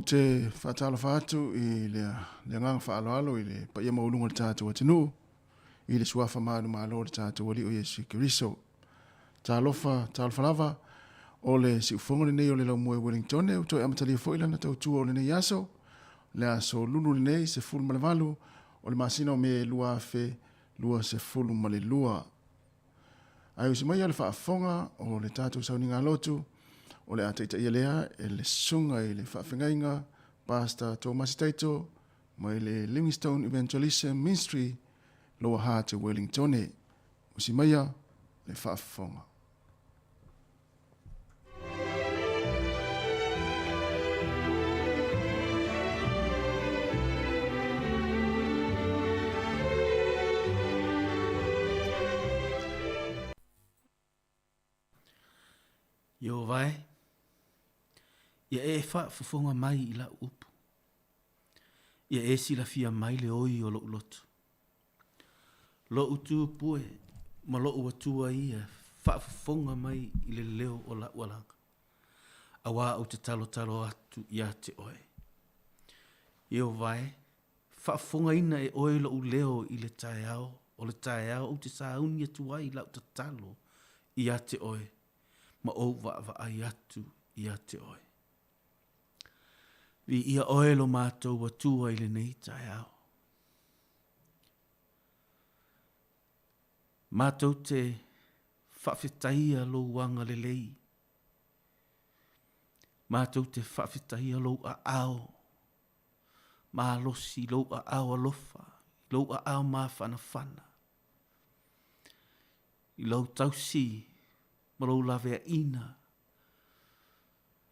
o te whaatala whaatu i le nganga whaaloalo i le pa ia maulunga le tātou atinu i le suafa maanu maalo le tātou wali o Yesu Kiriso. Tālofa, tālwhalawa o le si ufonga le nei o le lau moe Wellington e utoi amatalia fo ilana tau tua o le nei aso le aso lulu le nei se fulu malevalu o le masina o me lua fe lua se fulu male lua. Ai usi mai ale whaafonga o le tātou sauninga lotu o le ataita ia lea e le sunga i le whaafengainga Pastor Thomas Taito mai le Livingstone Evangelism Ministry loa hata Wellington e usi mai le whaafonga. Yo vai. Ia e whaafonga mai i la upu. Ia e si la fia mai le oi o lo lotu. Lo utu pue, ma lo uatua ia whaafonga mai i le leo o la walanga. Awa o te talo atu ia te oe. Yo vai. Whaafonga ina e oe lo leo i le tae ao, o le tae ao o te sauni atu ai la uta talo ia te oe. Ma o wa ai atu ia te oe. Vi ia oe lo mātou wa tua i le nei tae ao. Mātou te whawhetaia lo wanga le lei. Mātou te whawhetaia lo a ao. Mā losi lo a ao alofa. Lo a ao mā whana. I lo tausi. Marou lawea ina.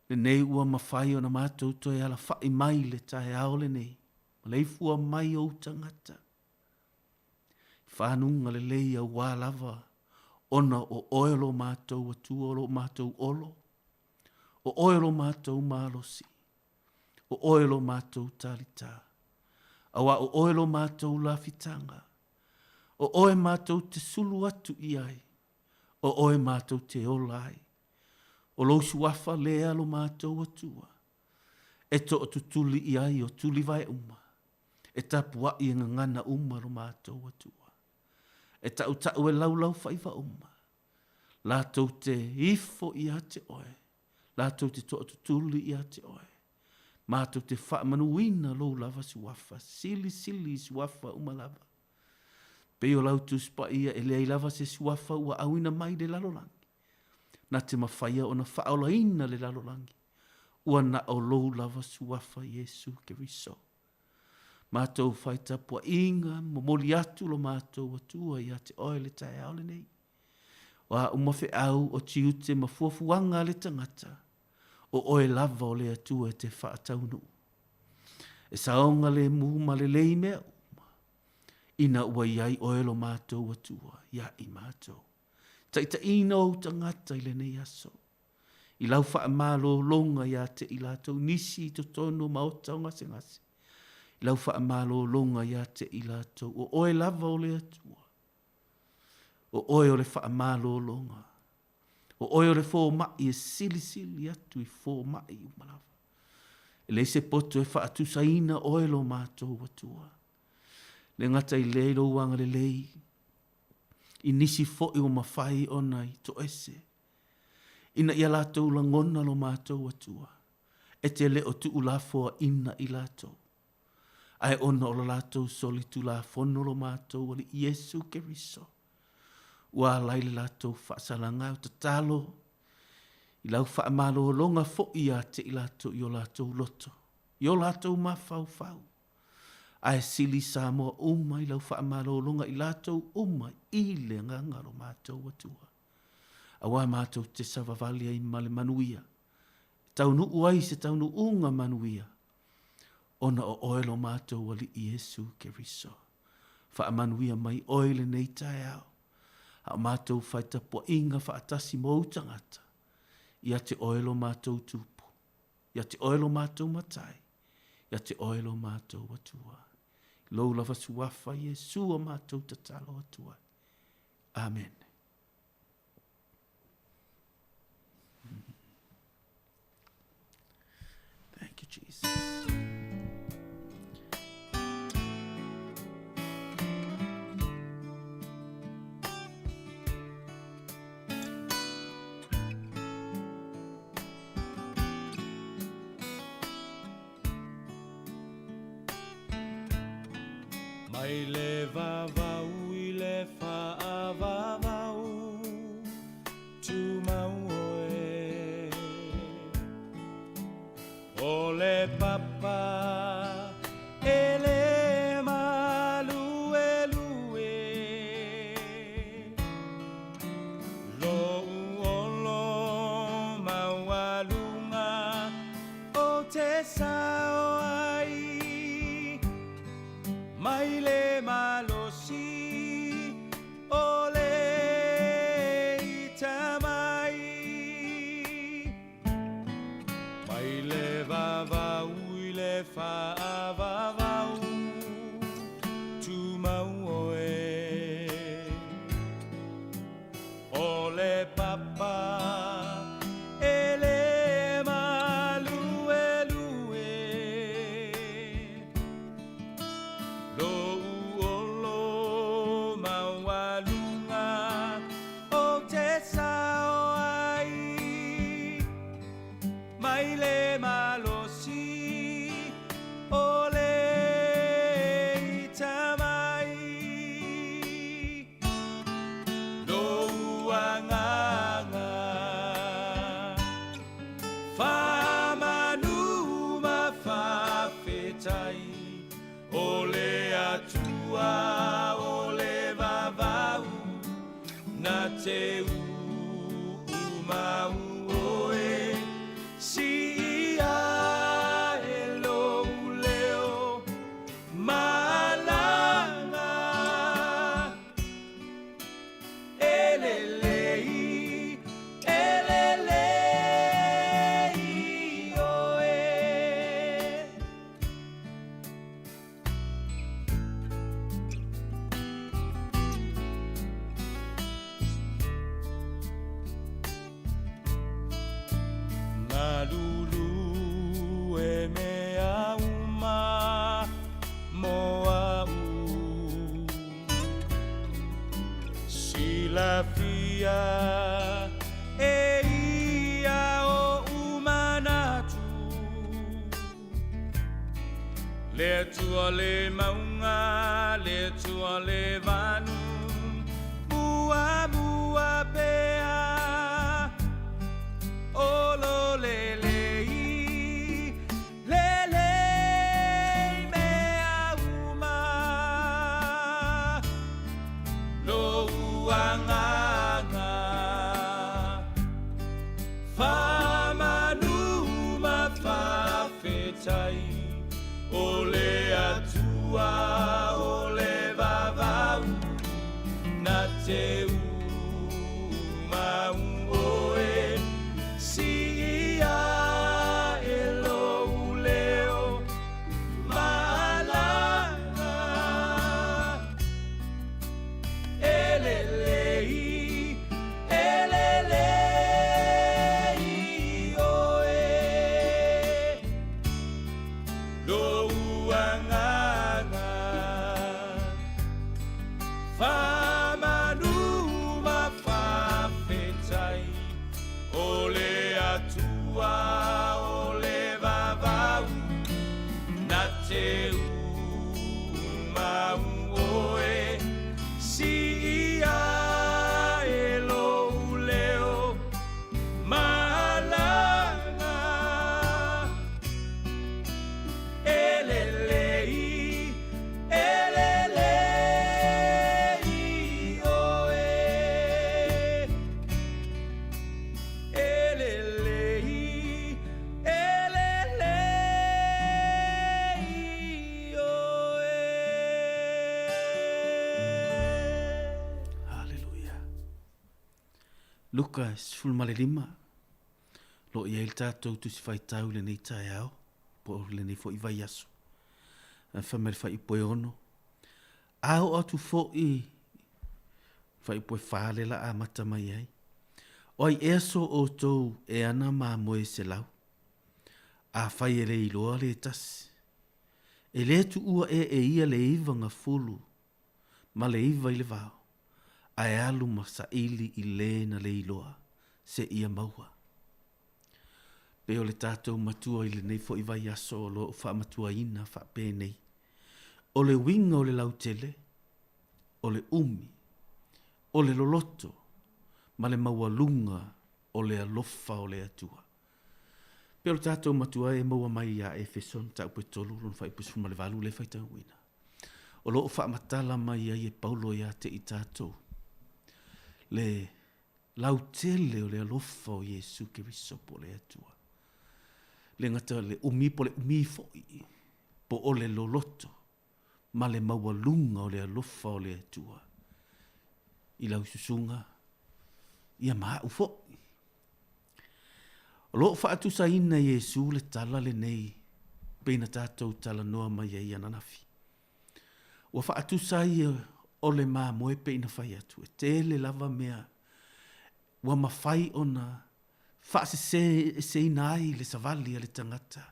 Le nei ua mawhai o na mātou toi ala whai mai le tae ao le nei. Ma leifua mai o tangata. Whanunga le lei a wālava. Ona o oelo mātou atua o mātou olo. O oelo mātou mālosi. O oelo mātou talita. Awa o oelo mātou lawhitanga. O oe mātou te sulu atu iai. O oe mātou te olai. O lo suafa lea lo mātou atua. E to o tutuli iai o tuli vai uma. E tapua i ngana uma lo mātou atua. E tau e lau whaiva uma. Lātou te ifo ia te oe. Lātou te to o tutuli ia te oe. Mātou te whaamanuina lo lava suafa. Sili suafa uma lava. Peo lau tu spa ia e lei lava se suafa ua awina mai le lalolangi. Na te mawhaia o na whaolaina le lalolangi. Ua na o lou lava suafa Yesu Kiriso. Mātou whaita pua inga, momoli atu lo mātou atua ia te oe le tae ao le nei. Wa umafe au o tiute mafuafuanga le tangata. O oe lava o le atua te whaataunu. E saonga le muhuma le lei mea. Ina ua iai oelo mātou atua, ia i mātou. Taita ina o tangata i le nei aso. I lau wha malo longa ia te i lātou nisi to tono maota o ngase ngase. I lau wha malo longa ia te i lātou. O oe lava o le atua. O oe o le wha malo longa. O oe o le fō mai e sili atu i fō mai umalava. E le se poto e wha atusaina oelo mātou atua. Le ngata i le lo wanga le lei. I nisi fo i o mawhai o nai to ese. Ina ia lātou la ngona lo mātou atua. E te le o tu ulafoa ina i lātou. Ai ona o la lātou soli tu la fono lo mātou o li Yesu Kiriso. Ua lai le lātou whaasalanga o te talo. I lau whaamalo longa fo i a te i lātou i o lātou loto. I o lātou mawhau. Ai sili Samoa umai lau whaamalo longa i lātou umai i le ngangaro mātou atua. Awa mātou te savavalia i male manuia. Taunu uai se taunu unga manuia. Ona o oelo mātou wali i Yesu Kiriso. Whaamanuia mai oile nei tae au. A mātou whaita po inga whaatasi mou tangata. Ia te oelo mātou tupu. Ia te oelo mātou matai. Ia te oelo mātou atua. Lou lava suafa Yesu o mātou tatalo atua. Amen. Thank you, Jesus. Mai le vavau I le whaavavau tu mau oe o le papa e le malue lue lo uolo maualunga o te sao ai mai le malosi o le itamai mai le vavau I le whaavavau tu mau oe o le papa e le malue lue lo uolo maualunga o te sao ai mai le malosi o le itamai lo uanganga whamanu ma whawhetai o le atua o le vavau na te umau oe si ia e lo leo malanga elelei oe Ngalulu e mea uma moa u Silafia e ia o umanatu Le tua le maunga, le tua le vanu Mua mua pea Olo lelei, lelei mea uma Lo uanganga Whamanu ma whawhetai O le atua, o le vavau Na te umau oe Si ia e lo leo malanga elelei oe lo uanganga whamanu ma whawhetai o le atua o le vavau na te umau oe si ia e lo leo malanga elelei oe elelei oe Hallelujah. Luka fulmale lima. Lo ia il tātou tu si whai tau le nei tae au. Po le nei fo i vai asu. Whamere whai i poe ono. Ao atu fo i whai poe whale la a mata mai ai. Oi e so o tou e ana mā moe se lau. A whai e le iloa le tasi. E le tu ua e ia le iwa ngā fulu, ma le iwa i le vau. A e alu ma sa ili i le na le iloa, se ia maua. Pe o le tātou matua i le nei fo i vai aso o lo wha matua ina wha pe nei. O le winga o le lautele, o le umi, o le loloto, ma le maua lunga o le alofa o le atua. Pe o le tātou matua e maua mai a Efeson, tau pe tolu, lon wha i pusu ma le valu le whaita uina. O lo wha matala mai a e Paulo ia te i tātou. Le lautele o le alofa o Jesu Kiriso po le atua. Le ngata le umi po le umi foi, po o le loloto, ma le maua lunga o le alofa o le atua. I lau susunga, ia maa ufo. O lo wha atu sa ina Jesu le tala le nei, peina tātou tala noa mai e ananafi. Wa wha atu sa ia o le maa moe peina whai atu, e te le lava mea, wa mawhai ona, wha se inai le savali a le tangata,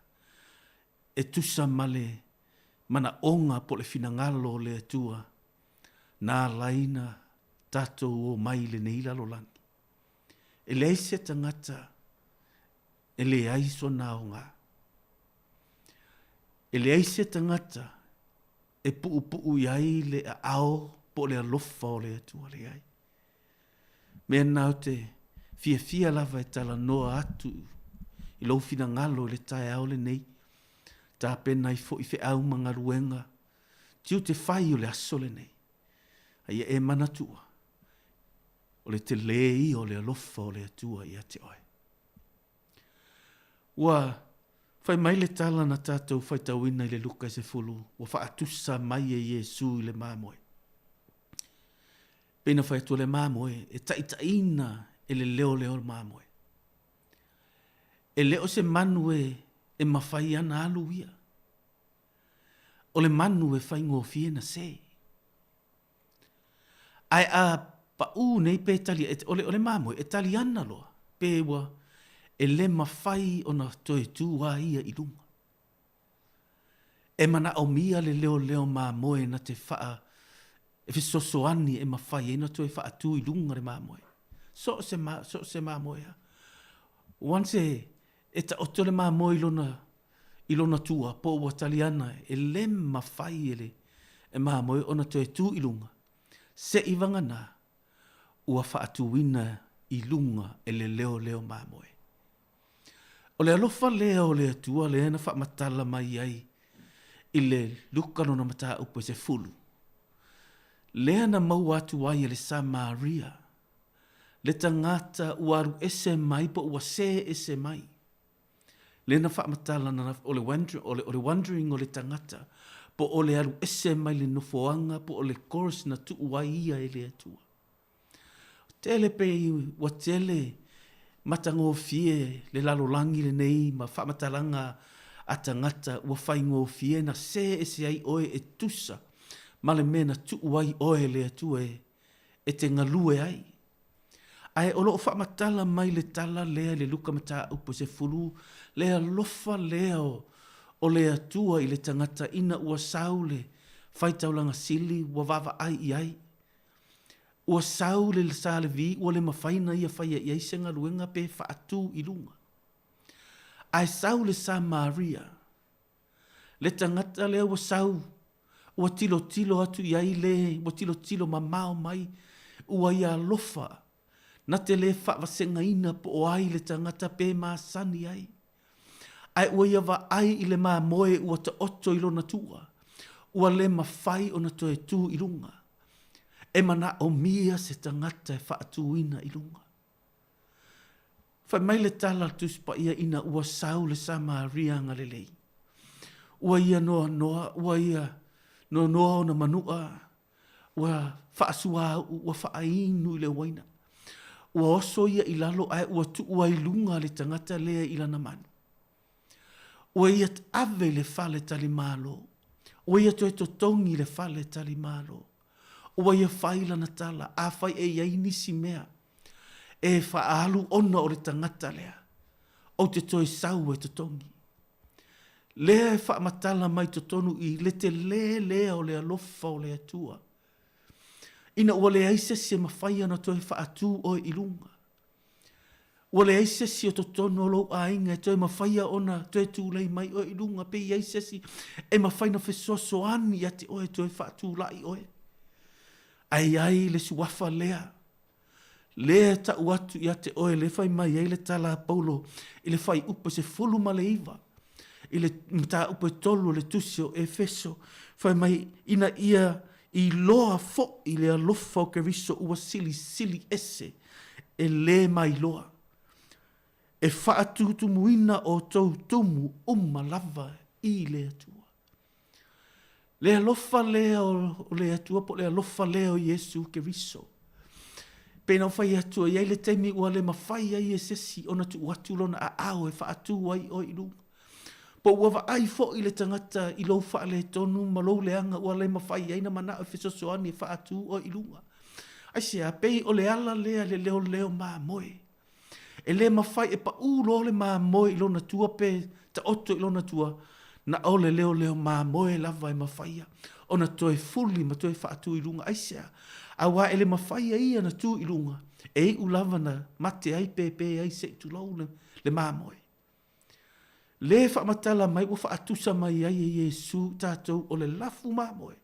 e tusa male, mana onga po le finangalo le atua, nā laina tātou o mai le neila lo langi. E le eise tangata, e le aiso nā o ngā. E le eise tangata, e puu iai le ao po le alofa o le atua le ai. Mea nau te fia lava e tala noa atu, i lau finangalo le tae ao le nei, tā pena i fo i fe au manga ruenga, tiu te whai o le aso le nei. Ai e manatua, o le te lei o le alofa o le atua i ate oe. Ua, whai mai le tala na tātou whai tauina i le luka i se fulu, ua wha atusa mai e Jesu i le māmoe. Pena whai atua le māmoe, e taitaina e le leo le māmoe. E leo se manue e mawhai ana alu ia. O le manu e whai ngō fiena se. Ai a pa u nei pe tali, o le māmoe e tali ana loa, pe wa e le mawhai o na toe tū a ia i lunga. E mana au mia le leo māmoe na te wha, e fisosoani e mawhai e na toe wha tū i lunga le māmoe. So se māmoe ha. Once e ta oto le māmoe i lona tua, po ua taliana, e le mawhai ele, e māmoe o na toe tū i lunga. Se i wangana, ua wha atuina i lunga e le leo māmoe. O le alofa leo le atua le ena wha matala mai ai, i le lukano na mata upo se fulu. Le ana mau atu ai e le Samaria, le tangata uaru ese mai po ua se ese mai. Le na wha matala na o le wandering o le tangata, po o le aru ese mai le nofoanga, po o le chorus na tu uai ia e le atua. Tele pe wa tele matango fie le lalolangi le nei, ma wha matalanga a tangata ua whai ngō fie na se ese ai oe e tusa, ma le mena tu uai oe le atua e te ngalue ai. Ai o loo whaamatala mai le tala lea le luka mata upo se fulu, lea lofa leo o lea tua i le tangata ina ua saule, whaitaulanga sili, ua wawa ai i ai. Ua saule le sale vi, ua le mawhaina ia whaia i aisenga luenga pe whaatu i lunga. Ai saule Samaria, le tangata lea ua sau, ua tilo atu i ai le, ua tilo mamao mai, ua ia lofa, na te le whaawasenga ina po o ai le tangata pe maasani ai. Ai ua ia wa ai i le maa moe ua te oto i lona tua. Ua le mawhai o na toe tū i lunga. E mana o mia se tangata e whaatu ina i lunga. Whai mai le tala tuspa ia ina ua sau le Samaria ngalelei. Ua ia noa, ua ia noa o na manua. Ua whaasua, ua whaainu i le waina. Ua oso ia i lalo ai ua tu ua i lunga le tangata lea i lana manu. Ua ia ave le fale tali malo. Ua ia toe totongi le fale tali malo. Ua ia whaila na tala, a whai e iai nisi mea. E whaalu ona o le tangata lea. O te toe sau e totongi. Lea e whaamatala mai to tonu i le te lea o le alofa o le atua. Ina ua le aise se mawhai ana toi whaatu o i lunga. Ua le aise si o to tonu o lo a inga e toi mawhai ona toi tu lei mai o i lunga. Pe i aise si e mawhai na fesoso ani ati oe toi whaatu lai oe. Ai le suafa lea. Lea ta uatu i ate oe le whai mai ai le tala paulo i le whai upa se fulu ma le iwa. I le mta upa tolu le tusio e feso. Whai mai ina ia i loa fo i le alofa o Keriso ua sili ese e le mai loa. E whaatutu muina o tau tumu lava i le atua. Le alofa lea o le atua po le alofa lea o Yesu Keriso. Pena whai atua iai le teimi ua le mawhai ai e sesi ona tu watu lona a ao e whaatu ai o ilu. Po ua wa ai fo i le tangata i lo wha le tonu ma lo le anga ua le mawhai ai na mana o fisosoani e whaatu o ilunga. Ai se a pei o le ala lea le leo maa moe. E le mawhai e pa lo le maa moe i lona tua pe ta oto i lona tua na o le leo maa moe lava e mawhaia. Ona toe fuli ma toe whaatu ilunga. Ai se a wa ele mawhai ai ana tu ilunga. E u lava na mate ai pepe ai se tu lau le maa moe. Le whaamatala mai ua whaatusa mai ai e Yesu tātou o le lafu mamoe.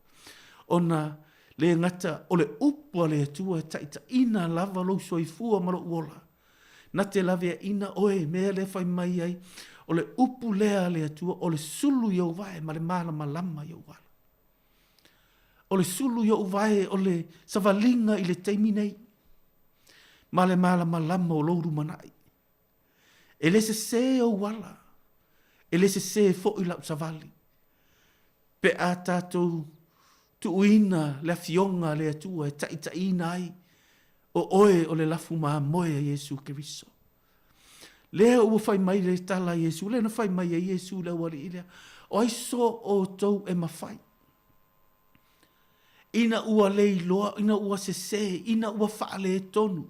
Ona le ngata o le upua le atua taita ina lava lo soifua maro uola. Na te lavea ina oe mea le whai mai ai o le upu lea le atua o le sulu iau vae ma le mala malama iau wala. O le sulu iau vae o le savalinga i le teiminei ma le mala malama o louru manai. E le se o wala. E le se fo i lau savali. Pe a tātou tu uina le fionga le atua e taita ina ai o oe o le lafu maa moe a Yesu Keriso. Lea ua whai mai le tala Yesu, lea na whai mai a Yesu le wari ilea. O ai so o tau e mawhai. Ina ua lei loa, ina ua se, ina ua wha le tonu.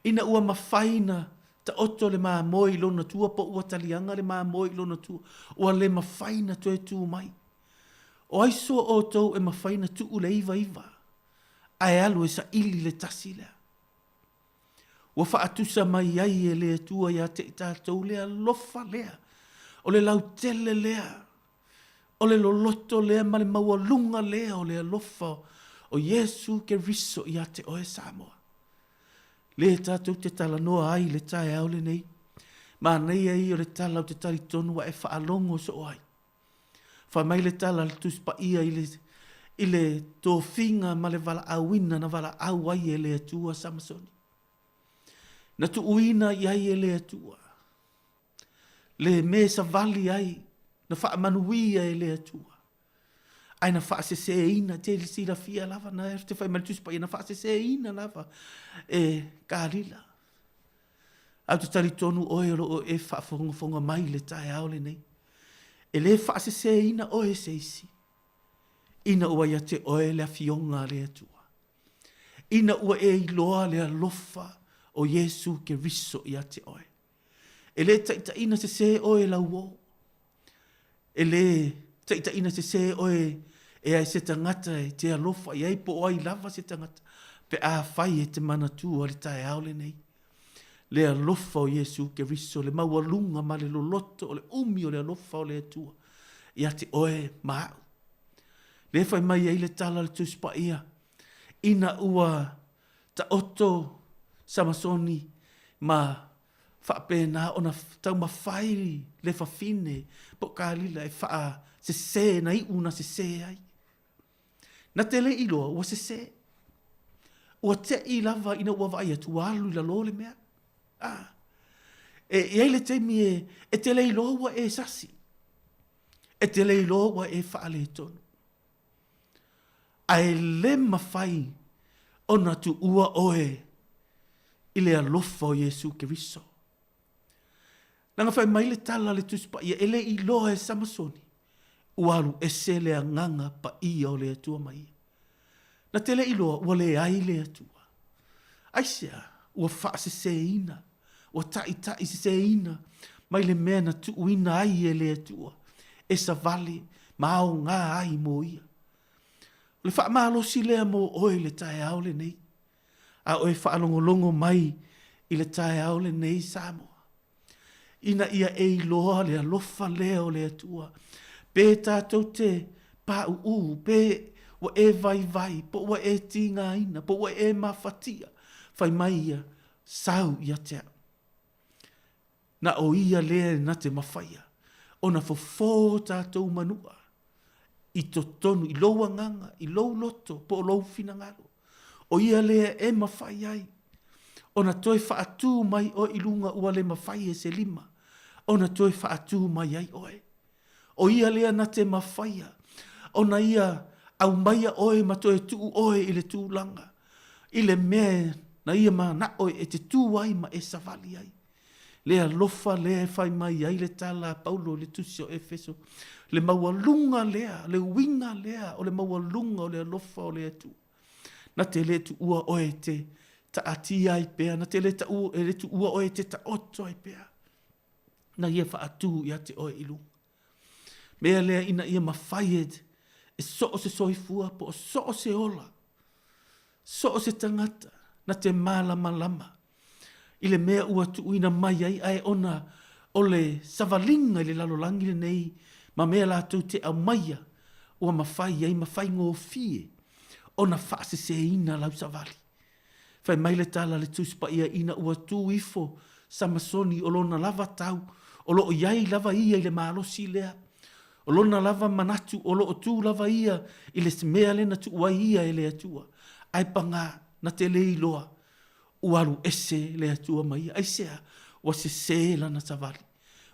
Ina ua mawhaina ta oto le maa moi lona tua po ua talianga le maa moi lona tua. Ua le mawhaina toe tu mai. O ai so o tau e mawhaina tu ule iwa. Ai alu e sa ili le tasi lea. Ua whaatusa mai ai e lea tua ia te tātou lea lofa lea. O le lautele lea. O le loloto lea ma le maua lunga lea o lea lofa o Yesu Keriso ia te oe Samoa. Le tātou te tala noa ai le tae au le nei. Ma nei ai o le tala o te tari tonu wa e whaalongo so ai. Wha mai le tala le tuspa ia i le tōwhinga ma le wala awina na wala au ai e le atua Samasoni. Na tu uina i ai e le atua. Le mesa vali ai na wha manuia e le atua. Ai na wha se ina te le sira fia lava na te whai mai tuspa ia na wha se ina lava e kārila. Au te tari tonu oe o e wha whonga mai le tae au le nei. E le wha se ina oe se isi. Ina ua ia te oe le fionga le atua. Ina ua e iloa le alofa o Yesu Keriso ia te oe. E le taita ina se oe lau o. E le taita ina se oe e ai se tangata e te alofa i ai po ai lava se tangata. Pe a whai e te mana tu o le tae au le nei. Le alofa o Yesu Keriso, le maua lunga ma le loloto o le umi o le alofa o le atua. Ia te oe mau. Le whai mai ai le tala le tuspa ia. Ina ua ta oto Samasoni ma whapena o na tau mawhairi le whawhine po kālila e wha se na i una se ai. Na te le iloa ua se. Ua te i lava ina ua vai atu alu i la lo le mea. E ai le teimi e te le iloa ua e sasi. E te le iloa ua e wha le tonu. Ai le mawhai ona tu ua oe i le alofa o Yesu Keriso. Nanga whai mai le tala le tuspa ia ele i loa e Samasoni. Uaru e se le anganga pa ia o le atua mai. Na te le i loa ua le ai le atua. Aisea ua wha se ina. Ua tai se ina. Mai le mea na tu uina ai e le atua. e sa vale, mao ngā ai mo ia. Le wha malosi lea mo oe le tae au le nei. A oe wha alongolongo mai i le tae au le nei Samoa. Ina ia e iloa le alofa lea o le atua. Pē tātou te pā uu, pē wa e vai vai, po wa e tinga ina, po wa e mawhatia. Whai mai ia, sau ia te au. Na o ia lea na te mawhaia. O na fofo tātou manua. I to tonu, i loa nganga, i lou loto, po lou fina ngaro. O ia lea e mawhai ai. O na toi whaatū mai o ilunga ua le mawhai e se lima. O na toi whaatū mai ai oe. O ia lea na te mawhaia. O na ia au maia oe ma toi tuu oe i le tūlanga. I le mea na ia ma na oe e te tū ai ma e savali ai. Lea lofa lea whai mai ai le tala Paulo le tusi o Efeso. Le maua lunga lea, le winga lea, o le maua lunga o le lofa o le tu. Na te le tu ua oe te ta ati ai pea, na te le tu ua oe te ta oto ai pea. Na ia wha atu ia te oe ilunga. Mea lea ina ia mawhaied, e so se soifua po so se ola. So se tangata, na te malama lama. I le mea ua tu ina mai ai ai ona o le savalinga i le lalolangi le nei, ma mea la tau te au maia, ua mawhai ai mawhai ngō fie, ona whaase se ina lau savali. Whai mai le tala le tuspa ia ina ua tu ifo, samasoni o lona lava tau, o loo iai lava ia i le maalosi lea, o lona lava manatu, o loo tu lava ia i le mea le na tu ua ia e le atua. Ai panga na te le iloa, uaru ese le atua mai, ai sea, wa se sela na savali,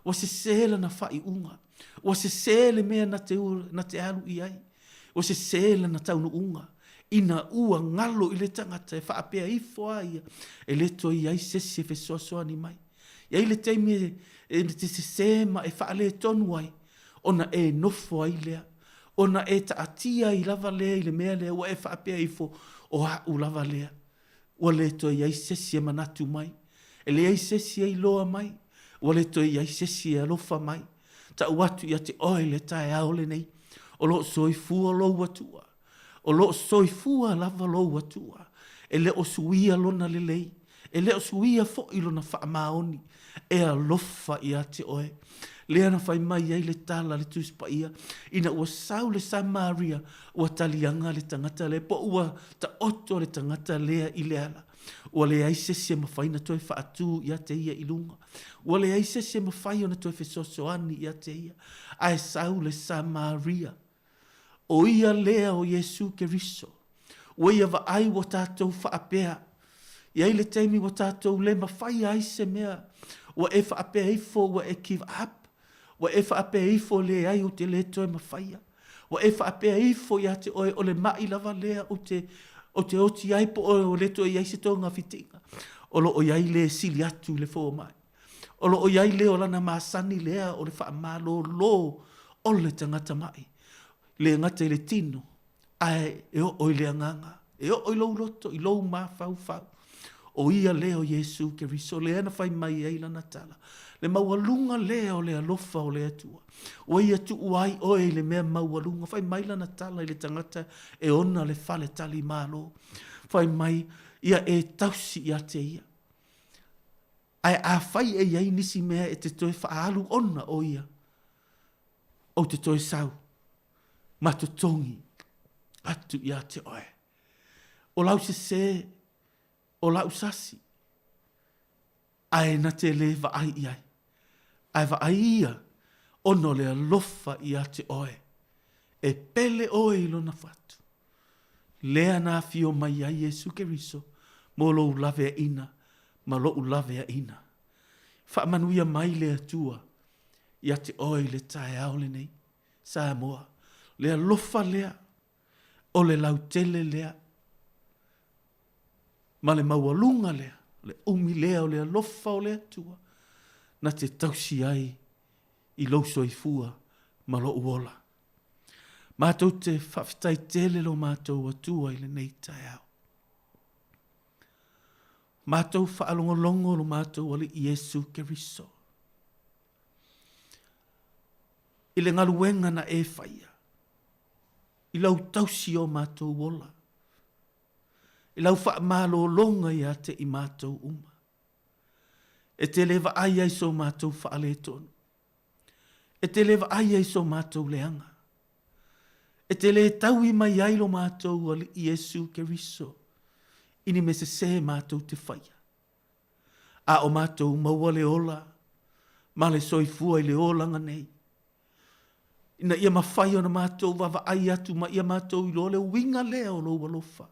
wa se sela na fai unga, wa se sele mea na te alu iai, wa se sela na taunu unga, ina ua ngalo i le tangata e whaapea ifo aia, e le to iai sesi fe soa ni mai. Iai le teimi e te sema e whaale tonu ai, ona e nofo ai lea, ona e taatia i lava lea i le mea lea, wa e whaapea ifo o hau lava lea. Ua le to iai sesi e manatu mai, e le iai sesi e iloa mai, ua le to iai sesi e alofa mai, ta uatu ia te oe le tae ao le nei, o lo soifua lo watua, o lo soifua lava lo watua, e le o suia lona le lei, e le o suia fo ilona wha maoni, e alofa ia te oe, le ana whai mai ai le tala le tuspa ia, ina ua sau le Samaria, ua talianga le tangata le, po ua ta oto le tangata lea i le ala. Ua le aise se mawhaina toi whaatu ia te ia ilunga. Ua le aise se mawhaina toi whesosoani ia te ia. Ai sau le Samaria. O ia lea o Yesu Keriso. Ua ia wa ai wa tātou whaapea. Ia le teimi wa tātou le mawhai aise mea. Ua e whaapea ifo ua e give up. Wa e whaapea ifo le ai o te le toi mawhaia. Wa e whaapea ifo ia te oe o le mai lava lea o te oti ai po o le toi ai se tonga fitinga. O lo o iai le sili atu le fō mai. O lo o iai le o lana maasani lea o le wha malo lo o le tangata mai. Le ngata i le tino. Ai e o le anganga. E o i lou loto, i lou ma fau. O ia leo Yesu Keriso, le ana whai mai ei lana tala. Le maualunga leo le alofa o le atua. O ia tu uai oe le mea maualunga. Whai mai lana tala i le tangata e ona le fale tali malo. Whai mai ia e tausi ia te ia. Ai a whai e iai nisi mea e te toe whaalu ona o ia. O te toe sau. Matutongi. Atu ia te oe. O lau se o lau sasi. Ai na te le va ai iai. Ai va ai ia. Ono le alofa ia te oe. E pele oe ilo na fatu. Lea na fio mai ai Yesu Keriso. Mo lo lave ina. Ma lo lave ina. Wha manuia mai le atua. Ia te oe le tae ao le nei. Samoa. Le alofa lea. O le lautele lea. Ma le maualunga lea. Le umi lea o le alofa o le atua. Na te tausi ai i lauso i fua ma lo uola. Mātou te whawhitai tele lo mātou atua i le nei tae au. Mātou whaalongolongo lo mātou ali Yesu Keriso. I le ngaluenga na e whaia. I lau tausi o mātou wola. I lau wha mālo longa ia te i mātou uma. E te lewa ai ai so mātou wha ale tonu. E te lewa ai ai so mātou leanga. E te le tau i mai ai lo mātou ali i Yesu Keriso. Ini me se mātou te whaia. A o mātou maua le ola. Ma le soifua i le olanga nei. Ina ia mawhai o na mātou wawa ai atu ma ia mātou i lo le winga lea o lo walofa.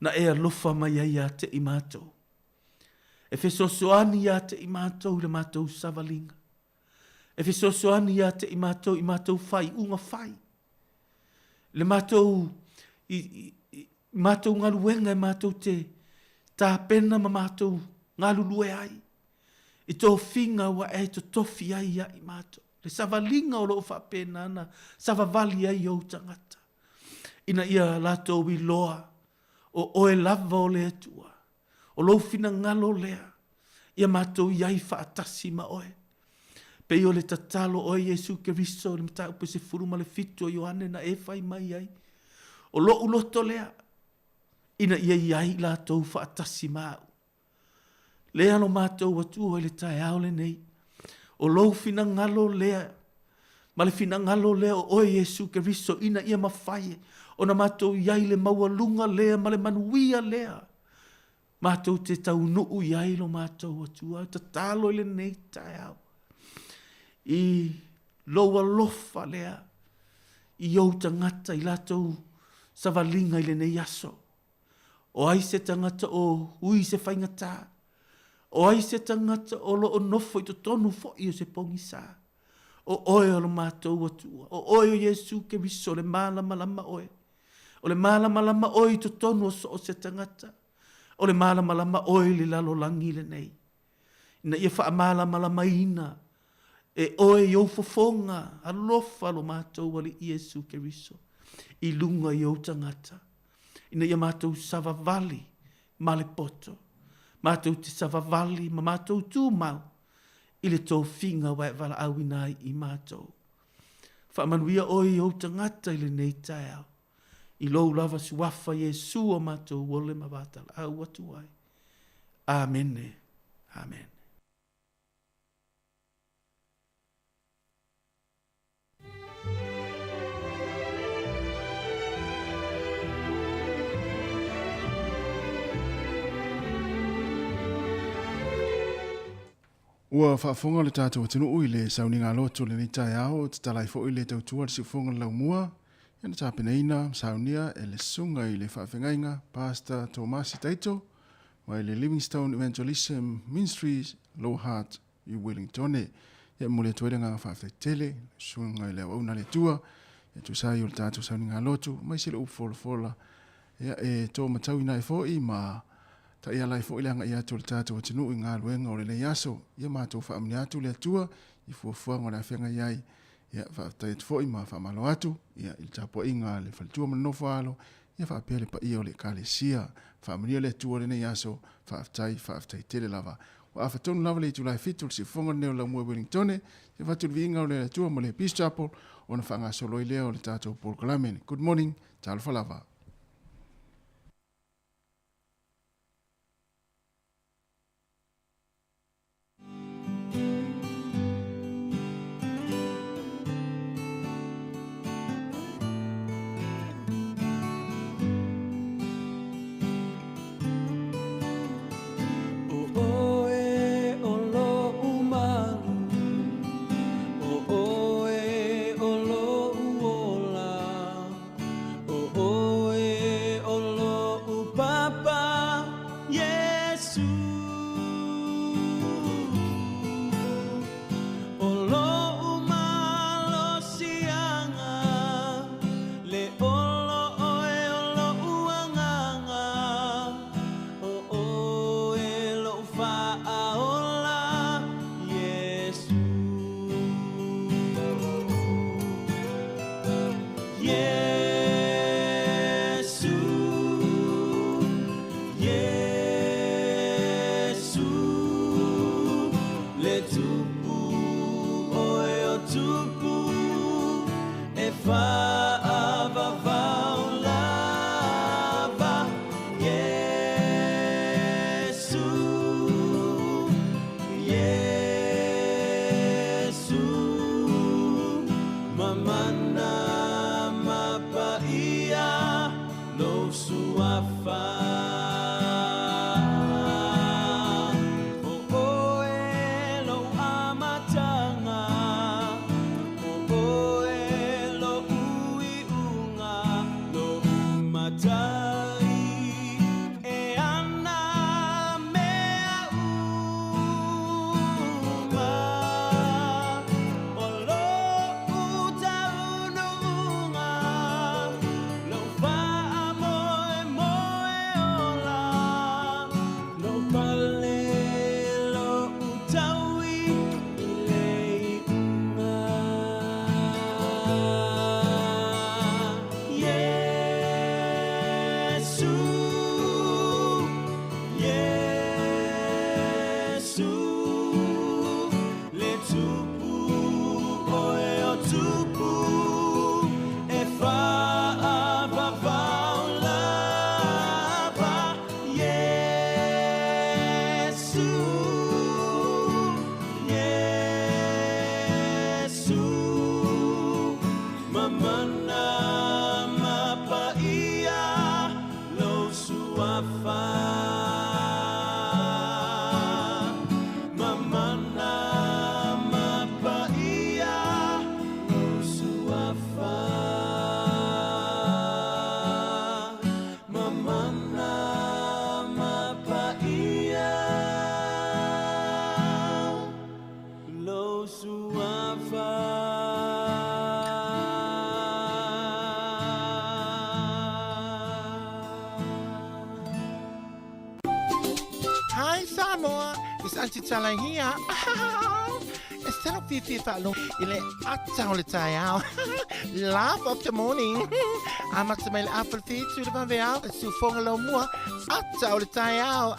Na ea lofa mai ai a te i mātou. E fesosoani ia te i mātou le mātou savalinga. E fesosoani ia te i mātou whai unga whai. Le mātou mātou ngaluenga e mātou te tā pena ma mātou ngalulue ai. I tō whinga wa e to tofi ai ia i mātou. Le savalinga o lo wha pena ana, savavali ai o tangata. Ina ia lātou i loa, o oe lava o le atua, o lo fina ngalo lea, ia mātou iai wha atasi ma oe. Pe o le tatalo o Yesu Keriso, le mata upe se furu ma le fitu o Ioane na e whai mai ai. O lo uloto lea, ina ia iai lātou wha atasi mau. Lea no mātou atua le tae ao le nei. O lo fina ngalo lea. Ma le fina ngalo lea o Yesu Keriso ina ia mawhaie. O na mātou iai le maua lunga lea ma le manuia lea. Mātou te tau nuu iai lo mātou atua. Ta talo le nei tae ao. I loa lofa lea. I au tangata i latou savalinga i le nei aso. O ai se tangata o hui se whaingata. O ai se tangata o lo o nofo i to tonu fo i o se pongisa. O oe o lo mātou atua. O oe o Yesu Keriso le malama lama oe. O le malama lama oe i to tonu o se tangata. O le malama lama oe li lalo langi le nei. Ina ia wha malama lama ina. E oe i au fofonga. Alofa lo mātou wali Yesu Keriso. I lunga i au tangata. Ina ia mātou savavali ma le poto. Mātou te savavali ma mātou tū mau. I le tō whinga wai wala awinai i mātou. Whaamanuia oi o tangata i le nei tae au. I lou lava suafa Yesu o mātou wole ma wātala au atu ai. Amene. Amen. Ua whaafonga le tātou atinu ui le sauninga loto le ni tae ao, te talai fo i le tautua le siufonga lau mua. Ia na tāpena ina, saunia e le sunga i le whaafengainga, Pastor Tomasi Taito, mai le Livingstone Evangelism Ministries, Low Heart i Wellington. Ia mule tuerenga whaafetele, sunga i le auna le tua, ia tu sai o le tātou sauninga loto, mai sile ufola. Ia e tō matau ina e fo i ma ta ia lai fo ilanga ia tu tatu atinu i ngā luenga o le yaso ia mātou whaamni atu le atua i fuafua ngā whenga iai ia whaatai atu fo i ma whaamalo atu ia il tapo inga le whalitua manofo alo ia whaapele pa ia o le kalesia whaamni le atua le yaso whaatai tele lava wa awhatonu lava le itulai fitu si fonga neo la mua Wellingtone ia whatu vinga o le atua mo le Peace Chapel o na whanga solo i leo le tātou Paul Kalamen. Good morning, tālu whalava. Oh Isanti talahia. Estero fifi falo. Ile atau le tayao. Laugh of the morning. Amat semel apple feet to the bavel. Su fongalo mua. Atau le tayao.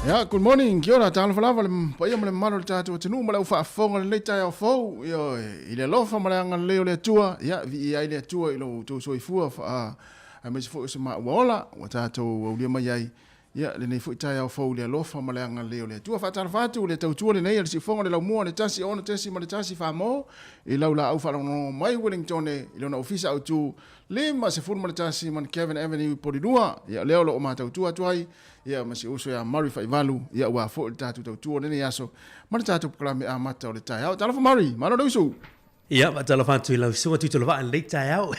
Yeah, good morning. Kia ora, tālo whalawale, pa ia male maro le tātua tinu, male uwha afonga le leitai au fau, ia, i le lofa male anga leo le atua, ia, vi i ai le atua, ilo tau soifua, a mesi fo isa maa uaola, wa tātou au lia mai ai, ia, le nei fo i tai au fau le lofa male anga leo le atua, wha tāna whātu, le tau tua le nei, le si fonga le lau mua, le tasi ona tesi, ma le tasi whamo, i lau la au whalongo mai Wellington, i lau na ofisa au tu, le ma se furu ma le tasi, man Kevin Avenue, Porirua, ia, leo lo o ma tau tua tuai, ia masi uso ya Mari Faivalu ia wa fo le tatu tau tua nene yaso mana tatu klame a mata o le tai au tala Mari mana do isu ia ma tala fantu la so tu tala va le tai au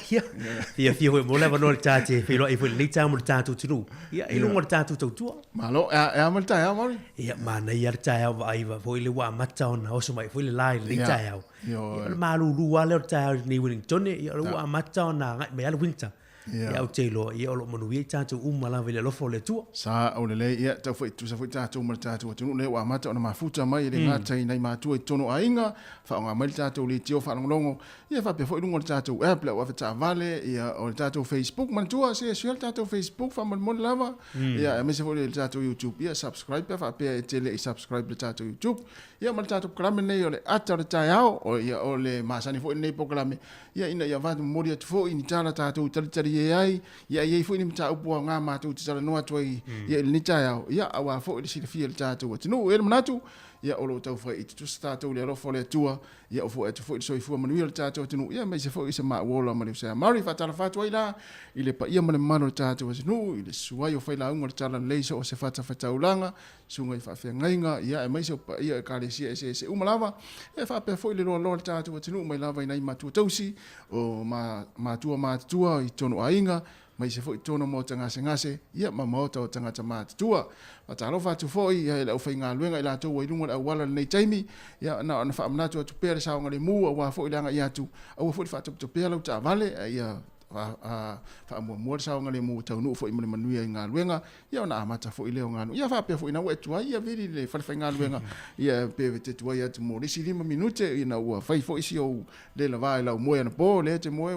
ia fio mo le no le tate filo i fu le tai mo le tatu tu ia i lungo le tatu tau tua malo e ma le tai au Mari ia ma na ia le tai au vai va foi le wa mata ona o so mai foi le lai le tai au ia ma lu lu wa le tai ni Wellington ia lu wa mata ona me al winter ia o te loa, ia o lo manu ia tātou umala vile lofo le tua. Sa o le lei, ia tau fai tu sa fai tātou umala tātou atunu le wa mata ona mafuta mai le ngatai nei mātua i tono a inga, wha o ngā mai le tātou le tio whanongonongo, ia wha pia fai lungo le tātou app le wa wha vale, ia o le tātou Facebook, man tua se le tātou Facebook, wha mon lava, ia e mese fai le tātou YouTube, ia subscribe, wha pia e tele i subscribe le tātou YouTube, ia ma le tātou kalame nei o le ata o le tai au, o ia o le masani fai nei po kalame, ia ina ia vatu mori atu fai ni tāna tātou talitari ai ia ia foi ni mta upo nga ma tu tsala no atoi ia ni taya ia awa fo le sile fia le tatu tinu e manatu ia o lo tau fai i tu statu le lo fo le tua ia o fo e tu fo so fu manuel tatu tinu ia me se fo se ma wola ma le sa mari fa tala fatu ila ile pa ia ma le mano tatu tinu ile suai o fai la un tala le so se fata fata ulanga sunga fa fe ngainga ia e mai so pa ia ka le se umalava e fa pe fo le lo tatu tinu mai lava ina ma tu tausi o ma tua i tono ainga mai se foi tono mo tanga ngase ia ma mota o tanga tama tua pa talo fa tu foi ia le fai nga luenga ila to wai lunga wala nei taimi ia na fa amna tu pere sa ngale mu wa foi langa ia tu au foi fa tu pere ta vale ia fa mo sa ngale mu tau no foi mo manu ia nga luenga ia na mata foi le nga ia fa pe foi na we tu ia veri le fa nga luenga ia pe te tu ia tu mo le 5 minute ina wa fai foi si o le la vai la mo ia na po le te mo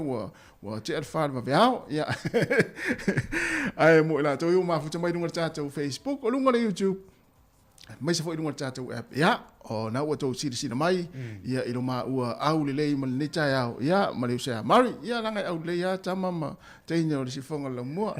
wa te alfa ma veao ia ai mo la to yo ma fu te mai lunga tatu Facebook o lunga YouTube mai se foi lunga tatu app ia o na wa to si mai ia ilo ma ua au le lei ma le tai au ia ma le sa mari ia langa au le ia tama ma te ino le si fonga la mo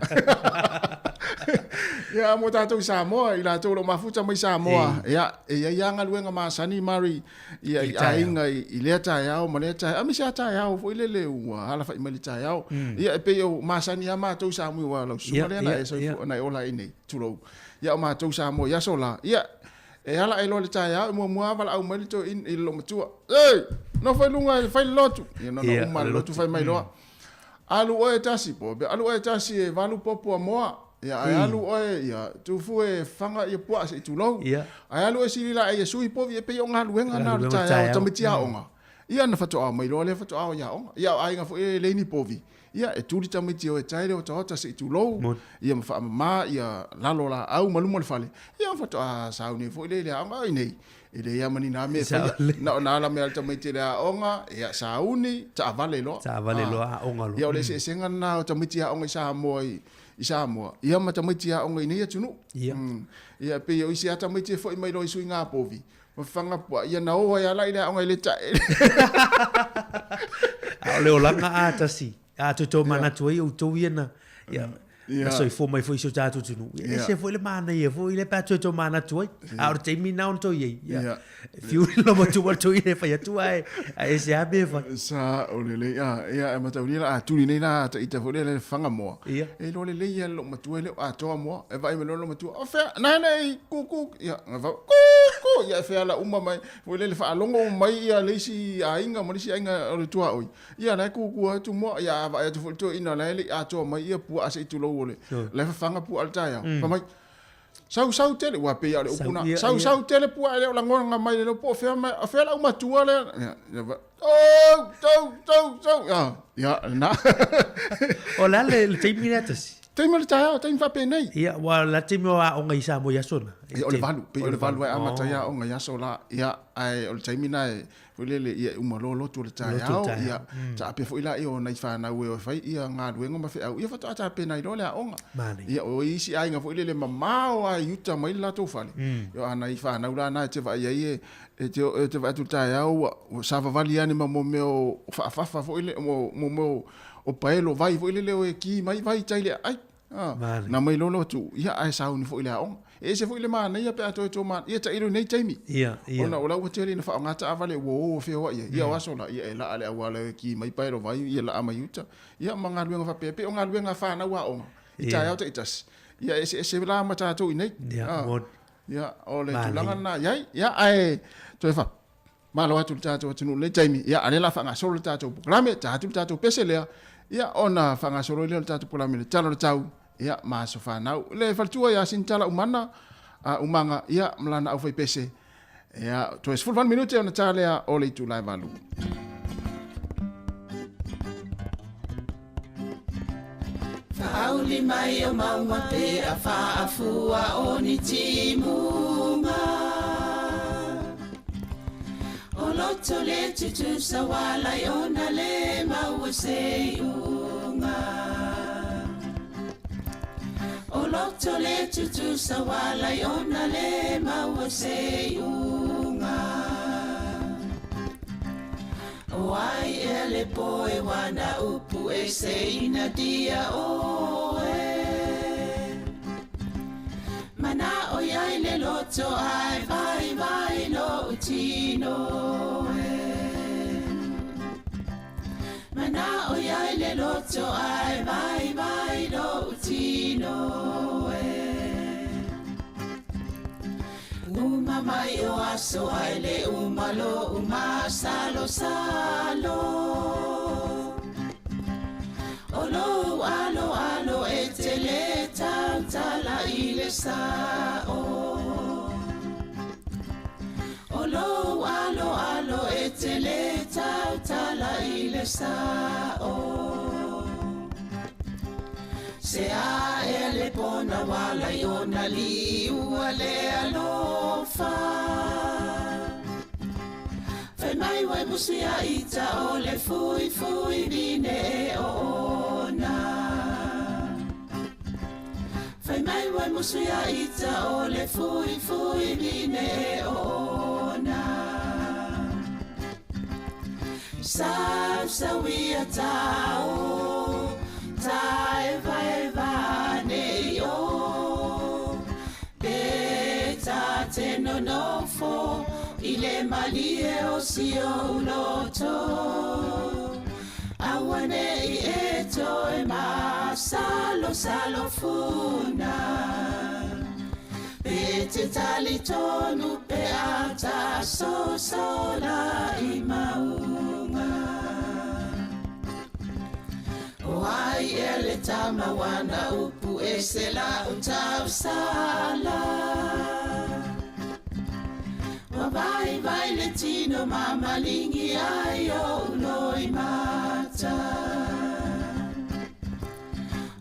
ia mo tatu Samoa ila to lo mafuta mai Samoa ia ia nga luenga ma sani mari ia inga i le tai au ma le tai ami sa tai au foi le ua ala fa i le tai au ia pe yo ma sani ma to Samoa wa lo su le na so na ola ini tulo ia ma to Samoa ia sola ia e ala e lo le tai au mo vala au mai to in lo matua ei no fai lunga fai lotu ia no ma lotu fai mai lo alu oe tasi po be alu oe tasi e valu popo moa ia ai alu oe ia tu fu e fanga ia po se tu lo ai alu e silila e sui po e pe onga luenga na ta tamitia onga ia na fatu a mai lo le fatu a ia onga ia ai nga fu e le ni povi ia e tuli tamiti o e taile o ta se tu lo ia ma ma ia lalo la au malumo le fale ia fatu a sauni fu le anga nei ile ia mani na me na la me alta mai te la onga ia sauni ta vale lo a onga lo ia le se senga na ta mai te onga Samoa ia ma ta mai te onga nei atunu ia pe o isi ata mai te foi mai lo isu nga povi ma fanga po ia na o ia la ina onga le ta le olanga ata si a to mana toi o to iena ia so fo mai foi so tatu tunu e se foi le mana ia foi le pa to mana toi a o te mi na on to ia fiu lo mo tu to ia fa ia tu ai se abe fa sa o le ia ma ta uli la tu ni na ta ita fo le fanga mo e lo le ia lo ma tu le a to mo e vai me lo ma tu o fe na ku ia va ku ia fe ala uma mai fo le fa longo mai ia le si ainga mo si ainga o tu oi ia na ku tu mo ia va tu fo to ina le a to mai ia pu a se tu lo le fanga pu alta ya pa mai sau tele wa pe ya le upuna sau tele pu ale la ngonga mai le po fe la uma tua le ya na o la le te minutos te mal ta te fa pe nei ya wa la te mo a onga isa mo ya sona o le valu a mata ya onga ya sola ya ai o te mina le ia uma lo tu le ta ya ta pe fo ila io na fa na we fa ia nga luenga ma fe au ia fa ta pe na le onga ia o isi ai nga fo le mama o ai uta mai la to fa yo ana fa na ula na te va ia te va tu ta ya o sa va vali ani ma mo me o fa fo ile mo o paelo vai fo ile o ki mai vai taile ai na mai lo tu ia ai sa uni fo ile onga e se foi le mana ia pe ato to man ia ta ilo nei taimi ona ola o tele na fa ngata avale wo fe wa ia wa sola ia la ale awala ki mai pai ro vai ia la ama yuta ia manga luenga fa pe o nga luenga fa na wa o ita ya ta itas ia se la ma ta to nei ia ole tu langa na ia ai to fa ma lo atu ta to tunu le taimi ia ale la fa nga solo ta to programe ta tu ta to pesele ia ona fa nga solo le ta to programe ta lo tau ia ma so fa na le faltua ya sintala umana umanga ia mlana au fai pese ia to es full 1 minute ona tale o le tu live valu Fauli mai o maua pe a whaafua o ni timunga O loto le tutu sa wala i ona le maua se unga O loto le tutu sa wala i ona le maua se unga O ai e le poe wana upu e se ina dia o e Mana o iai le loto ai vai lo utino e Mana o iai le loto ai vai lo utino e Uma mai o aso ai le umalo salo Olo alo e te le tala i le sao Olo alo e te le tala i le sao Se a e le pona wala i ona li ua le alofa Fai mai wai musi a ita o le fui vine e ona Fai mai wai musi a ita o le fui vine e ona Sa wia tao Ta eva ne o Pe ta te no fo Ile malie o si o loto Awane i eto e ma salo funa Pe te tali tonu pe ata so sola i maunga O ai e le tama wana upu e se la utau sala. Wa vai le tino mama lingi ai o uloi mata.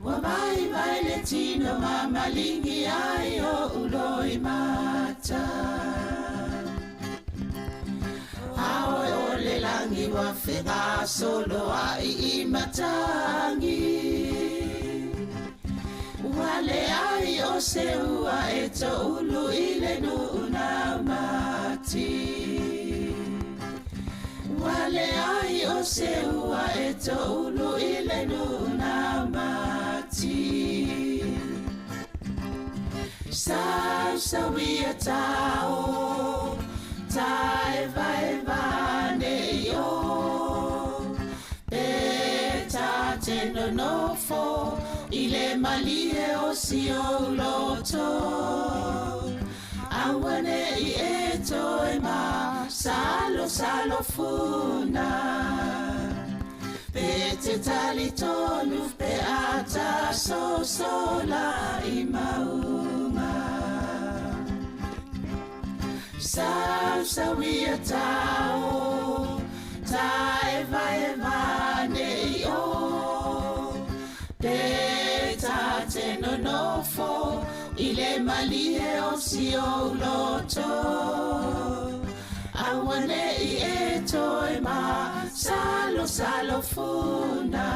Wa vai le tino mama lingi ai o uloi mata. Aoi o le langi wa whenga solo ai I matangi. Wale ai o se ua e to ulu I le nuna mati. Wale ai o se ua e to ulu I le nuna mati. Sa wia tao tai vai vane yo eta teno no fo ile malie o si o loto awane I eto e ma salo funa pete tali tonu pe ata sola I mauma sa wia tao tai vai ne yo te ta te no fo ile malie o si o loto awane I eto e ma salo funa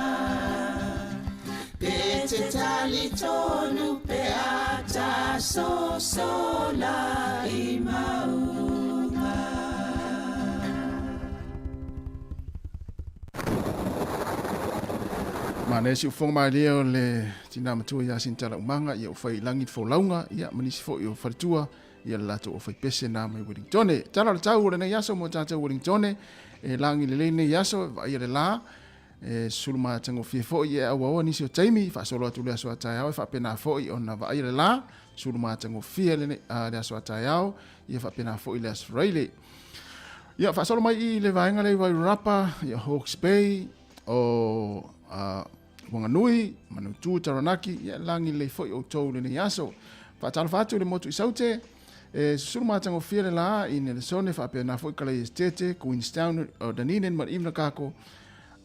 pete tali tonu pe ata sola I maunga. Mana si ufong mai leo le tina matua ia sintala umanga ia ufai langi folaunga ia manisi fo ia faritua ia lato ufai pese na mai Wellingtone. Tala le tau le yaso mo tata Wellingtone e langi le leine yaso ia le la e sulma tango fie fo ia awa nisi o taimi fa solo atu le aso atayao fa pena fo I ona va ia le la sulma tango fie le aso atayao ia fa pena fo I le Australia. Ia fa solo mai I le vaenga le vai rapa ia Hawke's Bay o Wanganui, Manutu, Taranaki, ia langi le fo I o tau le yaso. Fa tala fatu le motu I saute e sulma tango fie le la I le sone fa pena fo I kala estete Queenstown o Dunedin ma imna kako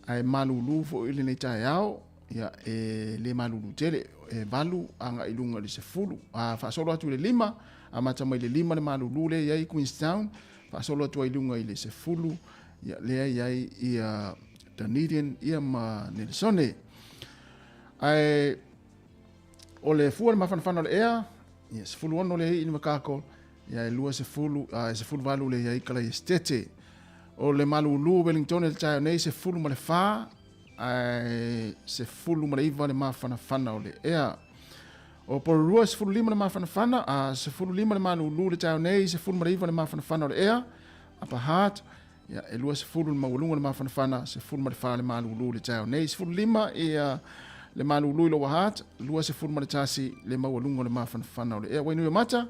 ai malulu fo ile nei tai ao ia e le malulu tele e valu anga ilunga le sefulu a fa solo atu le lima a mata mai le lima le malulu le ia I Queenstown fa solo atu ilunga ile sefulu ia le ia ia Dunedin ia ma Nelsone ai ole fuan ma fan le ea ia sefulu ono le I makako ia lua sefulu sefulu valu le ia kala estete o le malulu Wellington le tai nei se fulu ma le fa ai se fulu ma le iva le mafana o le ea o por rua se fulu lima le mafana a se fulu lima le malulu le tai nei se fulu ma le iva le mafana o le ea apa hat ya e lua se fulu ma ulunga le mafana se fulu ma le fa le malulu le tai nei se fulu lima e le malulu lo hat lua se fulu ma le tasi le ma ulunga le mafana o le ea wenu mata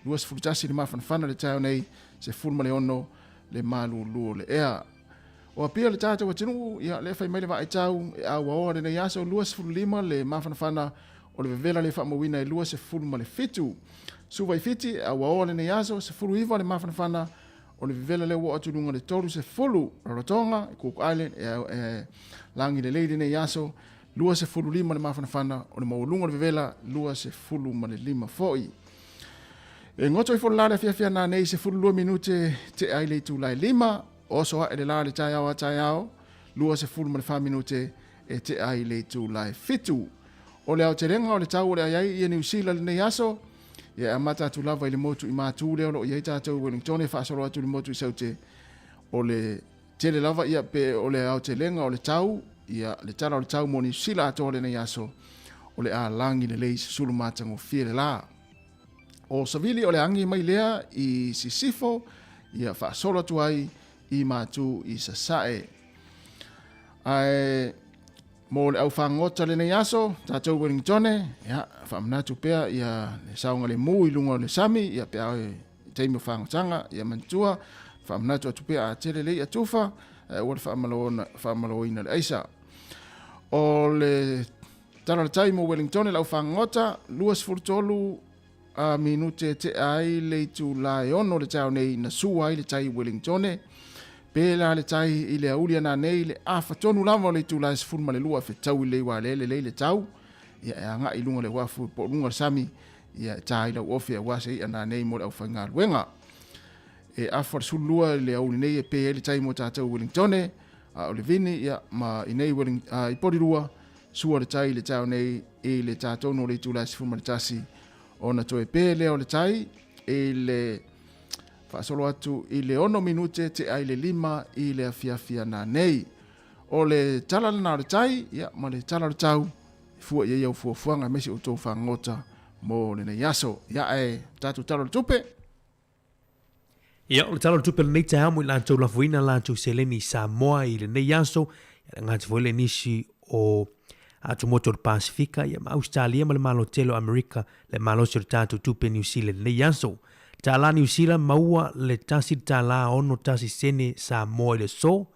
lua se fulu tasi le mafana le tai nei se fulu ma le ono le malulu le ea o apia le tata wa tinu ia le fai mai le vai tau e a wa le ia so luas fulu lima le mafana o le vela le fa mawina e luas fulu ma le fitu su vai fiti a wa le ia so se fulu iva le mafana o le vela le wa atu lunga le tolu se fulu Rarotonga Cook Island e langi le leide ne ia so luas fulu lima le mafana o le maulunga le vela luas fulu ma le lima foi e ngoto I fo la le fia na nei se fulu 2 minute te ai le tu lai lima o so e le la le tai ao lua se fulu ma le 5 minute e te ai le tu lai fitu o le au te renga o le tau o le ai I New Zealand nei aso e amata tu lava I le motu I matu le o I tātou Wellington e whaasoro atu le motu I saute o le tele lava ia pe o le au te renga o le tau ia le tala o le tau mo New Zealand ato le nei aso o le a langi le leis sulu matango fie le la o savili o le angi mai lea I sisifo ia whaasoro atu ai I matu I sasae ai mo le au whangota le nei aso tātou Wellington ia whaamnatu pea ia le saunga le mu I lunga o le sami ia pea e teimi whangotanga ia mantua whaamnatu atu pea a tele lei atufa o le whaamaloina le aisa o le tala tai mo Wellington lau whangota, luas furtolu a minute te ai le tu lai ono le tau nei na sua i le tai Wellington, pēla le tai i le aulia na nei le awhatonu lama le tu lai sifuru ma le lua fe tau i le wa le tau, ia e anga i lunga le wafu po lunga le sami, ia tai lau ofi a wase i ana nei mo le au whainga luenga. E awhar sulua le auli nei e pē le tai mo tātou Wellington, a o le vini ia ma i nei i porirua, sua le tai le tau nei i le tātou no le tu lai sifuru ma le tasi, ona toe pē leo le tai i le whaasolo atu i le 1 minute te ai le 5 i le afiafia na nei. O le talala na le tai, ia ma le talala tau, fua ia iau fuafuanga mesi o tō whangota mo le nei aso. Ia e tātou talala tupe. Ia o le talala tupe le nei tai hamo i lantou lafuina lantou seleni Samoa i le nei aso, ia ngati foi le nisi o atu moto le Pasifika, ia ma Australia ma le malo telo Amerika, le malo se le tātou tupe New Zealand nei aso. Tala New Zealand maua le tasi tala ono tasi sene Samoa i le so,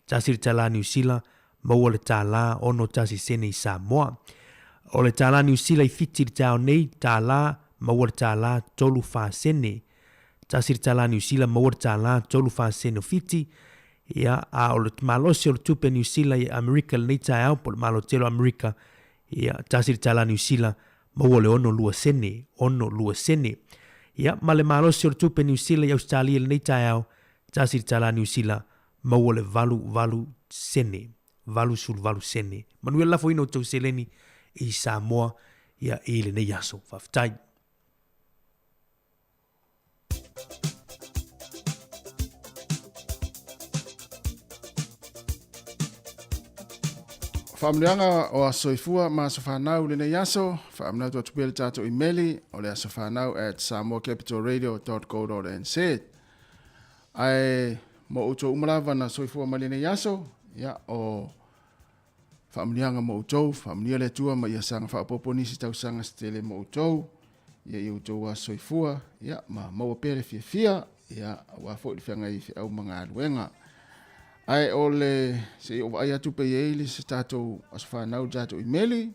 tasi tala New Zealand maua le tala ono tasi sene i Samoa. O le tala New Zealand i fiti le tau nei tala maua le tala tolu fa sene, tasi tala New Zealand maua le tala tolu fa sene o fiti, ia a o le malosi o le tupe New Zealand i Amerika le nei tai au po le malo telo Amerika, ia tasi tala New Zealand maua le ono lua sene. Ia ma le malosi o le tupe New Zealand i Australia le nei tai au, tasi tala New Zealand maua le valu sene, valu sene. Manuel lafo ino tau seleni i Samoa ia i le nei aso, whaftai. Whaamleanga o asoifua ma so whanau le nei aso, whaamnau tu atupia le tātou emaili o le aso whanau at samoacapitalradio.co.nz. Ai mo uto umalawa na soifua ma le nei aso, ia o whaamleanga mo uto, whaamlia le tua ma ia sanga whaapopo nisi tau sanga stele mo uto, ia i uto asoifua, ia ma maua pere fia, ia wafo ili whianga i au mga aluenga. Ai ole se o vai atu pe ele se tato as whanau tato emaili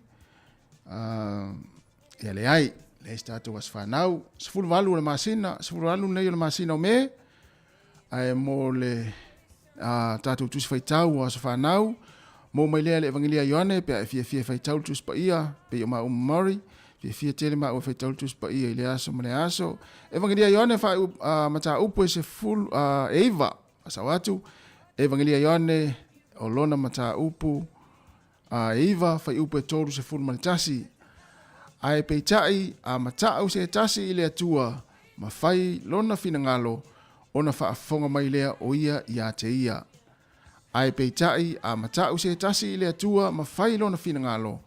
ia le ai le tato as whanau sefulu walu le masina sefulu walu nei le masina o me ai mo le tato tusi faitau as whanau mo mai le evangelia Ioane pe fia faitau tusi pa ia pe o ma umari fia tele ma o faitau tusi pa ia le aso male aso evangelia Ioane fa mata upo se full Eva asawatu Evangelia Ioane o lona mata upu Eva fai upu e tolu se furu manitasi. Ai peitai a mata au se tasi ile atua ma fai lona fina ngalo ona fa afonga mai lea o ia ia te ia. Ai peitai a mata au se tasi ile atua ma fai lona fina ngalo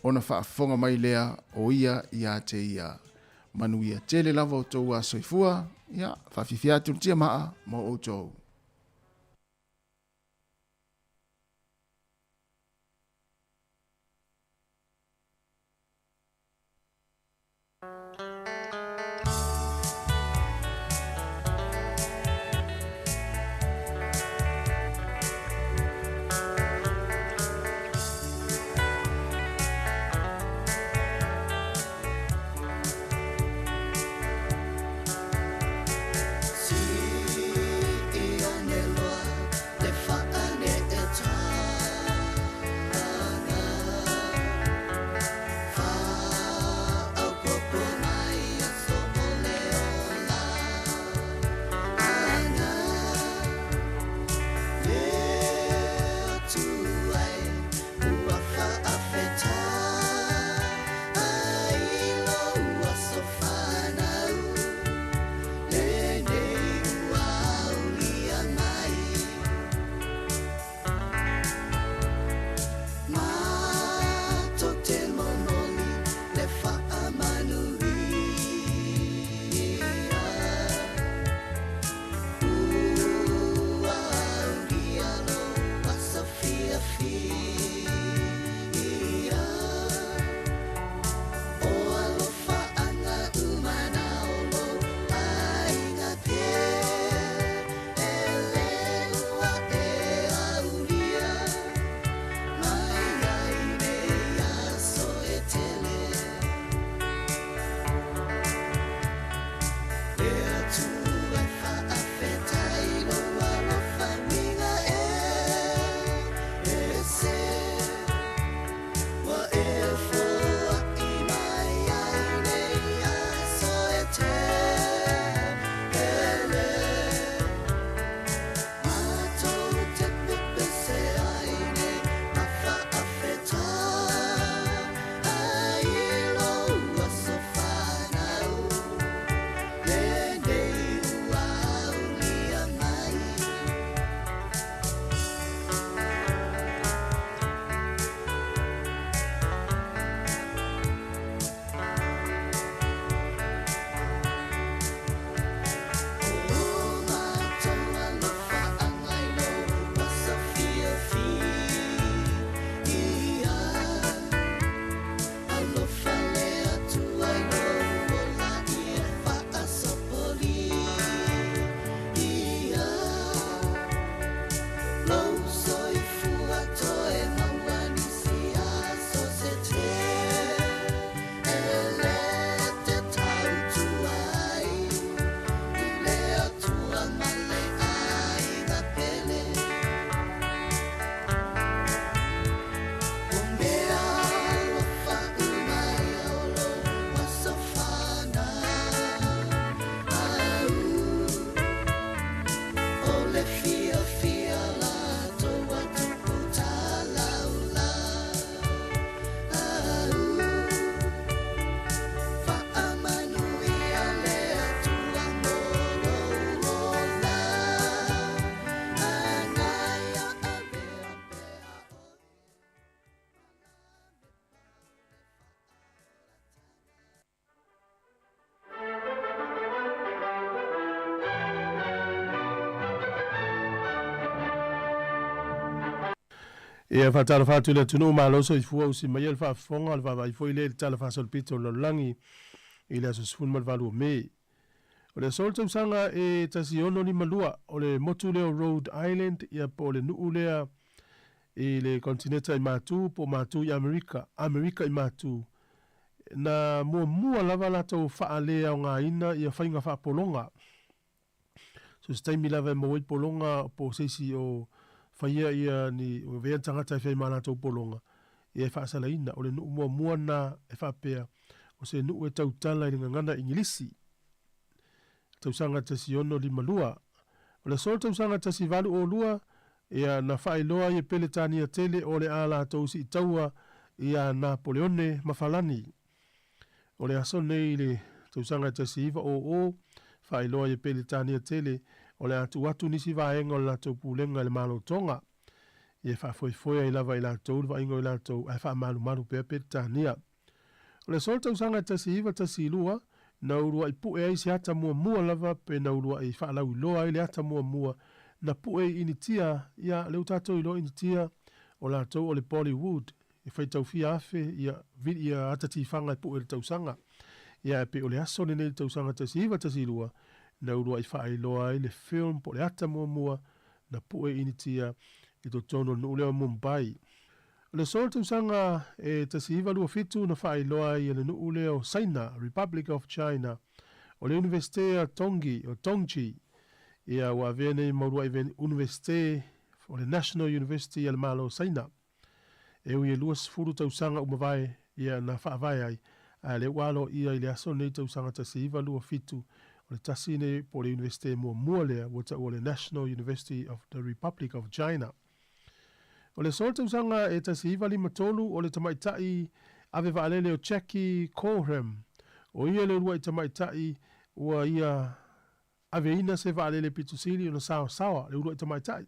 ona fa afonga mai lea o ia ia te ia. Manu ia tele lava o tau a soifua, ia fa fifiatu tia maa mo o tau. Fa Ia whatara whātu le tunu malo so i fua usi mai alfa fonga alfa vai foi le tala whasol pito lo langi i le aso sifun malvalu me. O le sol tausanga e tasi ono ni malua o le motu leo Rhode Island ia po le nuu lea i le kontinenta i mātu po mātu i Amerika i mātu. Na mua lava lato faa lea o ngā ina ia whainga wha polonga. So staimi lava mo i polonga po seisi o whaia ia ni o vea tangata i whai mana tau polonga. Ia e whaasala ina o le nuu mua na e whapea o se nuu e tautala i ngana ingilisi. Tausanga tasi ono li malua. O le sol tausanga tasi valu o lua ia na whaailoa i pele tania tele o le ala tausi i taua ia Napoleone mawhalani. O le aso nei le tausanga tasi iwa o whaailoa i pele tania tele o le atu nisi vaenga o le lato pulenga le malo tonga. Ia whaafoifoia i lava i lato ulwa ingo i lato ai wha malu pea pele tania. O le sol tausanga tasi iwa tasi lua na urua i pue ai se ata mua lava pe na urua i whaalau loa i le ata mua na pue initia ia leu tatou i lo initia o latou o le Bollywood i whaitau fia afe ia atati whanga i pue le tausanga ia pe o le aso ne le tausanga tasi iwa tasi lua na urua i whaai loa i le film po le ata mua na pue initia i to tono no leo Mumbai. O le sol tausanga e tasi iwa lua fitu na whaai loa i le nuu leo China, Republic of China, o le Universite a Tongji, ia wa vene maurua i vene Universite, o le National University al malo China. E ui e luas furu tausanga umawai ia na whaavai ai, a le walo ia i le aso nei tausanga tasi iwa lua fitu, o le tasi nei po le Universite mua lea, wata o le National University of the Republic of China. O le sol tausanga e tasi iwa lima tolu o le tamaitai ave vaalele o Jackie Coram. O ia le rua i tamaitai ua ia ave ina se vaalele pitusili o na sawa le rua i tamaitai.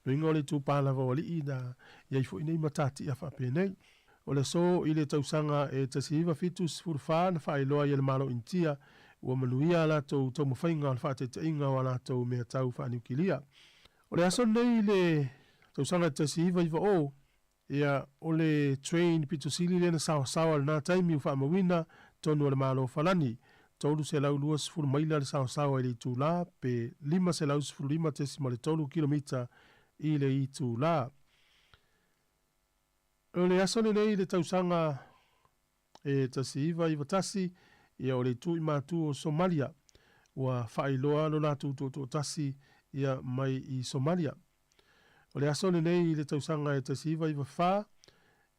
No ingo le tupala vawali i na iai fo inei matati a whapenei. O le so i le tausanga e tasi iwa fitus furfa na whaeloa i le malo intia ua manuia la tau mawhainga al whaateta inga o la tau mea tau whaaniukilia. O le aso nei le tausanga tasi iwa o ia o le train pitusili le na sawa na taimi ufa mawina tonu le malo falani. Tolu se lau luas furu maila le sawa i le tula pe 5 se lau sifuru 5 tesi ma le tolu kilomita i le i tula. O le aso nei le tausanga e tasi iwa tasi ia o le tu i matu o Somalia ua whaailoa lo latu to tasi ia mai i Somalia. O le aso nei le tausanga e tasi iwa wha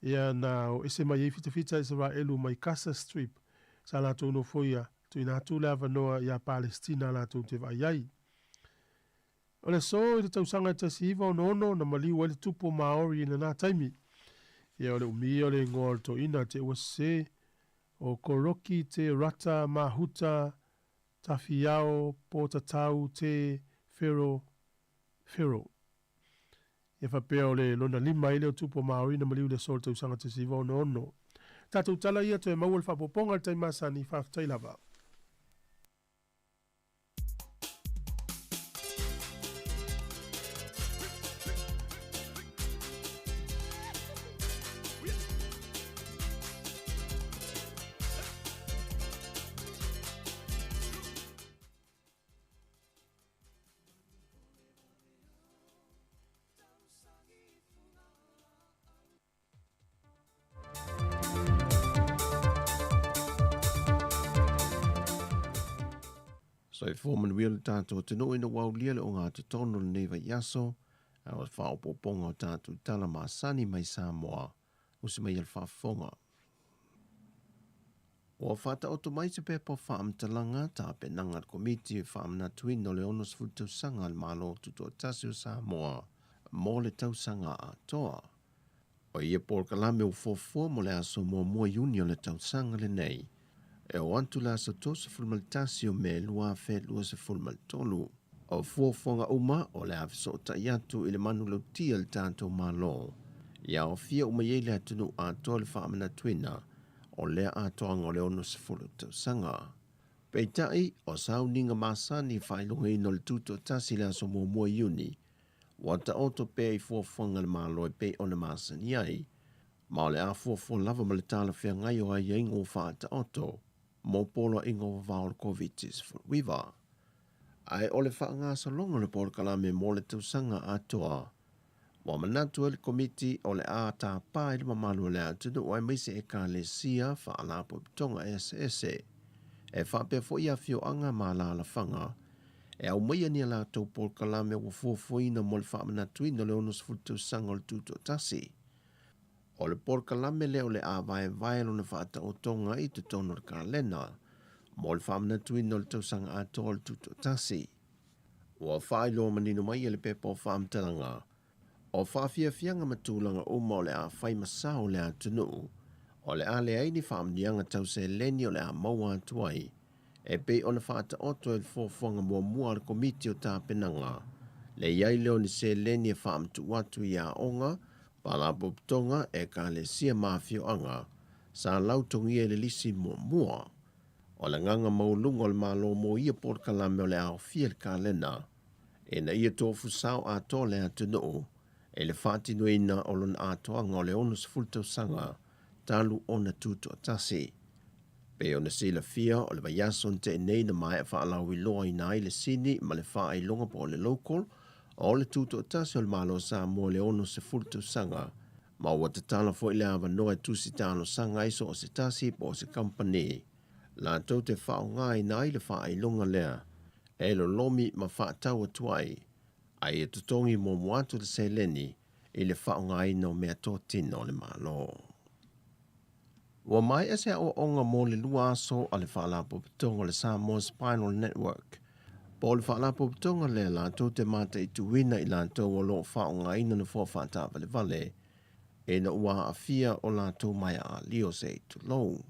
ia na o ese mai e fita Israelu mai Gaza Strip sa latu no foia tu ina tu lava noa ia Palestina latu te vaiai. O le so i le tausanga e tasi iwa o nono na maliu le tupo Maori ina na taimi. Ia o le umi o le ngol to ina te uase o koroki te rata mahuta tafiao po tatau te fero. Ia whapea o le lona 5 ile o tupo Maori na maliu le sol tausanga te siwa o nono. Tatou tala ia to e mau le whapoponga le taimasani whaftai lava. So i fōman wheel tātou te no ina wau lia le o ngā te tono le neva yaso, a o whao poponga o tātou tala masani mai Samoa, usi mai al whaafonga. O whata o to mai te pepo whaamtalanga tā penanga komiti e whaamna tuin no le onos futau sanga al malo tuto tasi o Samoa, mō le tau sanga a toa. O ia por kalame o fōfua mo le aso mua yuni o le tau sanga le nei, e o antu la sa tosa fulmaltasi o me lua fe lua se fulmaltolu. O fuafonga uma o le afiso o taiatu i le manu lau tia le tātou malo. Ia o fia uma yeile atunu a toa le whaamana tuina o lea a toa ngo le ono se fulu tau sanga. Peitai o sauninga masani whailunga ino le tuto tasi le aso mua yuni. Wa ta oto pe I fuafuanga le malo pe o na masani ai. Ma o le a fuafua lava ma le tala whea ngai o ai ingo wha ta oto. Mo polo ingo vau le COVID-19. Ai ole wha ngā salonga le polo kalame mo le tausanga atoa. Wa manatu le komiti o le a ta pa I le mamalu le atunu wai meise e ka le sia wha ala po tonga SS. E wha pe fo ia fio anga ma la la whanga. E au mai ni la tau polo kalame wa fuafuina mo le wha manatu ino le onus futu sanga le tuto tasi. O le polo kalame leo le a vai lo na wha ata o tonga I te tono le kalena. Mo le wha manatu ino le tausanga atoa le tuto tasi. Wa wha ilo manino mai le pepa o wha amtalanga. O whawhia whianga matulanga o mo le a whai masao le a tunu. O le a le aini whaamnianga tau se leni o le a maua atuai. E pe ona whaata oto e whawhanga mua le komiti o tā penanga. Le iai leo ni se leni e whaamtu watu I a onga, pala poptonga e ka le sia mawhio anga. Sa lautongi e le lisi mua. O le nganga maulunga o le malo mo ia porkalame o le a whia le ka lena. E na ia tofu sao a to le a tunu. E le whāti nuina o lon atoanga o le onus fultau sanga, talu o na tuto atasi. Pe o na sila fia o le vayason te nei na mai e whaalau I loa I nai le sini ma le wha I longa po le local, o le tuto atasi o le malo Samoa le onus e fultau sanga, ma ua te tala fo I le awa noa e tusi talo sanga iso o se tasi po o se company. La tau te whao ngai nai le wha I longa lea, e lo lomi ma wha tau atuai, ai e tutongi mo muatu le se leni I le whaongai no mea tō tino le malo. Wa mai ese o onga mo le lua aso a le whaalapo pitonga le Samoa Spinal Network. Po le whaalapo pitonga le la tō te mata I tuwina I la tō o lo whaongai no na whawhata vale, e na ua a fia o la tō mai a lio se tu lou.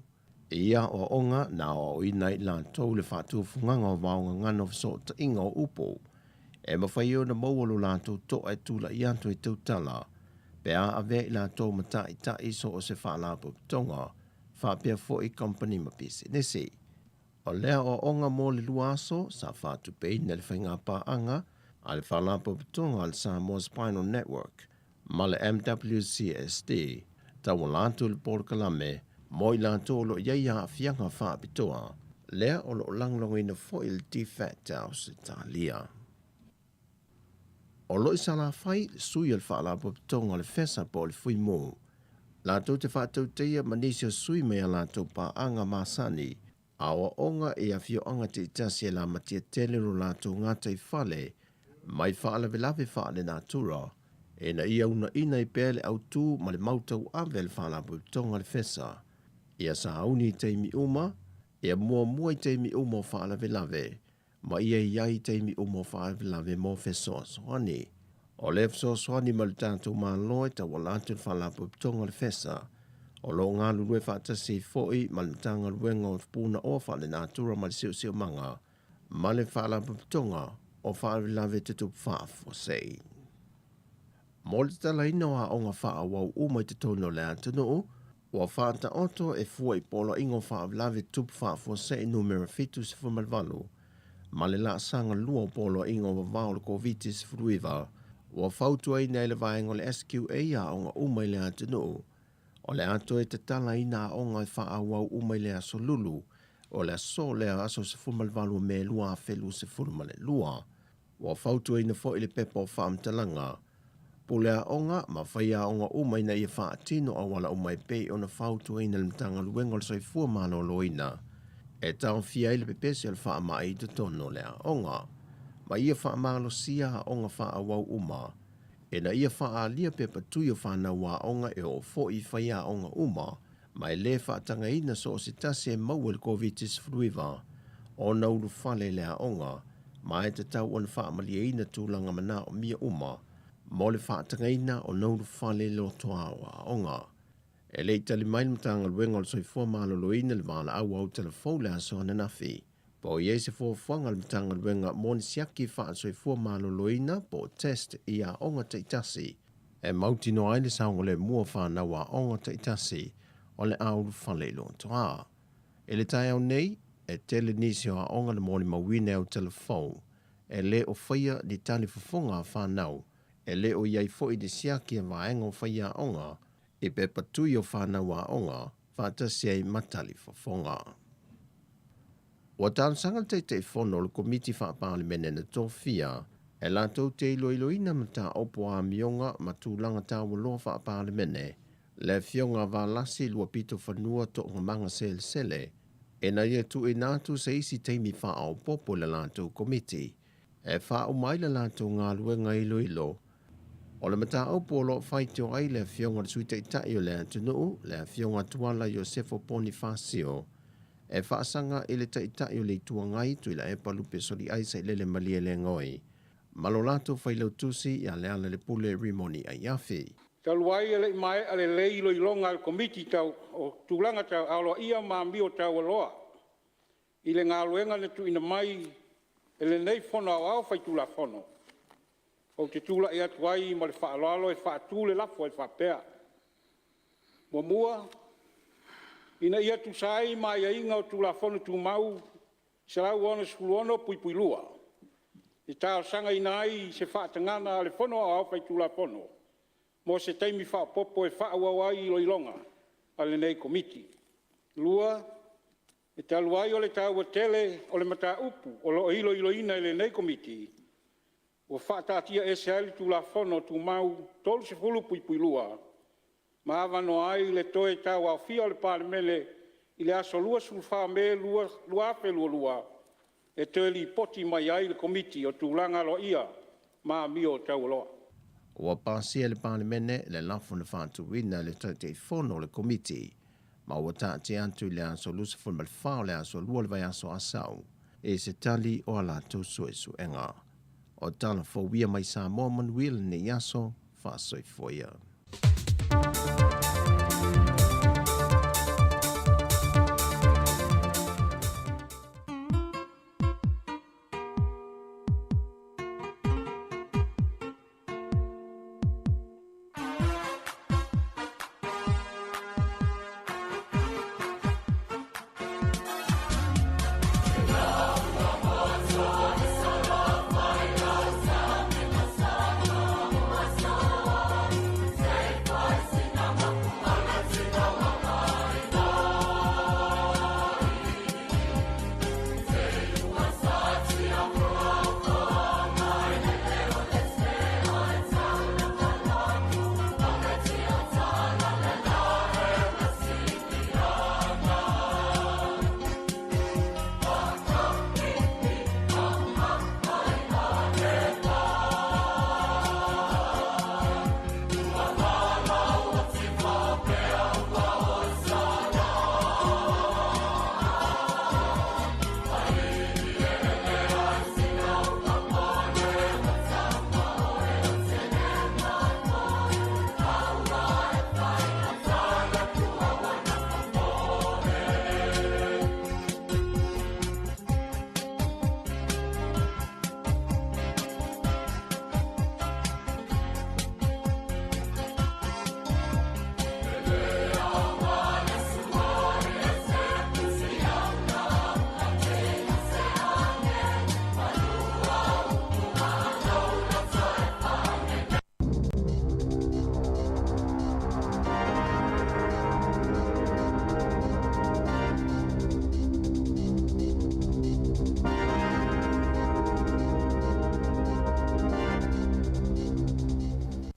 Ia o onga na o ina I la tō le whātua funganga o vaonga ngano so ta inga o upo. E mawhai o na maualo lātou to e tūla I anto I tautala, pe a ave I lātou mata I ta iso o se whaalapo pitonga, whapea fo I company ma pisi nesi. O lea o onga mo le luaso, sa whātu pei na le whainga anga, a le whaalapo pitonga le Samoa Spinal Network, ma le MWCSD, tawa lātou le porkalame, mo I lātou lo iaia a fianga whapitoa, lea o lo langlongi na fo il defect house Italia. O lo isa la fai, sui al whaalapo pitonga le fesa po le fui mō. La tau te whātau teia manisio sui mea la tau pa anga masani, a o onga e a fio anga te itasi e la matia telero la tau ngata I whale, mai whaala velave whaale nā tura, e na ia una ina I pēle au tū ma le mautau ave le whaalapo pitonga le fesa. Ia sa hauni teimi uma, ia mua I teimi uma o whaala velave, ma ia iai teimi umo whaavelawe mo fesoa soani. O le fesoa soani ma le tātou maa loe ta walatu whalapo pitonga le fesa. O lo ngā lulue whaatasi foi ma le tanga luenga o puna o whale nātura ma le siu manga. Ma le whalapo pitonga o whaavelawe tutu whaafo sei. Mo le tala ina o onga wha wau umai te tono le atunu, wa whaata oto e fua I polo ingo whaavelawe tupu whaafo sei numero fitu se fumalvalu. Ma le la sanga lua polo ingo wa vau le COVID-19 wa fautua I nei le vaengo le SQA a onga umai le atunu. O le ato e te tala ina a onga I wha wau umai le aso lulu, o le aso le aso se fumalvalu me lua a felu se fulma le lua. Wa fautua ina fo I le pepa o whaamtalanga. Pule a onga, ma whai a onga umai na I wha atino a wala umai pe o na fautua ina le mtanga luengo le soifua malo loina. E tau fia I le pepesi al wha mai te tono le a onga. Ma ia wha malo sia a onga wha a wau uma. E na ia wha a lia pepa tui o wha na wā onga e o fo I whai a onga uma. Ma e le wha tanga ina so o se tasi e mau el COVID-19. O na uru whale le a onga. Ma e te tau on wha malia ina tūlanga mana o mia uma. Mo le wha tanga ina o na uru whale lo toa o a onga. E le tali mai mtanga luenga o soifua malo loina le vala au telefone le aso ananafi. Po ie se fuanga le mtanga luenga moni siaki wha soifua malo loina po test I a onga te itasi. E mauti no aile saunga le mua whana wa onga te itasi o le au whale lo toa. E le tai au nei, e tele nisi o a onga le moni mawine au telefone. E le o whaia ni tali fufunga whanau. e le o iai fo i de siaki e vaenga o whaia onga, e pe patui o whanau onga, whātasi ai matali whafonga. Wa tānsanga te whono le komiti whaapalemene na tōwhia, e lātou te iloiloina mata opo a mionga ma tūlanga tāua loa whaapalemene, le fionga va lasi lua pito whanua to ngamanga sele, e na ia tu e nātu sa isi teimi wha au popo le lātou komiti, e wha o mai le lātou ngā luenga iloilo, o le mata opo lo whaitio ai le fionga le suite itai o le atunuu, le fionga tuala Iosefo Bonifacio, e whaasanga i le taitai o le tuangai tu ila e palupe sori aisa i lele malie le ngoi, malo lātou whailau tusi i a le ala le pule rimoni a iafi. Taluai ele mai ale leilo i longa al komiti tau o tūlanga tau alo ia māmio tau aloa. I le ngā luenga ne tu ina mai ele nei whono au whai tūla whono. O te tūla i atuai ma le whaaloalo e whaatūle lafo e whapea. Mua, ina ia tu sai mai a inga o tūla whono tū mau, sarau ona skuluono pui lua. I tāo sanga ina ai se whaatangana ale whono au whai tūla whono. Mo se taimi wha popo e wha awawai i loilonga, ale nei komiti. Lua, e te aluai o le tāua tele o le mata upu, o lo iloina i le nei komiti. O wha tātia e se ali tu la whono tu mau, tolu se fulu pui lua. Ma avano ai le toe tāua au fia o le pāremele, i le aso lua sulwha me lua afe lua. E te li poti mai ai le komiti o tūlanga lo ia, ma mio tau loa. Ua pāsia le pāremene le lafo na whātuina le tautei whono le komiti, ma ua tāte antu le aso lusafun mal whao le aso lua le vai aso asau, e se tali o ala tau suesu enga. O tala fōwia mai Samoa Manuel ne yaso whāsoi foia.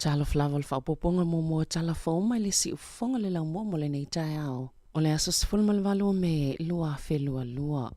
Talo flavel fa poponga mo tala foma le si ufonga le la mo le nei tai ao. O le aso sfulma le valo me lua fe lua.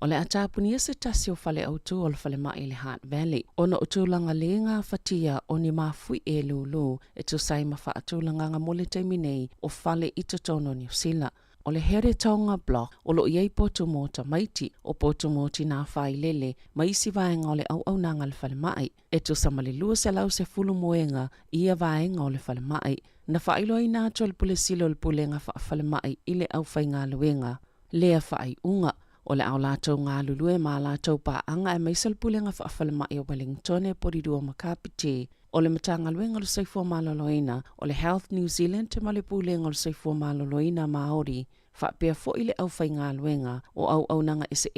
O le atapuni se tasi o fale autu o le fale mai le Heart Valley. O na utulanga le ngā fatia o ni mafui e lulu e tu sai mafa atulanga ngā mole teiminei o fale i totono New Zealand. O le here taonga block o lo iei poto mota maiti o poto moti nā whai lele ma isi vaenga o le au nanga le whale mai. E tu samale lua se lau se fulu moenga ia vaenga o le whale mai. Na whailo i nātua le pule silo le pule ngā whale mai i le au whai ngā luenga. Lea whai unga o le au lātou ngā lulue ma lātou pa anga e maisal pule ngā whale mai o Wellington e poridua makapiti. O le matanga luenga le saifua maloloina, o le Health New Zealand te male pulenga le saifua maloloina Māori, whapea fo i le au whai ngā luenga o au nanga ese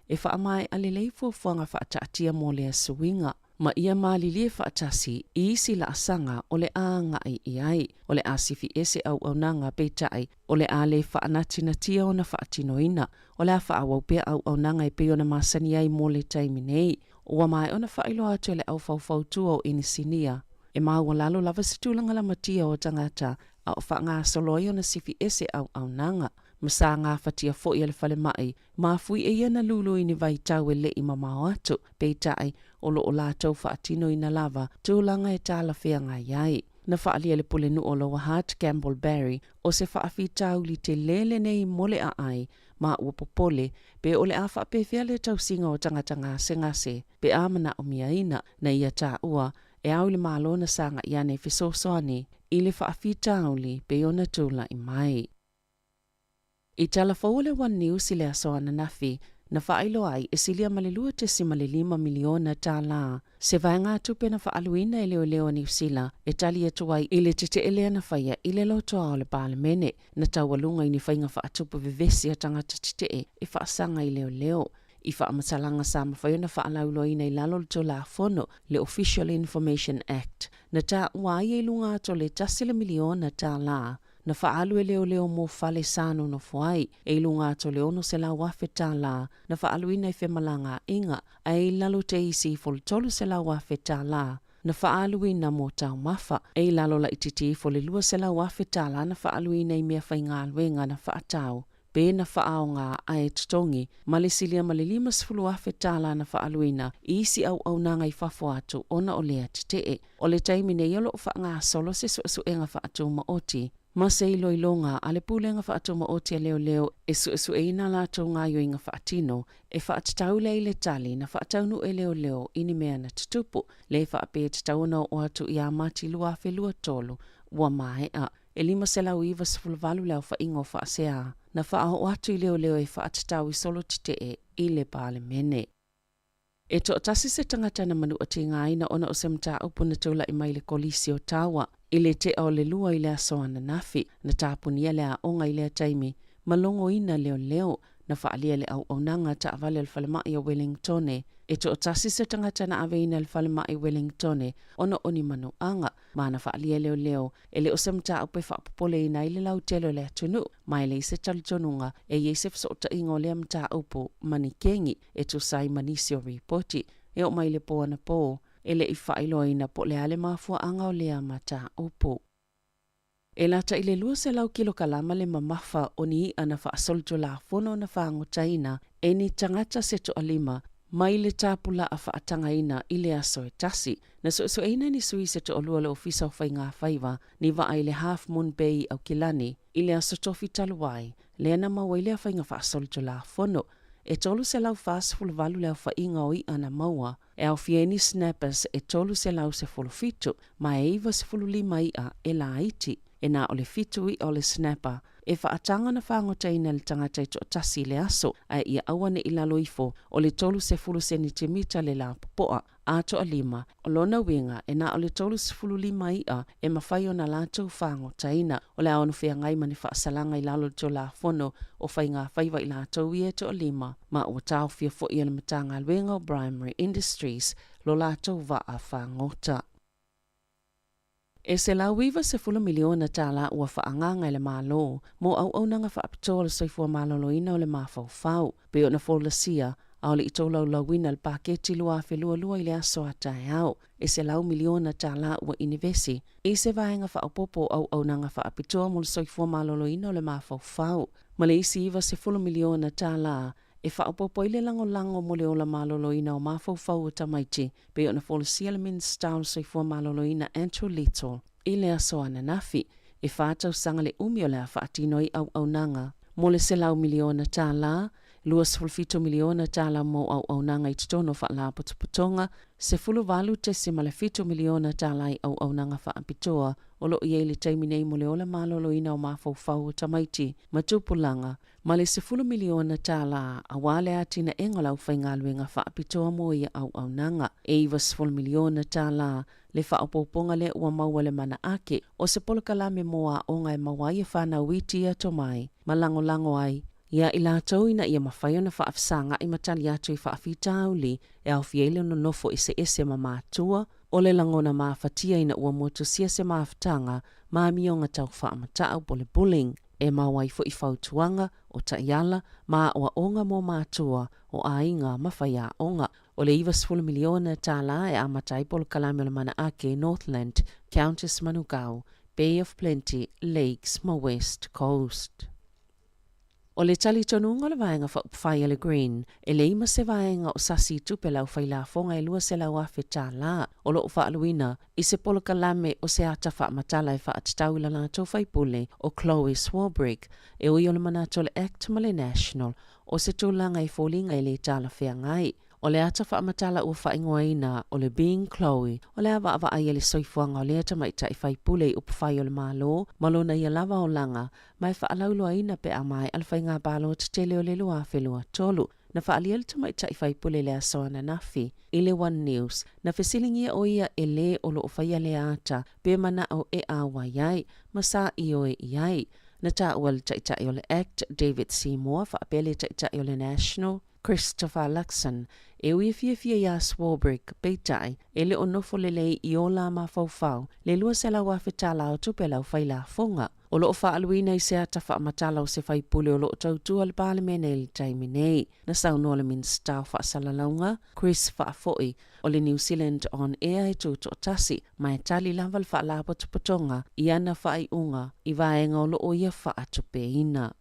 e wha mai ale lei fuafuanga wha taatia mo le suinga. Ma ia malilie whaatasi I isi la asanga o le a ngai I ai, o le a sifi ese au nanga peitai, o le a le whaanatinatia o na whaatinoina, o le a whaawapea au nanga I peo na masani ai mo le taiminei, ua mai o na whailo atu le au fautua o inisinia. E maua lalo lava situlanga la matia o tangata, a o wha soloi o na sifi ese au nanga. Masa ngā whatia fo I le whale mai, ma fui e iana lulu I ni vai tau e le I mamao atu, peitai o lo o lātou whaatino I na lava, tūlanga e tāla whea ngā iai. Na whaalia le pule nu o lo Hart Campbell Barry, o se whaafi tau li te lele nei mole a ai, ma ua popole, pe o le a whaapewhia le tau singa o tangata ngase, pe amana o miaina, na ia tā ua, e au le mālona sanga iane fisosoani, I le whaafi tau li pe ona tūla I mai. I tala le 1 News I le asoana nafi, na whailo ai e silia malelua te si malelima miliona tā la. Se vai ngā tupe na whaaluina e leo New Zealand, e tali atu ai I le tete elea na whaia I le lotoa o le palemene, na taualunga I ni whainga whaatupa vivesi a tangata tete e whaasanga I leo. I whaamatalanga sa mawhaio na whaalauloina I lalo le to la fono, le Official Information Act, na tā wai e lunga to le tasile miliona tā la. Na whaalu e leo mo fale sano no fuai, e lunga to le ono se la wafe tā la, na whaalu ina I whemalanga inga, a e lalo te isi fol tolu se la wafe tā la. Na whaalu ina mo tau mafa, e lalo la ititi fol le lua se la wafe tā la na whaalu ina I mea whainga alwenga na whaatau. Pe na whaao ngā ae tutongi, malesilia malilima sifulu wafe tā la na whaaluina, isi au nanga I whafo atu ona o lea titee. O le taimine iolo o wha ngā solo se suenga whaatu maoti. Ma se iloilonga ale pulenga whaatu maoti a leo e sueina lātou ngā yoinga whaatino, e whaatitau le I le tali na whaataunu e leo ini mea na tutupu, le whaape titauna o atu I a mati lua whelua tolu, ua maea, e lima se lau iwa sifulvalu leo whaingo whaasea, na whaaho atu I leo e whaatitau I solo titee I le palemene. E to tasi se tangata na manu ati ngā ina ona o se mta upu na tula I mai le kolisi o tawa, I le te o le lua I le asoana nafi, na tāpunia le a onga I le taimi, malongo ina leo, na whaalia le au nanga ta avale al whalemai o Wellingtone, e to tasi se tangata na aveina al whalemai Wellingtone, ona oni manu anga, ma na whaalia leo, e le o se mta upe whaapopole ina I le lau telo le atunu, mai le se talitonunga, e yesef sota ingo le mta upu manikengi, e to sai manisi o ripoti, e o mai le po ana po, e le I whailoina po le ale mafua anga o lea mata upu. E lata I le lua se lau kilo kalama le mamafa o ni ana whaasolto la fono na whaangotaina e ni tangata seto alima mai le tāpula a whaatangaina I le aso e tasi. Na soeina ni sui seto olua le ofisa o whainga whaiva ni waa I le Half Moon Bay au Kilani I le aso tofi taluai le ana maua le a whainga whaasolto la fono. E tolu se lau whaasifulu valu leo whainga o I ana maua, e au fieni snappers e tolu se lau se fulu fitu, ma e iwa se fulu lima ia e la iti, e na ole fitu I ole snapper, e whaatanga na whaangotaina le tangata I to tasi le aso, a ia awane I lalo ifo, o le tolu se fulu sentimeter le la popoa, ato a lima, o lona winga, e na ole tolu se fulu lima ia, e mawhaio na lato whaangotaina, o le aonu whea ngai mani whaasalanga I lalo to la fono, o whainga whaiva I lato ia to a lima, ma o tau fia fo I le matanga alwenga o Primary Industries, lo lato wa a whaangota. E se la wiva se fulu miliona tala ua whaanganga I le malo, mo au nanga whaapitoa le soifua maloloina o le mawhau, pe o na folasia, au le ito lau lawina le paketi lua lua I le aso atai au, e se lau miliona tala ua inivesi, e se vaenga whaapopo au nanga whaapitoa mo le soifua maloloina o le mawhau, ma le isi iwa se fulu miliona tala, e whaapopo I le lango mo le ola maloloina o mawhau o tamaiti, pe o na folasia le minsta o le soifua maloloina Andrew Little, I le aso ananafi, e whaatau sanga le umi o le a whaatino I au nanga, mo le se lau miliona tala, 2.7 miliona tala mo au nanga I tutono wha putonga, se fulu valu te se malefito miliona tala I au nanga wha apitoa, o lo I le taiminei mo le ola maloloina o mawhau o tamaiti, matupulanga, ma le se fulu miliona tala a wale atina engola u whaingaluenga wha apitoa mo I au nanga, e iwa se fulu miliona tala, le whaapoponga le ua maua le mana ake, o se polokalame moa o ngai mawai e whana witi a tomai, malango ai, Ia I lātou ina ia mawhaio na whaafisanga I matali atu I whaafitauli e au fiele no nofo I se ese ma mātua o le langona mawhatia ina ua motu sia se mawhatanga mionga tau whaamatau bole bullying e mawai fo I whautuanga o taiala ma oa onga mo mātua o ainga mawhaia onga o le iwa 10 miliona tāla e amatai polo kalame o le mana ake Northland, Countess Manukau, Bay of Plenty, Lakes, ma West Coast. O le tali tonunga le vaenga whai le green, e le ima se vaenga o sasi tupe lau whai la fonga e lua se lau afe tā la, o lo wha aluina, I se polo kalame o se ata wha matala e wha atatau ila la tau whai pule o Chloe Swarbrick, e ui o le manato le Act ma le National, o se tūlanga I fōlinga e le tāla whea ngai, o le ata wha matala ua wha ingoaina o le Being Chloe, o le awa awa ai le soifuanga o le ata maita I whai pule I upu whai o le malo, malona ia lava o langa, mai wha alaulo aina pe a mai alwhai ngā balo te tele o le lua whelua tolu, na wha aliel ta maita I whai pule le asoana nafi, I le One News, na whesilingia o ia e le o lo whaia le ata, pe mana o e awa iai, ma sa I o e iai, na ta ua le taitai o le Act, David Seymour, wha apele taitai o le National, Christopher Luxon, e ui fia ia Swarbrick, peitai, e le onofo le lei I o la ma fau, le lua se lau awhetala o tupe lau whai la fonga. O loo wha aluina I se ata wha matala o se whai pule o loo tautua le pāle mene le taimi nei. Na sauno le minsta wha salalaunga, Chris Whaafoi, o le New Zealand On Air e tūto tasi, mai tali laval wha la potopotonga, I ana wha unga, I vaenga o loo ia wha atupe ina.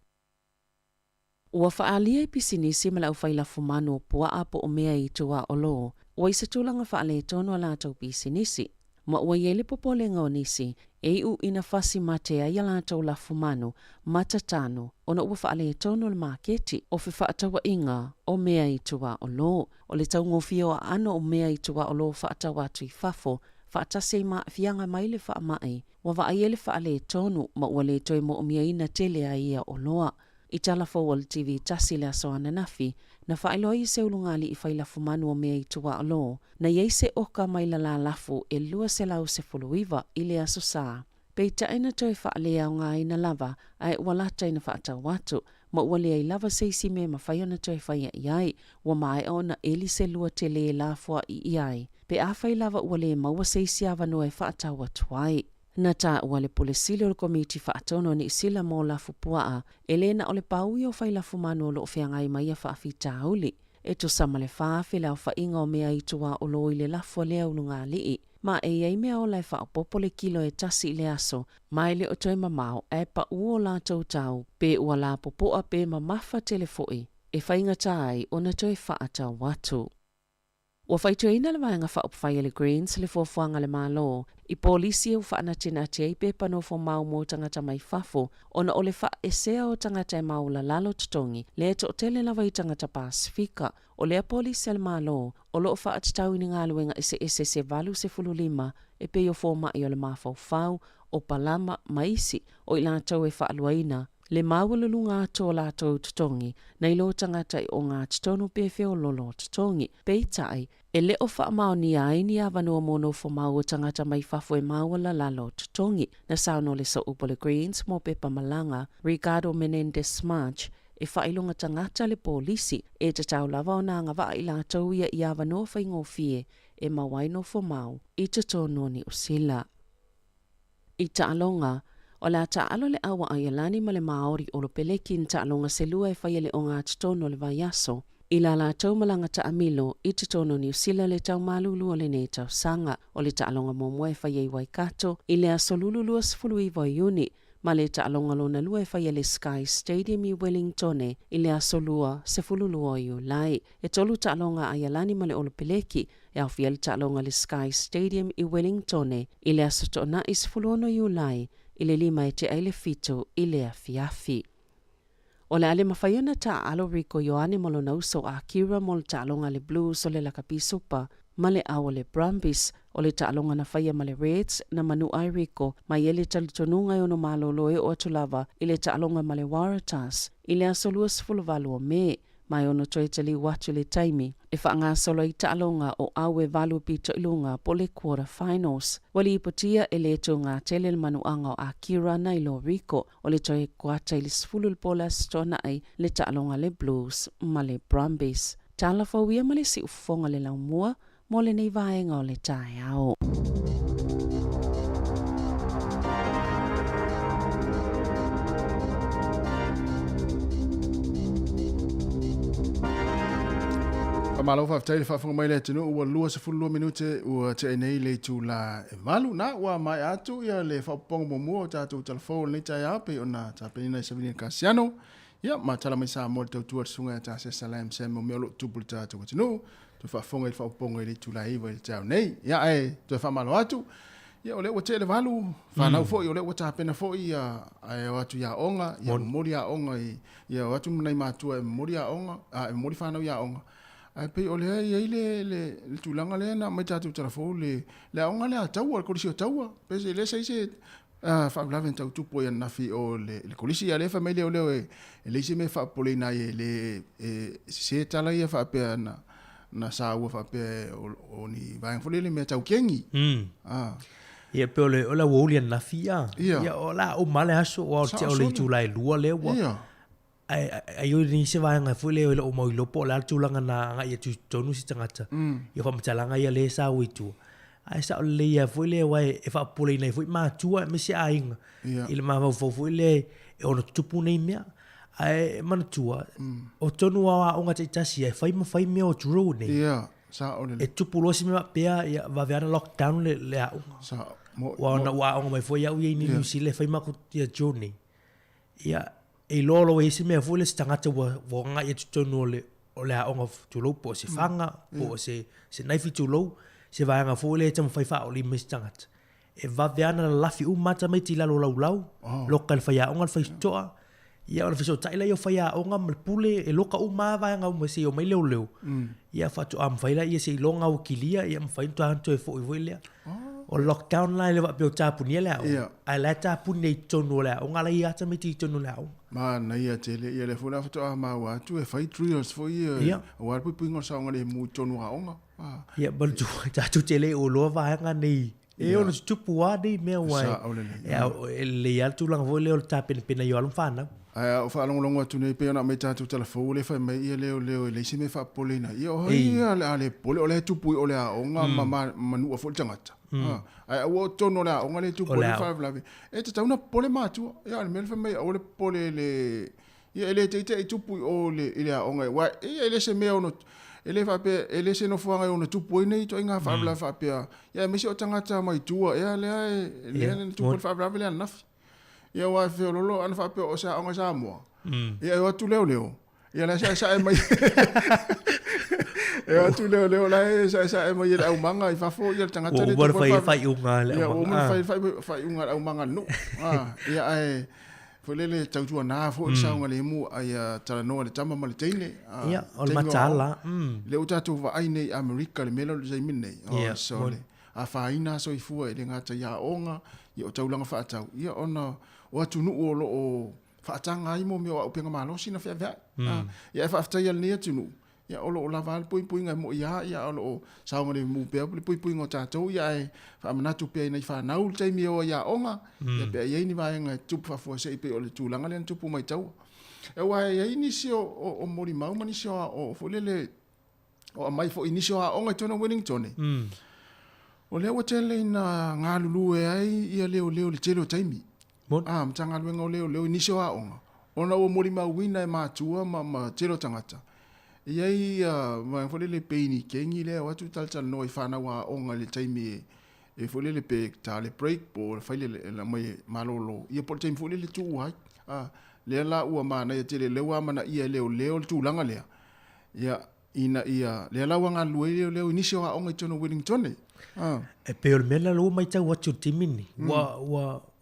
Ua whaalia I pisinisi ma lau whaila fumano o pua apo o mea I tua o lo. Ua I se tūlanga whaale tono a lātou pisinisi. Ma ua iele popolenga o nisi, e u ina fasi matea I a lātou la fumano, matatano, ona ua whaale tono le maketi, o fi whaatawa inga o mea I tua o lo. O le tau ngofio a ano o mea I tua o lo whaatawa atu I fafo, whaatase ma fianga mai le wha mai, wa wa iele whaale tono, ma ua le toi mo o mea ina tele a ia o loa. I tala fawal TV tasi le asoana nafi, na whaeloi se ulungali I whaila fumanu o mea I tua alo, na iei se oka mai la lafu e lua se lau se fuluiva I le aso saa. Pei taina toi whaalea o ngā ina lava, ai walata ina whaata watu, ma ualea I lava se isi me ma whaiona toi whaia iai, wa mai ona eli se lua te le lafua I iai. Pe a whai lava ualea maua se isi avano e whaata watu ai. Na ta ua le polesili o le komiti whaatono ni isila mō lafu puaa, elena o le paui o whailafu manu o lo whiangai mai a whaafita auli. E to sama le whaafi lau whainga o mea I tua o lo I le lafu lea ununga lii. Ma e ei mea o lai whaapopo le kilo e tasi le aso, mai le o toi mamau e pa uo la tau tau, pe ua la popoa pe mamafa telefoi, e whainga tai o na toi whaata watu. Ua whaituina le vaenga whaopwhai le Greens le fōwhanga le mālo, I polisi au whaanatina te ei pepa no fo mau mō tangata mai fafo, ona o le wha esea o tangata e mau la lalo tutongi, le e to tele lawa I tangata Pasifika, o lea polisi le mālo, o loo wha atatau ini ngā luenga ese se valu se fululima, e pe o fōma I o le mawhau o palama maisi, o I lātou e wha aluaina, le mawalulu ngā tō lātou tutongi, nei lo tangata I o ngā tutonu pefe o lolo tutongi, peitai, e le o wha mao ni ai ni avanua mono fo mau o tangata mai fafo e mawala lalo tutongi, na sauno le sa upo le Greens mo pepa malanga, Ricardo Menendez March, e whailunga tangata le polisi, e te tau lava o nanga wa I lātou ia I avanua whaingo fie, e mawaino fo mau, I te tono ni o sila. I ta'alonga, o la ta'alo le awa ai alani ma le maori o lo peleki in ta'alonga se lua e whaiele o ngā titono le vaiaso. I la la tau malanga ta amilo I titono ni usila le tau malulu o le ne tau sanga o le ta'alonga momoe whaiei Waikato I le aso lululua sifului vai uni ma le ta'alonga lona lua e whaiele Sky Stadium I Wellingtone I le aso lua sifululua I ulai. E tolu ta'alonga ai alani ma le o lo peleki e au fiel ta'alonga le Sky Stadium I Wellingtone I le aso tona I sifuluono I ulai I le lima e te aile fito I le afiafi. O le ale mawhaiona ta alo Rico Ioane molo nauso a Kira mol ta alonga le Blues o le Lakapi Super, ma le awa le Brumbies, o le ta alonga na whaia ma le Reds na manu ai Rico, ma ele talitonunga e ono malo loe o atulava I le ta alonga ma le Waratahs, I le aso lua sifuluvalu o me, mai ono toi tali watu le taimi. E whaanga solo i ta'alonga o awe valu pito ilunga po le quarter finals. Wali ipotia e le to ngā tele manuanga o Akira na ilo Rico o le toi kuata i le sfulul pola stona ai le ta'alonga le Blues ma le Brumbies. Tāla whauia ma le si ufonga le laumua mo le nei vaenga o le tae ao. Malo fa tele fa fonga mai le tunu ua lua se fulu minute ua te nei le tu la malu na ua mai atu ia le fa pong momo ta tu telefon le ta pe ona ta pe na se vini Casiano ia ma tala mai sa mo te tu sunga ta se salam se mo melo tu bulta tu tunu tu fa fonga fa pong le tu la iwa le ta nei ia ai tu fa malo atu ia ole o tele valu fa na fo ole o ta pe na fo ia ai watu ya onga ia moria onga ia watu nei matu e moria onga a mori fa na ya onga ai pe ole ai le tulanga le na mai tatu telefon le onga le taua ko si taua pe le se fa la venta tu po na fi o le kolisi ya le family ole le se me fa polina le se tala ia fa pe na sa u fa pe o ni va en fole le me tau kengi ia pe ole ola wolian na fia ia ola o male aso o te ole tu lai lua le wa ai o ni se vai nga fule o mo lo po la tulanga na nga ia tu tonu si tangata ia fa mtalanga ia le sa witu ai sa le ia fule wai e fa pole nei fu ma tua me se ainga il ma fo fule e ono tupu nei mea ai man tua o tonu wa o nga tasi ai fai me o tru nei sa ole e tupu lo si me pea ia va vera lockdown le a sa wa o mai fo ia ui ni si le fai ma ko ia journey ia e lolo e se me fule stangata wa nga ia tonu o le a onga tulo po se fanga po se naifi tulo se vai nga fule te fai fa o li mistangata e va veana la lafi mata mai ti lalo lau local fai a onga fai toa ia ona fiso taila yo fai a onga mal pule e loka ma vai nga mo se o mai leu ia fa to am fai la ia se longa o kilia ia fai to anto e fo i voile o lockdown la le va pe tapu ni la ai la tapu nei tonu la onga la ia ta mai ti tonu la ma na ia tele ia le funa foto a ma wa tu e fai trios fo ia wa pu pingo sa ngale mu tonu a onga ia bal tu ta tele o lo va nga nei e ona tupu wa dei me wa ia le ia tu lang vole o ta pena yo alum fana o fa longo tu nei pe ona me ta tu telefon le fa me ia le le si me fa polina ia ale pole ole tupu ole a onga manu fo tangata ai o tono la onga le tupu le fa la e te tauna pole matu ia le me fa me ole pole le ia le te tupu ole ile a onga wa ia le se me ono ele fa pe ele se no fuanga ono tupu nei to inga fa la fa pe ia me se o tangata mai tua ia le tupu fa la le naf ia wa fe lolo an fa pe o sa onga Samoa ia wa tu leo ia la sa mai ia tu leo la sa mai au manga I fa fo ia tangata le tupu fai unga le fai unga au manga no ia ai Folele tautua na fo sa nga le mu ai tala no le tama male teine ia o matala le utatu va ai nei America le melo le mine so le a fa ina so I fu le ngata ya onga I o taulanga fa tau ia ona o tunu o lo o fa tanga I mo me o penga malo sina fa va ia fa afta ia le tunu ia o lo la val pui nga mo ia o lo sa nga le mu pe pui ngo tatou ia fa manatu pe nei fa naul te mi o ia onga ia pe ia ni va nga tu fa fo se pe o le tulanga le tu pu mai tau e wa ia inisio o mori mau manisio o fo le o mai fo inisio a onga tona Wellington o le o tele na nga lulu e ai ia leo le telo taimi mtanga lwenga leo inisio a onga ona o mori mau wina e matua ma telo tangata Iai ma fole le peini kengi le watu taltal no ifana wa onga le taimi e fole le pe ta le break po file la mai malolo ia po taimi fole le tu hai le la ua mana ia tele le wa mana ia leo tu langa le ia ina ia le la wanga lue leo inisio wa onga tono Wellington e pe o mela lo mai tau watu timini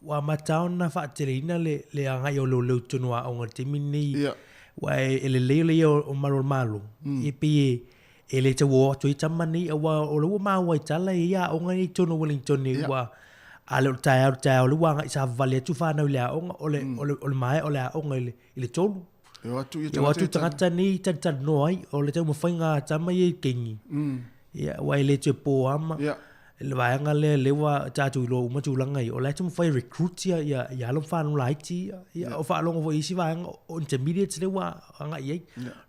wa mataona fa telina le anga yo lo tono wa onga timini Wai ele lele o malo e pe ele te wo to itamani wa o lo ma wa tala ia o ngai tono Wellington ni wa ale ta o lo wa sa vale tu fa na le o ole mai o le o ngai le tonu E watu ia Ia watu tangata ni tan no ai o le tau mawhainga tama i kengi. Ia wai le te po ama. Le vaanga le wa tatu ilo umatulanga i o le tau mawhai recruit ia alon whanau laiti. Ia o whaalongo fo isi vaanga o intermediate le wa anga iei.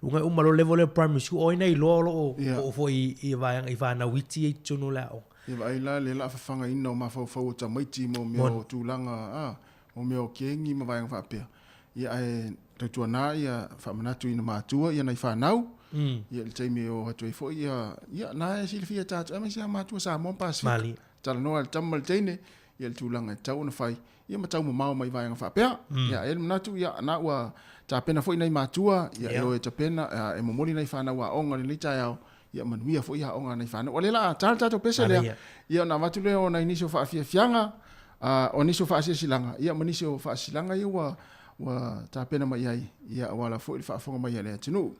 Lunga umalo level primary school o ina i lo o fo i vaanga i whanau iti i tuno le au. Ia vai la le la whawhanga ina o mawhau o tamaiti mo meo tūlanga o meo kengi ma vaanga whapea. Ia e tautua nā ia whamanatu ina mātua ia nei whanau. Ia le taimi o hatu e fo ia nā e silifia tātu ama sia mātua Samoa Pacific. Mali. Tala noa le tamu le teine ia le tūlanga e tau na whai. Ia matau mamau mai vaanga whapea. Ia e le manatu ia nā ua tāpena fo i nei mātua. Ia e o e tapena e momoli nei whanau a onga ni leitai au. Ia manuia fo ia onga nei whanau. O le la tātou pese lea. Ia nā watu leo na inisio whaafia fianga. O nisio whaasia silanga. Ia manisio whaasilanga ia wa tāpena mai ai. Ia wala fo i whaafonga mai ai lea tinu.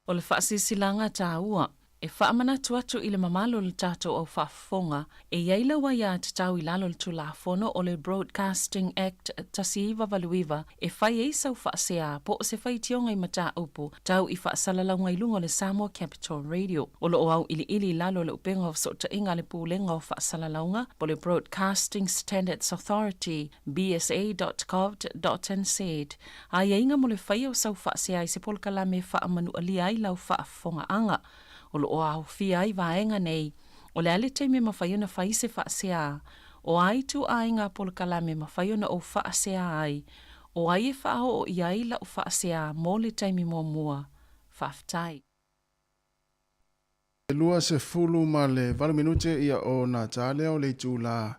O le whaasilanga tā ua, e whaamanatu atu i le mamalo le tātou au whaafonga, e iaila wa ia te tau i lalo le tulafono o le Broadcasting Act tasiiva valuiva, e whai e sau whaasea po o se whai tionga i mata upu, tau i whaasalalanga i lunga le Samoa Capital Radio. O lo au ili lalo le upenga o sota inga le pūlenga o whaasalalanga, po le Broadcasting Standards Authority, bsa.gov.nz. A inga mo le whai o sau whaasea i se polkala me whaamanu alia i lau whaafonga anga. O lo au fia i vaenga nei, o le ale teime mawhaiona whai se whaasea, o ai tu ainga polkala me mawhaiona o whaasea ai, o ai e whao o iai la o whaasea mō le teime mua whaftai. Lua se fulu ma le 20 minute ia o na tale o le tula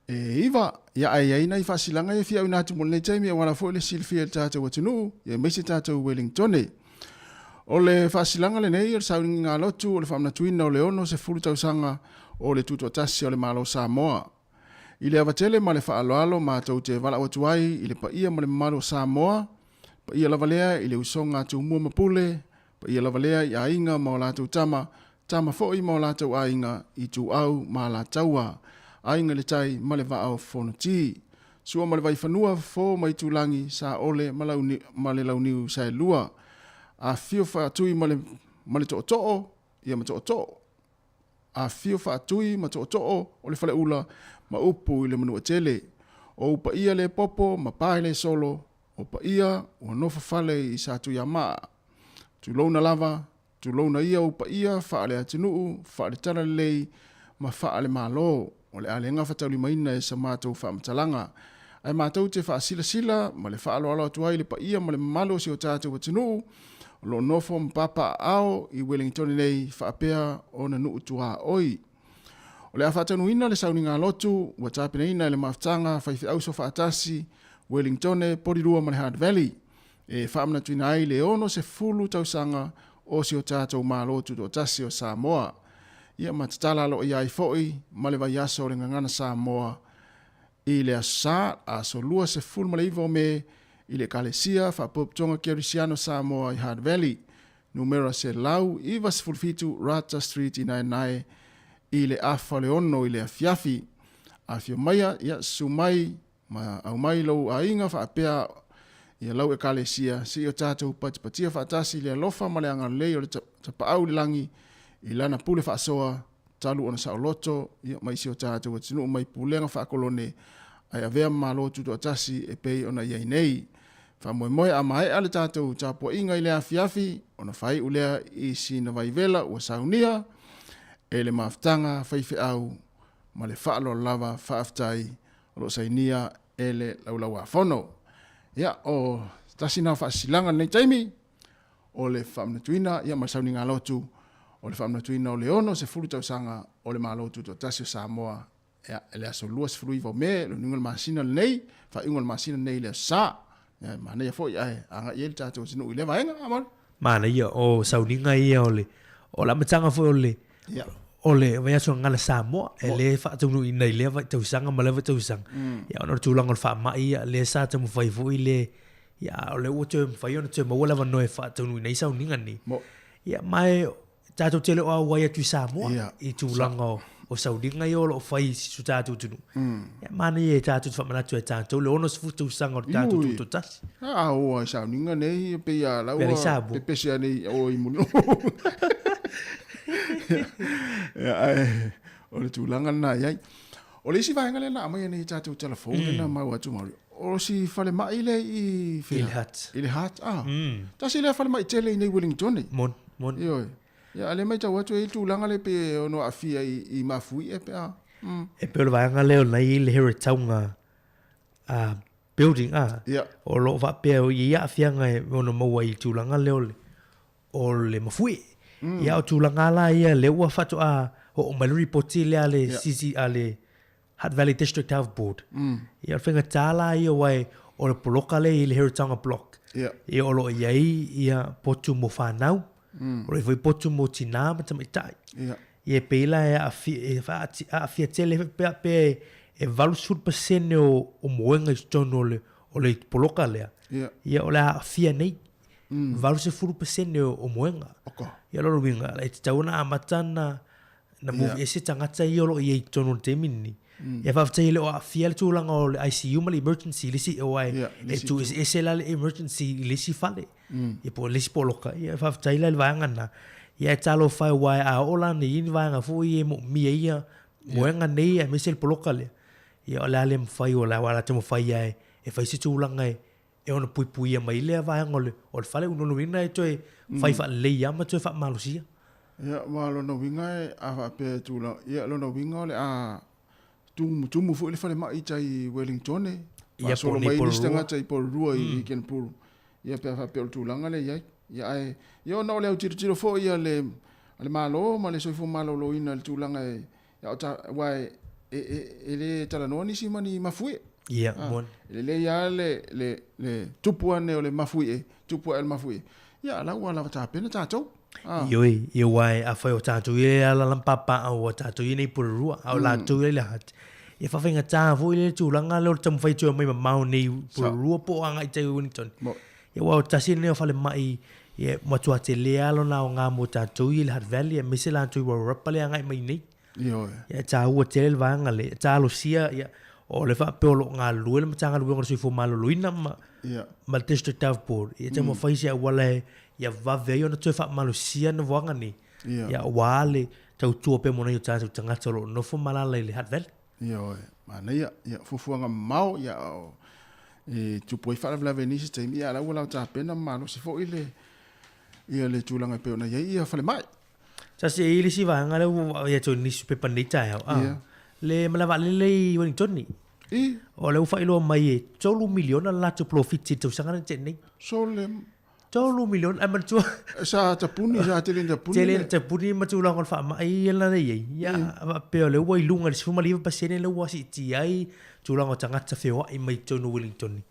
iwa ia ai ai nei fasilanga e fia una tu mo le teime o wala fo le silfia tata watunu ia mesi tata Wellington. O le fasilanga le nei, o le sauringi ngā lotu, o le whamnatuina o le ono se fulu tausanga o le tutu atasi o le malo Samoa. I le avatele ma le whaaloalo ma tau te wala watuai i le paia ma le malo Samoa, paia lavalea i le usonga tu mua mapule, paia lavalea i ainga ma o la tau tama foi ma o la tau ainga i tu au ma la taua, ainga le tai ma le vao whonuti. Sua ma le vai whanua fo mai tulangi sa ole ma le launiu sa lua, a fio whaatui ma le to'o ia ma to'o. A fio whaatui ma to'o o le whale ula ma upu i le manua tele. O upa ia le popo ma pae le solo, o pa ia o nofa whale i sa tui a maa. Tu launa lava, tu launa ia upa ia, whaale atinuu, whaale tara lei, ma whaale malo. O le ale ngawha tauli maina e sa mātou whaamatalanga. Ai mātou te whaasila ma le whaalo alo atuai le pa ia ma le malo si o tātou atinuu, lo nofo mpapa ao i Wellington nei whaapea o na nuu tua oi. O le awhatanu ina le sauninga lotu, wa tāpina ina le maftanga whaifi auso whaatasi Wellington porirua ma le Hard Valley. E whaamna tuina ai le ono se fulu tausanga o si o tātou maa lotu do tasi o Samoa. Ia matatala lo i ai foi ma le vai aso o le ngangana Samoa. I le asa a solua se fulu ma le iwo me i le kalesia whapoptonga Kerisiano Samoa i Hard Valley. Numera se lau i vasfulfitu Rata Street i nae i le afa le ono i le afiafi. Afio maia ia sumai ma au mai lau a inga whaapea i lau e kalesia si o tātou patipatia whaatasi le alofa ma le angan lei o le tapaau le langi i lana pule whaasoa talu ona saoloto i mai si o tātou atinu mai pulenga whaakolone ai avea malotu to atasi e pei ona iai nei. Whamoe a mai ale tātou tāpua inga i lea fiafi, ona whai ulea i si na vaivela ua saunia, e le maftanga whaife au, ma le whaalo lava whaaftai, o lo sainia e le laulaua whono. Ia o tasina whaasilanga nei taimi, o le whamnatuina, ia ma sauni ngā lotu, o le whamnatuina o le ono se fulu tausanga o le malotu to tasio Samoa, ia le aso lua se fulu iwa me, lo ningal masina nei, wha ingal masina nei le saa, mana ia foi ai anga ia tātou sinu i le vaenga amon mana ia o sauninga ia o la matanga foi o le vai aso ngala Samoa e le fa tunu i nei le vai tausanga ma le vai tausanga ia ona tulanga fa mai ia le sa tamu fai foi le ia o le o te fai ona te mo wala va no e fa tunu i nei sauninga ni ia mai tātou tele o wai atu Samoa i tulanga o sauninga ia o lo fai su tātou tunu ia mana ia tātou fa manatu e tātou le ono sfutu sanga o tātou tu tas o sauninga nei pe ia la o pe sia nei o i muno o le tulanga na ia o le si vaenga le na mai nei tātou telefone na mau atu mari o si fale mai le i ile hat tasi le fale mai tele nei Wellington mon io ya ale mai tau atu e tūlanga le pe ono afia i mafui e pe a. E pe o le vaenga leo nei le here taunga building o lo va pe o ia afianga e ono maua i tūlanga leo le o le mafui. Ia o tūlanga la ia le ua fatu o maluri poti le ale sisi ale Hard Valley District Health Board. Ia o whenga tāla ia wai o le poloka le i le here taunga block. Ia o lo iai ia potu mo whanau. Oi foi potu mo tina ma tamai tai. Ia pela e a fia tele pe e valu sur pasene o moenga stono o le poloka lea. Ia o le a fia nei. valu se furu pesene o moenga ia lolo winga e tauna amatana na move ese tangata i olo i tono temini ia fa tele o fiel tu langa o ICU mal emergency lisi o ai e tu ese la emergency lisi fale ia po lisi poloka ia fa tele le vanga na ia talo fai wai a ola ni in vanga fu i mo mi ia moenga nei a mesel poloka le ia ola le fai ola wala te mo fai ai e fai se tu langa e ona pui mai le vanga o le fale uno winga e toi fai fa le ia ma toi fa malusia ia malo no winga a fa pe tu la ia lo no winga le a tu mu fu le fale mai tai Wellington e ia solo mai lista ngata i por rua i ken puru ia pe fa pe tu langa le ia ai ia no le tiro fo ia le malo ma le soifo malo lo ina le tu langa ia o ta wai ele tala no ni simani mafue ia mon le ia le tupuane o le mafue tupua el mafue ia la wala ta pena ta to Ioi, wai a fai o tātou i ala lampapa au o tātou i nei pururua, au la tau i le hat. Ia whawhenga tā fo i le tūlanga leo tamu whai tua mai mau nei pururua po anga i tai Wellington. Ia wau tasi neo whale mai, ia matua te lea alo na o ngā mo tātou i le Hat Valley, ia mese la tau i warurapa le anga i mai nei. Ia tā ua tele le vanga le, tā alo sia, ia o le wha peolo ngā lue le matanga lue ngā sui fo malo luina ma district of board. Ia tamu whai sia wale ia vave ona toe fa malusia na wanga ni ia wale tau tua pe mona i tātou tangata lo nofo malala i le Hat Valley ia mana ia fufuanga mau ia e tupu i whara vlave nisi taimi ia lau lau tā pena malo si fo i le tūlanga pe ona ia whale mai sa se ili si vanga leu ia tō nisu pe panei tai au le malawa le i Wellington ni o leu whailo mai e tolu miliona latu profit tau sangana tenei so le tolu milion ai matua sa tapuni sa tele tapuni matua ngol fa mai la nei ya pe le wai lunga se fuma liva pasene le wasi ti ai tu lango tanga tafeo ai mai tonu Wellington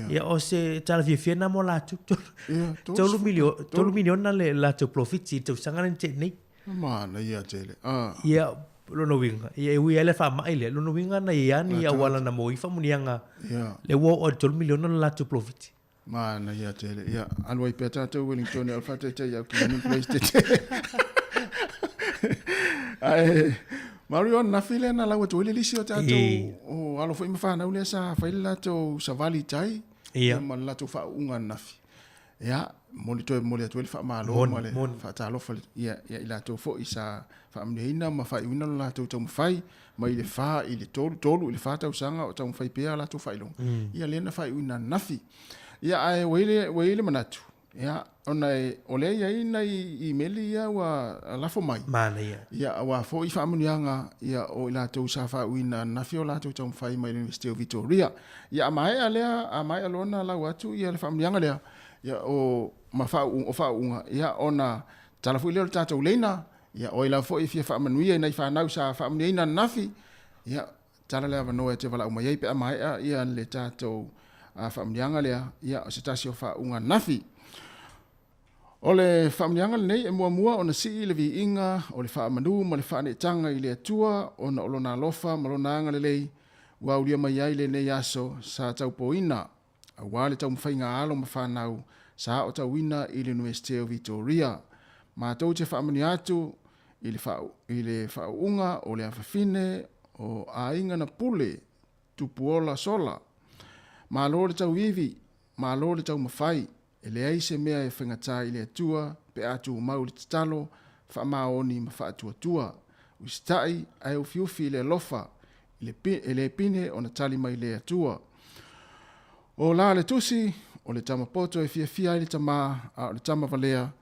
ya o se tala fi na mo la tu tolu milion na le la tu profit ti tu sangana te nei mana ia tele ya lo no winga ia wi ele fa mai le lo no winga na ia ni ya wala na mo ifa munianga le wo o tolu milion na la tu profit mana ia tele ia alwai peta to Wellington alfa te ia ki ni place te ai Mario na file na lawa to lisi o tato o alo foi mafa na ule sa faila to savali tai ia ma la to fa unga nafi ia monitor mole to fa malo mole fa ta lo fa ia ila to fo isa fa mneina ma fa ina la to fai mai le fa ile tolu ile fa ta usanga o ta fai pe la to failo ia le na fa ina nafi ia ai weile manatu ia ona ole ia ina email ia wa lafo mai mana ia wa fo i famunianga ia o ila to sa fa wina na fio la to tom fai mai University of Victoria ia mai alona la watu ia le famunianga le ia o mafa o fa unga ia ona tala fu le tato lena ia o ila fo i fia famunia na fa na sa famunia nafi ia tala le no e te vala o mai pe mai ia le tato a famunianga le ia o se tasio fa unga nafi ole famunianga nei e mua ona si le vi inga o le fa manu mo le fa ne tanga i le atua ona olona lofa malona anga le lei wa ulia mai ai le nei aso sa tau poina a wale tau mfainga alo mafanau sa o tau wina i le University of Victoria ma tau te faamani atu i le fa unga o le afafine o a inga na pule tupuola sola ma lo le tau vivi ma lo le tau mafai e le aise mea e whangata i le atua pe atu mau le tatalo wha maoni ma wha atua ustai ai ufiufi le lofa e le pine o na tali mai le atua o la le tusi o le tamapoto e fia i le tama a o le tama valea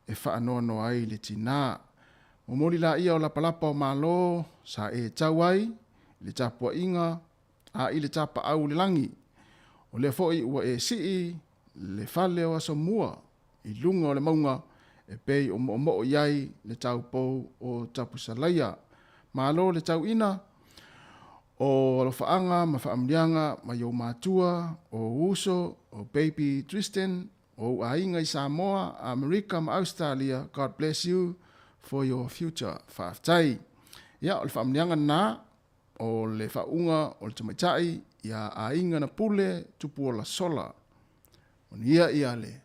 e wha anono ai le tina o moli la ia o la palapa o malo sa e tau ai le tapua inga a i le tapa au le langi o le foi ua e sii le fale o Samoa i lunga o le maunga e pei o mo iai le tau pou o tapu salaya malo le tau ina o lo faanga ma faamlianga ma yo matua o uso o baby Tristan o ainga i Samoa America ma Australia God bless you for your future faaftai ya o le faamlianga na o le faunga o le tamaitai ia ainga na pule tupu o la sola. Ia le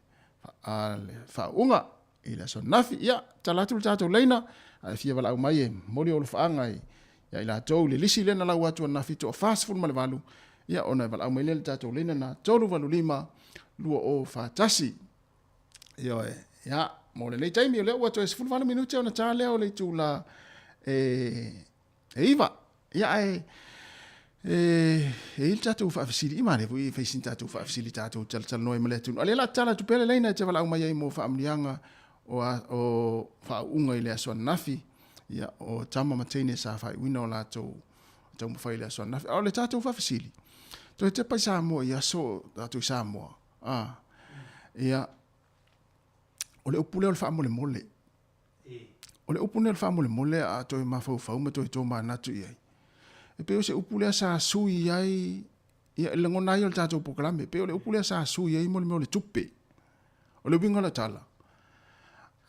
whaunga i le so nafi ia talatu tātou leina a fia wala au mai e mori o le whaanga ia i la tau le lisi lena lau atu nafi to fast food ma le walu ia ona wala au mai le tātou leina na tolu walu lima lua o whatasi ia mo le taimi o le ua to e 15 minute ona tā leo le tu la iwa ia il tātou whaafisiri ima le vui whaisin tātou whaafisiri tātou tal noi ma le tunu ale la tala tu pele leina te wala au mai ai mo whaamlianga o whaunga i le asua nafi ia o tama matene sa whai wina o lātou tau mwhai le asua nafi o le tātou whaafisiri to te pai Samoa ia so tātou Samoa ia o le upule o le whaamole mole o le upune o le whaamole mole a toi mawhau ma toi tō manatu i ai e pe o se upule sa sui ai ia le ngona i o le tātou pokalame pe o le upule sa sui ai mo le tupe o le winga la tala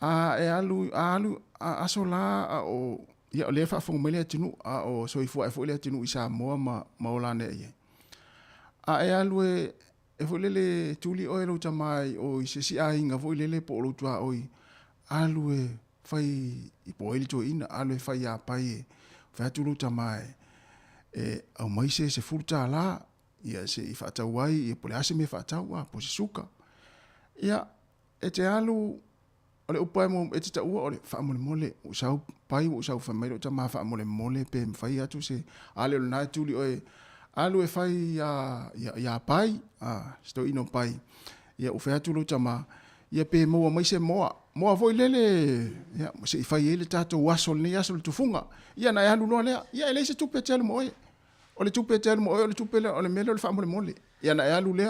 alu aso la o ia o le fa fo mele tinu o so i fo le tinu i Samoa ma o la ne ia alu e fo le tuli o lo tamai o i se si ai nga fo le po lo tua o alu e fai i po ele to ina alu e fai a pai fa tu lo tamai au mai se furta la ia se i fa tawai e po le ase me fa tawa po se suka ia e te alu ole upai mo e te ta ua ole fa mole usau pai usau fa mai ta ma fa mole pe fai atu se ale le na tuli o alu e fai ya pai sto ino pai ia u fa tulu tama ia pe mo mai se mo voi lele ia se fai ele tato wasol ni asol tu funga ia na alu no le ia ele se tu pe tele mo ole tu pe tele mo ole tu pe ole melo le fa mole ia na alu le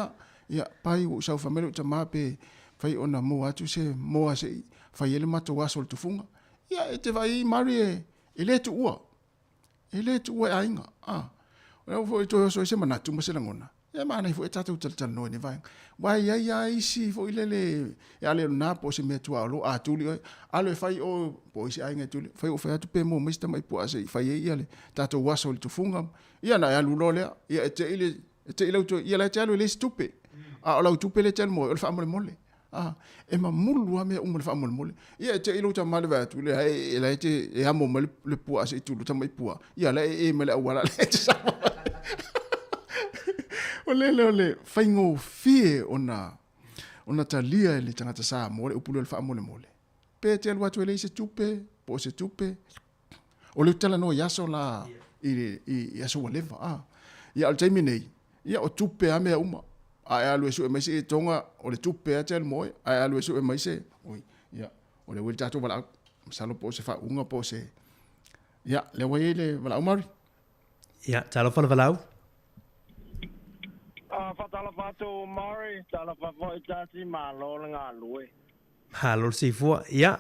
ia pai usau fa melo tama pe fai ona mo atu se mo se fai ele mato wasol tu funga ia e te vai mari ele tu ua ainga o foi to so se manatu mo se langona e mana foi tatu tal no ni vai ai si foi lele e ale na po se me tu alo atuli alo fai o po se ainga tuli fai o fai tu pe mo mista mai po ase fai ia le tatu wasol tu funga ia na alu lo le ia te ile to ia la talo le stupe ala tupe le tel mo o fa mole e ma mulu me o fa mole ia te ilo ta male va tu le e la te e amo mal le po ase tu ta mai po ia la e me la wala le te sa ole faingo fie ona talia le tangata sa mo le upulo le fa mole pe te alwa tu le se tupe po se tupe o le tala no yaso la i yaso leva ia al time nei ia o tupe a me uma ai alu su mai se tonga o le tupe a tel mo ai alu su mai se oi ia o le wil tatu wala salo po se fa unga po se ia le wele wala umar ia talo fa valau fatala fatu mari tala fa foi tasi malo nga lui halo si fu ia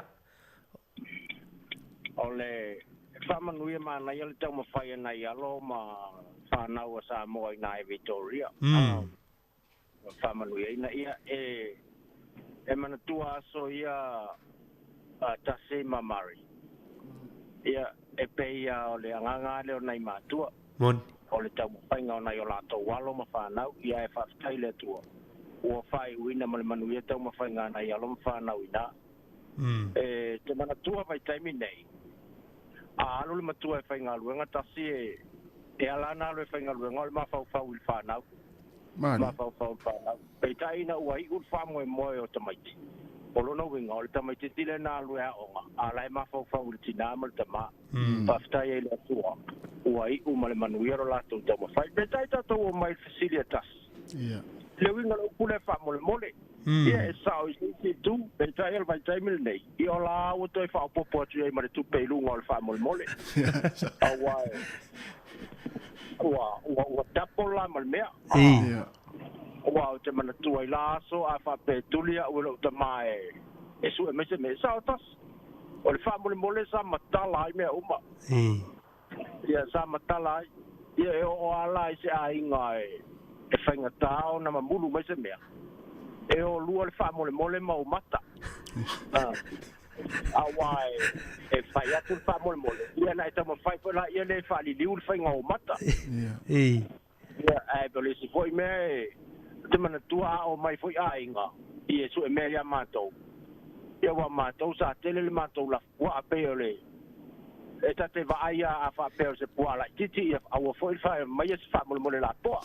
ole fama nui ma na yele tau ma fai na yalo ma fa na wa sa mo na Victoria fama nui na ia e mana tua so ia tasi ma mari ia e pe ia ole anga le na ma tua mon ole tau fai nga na yo la to walo ma fa na ia e fa stai le tua o fai wina ma manu ia tau ma fai nga na yalo ma fa na wina te mana tua vai taimi nei alu le matua e fai nga luenga tasi e ala na le fai nga luenga le ma fa wil fa na ma fa na pe tai na uai ul fa mo o tamaiti polo no winga o tamaiti tile na lu ya onga ala ma fa wil tina mal tama pa stai e le tua uai u male manuero la to tama fai pe tai ta to mai facilitas le winga lo pule fa mole ia e sao i tu pe tai el vai tai mil nei i ola o to fa popo tu e mare tu pe lu ngol fa mole awai wa tapola mal mea wa te mana tu ai la so a fa pe tulia o lo te mai e su e me sao tas o le fa mole sa matala ai mea uma ia sa matala ia o ala se ai ngai e fenga tao na mamulu mai se mea e o lua le fa mole ma o mata awai e fai atu fa mole ia na ita mo fai pola ia le fa li liu fai ngo mata ia ai pole si foi me te mana tua o mai foi ai nga Ia su e mea ia mātou. Ia wa mātou sa tele le mātou la wa apeo le. E ta te vaia a wha apeo se pua la titi ia awa foi whae mai e se wha mole la toa.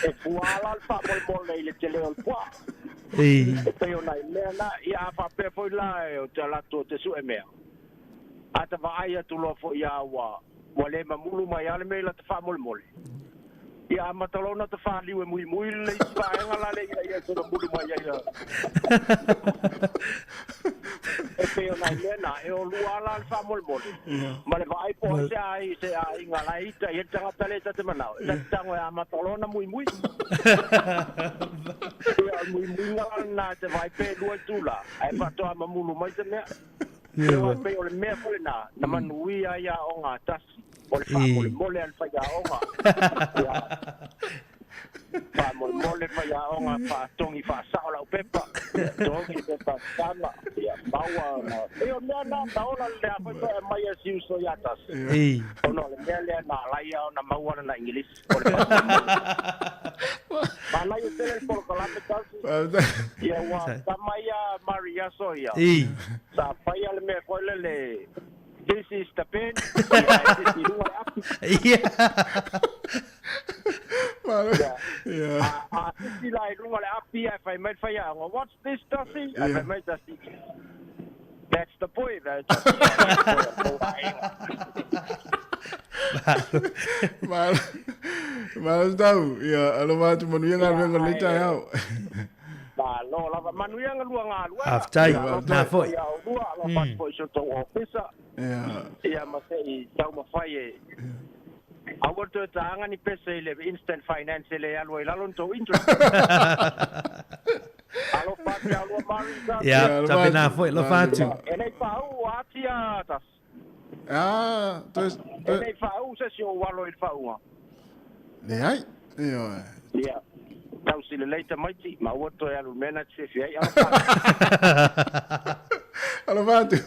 E pua la wha mole i le te leo le pua. E peo nai mea na ia a wha apeo foi la e o te lato te su e mea. A ta vaia tu lo foi ia wa le mamulu mai ale mea la te wha mole. Ia matalona te wha liwe mui le whaenga la le ia te mulu mai ia. E peo nai mena, e o lua ala le wha mole. Ma le vai po se ai inga la ita, i tanga tale ta te manao. E tango e a matalona mui. Ia mui ngala na te vai pe lua tula. E patoa mamulu mai te mea. E o peo le mea pole na manui ia o ngā tasi. O le wha mole al wha ia o ngā. Wha mole wha ia o ngā wha tongi wha sao lau pepa. Tongi pepa sama. Ia maua. E o mea nā taola lea whaito e mai e siu so ia tasi. O no le mea lea nā laia o na maua na English. O le ma lai o tele por kalame tasi. Ia wa tamaya Maria soia. Sa paia le mea koile le this is the pen. Yeah. This is like runga le api if I made fire. What's this Dusty? If I made Dusty. That's the point. Mas tahu, ya, alo matu manuia ngal le tai au. Ba lo la manuia ngal lu. Aftai, na foi. Ya, lu la pas foi so to officer. Ya, ma sei tau ma fai. Awal tu tanga ni pesa le instant finance le alo lalon to interest. Alo pati alo mari. Ya, tapi na foi lo fatu. Ele pau atia tas. Terus ele pau se si o walo il pau. Le ai. Ya. Tau si le leita mai ti ma o to alo mena se fi ai alo fatu.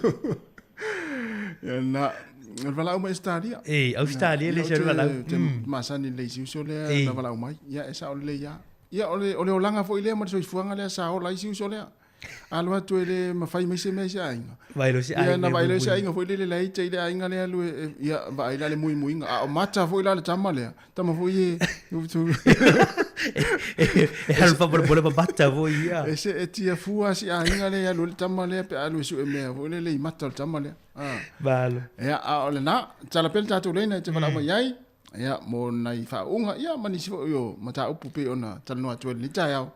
Ya na Valau mai stadia. Australia le se valau. Masani le siu so le na valau mai. Ya esa o le ya. Ya ole olanga fo ile ma so ifuanga le sa o la siu so le. Alo atu ele ma fai mai se mai sa inga. Vai lo si ai. Ya na vai lo si inga fo ile le te ile inga le alu ya vai ile mui inga. O mata fo ile le tama le. Tama fo ye. E alfa por bola bata vo ia. Ese etia fua si inga le alu le tama le pe alu su e me fo ile le mata le tama le. Vale. Ya ole na tala pel tatu le na te valau mai ai. Ya mo nai fa unga ya mani si yo mata upu pe ona tano atu le tai au.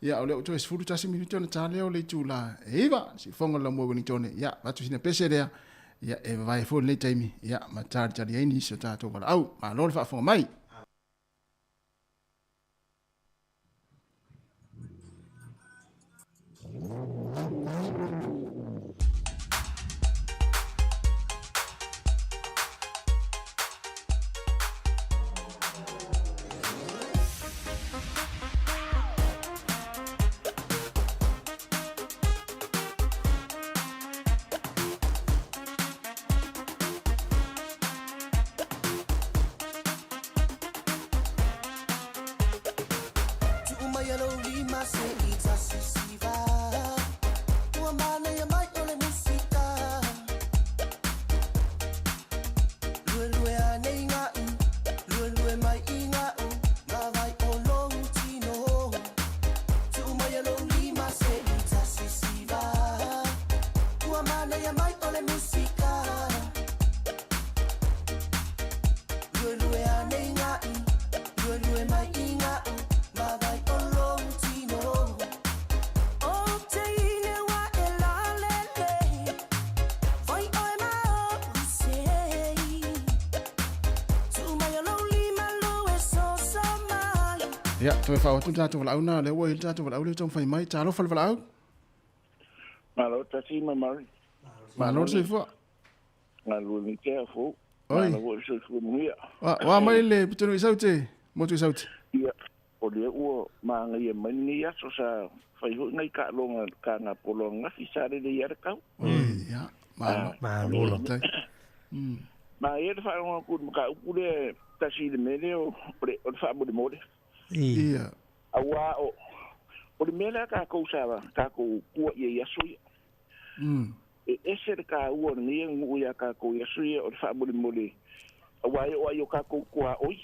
Ya ole o to es furu tasi minuto na tale o le tula. Eva si fonga la mo ni tone. Ya atu sina pese dia. Ya e vai fo le taimi. Ya mata tali ai ni so tatu valau. Ma lo fa fonga mai. Ya, tu fa tu tatu valau na le wo tatu valau le tong fai mai talo fal valau. Malo tasi ma mari. Malo se fo. Ngalo ni ke fo. Oi. Malo se fo ni. Wa mai le pitonu isaute. Mo tu isaute. Ya. O le o ma ngai mai ni ya so sa fai ho ngai ka longa ka na polonga fi sa le ya ka. Ya. Ma lo tai. Ma ye fa ngo ku ka ku le tasi le mele o fa mo de mode. Iya. Awa o le mele ka ko sa ka ko ku ye yasu ese ka u ni ngu ya ka ko yasu o fa mole wa yo ka ko kwa oi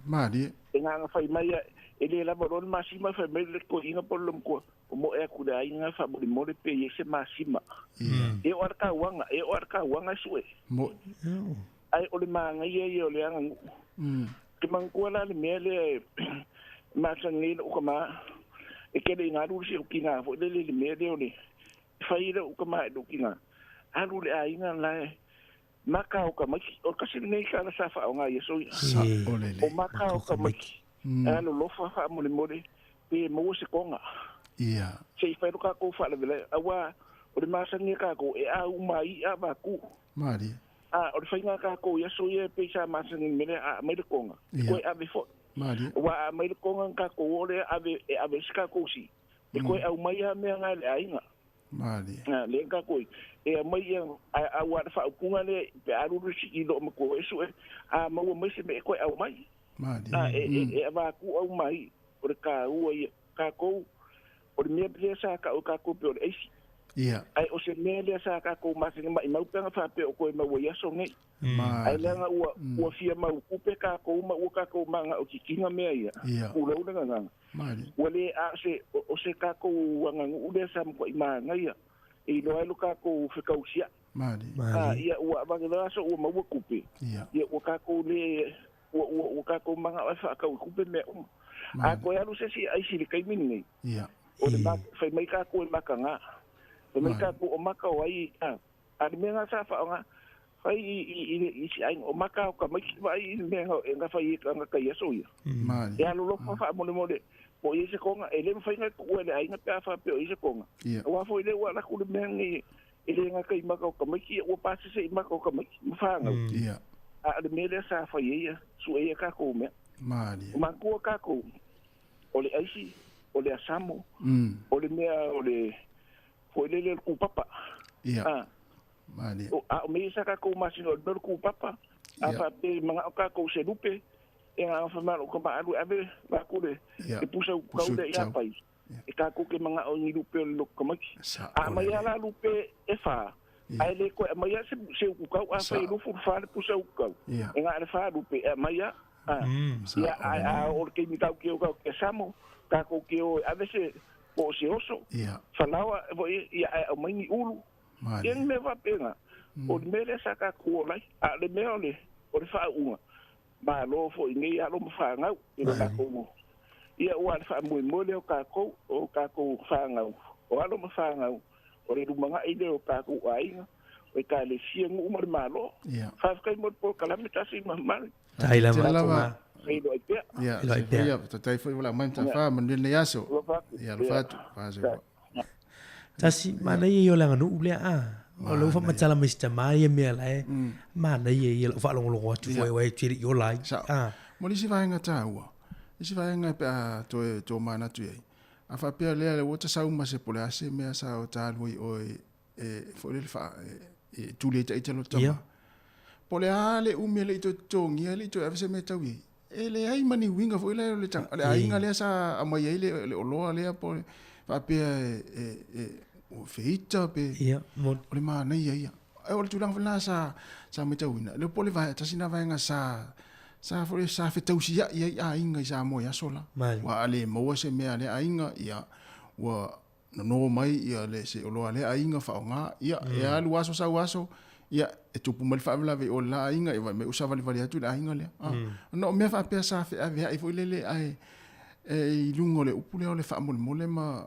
mari nga fai mai ele la boron masima fa mele ko inga polum ko mo e ku da inga fa mole pe ese masima e or ka wanga suwe mo ai o le manga ye o le anga ke mangkuala le mele masangin o kama e ke le ngaru si o kinga fo le mele o le fai le o kama do kinga alu le ainga la maka o kama o kasi nei ka la safa o nga yeso o maka o kama alu lo fa mo le pe mo se konga se fa ka ko fa le awa o le masangin ka ko e a mai a ba ku mari o le whainga ka ko yaso ye peisa masangin mele a meile konga koe ave fo wa a meile konga ka ko ole ave ska ko si e koe au mai a mea ngai le ainga le ka koe e a mai a wa fa kunga le pe a ruru si ilo mo ko eso a mau mai se me koe au mai e va ku au mai o le ka ua ka ko o le mea pesa ka o ka ko pe o le eisi ai o se mele sa ka ko masinga mai mau panga fa pe o ko ma wo yaso ngai ai langa ua fia mau kupe ka ko ma o ka ko manga o kikinga mea ia u lo nga wale a se o se ka ko wanga u le sam ko ima ngai e no ai lu ka ko fe ka usia ia ua banga so o ma o kupe ia o ka ko le o ka ko manga fa ka kupe me a ko ya lu se si ai si le kai mingi o le ma fa mai ka ko makanga Mereka ku omaka wai a menga sa fa nga fai i si ai omaka ka mai vai menga nga fai ka nga kai so ya ya lo fa mo po i se konga ele fai nga ku ele ai nga pa fa pe i se konga wa fo ile wa la ku menga ele nga kai maka ka mai o pa se maka ka mai fa nga a le mele sa fa ia su e ka ko me ma ku ka ko ole ai si ole asamo ole mea ole foi le ku papa mani o me sa ka ko masino do ku papa apa pe manga ka ko se lupe e nga fa malo ko ba alu ave ba ku le e pusa ka u de ya pai e ka ko ke manga o ni lupe lo ko maki a ma ya la lupe e fa ai le ko ma ya se ku ka a fa lu fu fa le pusa ku ka e nga le fa lupe e ma ya ya a o ke mi ka ke samo ka ko ke o a veces po se oso falawa o mai ulu yen me va pena o mele saka ko lai a le meole o le fa unga ba lo fo ngi ya lo fa nga i lo ka ko ia o fa mo le o ka ko fa nga o alo mo fa nga o le manga ile o ka ko ai o ka le fien o mo malo fa ka mo po kala meta si mal tai la ma ya tai foi wala man ta fa man le yaso ya lo fatu fa se tasi mana ye yo langa nu ble o lo fa matala mista mai me la mana ye lo fa lo lo tu foi we tiri yo lai mo ni si va nga ta wa si va nga pe to mana tu ye a fa pe le wota sa uma se pole ase me sa o ta lui o fo le fa tu le ta italo ta pole ale umele to tongi ale to ave se me ta wi ele ai mani winga foi le tang ale ai nga le sa amai ele o lo ale po fa pe o feita pe mo le mana ia o le tulang fala sa me tawina le pole vai ta sina vai nga sa foi sa fe tausi ia ai nga sa mo ya sola wa ale mo se me ale ai nga ia wa no mai ia le se o lo ale ai nga fa nga ia lu aso sa waso ia e tupu mal fa la ve o la inga e me usava le valia tu la inga le no me fa pe sa fe ave ai foi le ai e lungo le upule o le fa mo le ma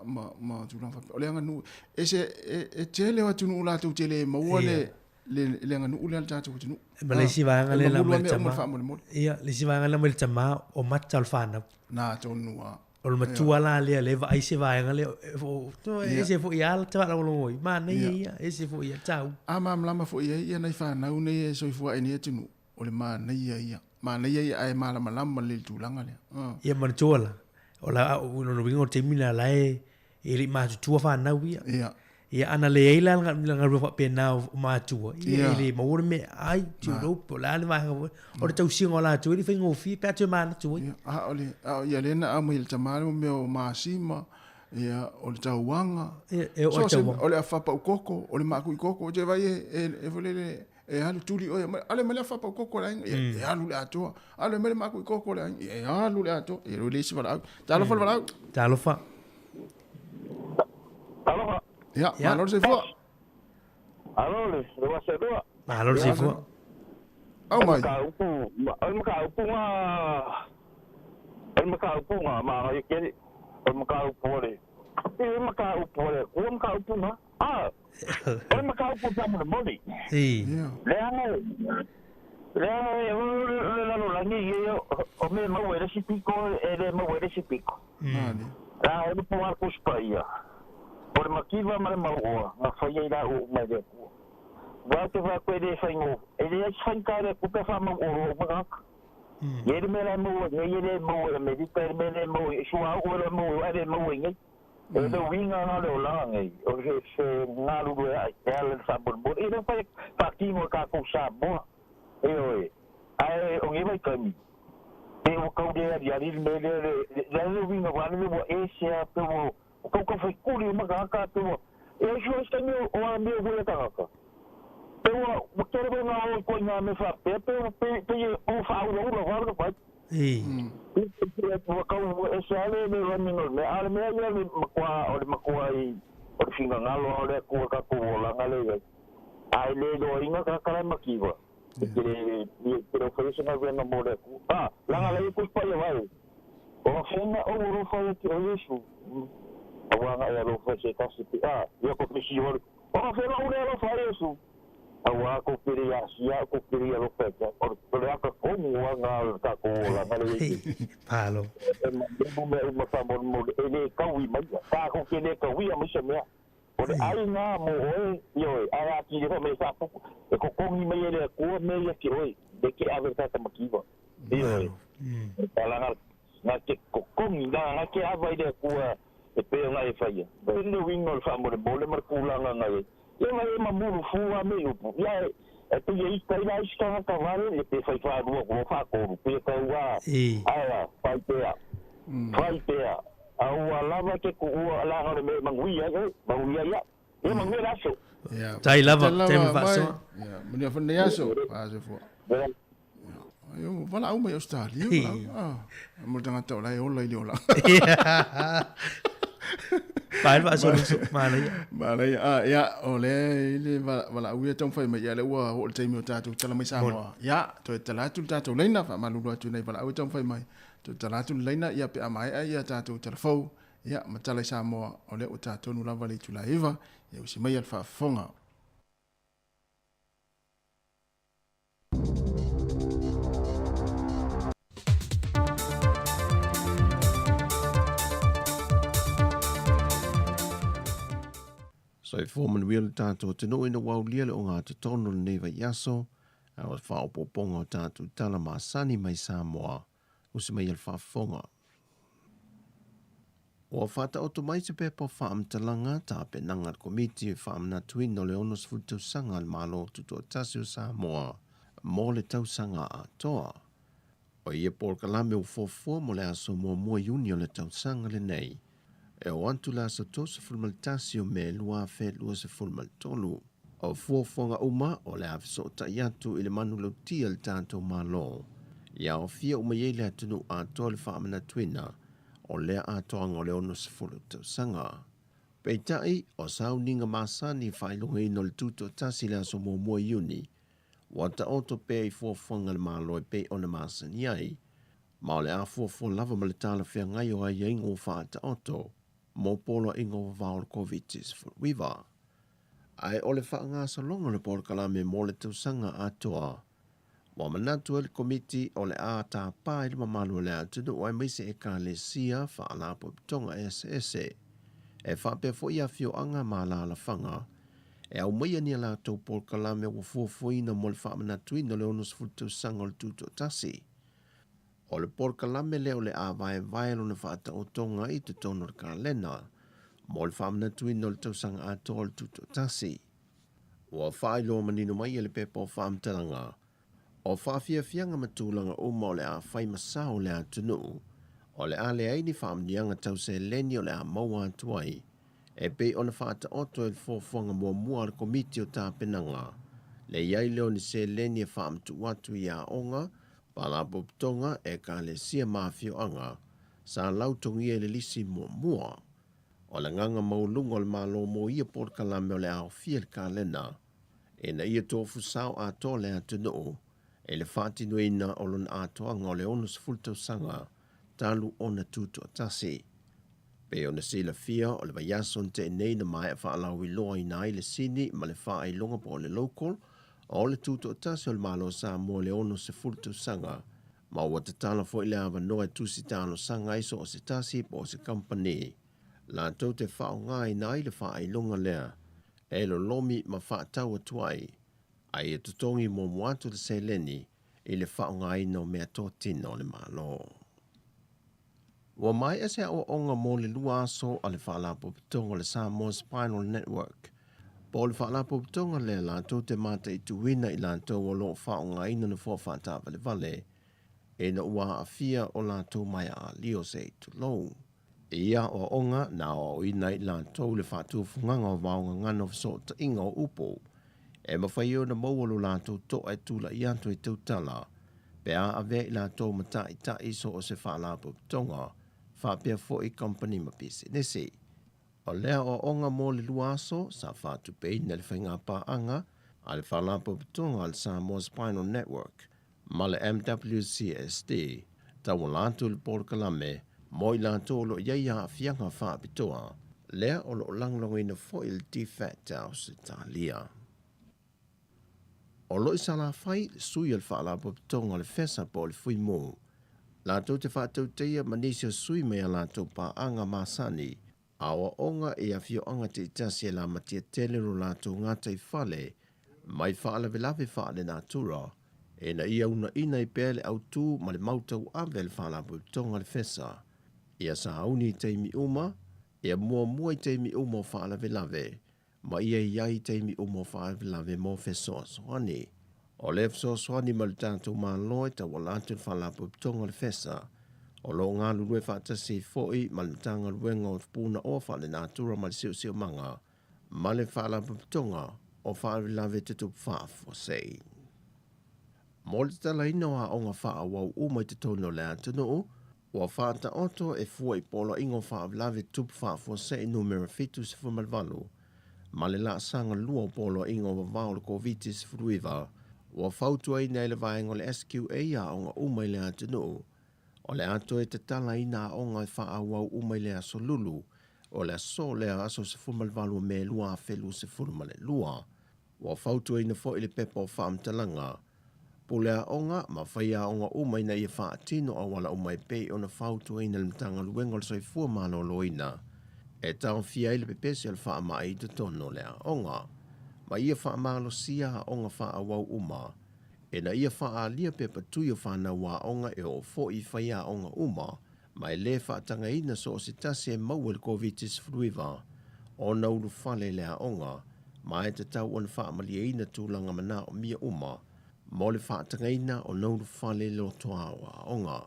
tu la fa o le anga nu ese e tele o tu nu la tu tele mo le anga nu le ta tu nu ma le si va nga le la mo ia le si va nga la mo tama o matal fa na to nu o le matua la le va ai se va nga le to ese fo ia ta la lo ma nei ia ese fo ia tau ama mlama fo ia nei fa na une so fo ai ni tunu o le ma nei ia ai ma la malama le tu langa le ia ma tola o la no vingo termina la e li ma tu fa na ia ana le ila nga ro pe na ma tu ia le mo me ai tu ro po la le va o tau singo la tu li fingo fi pe tu ma tu ia le na amil tama me o ma sima Ia, o le tauanga. o So, se, tauanga. o le awhapa ukoko, o le maku ukoko, o te vai e volele, e halu tuli oia, ale mele awhapa ukoko la inga, e halu le atoa, ale mele maku ukoko la inga, e halu le atoa, e roi leisi wala au. Talofa wala au. Talofa. Aloha. Ia, malor se fua. Alole, rua se rua. Malor se fua. Au mai. Maka ma ngai kere. Maka upore. Maka upore. Maka upuma. Maka upuma mo moni. Le langi yo o me mo wele si pico e mo wele si pico. Mani. La o po ar kuspaia. Por makiva ma mo na foi ida o me de. Va te va kwede faingo. Ele é sankare ku pe fa mo o ma. Yere mele mo, yere mo, me di per mele mo, sua ora mo, ere mo ngai. E do winga na do la ngai. O se na lu do ai, ela sabor bo. E do fa timo ka ku sa bo. E oi. Ai o ngai vai kami. E o ka de dia ri mele, ya no winga wa no bo e se a pe mo. O ka fa kuri ma ka pe mo. E o se no o a me go ta ka. Pero o que ele não conhece me fa pepe o fa o agora do pai o cão esse ale me vai me ale me ele makwa I o finga ngalo ole ku ka ku la ngale ai le do inga ka kala makiwa que oferece na venda mole ku la ngale ku pa le vai o fena o ro fa que o isso agora ela oferece ka se eu ko pisi o fena o ela fa isso awa ko kiri asia ko kiri lo peta por aka como nga ka ko la ngale palo mo fa mo ele ka wi ma ka ko kele ka wi ma shemia o ai nga mo yo ara ki de me sa ko ko mi me ele ko me ye ki oi de que a verdade ta makiva yo ala na que ko mi na que a vai de ko e pe nga e faia no wingo fa mo de bole mar kula nga e mai mulu fua me upu ia e tu ia ista ila ista ka vale le pe fai fa rua ko fa ko pe ka wa ala fai te au lava ke ku ala ngore me manguia ya e manguia aso tai lava te me faso ya me fa ne aso faso fu yo wala au me Australia mo tanga to la o la ila Pai va so malai ya ole ile wala uia tong fai mai ya le wa ho te mi tatu tala mai Samoa ya to tala tu tatu leina fa malu tu nei wala uia tong fai mai to tala tu leina ya pe mai ya tatu telefon ya ma tala Samoa ole o tatu nu la vale tu la eva ya usi mai al fa fonga So I form and wheel tato to know in the wild lia o ngā te tono neva yaso, a was whao poponga o tato tala masani mai Samoa, usi mai al whafonga. O whata o to mai te pepo whaam talanga ta pe nangat komiti e whaam na tuin no le onos futu sanga al malo tuto tasi o Samoa, mo le tau sanga a toa. O ie por kalame o fofo mo le aso mua yuni o le tau sanga le nei, e o antu la sa tosa fulmaltasio me lua fe lua se fulmaltolu. O fuafonga uma o le afiso ta iatu ile manu lau tia le tātou malo. Ia o fia uma yeile atunu a toa le whaamana tuina o lea a toa ngole ono se fulu tau sanga. Peitai o sau ninga masani whailunga ino le tuto tasi le aso mua yuni. Wata oto pe i fuafonga le malo e pe ona masani ai. Ma o le a fuafon lava ma le tala fea ngai o ai ingo whaata oto. Mo polo ingo vao le COVID-19 wiva. Ai ole whaanga sa longa le polo kalame mo le tausanga atoa. Wa manatu le komiti o le a ta pa i mamalu le atudu wai meise e ka le sia whaala po pitonga SS. E whape fo ia fio anga ma la la whanga. E au meia ni la tau polo kalame wa fuafoina mo le whaamanatu ino le onus futu sanga le tuto tasi. O le por kalame leo le a vai lo ne fata o tonga i te tono le kalena. Mo le whamna tui no le tausanga a tol tuto tasi. O a whai lo manino mai le pepa o whamtalanga. O whawhia fianga matulanga o mo le a whai masao le a tunu. O le ale ai ni whaamnianga tau se leni o le a maua tuai. E pe ona whaata oto e fofonga mua le komiti o tā penanga. Le iai leo ni se leni e whaamtu watu i a onga, pala poptonga e ka le sia mafio anga, sa lautongi e le lisi mua. O le nganga maulunga le malo mo ia porkalame o le ao fia le kalena. E na ia tofu sao a to le atunoo, e le whaatinuina o lon atoanga o le onus fultau sanga, talu ona tuto tasi. Pe ona sila fia o le vayason te nei na mai a whaalau i loa i nai le sini ma le wha ai longa po le local, o le tuto tasi o le malo Samoa le ono se fultau sanga, ma ua te tala fo i le awa noa tusi talo sanga iso o se tasi po o se company. La tau te whao ngai nai le wha ai longa lea, e lo lomi ma wha tau atuai, ai e tutongi mo muatu le se leni, i le whao ngai no mea tō tino le malo. Wa mai ese o onga mo le lua aso a le whaalapo pitonga le Samoa Spinal Network. Po le whaalapo pitonga le la tau te mata i tuwina i la tau o lo whao ngai no na fua whaata vale vale, e na ua a fia o la tau mai a lio se tu lou. Ia o onga na o ina i la tau le whaatu funganga o vaonga ngano so ta inga o upo. E mawhai o na maualu la tau to e tula i anto i tau tala, pe a ave i la tau mata i ta iso o se whaalapo pitonga, whapea fo i company ma pisi nesi. O lea o onga mo le luaso, sa whatu pei na le whainga pa anga, a le whaalapo pitonga al Samoa Spinal Network, ma le MWCSD, tau lantu le porkalame, mo i lantu lo iaia a fianga whapitoa, lea o lo langlong ina fo il defect house Italia. O lo isa la fai, sui al whaalapo pitonga le fesa po le fui mo. La tau te whātau teia manisio sui mea la tau pa anga masani, awa onga e a fio anga te itasi e la matia telero la tau ngata i whale, mai whaala velave whaale nā tura, e na ia una ina i pēle au tū ma le mautau avel whaala tonga le fesa. Ia sa hauni teimi uma, ia mua i teimi uma o whaala velave, ma ia iai teimi uma o whaala velave mo fesoa soani. O le fesoasoani ma le tātou māloi ta wala atu whalapu tonga le fesa. O lo ngā lulue whaatasi foi ma le tanga luenga o puna o whale nātura ma le siu manga. Ma le whalapu tonga o whale lave tutu whaafo sei. Mo le tala ina wa o ngā wha wau umai te tono le atunu, ua whaata oto e fua i polo ingo whaaf lave tupu whaafo sei numero fitu se fumalvalu. Ma le la sanga lua polo ingo wa vau le COVID-19 fruiva, ua fautua i nei le vaenga le SQA a o ngā umai le atunu. O le ato e te tala ina o ngā wha wau umai le aso lulu, o le aso le aso se fumalvalu me lua a felu se fulmale lua. Ua fautua ina fo ili pepa o whaamtalanga. Pulea onga, ma whaia onga umai na ia wha atino a wala umai pei o na fautua ina le mtanga luenga le soifua malo loina. E tau fia ili pepesi al wha ama i te tono lea onga. Ma ia wha malo sia a onga wha awau uma. E na ia wha a lia pepa tuio wha na wā onga e o fo i whaia onga uma. Ma e le wha tanga ina so o se tasi e mau el COVID-19 fruiva. O na ulu whale lea onga. Ma e te tau on wha amalia ina tūlanga mana o mia uma. Mo le whaatanga ina o nauru whale lo toa wa onga.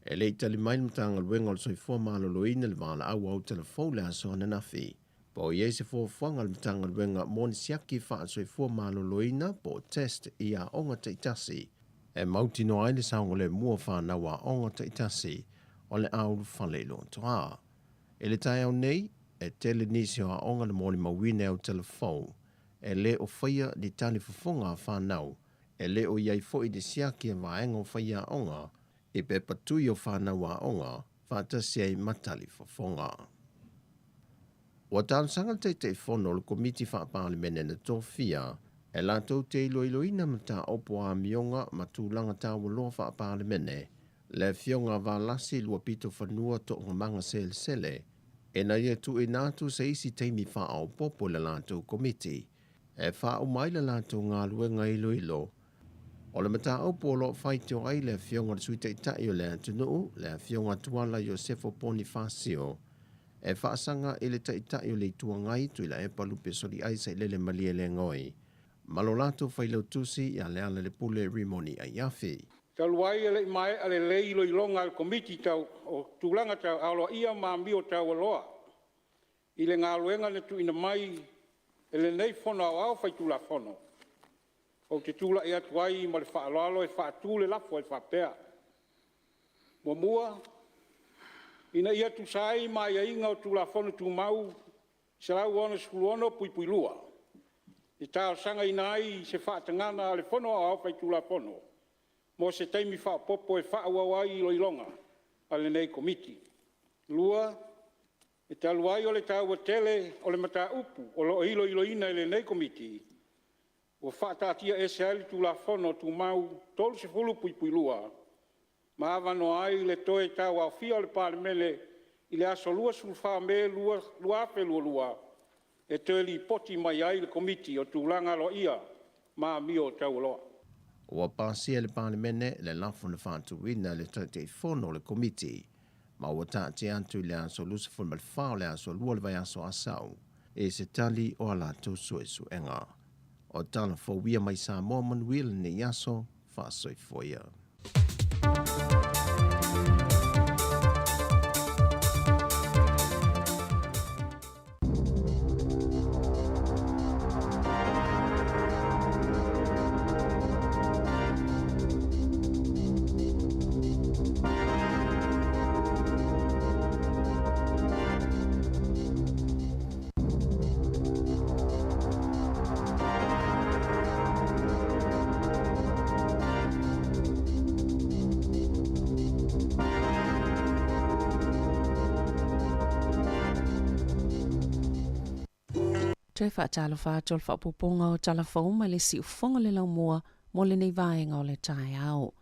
E le itali mai mtanga luenga o soifua malo loina le wala au telefou le aso ananafi. Po i eise fuafanga le mtanga luenga moni siaki wha soifua malo loina po test i a onga te itasi. E mauti no aile saungo le mua whana wa onga te itasi o le auru whale lo toa. E le tai au nei, e tele nisi o a onga le moni mawine au telefou. E le o whaia di tali fufunga whanau. E le o iai fo i de siaki e vaenga o whaia onga. E pe patui o whanau a onga, whaatasi ei matali fufunga. Wa tānsanga te whono le komiti whaapāle mene na tōwhia, e lātou te iloiloina mata opo a mionga ma tūlanga tāua loa whaapāle mene, le fionga wālasi lua pito whanua to ngamanga sele, e na ia tu e nātu sa isi teimi wha au popo le lātou komiti, e wha o mai le lātou ngā luenga iloilo. O le mata opo lo whaitio ai le fionga le suite itai o le atunu, le fionga tuala Iosefo Bonifacio, e whaasanga e le taitai o le tuangai tu ila e palupe sori aisa i lele malie le ngoi. Malo lato whailau tusi i a le ala le pule rimoni a iafi. Taluai ele mai ale lei lo ilonga al komiti tau o tulanga tau alo ia mambi o tau aloa. Ile ngā luenga ne tu ina mai ele nei fono au fai tula fono. O te tula e atuai ma le whaaloalo e whaatule lafo e whapea. Mua ina ia tu sai mai a inga o tula fono tu mau sarau ono skuluono pui pui lua. I tau sanga ina ai se whaatangana le fono au fai tula fono. Mo se taimi wha popo e wha wawai lo ilonga ale nei komiti. Lua, e te aluai o le tau wa tele o le mata upu o lo ilo ina ele nei komiti. O wha tatia e se ali tu la fono tu mau tolu se fulu pui pui lua. Ma avano ai le toe tau au fia o le palemele i le aso lua sulfa me lua afe lua. E te li poti mai ai le komiti o tu langa lo ia ma mio tau loa. Ua pasia le palemene le lafo na whātuina le tautei fono le komiti. Ma ua tāti antu le aso lusa fun mal whao le aso lua le vai aso asau. E se tali o ala tau suesu enga. O tala fōwia mai Samoa manuil ni aso whāsoi foia. Te whaatalo whaatol whaapoponga o talafau ma le si ufonga le lau mua mo le nei vaenga o le tae ao.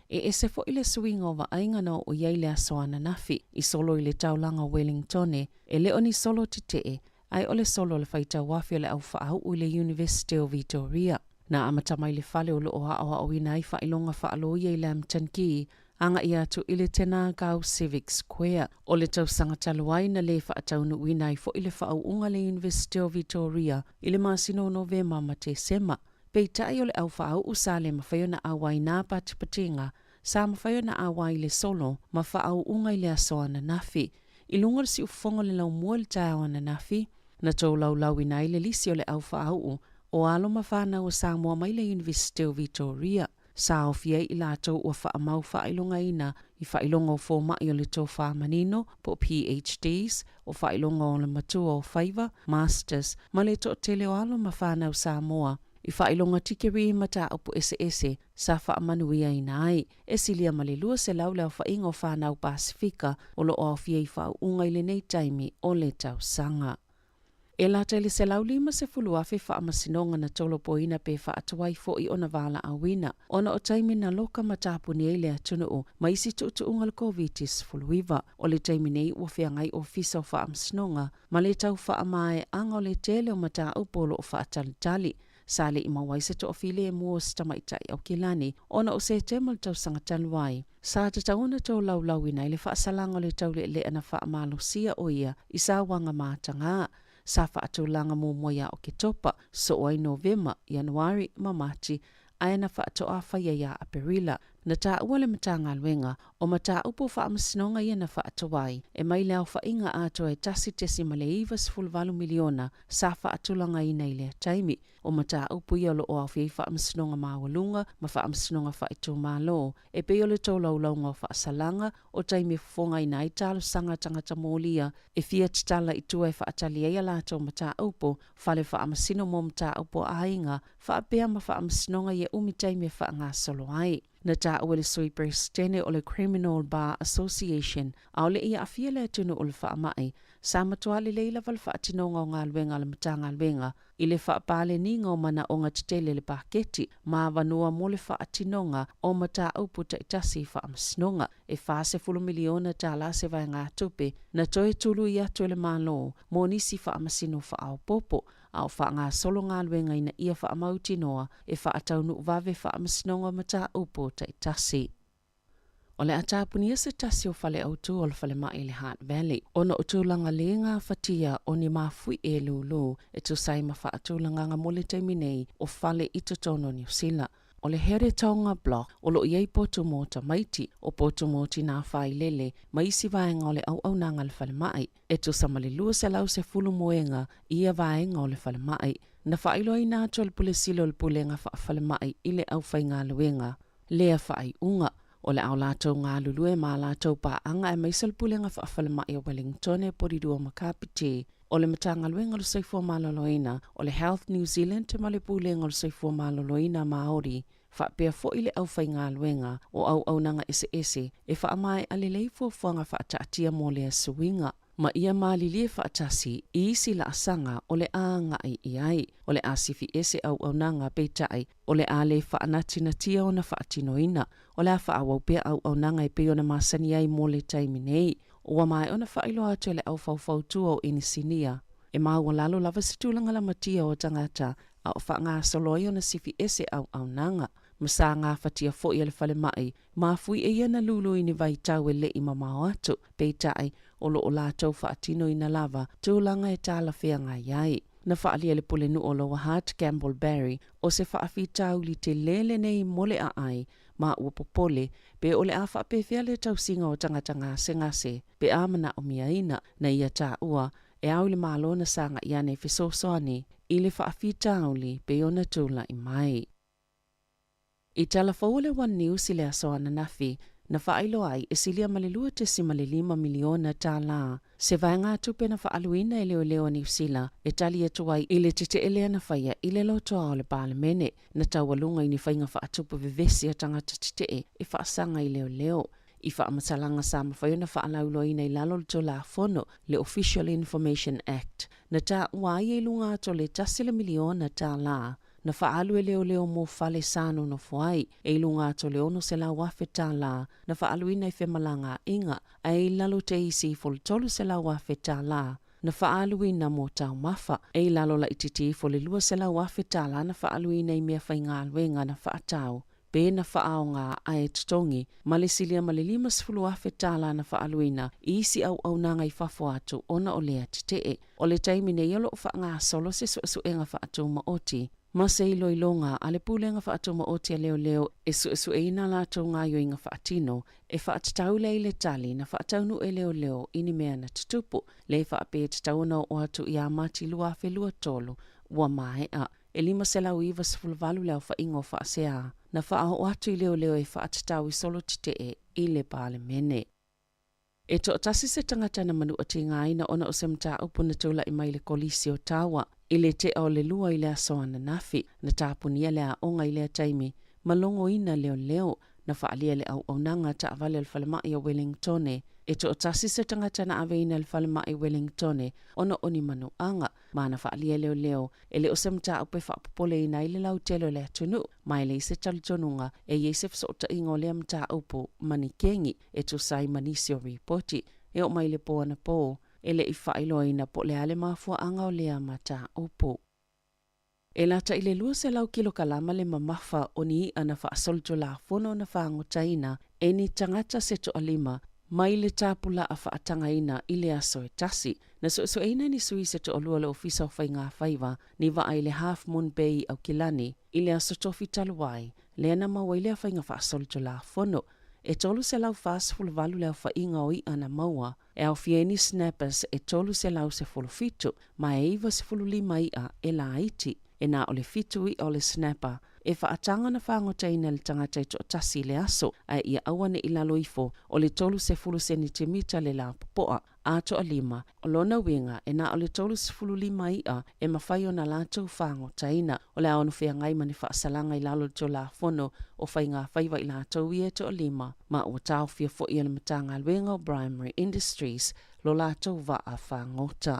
E ese fo ile swinga o wa aingana o iei le asoana nafi i solo i le taulanga Wellingtone e le oni solo titee ai o le solo le whaita wafi o le au whaau o le University of Victoria. Na amatama i le fale o lo o hao o ina i whailonga whaalo i le amtanki anga ia tu ile tena kau Civic Square. O le tau sangataluai na le whaataunu uina i fo ile whaau unga le University of Victoria i le masino Novema ma te sema. Pei tai o le au whaau usale ma whaio na awai nā patipatinga sa ma whaio na awai le solo ma whaau unga i le asoana nafi. I lunga si ufonga le lau mua le tau na nafi na tau lau ina i le lisi o le au whaau o alo ma whana o Samoa mai le University of Victoria. Sa ofia i lātou ua whaamau whailonga ina i whailonga o fōmai o le tō whamanino po PhDs o whailonga o le matua o whaiva, Masters, ma le tō tele o alo ma whanau Samoa. I whailonga tikeri mata o po ese sa whaamanuia ina ai. E silia ma le lua se lau leo whainga o whanau Pasifika o lo o ofia i whau unga i le nei taimi o le tau sanga. E la tele se lau lima se fulu afe whaamasinonga na tolo poina pe whaatuai fo i ona wala a wina. Ona o taimi na loka matapuni e le atunu o maisi tuutu unga le COVID-19 fuluiva. O le taimi nei ua whiangai o fisa o whaamasinonga ma le tau whaamae anga o le tele o mata upolo o whaatalitali. Sale i mawaisa to ofile e mua stamaitai au kilani. Ona o se temal tau sangatalwai. Sa te tauna tau lau ina ile whaasalanga le tau le ana whaamalo sia o ia i sa wanga mātanga. Sa whaatulanga mō moia o ke topa, so oi Novema, Januari, Mamati, aina whaatoa whaia ia Aperila. Na tā ua le matanga luenga, o mata upo whaamasinonga ia na whaatawai, e mai leo whainga ato e tasi tesi ma le iwa sifulvalu miliona, sa whaatulanga ina i lea taimi. O mata upo ia lo o au fiei whaamasinonga mawalunga, ma whaamasinonga whaito malo, e pe o le tau laulaunga o whaasalanga, o taimi fonga ina i talo sanga tangata mōlia, e fia titala i tua e whaatali eia lato mata upo, whale whaamasino mo mata upo ainga, whaapea ma whaamasinonga ia umitaimi e whaanga solo ai. Na tā ua le sui presidente o le Criminal Bar Association, au le ia afia le atunu o le whaamai, sa matua le leila wal whaatinonga o ngā luenga le matanga luenga, i le whaapale ninga o mana o ngā titele le paketi, ma vanua mo le whaatinonga o mata upu taitasi whaamasnonga, e whaase fulu miliona tā la se vai ngā tupe, na toi tulu i atu le malo, mo nisi whaamasino whaau popo, au wha ngā solo ngā luenga ina ia wha amauti noa e wha ataunu vave wha amasnonga mata upo taitasi. O le atapunia se tasi o whale autu o le whale mai le Heart Valley. Ona o tūlanga le ngā whatia o ni mawhui e lulu e tu sai ma wha atūlanga ngā mole teiminei o whale i totono New Zealand. o le here taonga block o lo iei poto mota maiti o poto moti nā whai lele ma isi vaenga o le au nanga le whale mai. E tu samale lua se lau se fulu moenga ia vaenga o le whale mai. Na whailo i nātua le pule silo le pulenga whale mai i le au whai ngā luenga. Lea whai unga. O le au lātou ngā lulue mā lātou pa anga e maisal pulenga whale mai o Wellington e poridua makapiti. O le matanga luenga lo saifua maloloina, o le Health New Zealand te male pulenga lo saifua maloloina Māori, whapea fo i le au whai ngā luenga o au nanga ese e wha mai ale leifo fuanga wha ataatia mo le suinga. Ma ia malilie wha atasi i isi la asanga o le anga i ai, o le asifi ese au nanga peitai, o le ale wha anatinatia o na wha atinoina, o le a wha awapea au nanga i peo na masani ai mo le taiminei, o mai ona whailo atu le au fau tua o inisinia. E maua lalo lava situlanga la matia o tangata a o wha ngā soloi o na sifi ese au nanga. Masa ngā whatia fo i le whale mai, mafui e iana lulu i ni vai tau e le i mamao atu, peitai o lo o lātou whaatino i na lava, tūlanga e tāla whea ngā iai. Na whaalia le pule nu o Lower Hart Campbell Barry, o se whaafi tau li te lele nei mole a ai, ma ua popole, pe o le a whaapewhia le tau singa o tangata ngase, pe amana o miaina na ia tā ua, e au le mālona sanga i ane whesosoani, i le whaafi tau li pe ona tūla i mai. I tala faule One News i le asoana nafi, na whailo ai e silia malelua te si malelima miliona tā la. Se vai ngā tupe na whaaluina e leo New Zealand, e tali e tuai i le tete elea na whaia i le lotoa o le pālemene, na taualunga i ni whainga whaatupa vivesi a tangata tete e whaasanga i leo. I whaamatalanga sa mawhaio na whaalauloina i lalo to la fono, le Official Information Act, na tā wai e lunga to le tasila miliona tā la. Na whaalu e leo mo whale sāno no fuai, e ilunga to leono se la wafe tā la, na whaalu ina i whemalanga inga, a e lalo te isi fol tolu se la wafe tā la, na whaalu ina mo tau mafa, e lalo la ititi fol lua se la wafe tā la, na whaalu ina i mea whainga alwenga na whaatau, pe na whaaonga a e tutongi, malesilia malelima sifulu wafe tā la na whaalu ina, i isi au nanga i whafo atu, ona o lea titee, o le taimine iolo o whaanga solo se suenga whaatu maoti, ma se ilo ilonga ale pulenga whaatuma o tia leo e su e ina lātou ngā yoinga whaatino e whaatatau le ile tali na whaataunu e leo ini mea na tutupu le whaape tatauna o atu i a mati lua whe lua tolu ua maea e lima se lau iwa sifulvalu leo whaingo whaasea na whaaho atu i leo e whaatatau i solo tite i le pāle mene. E to tasi se tangata na manu ati ngā ina ona o se mta upuna tula i mai le kolisi o tawa i le te o le lua i le asoana nafi na tāpunia le a onga i le taimi malongo ina leo na whaalia le au nanga ta avale le whalemai o Wellington e to tasi se tangata na aveina le whalemai Wellington ona oni manu anga ma na whaalia leo e le o se mta upe whaapopole ina i le lau telo le atunu mai le se talitonunga e yesef sota ingo le mta upo manikengi e to sai manisi o ripoti e o mai le po ana po ele i whailoina po le ale mafua anga o lea mata upo. E lata i le lua se lau kilo kalama le mamafa o ni ana whaasolto la fono na whaango taina e ni tangata seto alima mai le tāpula a whaatanga ina i le aso e tasi. Na so eina ni sui seto o lua le ofisa o whai ngā whaiva ni wa ai le Half Moon Bay au kilani i le aso tofi taluai le ana maua i le a whai ngā whaasolto la fono. E tolu se lau whaasfulu valu leo whainga o i ana maua, e au fieni snappers e tolu se lau se fulu fitu, ma e iwa se fulu lima ia e la iti, e na ole fitu i ole snapper, e whaatanga na whaangotaina le tangata i to tasi le aso, a ia awane i lalo ifo, o le tolu se fulu sentimeter le la popoa, a to alima, o lona winga, e na ole tolu se fulu lima ia, e mawhaio na lātou whaangotaina, o le aonu whea ngai mani whaasalanga i lalo to la fono, o whainga whaiva i lātou ia to alima, ma o tau fia fo i ana matanga alwenga o Primary Industries, lo lātou wa a whaangota.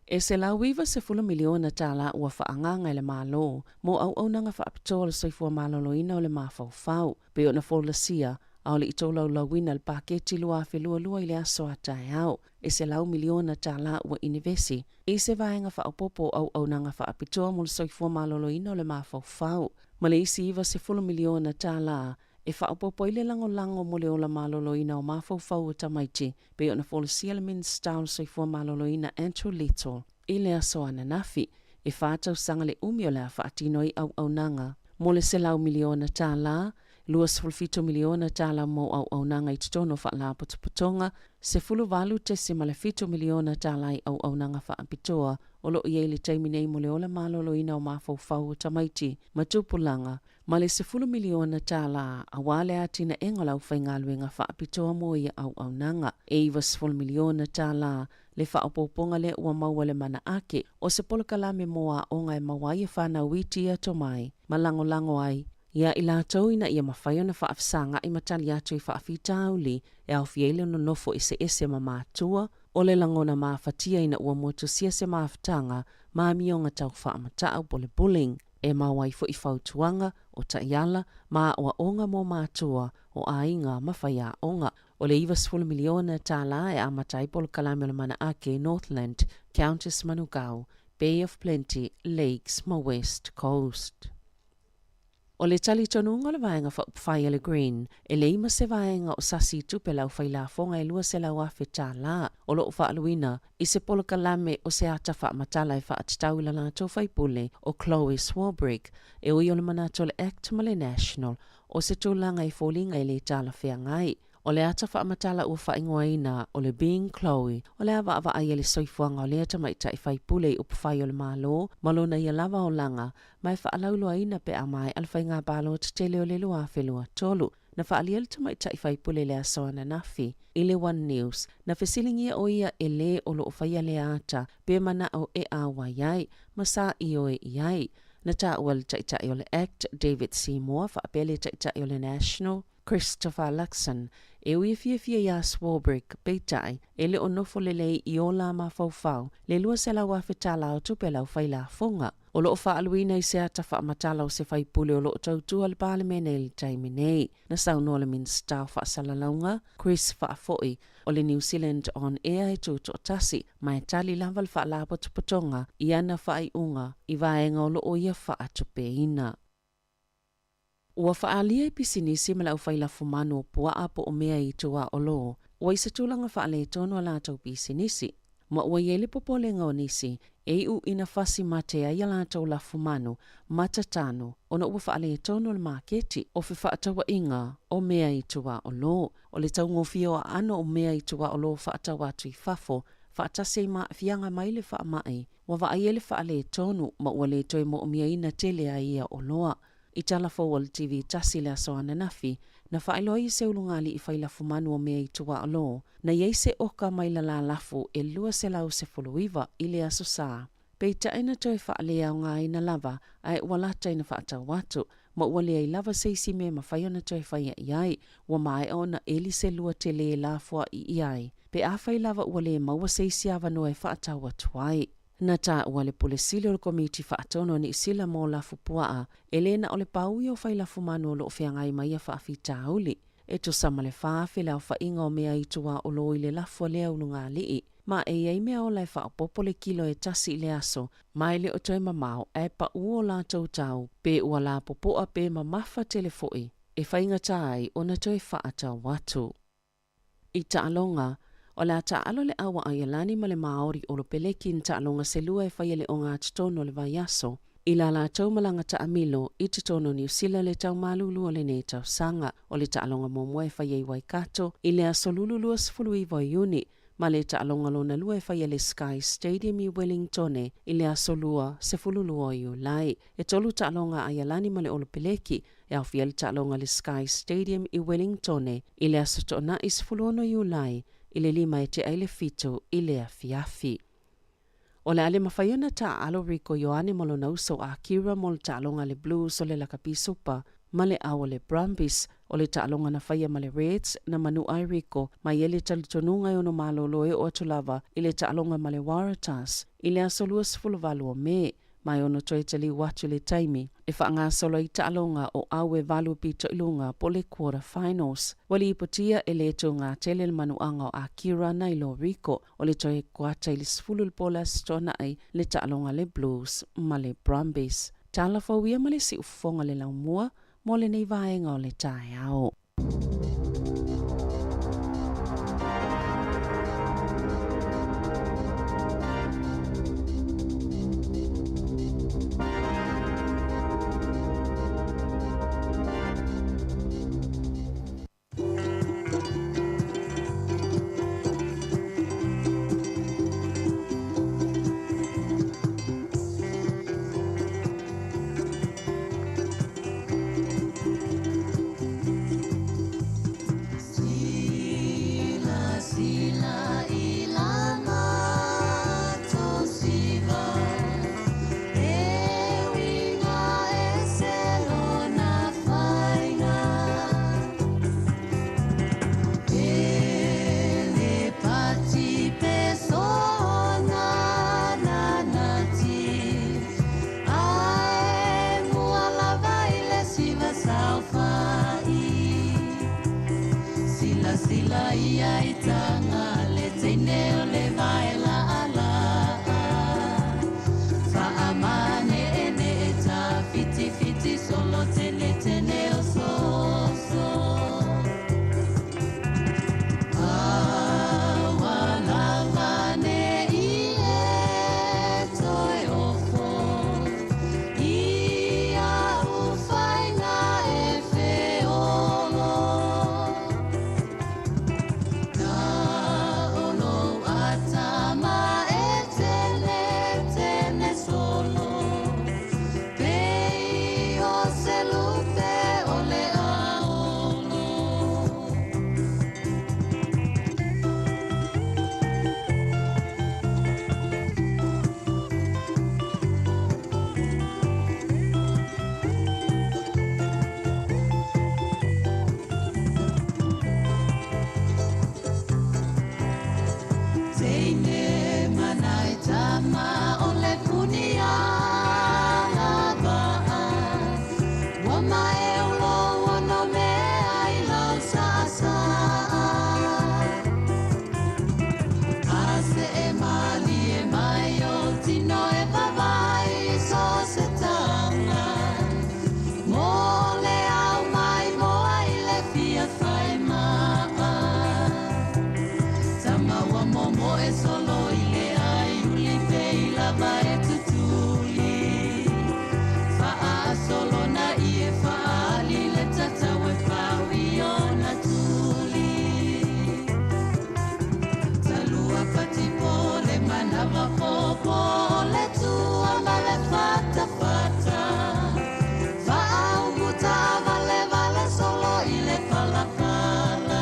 E se lauiva se fulu miliona tala ua whaanganga i le mālo, mo au nanga whaapitoa soifua maloloina o le mawhauwhau, pe o na folasia, au le ito lauwina le paketi lua lua i le aso atai au, e se lau miliona tala ua inivesi, e se vaenga whaapopo au nanga whaapitoa mo le soifua maloloina o le mawhauwhau, ma le isi iwa se fulu miliona tala, e whaapopo i le lango mo le ola maloloina o mawhauwhau o tamaiti, pe o na folasia le minsta o soifua maloloina Andrew Little, i le aso ana nafi, e whātau sanga le umi o le a whaatino i au nanga, mo le selau miliona tāla, 27 miliona tāla mo au nanga i tono whaala putuputonga, 18 miliona tāla i au nanga whaapitoa, o lo i le taimi nei mo le ola malolo ina o mawhau o tamaiti, matupulanga, ma le 10 miliona tāla a wale atina engolau whaingaluenga whaapitoa mo i au nanga, e iwa 10 miliona tāla le whaapoponga le ua maua le mana ake, o se polokalame moa o ngai mawai e whana witi a tomai, malango ai, ia i lātou ina ia mawhaio na whaafisanga i matali atu i whaafitauli e au fiele no nofo ese ma mātua o le langona mawhatia ina ua motusia se mawhatanga mionga tau whaamatau pole bullying e mawai fo i whautuanga o taiala ma oa onga mo mātua o ainga mawhaia onga o le iwa 10 miliona tāla e amatai polo kalame le mana ake Northland, Countess Manukau, Bay of Plenty, Lakes, ma West Coast. O le tali tonunga le vaenga whai le green, e le ima se vaenga o sasi tupe lau whai la fonga e lua se lau afe tā la, o lo wha aluina, i se polo kalame o se ata wha matala e wha atatau ila lātou whai pule o Chloe Swarbrick, e oi o le manato le act ma le national, o se tūlanga i fōlinga i le tāla whea ngai, o le ata wha matala ua wha ingoaina o le being Chloe, o le awa ai e le soifuanga o le ata maita i whai pule upu whai o le malo na ia lava o langa, mai wha alaulua ina pe a mai alwhai ngā balo te tele o le lua whelua tolu, na wha aliel ta maita i whai pule le asoana nafi, i le One News, na whesilingia o ia e le o lo whaia le ata, pe mana o e awa iai, ma sa i o e iai, na ta ua le taitai o le act, David Seymour, wha apele taitai o le national, Christopher Luxon, e ui fia ia Swarbrick, peitai, e le onofo le lei i o la ma fau, le lua se lau awhetala o tupe lau whai la fonga. O lo wha aluina i se ata wha matala o se whai pule o lo tautua le palemene le taimi nei. Na sauno le minsta wha salalaunga, Chris wha foi, o le New Zealand on air e tuto tasi, mai tali laval wha la potonga, i ana wha unga, i vaenga o lo o ia wha atupe ina. Ua whaalia i pisinisi me lau whaila fumanu o pua apo o mea i tua o lo, ua isa tūlanga whaale tono a lātou pisinisi. Ma ua iele popolenga o nisi, e u ina whasi matea i a lātou la fumanu, matatano, ona ua whaale tono le maketi, o fi whaatawa inga o mea i tua o lo, o le taungofio a ano o mea i tua o lo whaatawa atu i fafo, whaatase ma fianga mai le wha mai, ua wa iele whaale tono, ma ua le toi mo o mea ina tele a ia o loa. I tala fawal TV tasi le asoana nafi, na whaeloi se ulungali i whaila fumanu o mea i tua alo, na iei se oka mai la lafu e lua se lau se fuluiva i le aso saa. Pei taina toi whaalea o ngā ina lava, ai walata ina whaatau watu, ma ualea i lava seisi me ma whaiona toi whaia iai, wa mai ona eli se lua te le lafua i iai. Pe a whai lava ualea maua seisi ava no e whaatau watu ai. Na ta wale pule sili o le komiti whaatono ni isila mo la fupua elena o le paui o whai la fumanu o lo whiangai mai a whaafita auli. E to sama le whaafe lau whainga o mea i tua o lo i le lafua lea ulunga lii. Ma e ei mea o lai whaapopo le kilo e tasi le aso, mai le o toi mamau e pa uo la tau pe ua la popoa pe mamafa telefoi. E whainga tai o na toi whaata watu. I ta alonga, o la taalo le awa ai alani ma le maori o lo peleki in taalonga se lua e whaia le o ngā titono le vaiaso. I la tau malanga ta amilo i titono New Zealand le tau malulu o le ne tau sanga o le taalonga momua e whaia i Waikato i le aso lululua sifulu i Waiuni ma le taalonga lona lua e whaia le Sky Stadium i Wellingtone i le aso lua sifulu lua i Ulai. E tolu taalonga ai alani ma le o lo peleki e au fia le taalonga le Sky Stadium i Wellingtone i le aso tona i sifulu ono i Ulai i le lima e te aile fito i le afiafi. O le ale mawhaiona ta alo Rico Ioane molo na uso a Kira molo ta alonga le Blues o le Lakapi Supa, ma le awa le Brumbies o le ta alonga na whaia ma le Reds na manu ai Rico, ma i ele talitonunga i ono maloloe o atulava i le ta alonga ma le Waratahs, i le asolua sifuluvalu o me, mai ono toi tali watu le taimi, e whaanga solo i ta alonga o awe valu pito ilunga po le quarter finals. Wali ipotia e le to ngā tele le manuanga o Akira na ilo Rico, o le toi kuata i le sifulul pola stona ai le ta alonga le Blues ma le Brumbies. Tala fawia ma le si ufonga le laumua, mo le nei vaenga o le tae ao. solo na ie whaali le tata we whawi o na tuli. Talua pati po le manava popo le tua ma le fata fata. Va'au muta vale vale solo i le pala pala.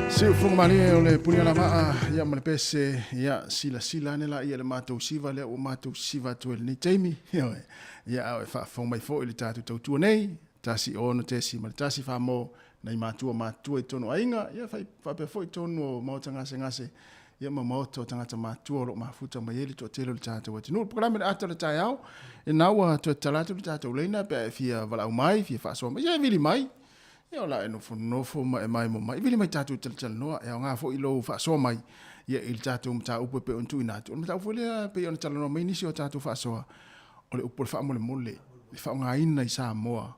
Se fu mali o le punia la maa ia male pese ia sila ne la ia le matou siva le o matou siva tu ni taimi ia o fa fo mai fo ile tatu tau tu nei tasi ono tesi mal tasi fa mo nei matua i tono ainga ia fa pe fo i tono mo tanga ngase ia mo to tanga matua lo mafuta mai ele to telo le tatu wati no programa le ato le tai au e na wa to talatu le tatu leina pe fia vala mai fia fa so ia vili mai ia la no fo mai mo mai vili mai tatu tel no ia nga fo i lo fa so mai ia il tatu mta upo pe ontu ina to mta fo le pe on talo no mai ni si o tatu fa so o le upo fa mo le mole fa nga ina i Samoa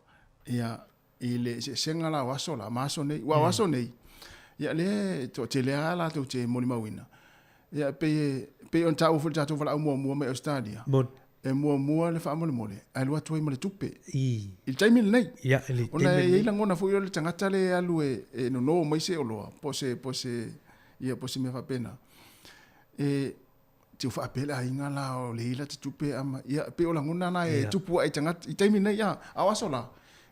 ia ile senga la waso la maso nei wa waso nei ia le to te le ala to te moni mawina ia pe on tau fu tatu vala mo mai Australia bon e mua le fa mo le mole ai lo atu mai le tupe il taimi nei ia ele ona e la ngona fu yo le tangata le alu e no mai se o lo po se ia po se me fa pena e ti fa pela inga la o le la tupe ama ia pe o la ngona na e tupu ai tangata i taimi nei ia awaso la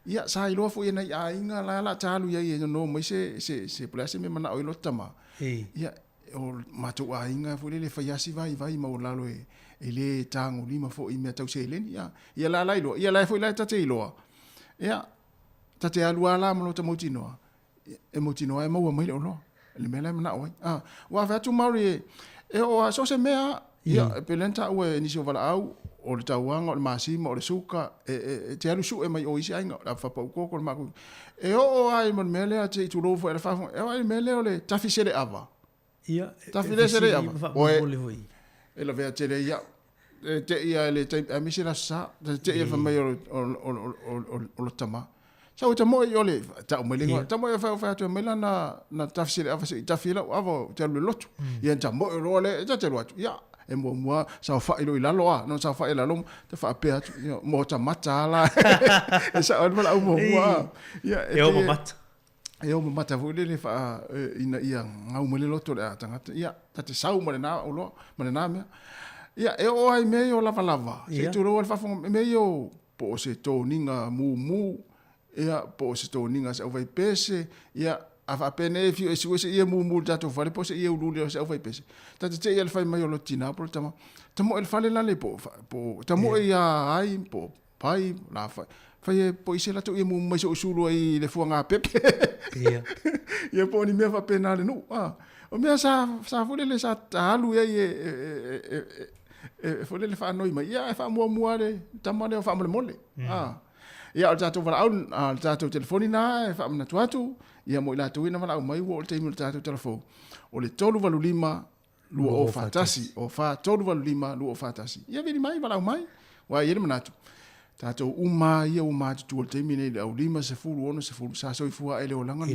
ia sa i lo fu ia nei a inga la talu ia e no mai se place me mana o lo tama ia o matu a inga fu le fa yasi vai ma o lalo e le tango lima fo i mea tau se leni ia la lailo ia la fo i la tate iloa ia tate alua la mo ta motinoa e motinoa e maua mai lo le mela na oi wa fa tu mari e o so se mea ia pelenta o ni so vala au o le tauanga o le masima o le suka e te alu su e mai o isi ainga la fa pau koko le maku e o ai mon mele a te tu lo fo e fa e ai mele o le tafisele ava ia tafisele ava o e la vea te le ia te ia le te a misi la sa te ia fa mai o tama sa o tamo yo le ta o melingo tamo ia fa tu mela na tafsir ava se tafila ava te lu lotu ia tamo o le te lu atu ia e mo sa fa ilo ila loa no sa fa ila lo te fa pe atu mo ta mata la e sa o la mo ia e o mata e o mata vo le fa ina ia ngau mo le lotu le tanga ia te sau mo na o lo mo na me ia e o ai me o lava se tu ro fa me yo po se to ninga mu ia po se to ninga se vai pese ia ava pene fi e se ia mu dato fale po se ia ulu se vai pese tata te ia fa mai o lotina pro tamo el fale la le po tamo ia ai po pai la fa po ise la to ia mu mai so sulu ai le fuanga pepe ia po ni me fa pena le no o me sa fole le sa talu e fole le fa noi mai ia fa mua le tamale fa mole ia o tato vala au tato telefoni na e fa mna tuatu ia mo ila tuina vala mai wo te mo tato telefo o le tolu valu lima lu o fatasi o fa tolu valu lima lu o fatasi ia vini mai vala mai wa ia manatu tato uma tu te mine le au lima se fulu ono se fulu sa so ifua ele o langa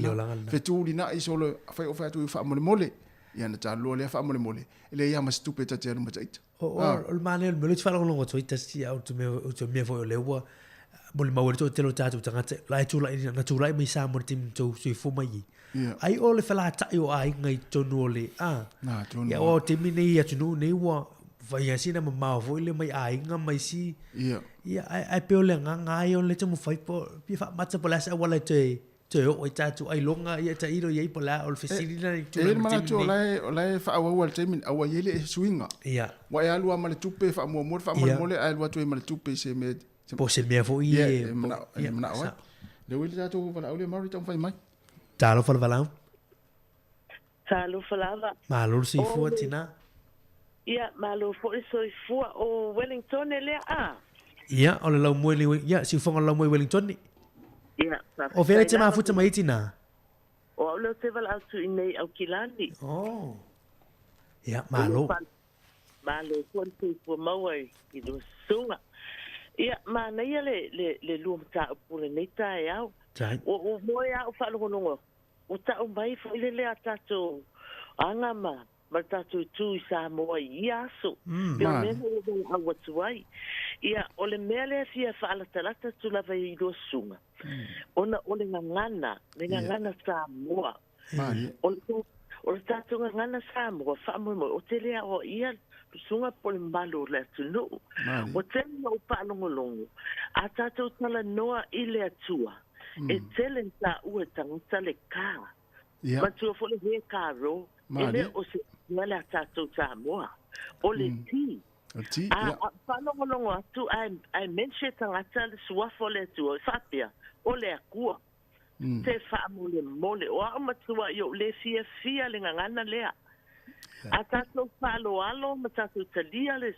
fe tu lina i solo fa o fa tu fa mole ia na talo le fa mole ele ia ma stupeta te no mataita o mane me lo fala longo tsoita si au tu me fo le wa mole ma wole te lo tatu tanga la tu la mi sa mo tim to so ifo mai ai o le fala ta yo ai ngai tonu le na tonu ia o te mine ia tunu nei wa vai asina ma fo le mai ai nga mai si ia ai pe le nga ai o le temu fai po pi fa mata po la sa wala te o tatu ai longa ia ta iro ia po la o facility tu le mana tu la fa wa wal temin awa yele swinga ia wa ya lu ama le tupe fa mo fa mo le ai lu tu ma le tupe se me po se me fo ia mana wa le wil tatu fa le mari tam fai mai talo fa vala talo fa lava malo si fu tina ia malo fo so fu o Wellington ele ia o le lau mo ia si fu lau mo Wellington ia o vele te mafuta mai tina o le te vala atu nei au kilani ia malo fo fu mawai i do sunga ia ma nei le lu ta por nei ta au o mo ia o fa lo no o ta o mai fo le ata to anga ma ma tātou tū I Samoa I aso. Mane. Mene o awa tuai. Ia, o le mea lea fia whaalatalata tu lava I lo sunga. Ona o le ngangana, le ngangana Samoa. Mane. O le tātou ngangana Samoa, whaamoe o te lea o ia sunga po le malo le atunu. O te lea o pālongolongo. A tātou tala noa I le atua. E tele ta ue tangata le kā. Ma tua fole he kā ro. Ele o se ngale a tātou Samoa. O le ti. A whanongolongo atu ai menshe tangata le suafo le atua. Whapea. O le akua. Te whaamole mole. O a matua I o le fia le ngangana lea. A tātou whalo alo ma tātou talia le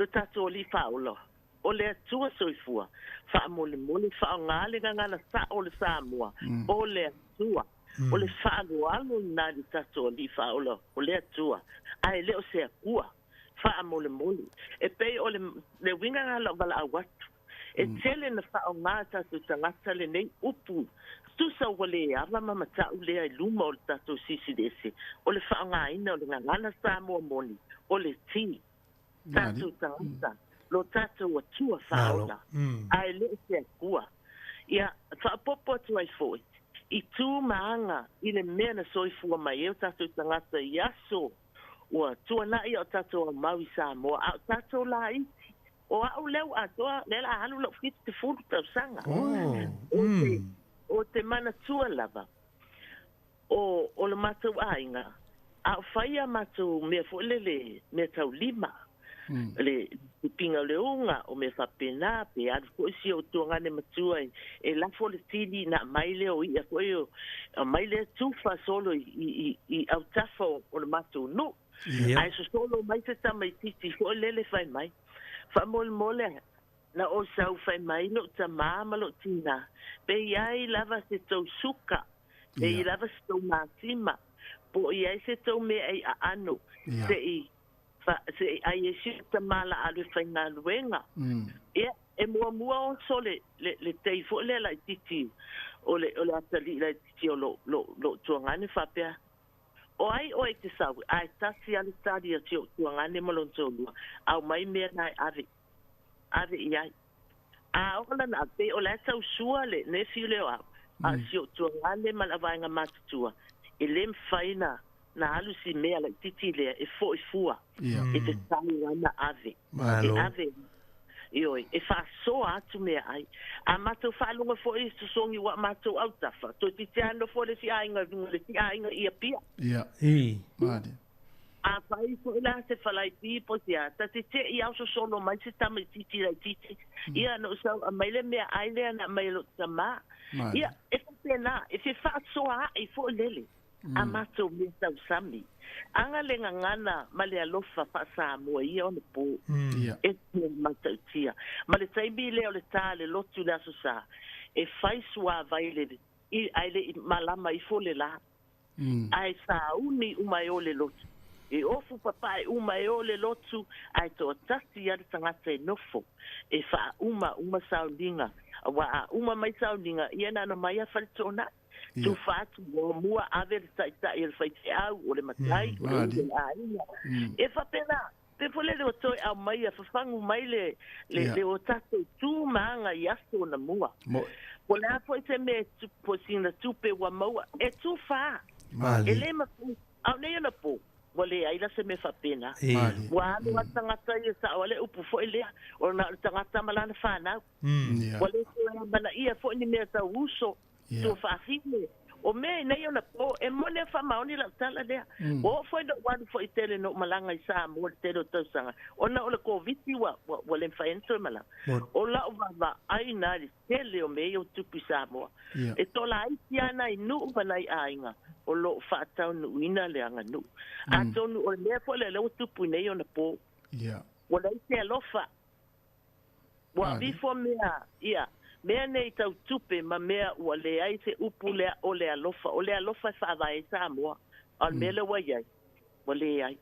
tātou li whaolo. O le atua soifua. Whaamole mole whaongale ngangana sa o le Samoa. O le atua. O le whaalo alo nā li tātou li whaolo. O le atua. Ai leo se akua. Whaamole mole. E pei o le winga ngala wala awatu. E tele na whaonga tātou tangata le nei upu. Tusa wale ava mama tau lea I luma o le tātou sisidese. O le whaonga ina o le ngangana Samoa moni. O le ti. Tātou tangata. Lo tātou atua whaola. Ai leo se akua. Ia, whaapopo atu ai foi. I tū maanga I le mea na soifua mai e o tātou tangata I aso. Ua tuana I o tātou mau I Samoa. A o tātou la iti. O au leu atoa, lela halu lau fiti te furu tau sanga. O te mana tua lava. O le mātou ainga. A o whaia mātou mea fuelele mea tau lima. Le pinga leunga o me whapena pe adu koisi o tuangane matua e lafo le tili na maile o ia koe o maile tufa solo I au tafo o le mātou no. Ai so solo mai te tamai titi o lele whai mai. Whamole mole na o sau whai mai no ta māma lo tina. Pe iai lava se tau suka. Pe I lava se tau mātima. Po iai se tau me ai a ano. Se ai e si ta mala alu whainga luenga. E mua o so le teifo le la titi. O le atali la titi o lo tuangane whapea. O ai o e te sau. Ai tasi ali tari a tio tuangane malonto lua. Au mai mea nai ave. Ave iai. A ola na pe o la tau sua le ne fiu leo au. A tio tuangane malavainga matutua. E lem whaina. Na alu si mea la titi lea e fo I fua. E te tau ana ave. E ave. Ioi, e wha soa atu mea ai. A matou whaalunga fo I susongi wa matou au tafa. To ti te ano fo le si ainga le si ainga ia pia. Mane. A whai fo ila se whalai pipo si a. Ta te te I au sosono mai se tama titi la titi. Ia no sau a maile mea ailea na mailo tama. Ia, e fa pena. E fe wha soa ai fo lele. A matou me tau sami. Anga le ngangana ma le alofa fa Samoa ia o le po. E te matau tia. Ma le taimi le o le tā le lotu le aso sa. E fai sua vai le aile malama I fo le la. Ai sa uni umai o le lotu. E ofu papai umai o le lotu. Ai to tasi ia le tangata e nofo. E fa uma sauninga. Wa uma mai sauninga. Ia na mai a falitona. Tu fatu o mua ave tai il fai au o le matai o le aina e fa pena pe fole le toi a mai a fangu mai le o tato tu manga yasto na mua o le a foi se me po sina tu pe wa mau e tu fa e le ma au ne na po wale ai la se me fa pena wa no tangata ia sa wale upu fo ile o na tangata malana fa na wale so bana ia fo ni me ta uso tu fa fine o me nei ona po e mone fa maoni la tala dea o foi do wan foi tele no malanga I Samoa te do tsanga ona o le covid wa le fa ento mala o la va ai na tele o me o tupi Samoa e to la ai tiana I nu banai ainga o lo fa tau nu ina le anga nu a to nu o le fo le tupu nei ona po o le te lofa wa before me mea nei tau tupe ma mea ua le ai se upu lea o le alofa wha vai Samoa al mele wa iai wa le ai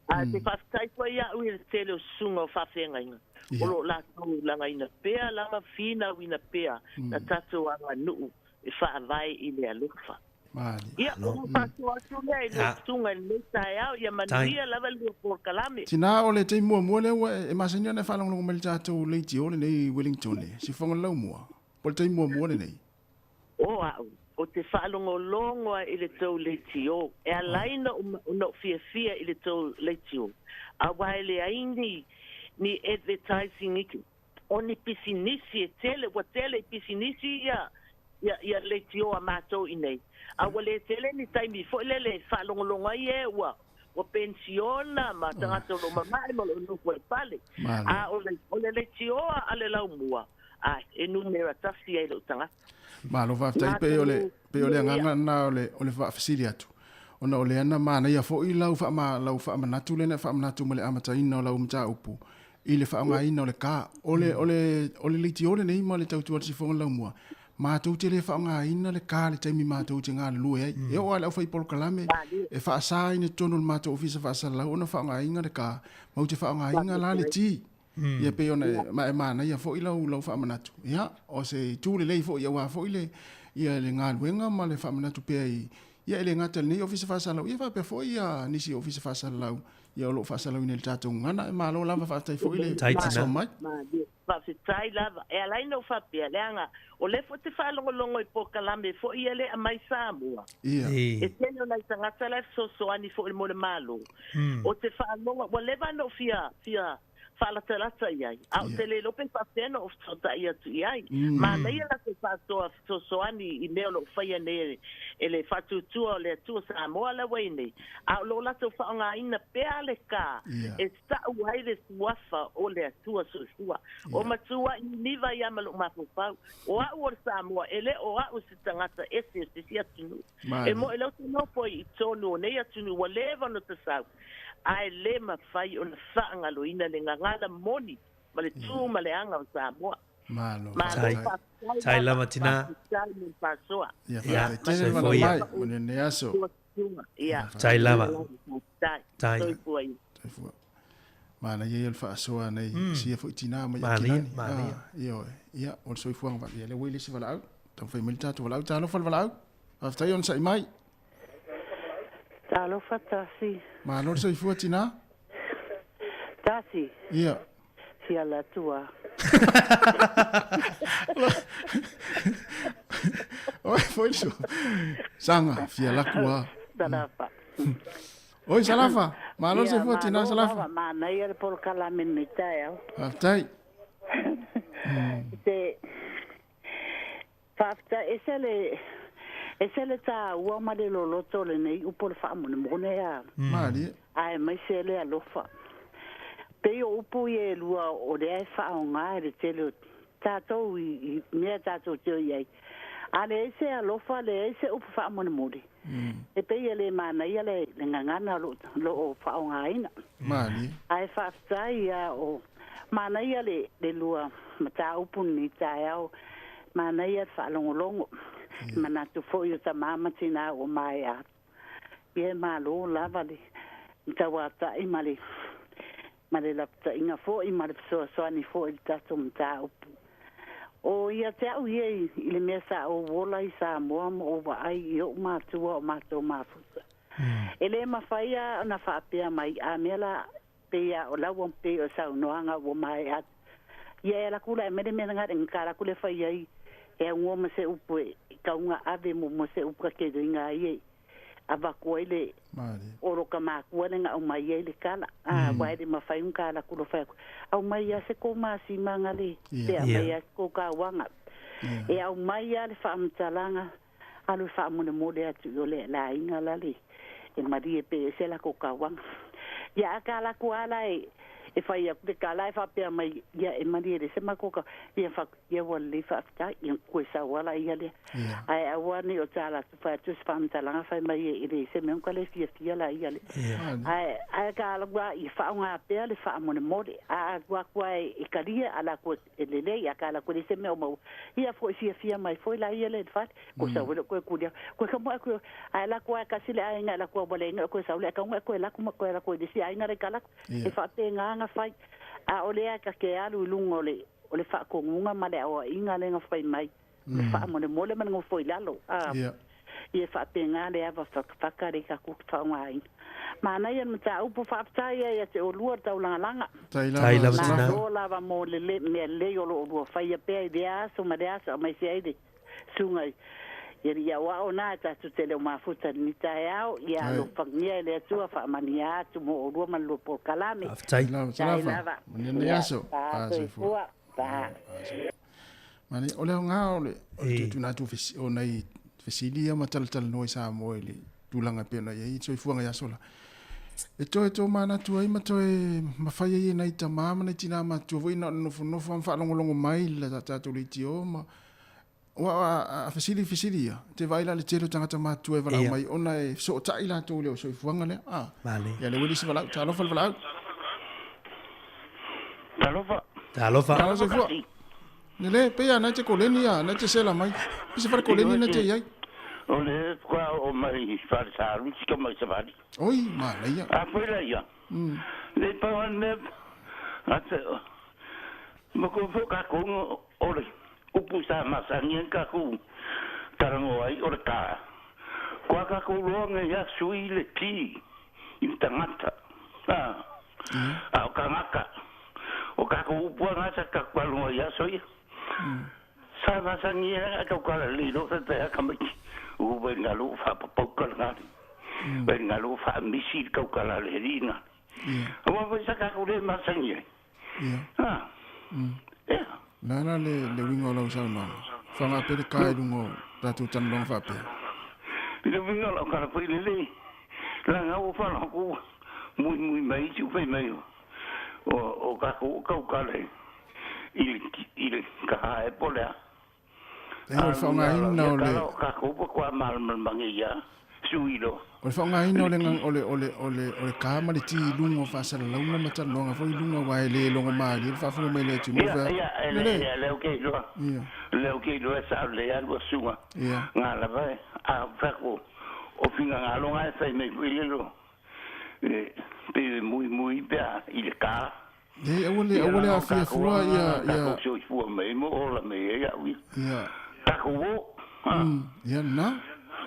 a te whaftai kwa ia ui le tele o sunga o whawhenga inga o lo la tau langa ina pea langa fina ina pea na tato anga nuu e wha vai I le alofa Mali. Ia, pasua sunga i le tunga le tai au, ia manuia lava le por kalame. Tina o le te mua le e masenia na whalong longo mele tātou le ti ole nei Wellington le. Si whonga lau mua. Po le te mua le nei. O te whaalongolongo i le tau leitio. E a laina o no fia i le tau leitio. A wai le aini ni advertising iki. O ni pisinisi e tele, wa tele pisinisi ia leitio a mātou i nei. A wale tele ni taimi fo le whaalongolongo i e ua. O pensiona ma tangata lo mamai mo lo nuku e pale. A o le leitio a le lau mua. A e numera tasi e lo tangata. Ma lo va tai pe ole nganga na ole va fasili atu. Ona ole ana mana ia fo i lau fa ma natu le na fa ma natu mele amata ina lau mta upu. Ile fa nga ina ole ka ole liti ole nei mo le tau tu si fo lau mua. Ma tu te le fa nga ina le ka le taimi ma tu te nga lu e. E o ala fa i pol kalame e fa sa ina tonu ma tu ofisa fa sa lau ona fa nga ina le ka. Ma te fa nga ina la le ti. Ia pe ona ma ia fo lau fa manatu ia o se tu le fo ia wa fo ile ia le nga wenga ma le fa manatu pe ia le nga tel ni office fa sala ia fa pe fo ia ni si office fa sala ia lo fa sala ni tato ngana ma lo lava fa tai fo ile so mai fa se tai lava e ala no fa pe lenga o le fo te fa longo i po kalame fo ia le mai Samoa ia e teno na tanga sala so ani fo le mo le malo o te fa longo o le va no fia fala talata iai au te le lope paseno of tota ia tu iai ma nei la se fato so ani i me lo fai ne ele fatu tu le tu Samoa la wene au lo la to fa nga ina pe ale ka e sta uai de wafa o le tu so o matua ni va ia malo ma fa o au Samoa ele o au se tangata ese sia tu e mo ele no poi tonu nei atu ni whatever no te sa ai le ma fai ona fanga lo ina le ngala moni ma le tu ma le anga o Samoa malo tai lava tina ia tele va mai ona ne aso tai lava tai mana ia el fa so nei si fo tina ma ia ia o so fu va ia le wile se va la tan fai milita to la ta no fa la afta yon sai mai talo fatasi ma no so fu tina tasi ia sia la tua oi foi isso sanga fia la kua dalafa oi salafa ma no so fu tina salafa ma na ia por kala minita ya aftai te fafta esele ta ua ma le loloto le nei upo le wha mone mone a mali ai mai sele alofa pe o upo ye lua o le ai wha o ngā e le tele tātou i mea tātou teo iai a le ese alofa le ese upo wha mone mone e pe ye le mana ia le ngangana lo o wha o ngā ina mali ai whafta ia o mana ia le lua ma tā upo ni tā au mana ia wha longolongo mana tu foi o mama tina o mai a ye malo lava le tawa ta i male la ta inga foi male so ani foi tato mta o ia te au ye ile mesa o wola i Samoa o va ai o ma tu o ma to ma fusa ele ma faia na fa pe mai a mela pe ya o la won pe o sa no anga o mai a ye la kula me nga ngara kula fa ye e un mo se upo ka unga ave mo se upo ke dinga ye ava koile oro kama kuale nga o mai ele kala a vai de mafai un kala kulo fa au mai ya se ko ma si mangale te mai ya ko ka wanga e au mai ya le fa mtalanga alu fa mo mo de atu le la inga la le e marie pe se la ko ka wanga ya kala kuala e fai a te kala e fa pe mai ya e marie de se makoka ia fa ia wali fa ta ia ko sa wala ia le ai awani o tala fa tu spam tala fa mai e de se men kale fia la ia le ai kala gua i fa nga pe le fa mo mo a gua kwa e karia ala ko le le ia kala ko se me mo ia fo fia mai foi la ia le fa ko sa wala ko dia ko ka mo ko ai la kwa ka sile ai nga la ko bole nga ko sa le ka mo ko la ko de si ai nga re kala e fa te nga fai a olea ka ke alu lungo le ole fa ko ngunga male o inga le nga fai mai fa mo le mole man ngo foi lalo Ia whapenga le ava whakare ka kuktaungai. Mana ia mta upo whaptai ia te o lua tau langa. Tai lava Na tina. do lava mo le me le o lo lua whaia pea i dea so ma dea so mai se aide. Sungai. Ia wa ona ta tu te le mafuta ni tai au ia lo fangia le tua fa mania tu mo lua man lo por kalame. Tai lava. Ni aso. Fu. Pa. Mani ole nga ole tu na tu o nei fesilia ma tal no sa mo ele tulanga pena ye so fuanga ya sola e to mana tu ai ma to e ma fai ye nei ta mama nei tina ma tu voi no no fa longo mai la ta tu liti o ma wa a fesilia te vai la le telo tanga ma tu e vala mai ona e so ta ila tu le so fuanga le vale ya le wili se vala ta lo fa vala ta lo fa so fu nele pe ya na te koleni ya na te sela mai pisa far koleni na te yai ole qua o mai far saru si mai savali oi ma la ya a foi la ya le pa ne ate mo ko fo ka ko ole upu sa ma sa nien ka ku tarango ai ole ka qua ka ko lo nge ya sui le ti i tangata ka maka o ka ko upu nga sa ka kwa lo ya soi sa ma sa nien ka ka le lo sa te ka mai u venga lu fa poco la venga lu fa misil ka la lerina o va sa ka ko le ma sangue na le wingo lo sa ma fa nga pe ka i lungo ta tu tan long fa pe le wingo lo ka pe le la nga u fa ko muy mai ju pe mai o ka ko le il ka e pola o fa nga ino le ka ko kwa mal mangia suilo o fa nga ino le ole ka ma le ti lungo fa sa la una mata no nga fo lungo wa le longo ma le fa fo me le ti mo fa le okay lo sa le algo sunga nga la va a fa ko o finga nga lo nga sa me kwilo pe muy bea il ka awole a fia fua ya so fua me mo la me ya wi ta ko ya na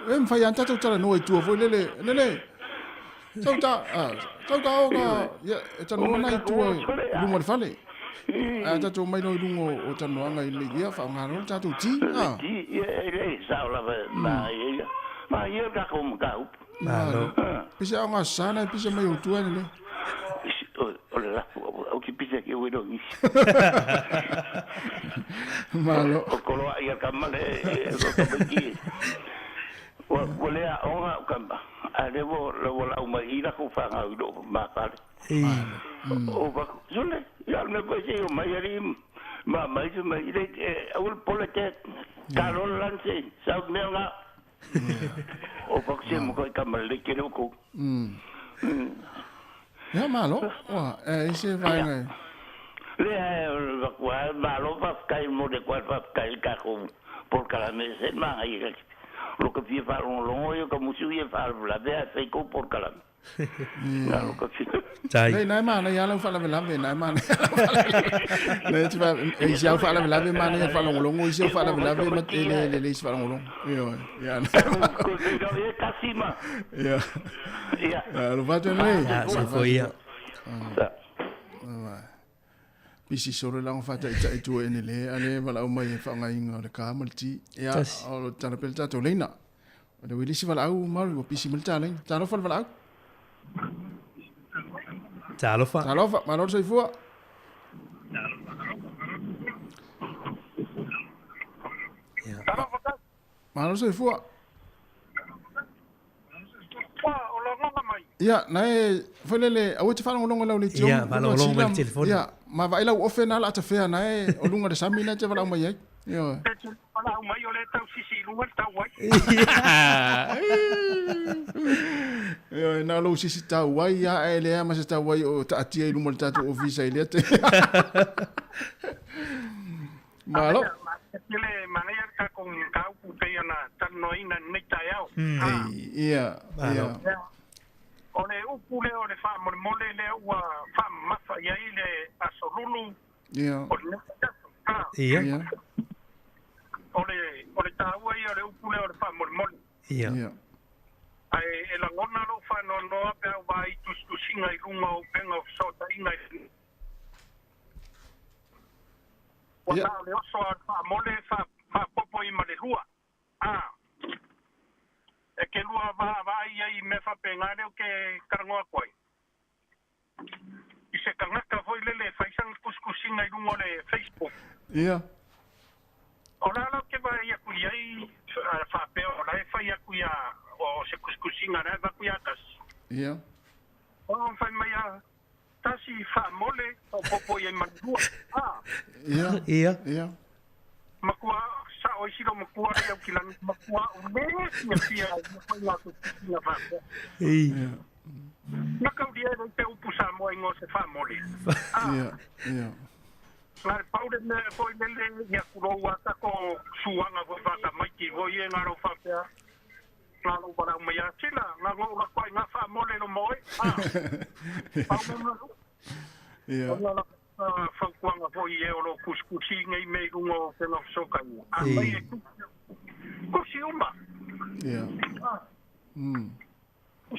em fa ya tata tala no tu fo lele sauta o ga ya ta no na tu lungo fale a ta tu mai no lungo o ta no nga ile ya fa nga no ta tu ti e sa la ma ye ka ko mo ka malo pisa nga sana pisa mai o tu ne Hola, o que pisa que bueno. Malo. O colo ahí al camale, o le a ona camba. A levo lo la uma ira ko fa nga do ma pa. O va, sole, ya me pues yo mayari ma mai se mai le o polete Carol Lance, sa me nga. O va se mo ko camale que no ko. Ya malo, wa ese vai ngai. Le qua malo va kai mo de qua va kai ka ko por cada mes ma ai lo que fie fa un longo yo como si ye fa la vea fe ko por cada lo que fie nei ma na ya lo fa la vela ve nei ma nei ti va e ya fa la vela ve ma na fa longo si fa la vela ve ma le fa longo yo ya ko ye kasima ya lo va te nei se foi ya Bisi sore lang fata ita itu ene le ale wala o mai fa ngai ngore ka malti ya o tana pelta to leina o de wilisi wala au mal o bisi malta le tano fa wala talofa malor sai fu malor sai fu ya nae folele awe te fala ngolongo la le tio ya fala ngolongo le telefoni ya ma vai la ofena la ta fea nae o lunga de samina te fala mai yo fala mai o le tau sisi lunga tau wai yo na lo sisi tau wai ya ele ma se tau wai o ta tia i lunga tatu o visa ile te malo ele manea ka con kau pe na tan noina nei taiao ia ole upule ole fa mole le wa fa mafa ya ile asolulu ia ole ta wa ya ole upule ole fa mole Ia. Ai e la ngona lo fa no no pe vai tu singa I runga o penga o so ta inga. O ta le oso fa mole fa popo I male lua. E ke lua va I me fa pengane o ke karangoa koi. I se kangaka foi lele fa isang kuskusinga I runga le Facebook. Ia. Ora lo ke vai ia kuia I fa pe ora e fa ia kuia o se kuskusinga na va kuia tas. Ia. O fa mai a tasi fa mole o popo ia manua. Ia. Makua sa o siro makua ia kilang makua o me ia makua ia fa. Ia. Nakau dia te upusa mo ingo se fa mole. Ia. Ngar paude me foi nele ia kuroa ta ko suanga go fa mai ki go ia ngaro fa pea. Ngaro para mai chila ngaro la ko nga fa mole no moi. Ia. Fa kuanga foi e o kuskusi ngai me rungo te no soka ni. Mai ko si uma. Ia.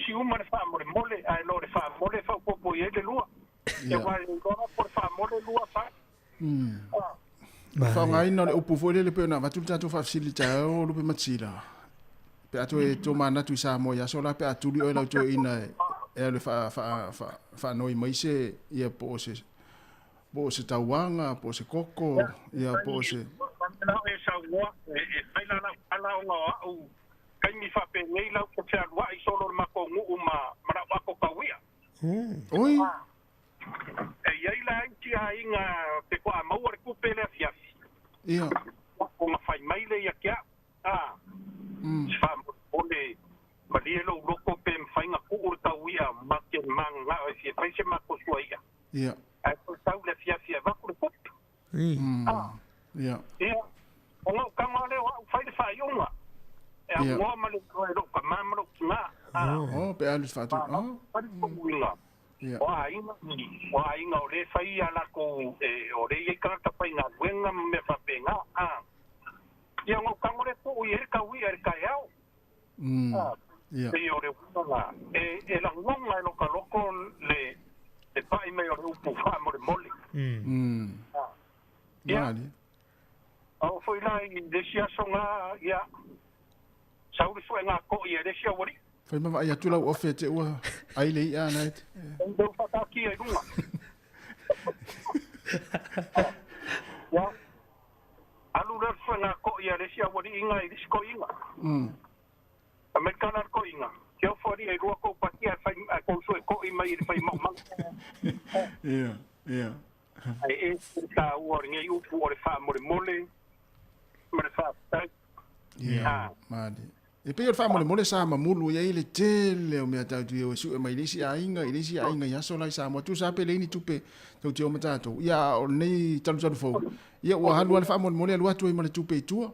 Si uma fa mole ai lo fa mole fa popo e de lua. E vai ngora por fa mole lua fa. Fa ngai no upu foi le pe na va tuta tu fa facilita o lu pe matila. Pe atu e to mana tu sa mo ya so la pe atu li o la to ina e le fa no I mai se ia po se tauanga po se koko ia po se na e sa wa e sai la ala o kai mi fa pe nei la ko cha wa I solo ma ko ngu ma wa ko ka wia. Oi. E ia la ti a inga te ko a mau re ku pele fia. Ia. Ko ma fai mai le ia kia. Fa ole ma le lo ko pe fai nga ku urta wia ma ke manga e fi fai se ma ko suia. Ia. Ai ko tau le fia va ku ko. Ia. Ia. O no ka ma le fai de fai unga. E a ngua ma le lo ka ma ma lo nga. Oh, pe alu fa tu. O ainga o le fai ala ko o le I karata pai ngā wenga me whapenga. Ia ngau kangore ko I erika ui erika eau. Ia o le wunga. E la ngonga e loka loko le pai me o le upu wha mo le mole. Ia. Au foi la I desia songa ia. Sauri sue ngā ko I desia wari. Fai ma ia tu la o fe te ua ai le ia na et. Ndo fata ki e runga. Ya. Alu le sue ngā ko I desia wari inga I disko inga. Amerikana ko inga. Keo fori e rua ko patia fai ko sue ko I mai fai mo mang. Ia. Ai ta ua ngai upu o le fa mo le mole. Ma le fa tai. Ia. Madi. E pe fa mo le mole sa mamulu ia ile tele o me ata tu e su e mai lisi ainga ia so lai sa mo tu sa pe le ni tupe tu te o mata to ia o nei talu fo ia o halu al fa mo mole lu atu I mo le tupe tu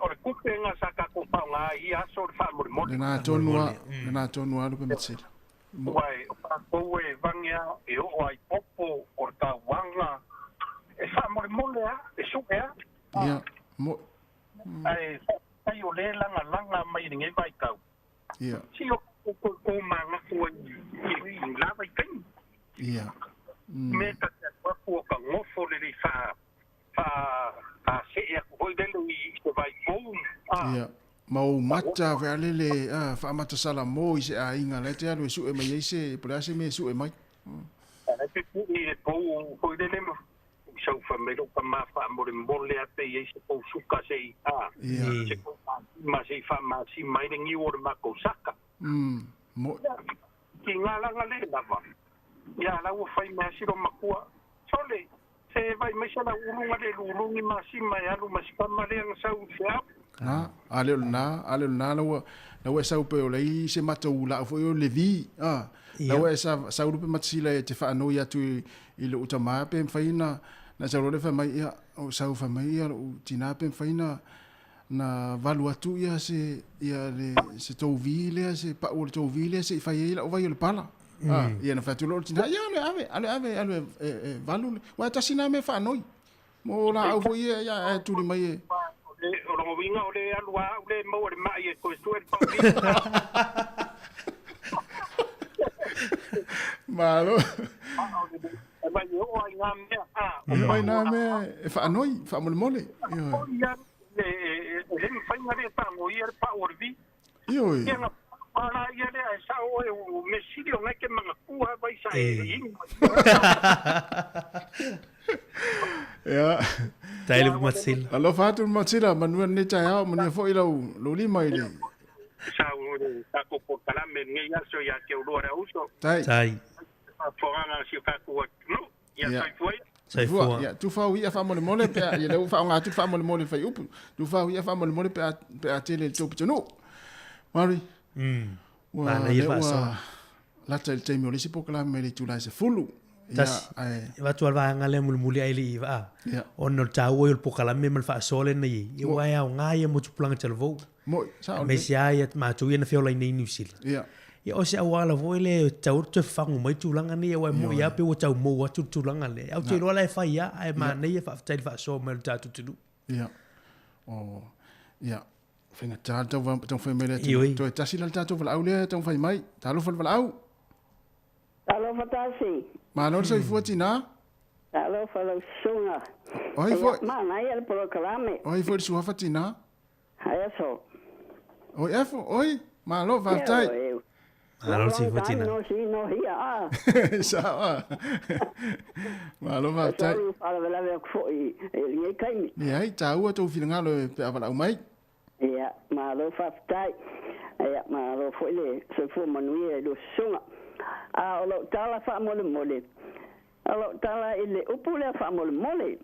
Ore kupe nga sa ka ko pa nga ia so fa mo mole na tonua lu pe metsela Wai pa ko e vangia e o ai popo o ta wanga e fa mo mole e su ia mo ai o le langa mai ngai vai kau. Ia. Si o ko manga ko I la vai kai. Ia. Me ta ko ka ngofo le fa se e ko i delu I ko vai bom. Ia. Mau mata vealele fa mata sala mo I se ainga le te alu su e mai se plase me su e mai. Ana te ku I ko ko i delu so fa me lo pa ma fa mo le mole a te I se ko suka se Ia. Ma se fa ma si mai ngi o ma ko saka. Mo Ki ngala ngale lava. Ya la u fai ma si ro makua. Sole se vai mai sala ulunga le ulungi ma si mai alu ma si pa ma le nga sa u fia. ale na la sa pe o le se mata ula fo o le vi la sa urupe matsila e te fa no ya tu I le utama pe faina na sa role fa mai ia o sa fa mai ia o tina pe faina na valu atu ia se se to vile se pa o to vile se fa ia o vai le pala ia na fa tu lo tina ia ave valu wa ta sina me fa noi mo la o ia tu li mai O winga o le alua o le mo le mai e ko suel pa Malo. Ba yo ai nga me Mai na me e fa noi, fa mole. Yo. Le fa nga le pa mo ia pa orvi. Yo. Ana ia le sa o me silio me ke manga kua vai sa e. Ja. Taile matsil. Alo fatu matsila manu ne cha manu fo ilo lo li mai le. Sa o ta ko po kala me nge ya so ya ke lo ra uso. Tai. Foranga si ka ko no. Ya foi. Sai foi. Ya tu fa wi fa mole pe ya le fa nga tu fa mole fa yupu. Tu fa wi fa mole pe a tele to no. Mari. Ma na ia fa so. La tel te mi le si po kala me le tu la se fulu. Tas va tu alva ngale muli ai li va. On no tau o po kala me mal fa sole nei. I wa ya nga ia mo tu planga telvo. Mo sa. Me sia ia ma tu ia na fiola nei New Zealand. Ya. Ia o se awala voile tau te fangu mai tulanga ni wa mo ia pe o tau mo wa tu tulanga le. Au te rola e fa ia ai ma nei fa tai fa so me tatu tu. Ya. Oh. Ya. Finga tata va tong fa mele tu tasi la tatu va au le tong fa mai. Talo fa au. Talo fa tasi. Ma no so fuati na. Talo fa lo sunga. Oi fo. Ma na ia le proclame. Oi fo su fa tina. Ai so. Oi efo oi. Ma lo va tai. Alo si futina. No si no hia. Sawa. Ma lo va tai. Ala vela ve ko e kai ni. Ni ai tau to finga lo pe ava au mai. Ia ma lo fa tai. Ia ma lo fo le se fo manuia do sunga. Alo tala fa mole. Alo tala ile upule fa mole.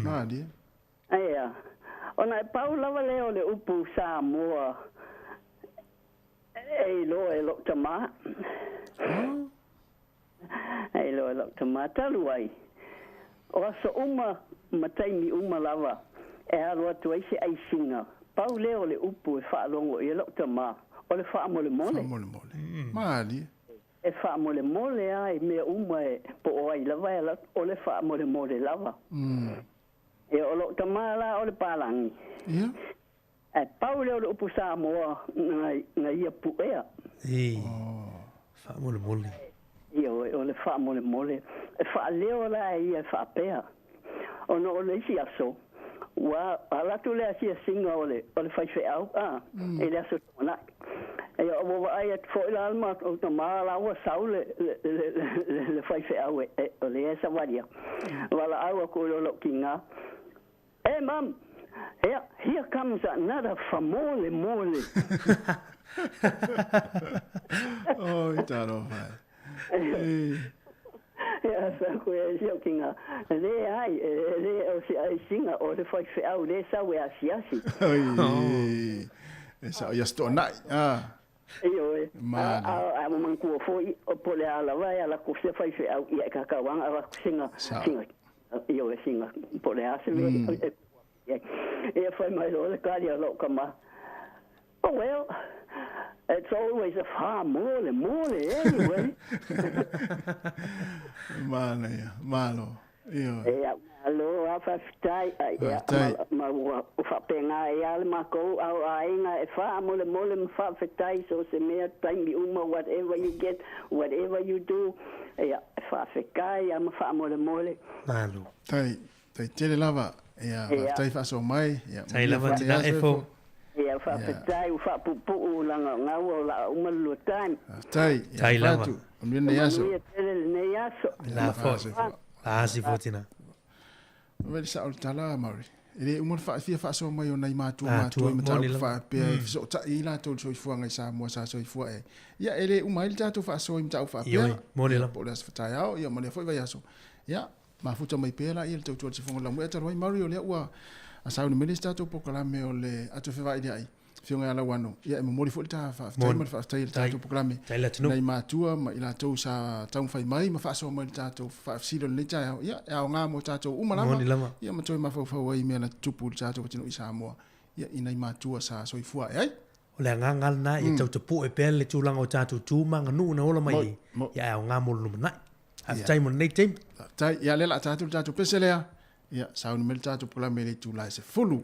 Ah dia. Ia. Ona Paula vale ole upu Samoa. Ei lo tama. Ei lo tama taluai. O so matai mi lava. E alo tu ai se ai singa. Paula ole upu fa longo e lo tama. Ole fa mole. Mali. E fa mole ai me e po ai lava ela ole fa mole lava. E o lo tama la ole palangi. Ia. E Paula o upu Samoa na ia puea. Fa mole. Ia o le fa mole. E fa leo la ia fa pea. O no o le si aso. Wa ala tu le si singa o le fai fe au. E le aso tona. E o wa ai fo ila alma o tama la wa saule le fai fe au o le esa varia. Wala au ko lo kinga. Hey mom. Here comes another famole mole. Oh, italo vai. Ja, so ko e jokinga. Le ai, le o si ai singa o le fai fe au le sa we asiasi. Oi. Esa ia sto nai. Iyo e. A man ko foi o pole ala vai ala ko se fai fe au ia ka wanga ala singa. Iyo e singa pole ase me. If I might all the look come oh well, it's always a far more anyway. Malo. Yeah, hello, fa penga ya ma ko au ainga e fa mole fa fetai so se me time whatever you get, whatever you do. Yeah, fa fekai am fa mole. Malo. Tai tele lava. Ja, tai fa so mai. Ja. Tai lava tina efo. Ja, fa tai fa pupu langa ngau la lu time. Tai lava. Ne yaso. La fo. Si fotina. Wel sa tala mari. Ele umur fa so mai ona ma tu fa pe so ta ila to so fu ngai sa mo sa so fu e. Ya ele umai ta to fa so im ta fa pe. Mo le la. Polas fa tai au, ya mo le fo va yaso. Ya. Ma futa mai pela il tau tu fonga la mueta roi Mario le ua a sa minister to pokola me ole atu fe vai dai fionga ala wano ia mo mori fulta fa fa tai to pokola me nei ma tua ma ila to sa tau fai mai ma fa so mo ta to fa silo le ta ia a nga mo ta to uma lama ia ma toi ma fa wai me na tupu ta to tino isa mo ia ina ma tua sa so ifua ai ole nga ngal na i tau te pu e pele tu langa o ta tu ma nganu na ola mai ia a nga mo lu na tai mo nei tem tai ia le la tatu peselea ia sauni mel tatu pula mele tu la se fulu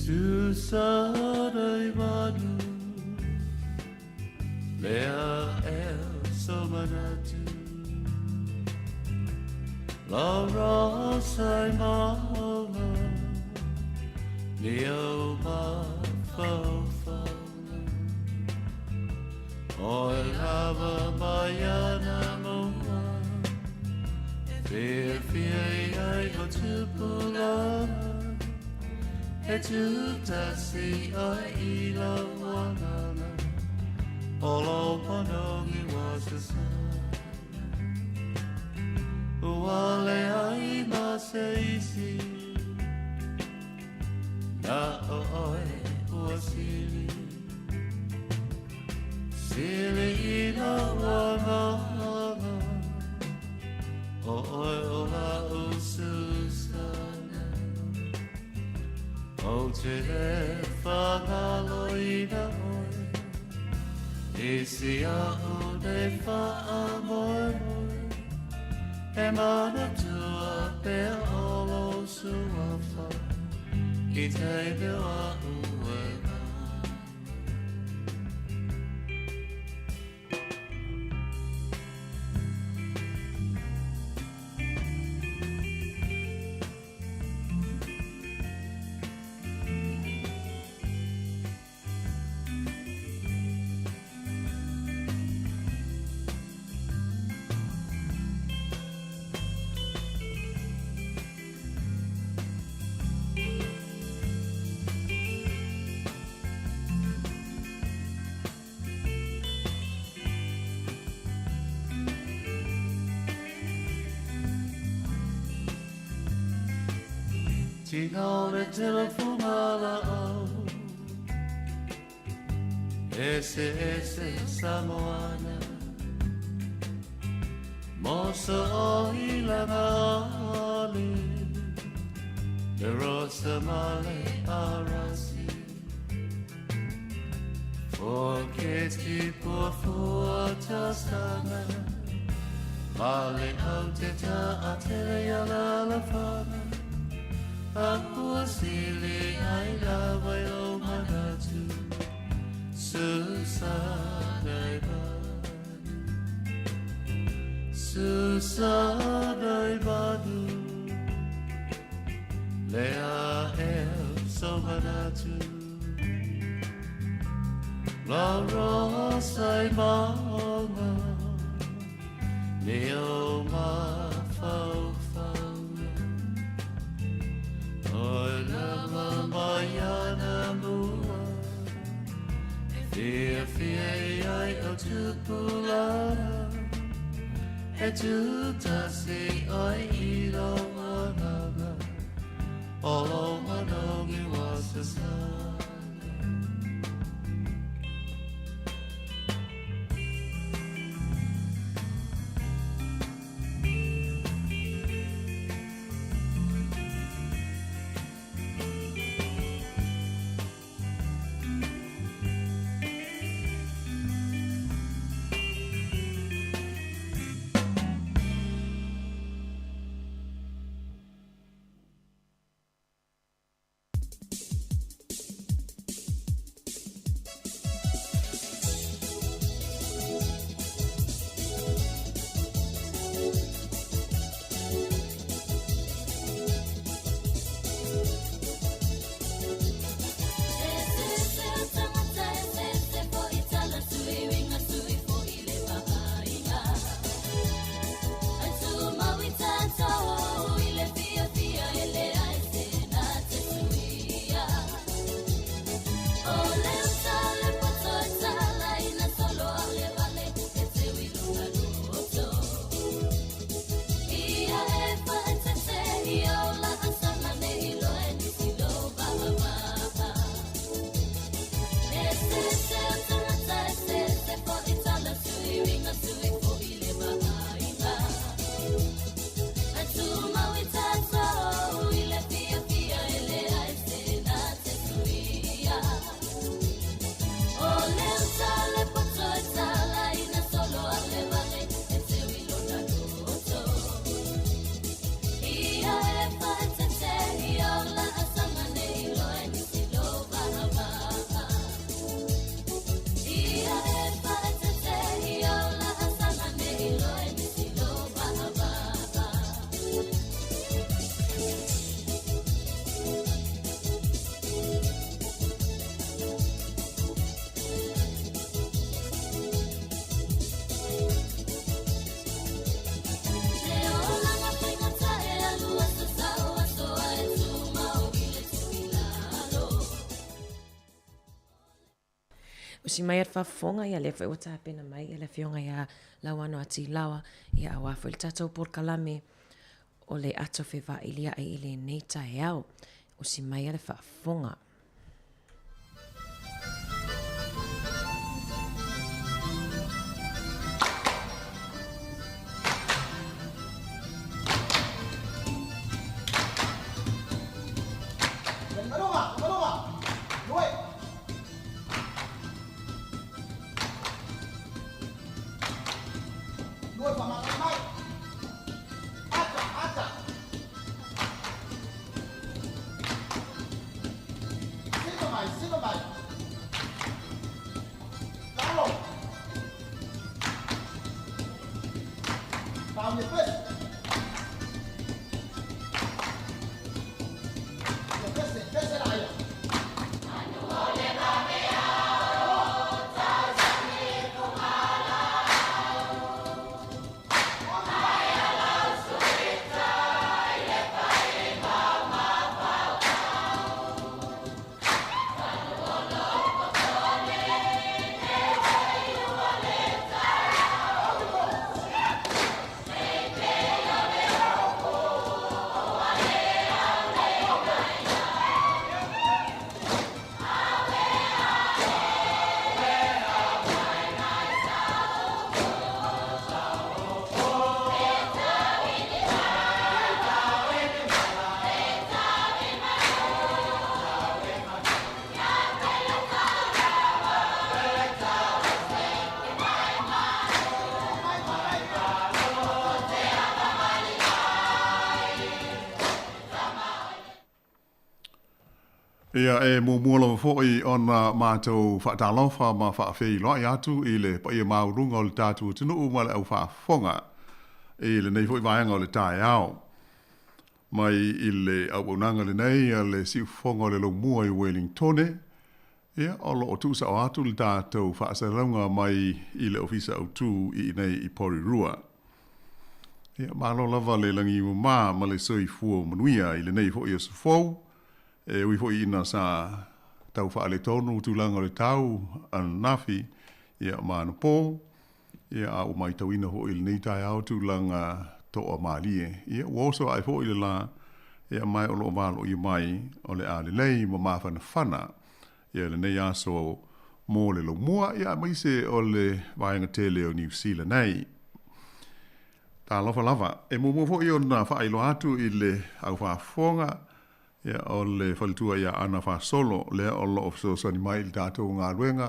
Susah dari madu Lea somanatu La rosa mama Leo ma fofa Oi lava mayana moa Fear I go to pula E tu tasi I ila wanana All panongi was the sun Wale ai maseisi Na oi wasili Sili ila wanana Oi ola ususana O te whakaloina oi Isi a o te whaamoe moe E mana tua pe olo suafa I te bewa ue Tino le telefumala o Ese Samoana Mosa o ilangali Le rosa male arasi Forketi por fuortastana Male auteta atelia la fana Aku sili ai lawai o manatu Susah dai badu Lea so manatu La rosa mama Neo ma fau Oi lama mayana mua Fia ai o tupula E tu tasi oi ilo wanana Olo manongi wasa sa O si mai at whafonga ia le whai wata pena mai ia le whionga ia lauano ati lawa ia a wafo le tatou por kalame o le ato whewa ilia ai ile neita e au. O si mai ia le whafonga. Ia e mua fo'i ona mātou whaatalofa ma whaafei loa i atu i le pa ia maurunga o le tātua tunu uma le au whaafonga i le nei fo'i vaenga o le tae au. Mai i le au unanga le nei a le siufonga o le lomua i Wellingtone. Ia o lo o tusa o atu le tātou whaasarunga mai i le ofisa au tū i nei i Porirua. Ia malo lava le langi ma le soi fua manuia i le nei fo'i o sufou. E ui fo ina sa tau wha le tonu tūlanga le tau an nafi ia maana pō ia a o mai tau ina ho il nei tai au tūlanga to o maalie ia uoso ai fo ile la ia mai o lo malo i mai o le a le lei ma mawhana whana ia le nei aso mō le lo mua ia mai se o le vaenga tele o New Zealand nei tā lofa lava e mō fo i o na wha ilo atu i le au whaafonga ia o le whalitua ia ana wha solo le o lo ofso sani mai le tātou ngā ruenga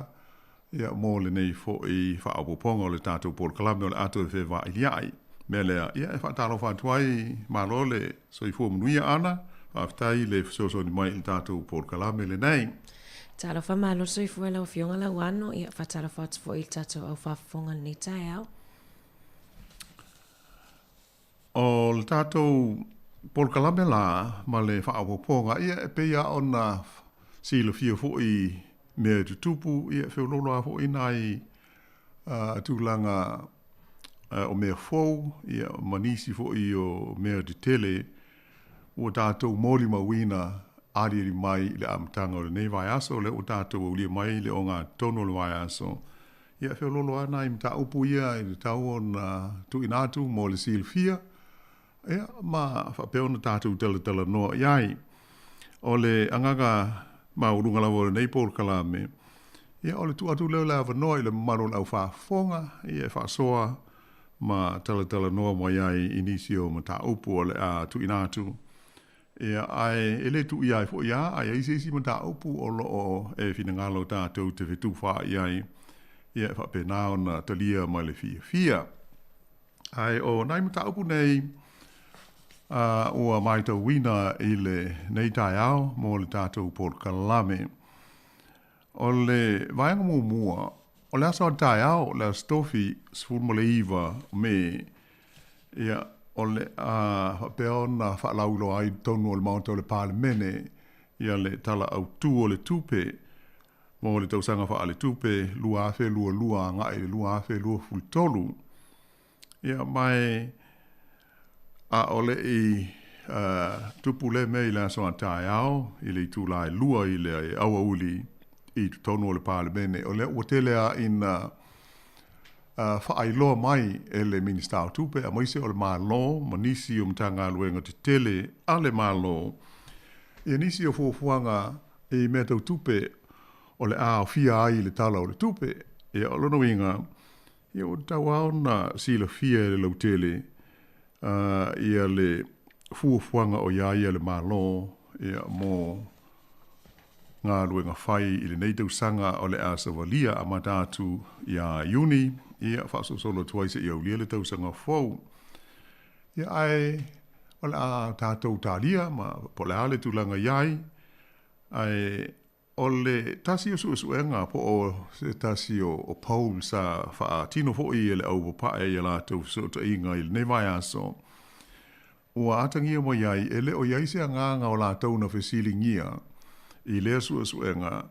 ia mō le nei fo i wha apoponga o le tātou por kalame o le ato e whewa i liai mea lea ia e wha tālo wha tuai malo le so i fua manuia ana whaftai le so sani mai le tātou por kalame le nei Tālo wha malo so i fua lau whionga lau ano ia wha tālo wha tufo i tātou au whafonga ni tae au o le tātou por kalame la ma le whaapoponga ia e peia ona sila fia fo i mea tutupu ia whiololoa fo i nai tūlanga o mea fau ia manisi fo i o mea te tele o tātou mōli mawina ariri mai le amatanga o le nei vai aso le o tātou o lia mai le o ngā tono le vai aso ia whiololoa nai mta upu ia i le tau o na tu inatu mo le sila fia ia ma whapeona tātou tala noa iai. O le angaga maurunga lawa o nei por kalame. Ia o le tuatu leo lawa noa i le maron au whaafonga. Ia whaasoa ma tala noa mo iai inisio ma tā upu o le a tu inatu. Ia ai ele tu iai fo ia ai isi ma tā upu o lo o e finangalo tātou te whetu wha iai. Ia whapena ona talia ma le fia. Ai o nai ma tā upu nei ua mai tau wina i le nei tai au mo le tātou por kalame. O le vaenga mua, o le aso tai au le stofi sfurmo le iwa me ia o le peona whaalaulo ai tonu o le maunta o le palemene ia le tala au tu o le tupe mo le tausanga wha le tupe lua afe lua ngai lua afe lua fultolu. Ia mai a ole i tupu le mei la so tai au i le tu lai lua i le aua uli i tonu o le parlemene. O le ua telea ina whaailoa mai e le minista o tupe, a maise o le mālo, ma nisi o mtanga luenga te tele a le mālo. Ia nisi o fuafuanga e mea tau tupe o le a o fia ai le tala o le tupe. Ia o lono inga, ia o tau au na sila fia e le lautele, ia le fuafuanga o ia le mālo, ia mo ngā luenga whai i le neitau sanga o le a savalia a matatu ia iuni, ia whaso solo tuaise i au lia le tau sanga fau. Ia ai, o le a tātou tālia, ma po le ale tūlanga iai, ai o le tasi o suenga po o se tasi o Paul sa wha tino fo i le au pae i la tau sota inga i le nevai aso. Ua atangia mo iai, ele o iai se nganga o la tau na whesilingia, i lea suenga,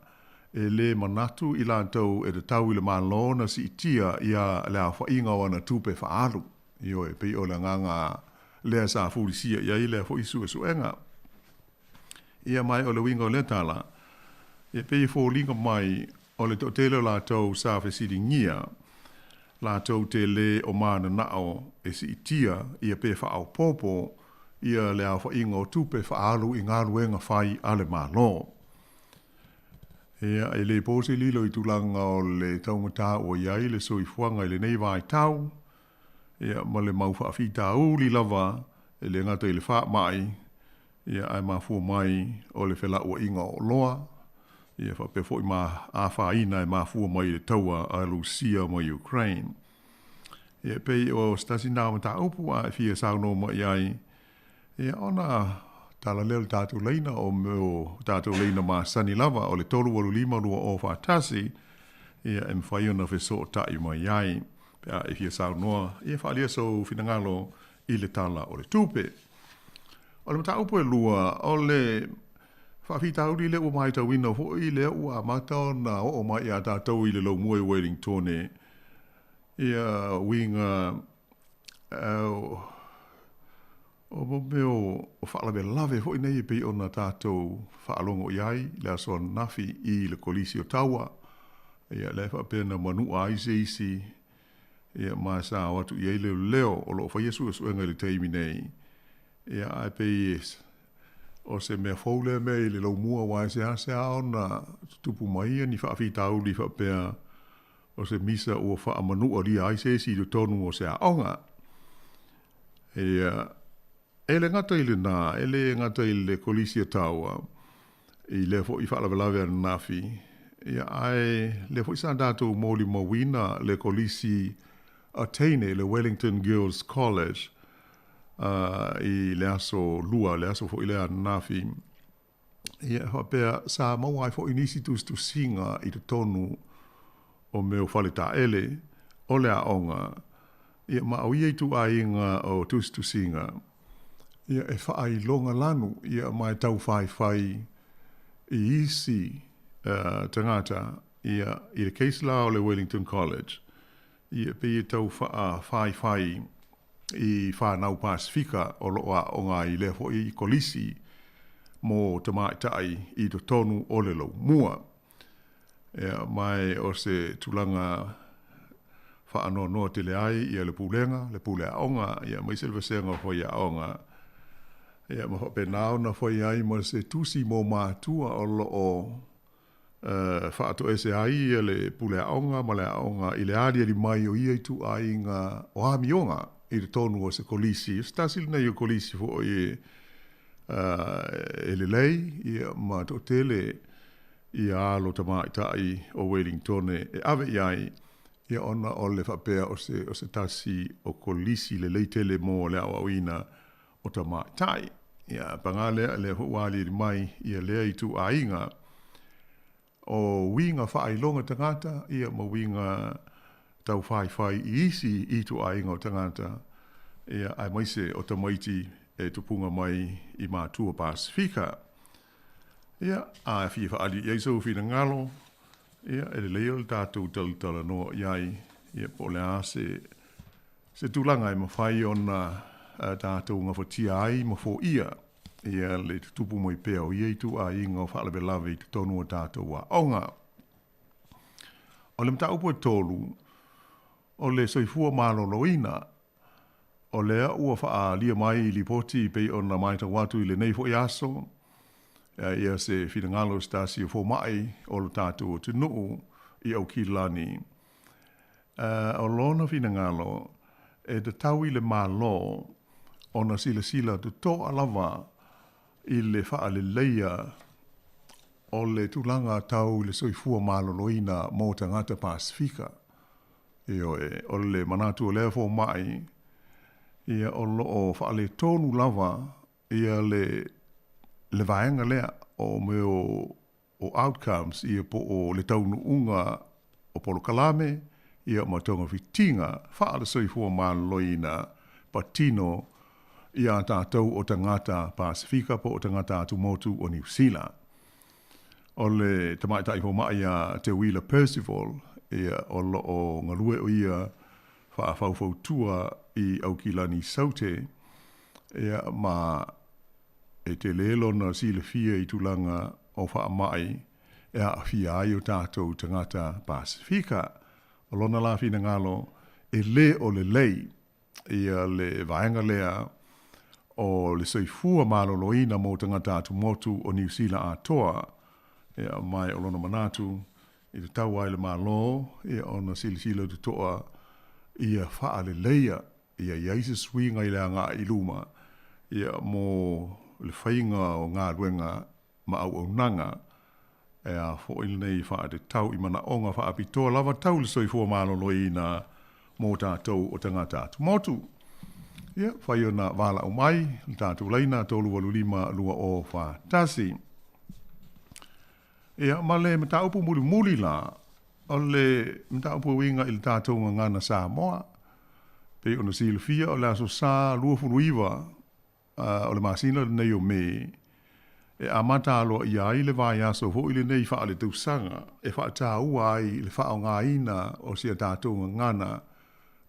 e le manatu i la tau e te tau i le malona si itia ia le a whainga o ana tupe whaalu. Io e pei o le nganga lea sa fulisia, iai lea fo i suenga. Ia mai o le winga o le tala, e pei fo linga mai o le tele la tau sa whesilingia, la tau te le o mana nao e si itia ia pe whaau popo ia le a whainga o tupe whaalu i ngā ruenga whai ale malo. Ia e le pose lilo i tulanga o le taumata o iai le soifuanga i le nei vai tau, ia ma le mau whaafi tau li lava e le ngata i le wha mai, ia ai mafua mai o le whela ua inga o loa, ia whapefo i ma a whaina e mafua mai le taua a Lucia mo Ukraine. Ia pei o stasi nā mata upu a fia sauno mo iai, ia ona tala leo le tātou leina o meo tātou leina ma sani lava o le tolu walu lima lua o whaatasi, ia e mwhai ona wheso o tai mo iai, pea e fia saunoa, ia whaalia so finangalo i le tala o le tupe. O le mata upu e lua, o le whaafitauri le ua mai tau ina ho i le ua matao na o mai a tātou i le lau mua i Wellington e ia winga o meo o whaalawe lawe ho i nei pei o na tātou whaalongo iai le aso nafi i le kolisi o taua ia le whaapena manu a isi ia maa sa watu i eile leo o lo whaiesu e suenga i le teimi nei ia ai pei o se mea faule mea i le lau mua wai se ase ao na tupu maia ni whaafi tau li whaapea o se misa ua wha manu o lia aise si le tonu o se aonga. E le ngata i le nā, e le ngata i le kolisi taua, i le fo i whaalawe an nafi. Ia ai, le fo i sa dātou mōli mawina le kolisi Atene, le Wellington Girls College, i le aso lua, le aso fo i le an nafi. Ia whapea sa mawai fo inisi tu singa i te tonu o meo whaleta ele, o le aonga, ia ma au iei tu a inga o tu singa. Ia e whaai longa lanu, ia mai tau whai i isi tangata, ia i le case la o le Wellington College. Ia pe i tau whai i whanau Pasifika o loa o ngā i lefo i kolisi mō tamaitai i to tonu o le lau mua. Ia mai o se tulanga whaano noa te le ai ia le pūlenga, le pūlea onga, ia mai selva senga hoi a onga. Ia ma hope nao na hoi ai ma se tusi mō mātua o lo o whaato ese ai ia le pūlea onga, ma le onga i le aria li mai o ia i tu ai ngā o hami onga i le tonu o se kolisi. Stasil nei o kolisi fo i e le lei, ia ma to tele i alo tamaitai o Wellington e ave iai, ia ona o le whapea o se tasi o kolisi le leitele mō le awawina o tamaitai. Ia pangale le huali mai ia lea i tu ainga o winga whailonga tangata, ia ma winga tau whai i isi i tu ainga o tangata, ia ai maise o tamaiti e tupunga mai i mātua Pasifika. Ia, a fi whaali iei sau whina ngalo, ia, e le leo le tātou tala noa iai, ia po le a se tūlanga e mawhai ona tātou ngā whatia ai ma fo ia, ia le tupu mai pēo iei tu a inga o whaalawe lawe i te tonu o tātou wa onga. o le mta upo tolu, o le soifua maloloina, o lea ua faa lia mai li poti pe ona mai ta watu i le nei fo iaso, ia se finangalo stasi o fo mai o lo tatu o tunu i au kilani. O lona finangalo, e te tau i le malo, ona sila tu to alava i le faa le leia o le tulanga tau le soifua maloloina mo tangata Pasifika. O le manatu o lea fo mai, ia o loo faa le tonu lava, ia le vaenga lea o me o outcomes, ia po o le taunu unga o polo kalame, ia o matonga fitinga, faa le soifua maloloina patino, ia tātou o tangata Pasifika po o tangata atumotu o New Zealand. O le tamaitai fo mai a Te Wheeler Percival, ia o loo ngalue o ia whaafautua i Aukilani Saute, ia ma e te lelo na sile fia i tulanga o wha mai, ia a fia ai o tātou tangata Pasifika. O lona la fina ngalo, e le o le lei, ia le vaenga lea, o le soifua maloloina mo tangata atumotu o New Zealand atoa, ia mai o lona manatu, i te tau ai le malo, ia ona silisila tu toa, ia faa le leia, ia iaise swinga i lea ngā iluma, ia mo le whainga o ngā ruenga ma au au nanga, ia fo il nei faa te tau i mana onga faa pitoa lava tau le soifua maloloina mo tātou o tangata atumotu. Ia, whai o na wala o mai, le tātou leina, tolu walu lima lua o whātasi. Ia, ma le mta upu muli la, o le mta upu winga i le tātou ngana Samoa, pe o na silfia o le aso sa lua furuiwa, o le masina le nei o me, e amata alo i ai le vai aso ho i le nei wha le tausanga, e wha tā ua ai le wha o ngā ina o sia tātou ngana,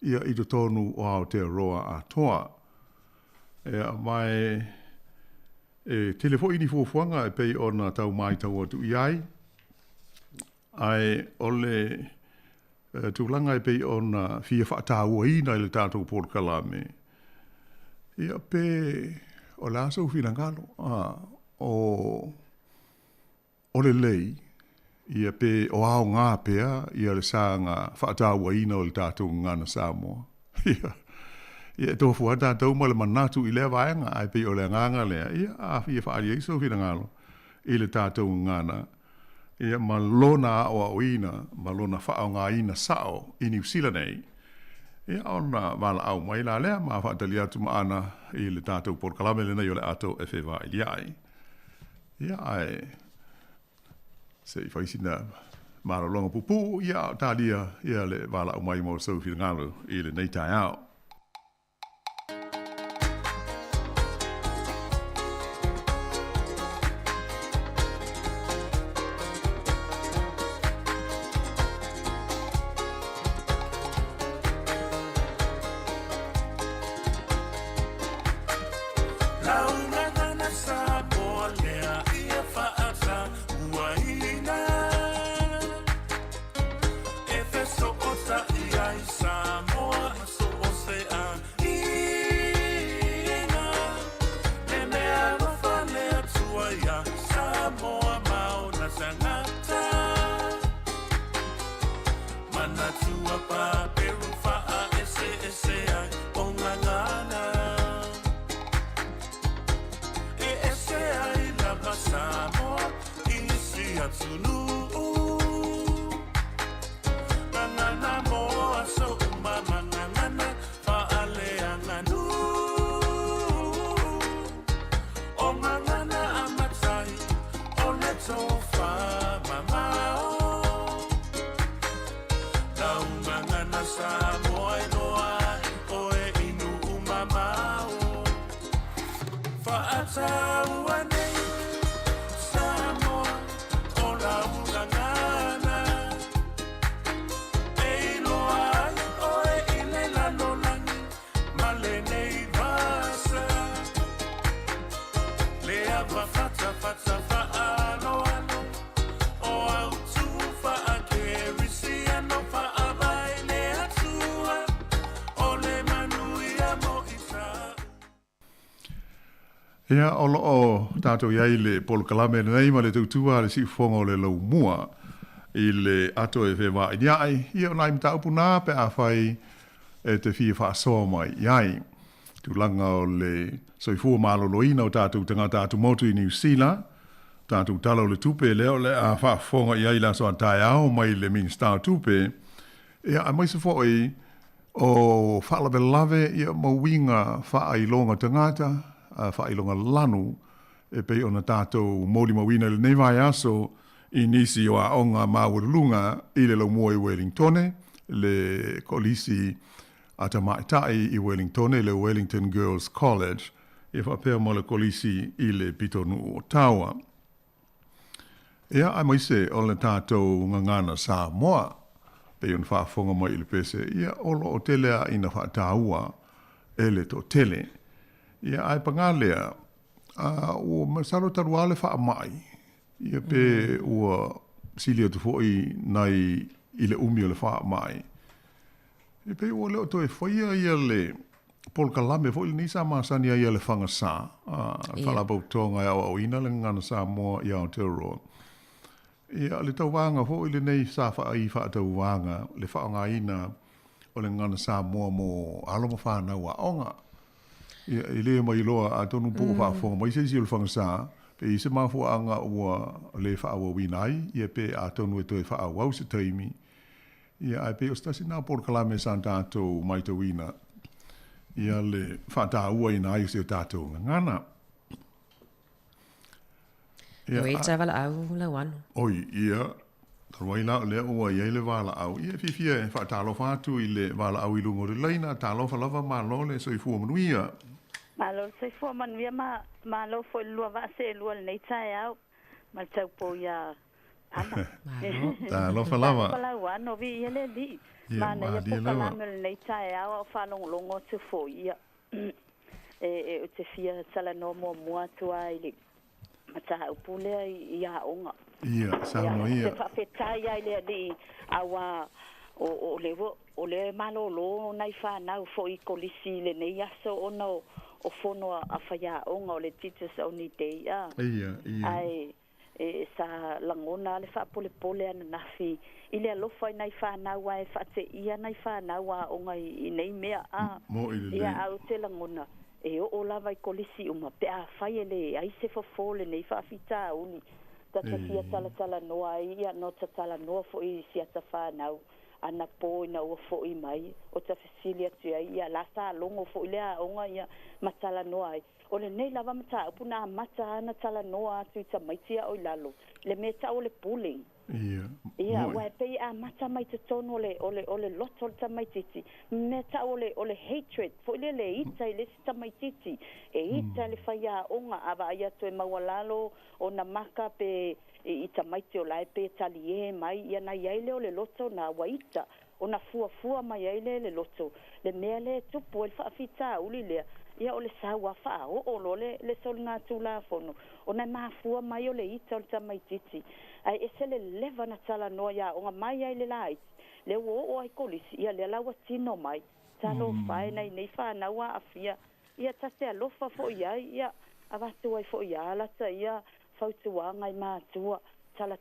ia i to tonu o Aotearoa a toa. E mai telefo ini fuafuanga e pei ona tau mai tau atu i ai. Ai ole tūlanga e pei ona fia whaatau ina i le tātou Port-Kalame. Ia pe o la asau finangalo o le lei. Ia pe o ao ngā pea, ia le sānga whaataua ina o le tātou ngana Samoa. Ia tofu a tātou ma le manatu i lea vaenga, ai pe o le nganga lea, ia ia whaari eiso whina ngalo, i le tātou ngana. Ia ma lona o ina, ma lona whaao ngā ina sao, i New Zealand nei. Ia ona wala au mai la lea, ma whaatali atu maana i le tātou Port-Kalame le nei o le ato e whewa i liai. Ia ai... se i whaisina maralonga pupu, ia tālia, ia le wala o mai mo sau whingalo i le nei tai au. Fata fa'ano, o au tu fa'a kerisi Ia olo o tātou iai le polo kalame nei ma le tautua le si fongo le lau mua i le ato e whewa i niai. Ia o nai mta upu nā pe a whai e te whia wha soa mai iai. Tūlanga o le soifua maloloina o tātou tanga tātou motu i New Zealand. Tātou talo le tupe leo le a wha fonga iai la soa tai au mai le Minister tupe. Ia a mai se fo i o whaalawe lave ia mawinga wha ai longa tangata. Whailonga lanu e pei ona tātou mōli mawina le nevai aso i nisi o a onga mawurulunga i le lau mua i Wellingtone, le kolisi ata maitai i Wellingtone, le Wellington Girls College, e whapea mo le kolisi i le pitonu o Taua. Ea ai maise o le tātou ngangana Samoa, pei on whaafonga mai i le pese, ia olo o telea ina whaataua e le to tele. Ia ai pangalea, o masaro taruale wha mai. Ia pe ua silia tu foi nai i le umi o le wha mai. Ia pe ua leo to e whaia ia le pol kalame foi le nisa masania ia le whanga sa. Whalabau tonga ia o ina le ngana sa moa ia o Aotearoa. Ia le tauwanga foi le nei sa wha ai wha tauwanga le whaanga ina o le ngana sa moa mo aloma whanau a onga. Ia le mai loa a tonu po fa fo mai se si le fanga sa pe se ma fo anga ua le fa wa winai ia pe a tonu to fa wa se taimi ia ai pe o sta sina por kalame santa to mai to wina ia le fa ta ua ina ai se tato ngana ia e tava la au la wan oi ia Tarwaina le ua ia le wala au ia fifia fa ta lo fa tu ile wala au i lungo le leina ta lo fa lava ma lo le so i fu manuia Malo se fo man via malo fo lua va se lua nei tai au. Mal tau po ya ana. Ta lo fa lava. Fa lava no vi ele di. Mana ya po kala nei tai au fa longo se fo ia. E te fia sala no mo tu ai le. Mata upule ia onga. Ia sa no ia. Se fa fetai ai le di awa o le malo lo nai fa na fo i kolisi le nei aso ono o fono a whaia onga o le teachers only day a. Ia. Ai, sa langona le whapole ana nafi. I le alofa i nei whanau e whate ia nei whanau a onga i nei mea a. Mo i le ia au te langona. E o lava i kolisi uma. Pe a whai ele, ai se fofole nei whawhita uni. Tata sia tala noa ia no tala noa fo i siata whanau. Ana po ina ua fo'i mai o ta fesilia tu ia la sa longo fo'i lea onga ia matala noa ai o le nei lava mata upuna mata ana tala noa tu ta maitia o lalo le meta o le pulling ia wa pe a mata mai te tono o le loto ta maititi meta o le hatred fo'i le ita le ta maititi e ita le faia onga ava ia tu e mawalalo o na maka pe i tamaiti o lai pe tali e mai ia na iaile o le loto na waita o na fua mai aile le loto le mea le tupu e whaafita uli lea ia o le saua wha o lo le sol ngā tūla fono o na mafua mai o le ita o le tamaititi ai e se le leva na tala noa ia o ngā mai aile lai le o ai kolisi ia le lawa tino mai talo whae nei whanau a fia ia tate alofa fo ia avatu ai fo ia lata ia fautuanga i mātua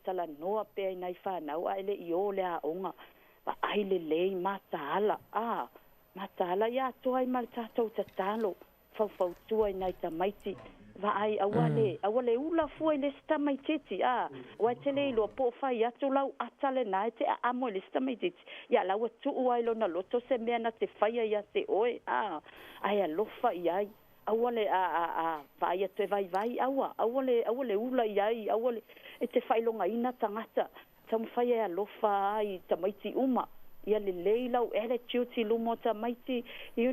tala noa pe ai nei whanau ai le i o le a onga pa ai le lei mataala mataala ia toa i mal tātou tatalo fautua i nei tamaiti va ai awale ula fua i le stamaititi wa tele lo po fai atu lau atale nai te amo le stamaititi ia lau tu ai lo na loto se mea na te fai ia te oe ai alofa i ai awale vai te vai awale ula iai awale e te failonga ina tangata tam fai e alofa ai tamaiti uma ia le leilau ele tuti lumo tamaiti you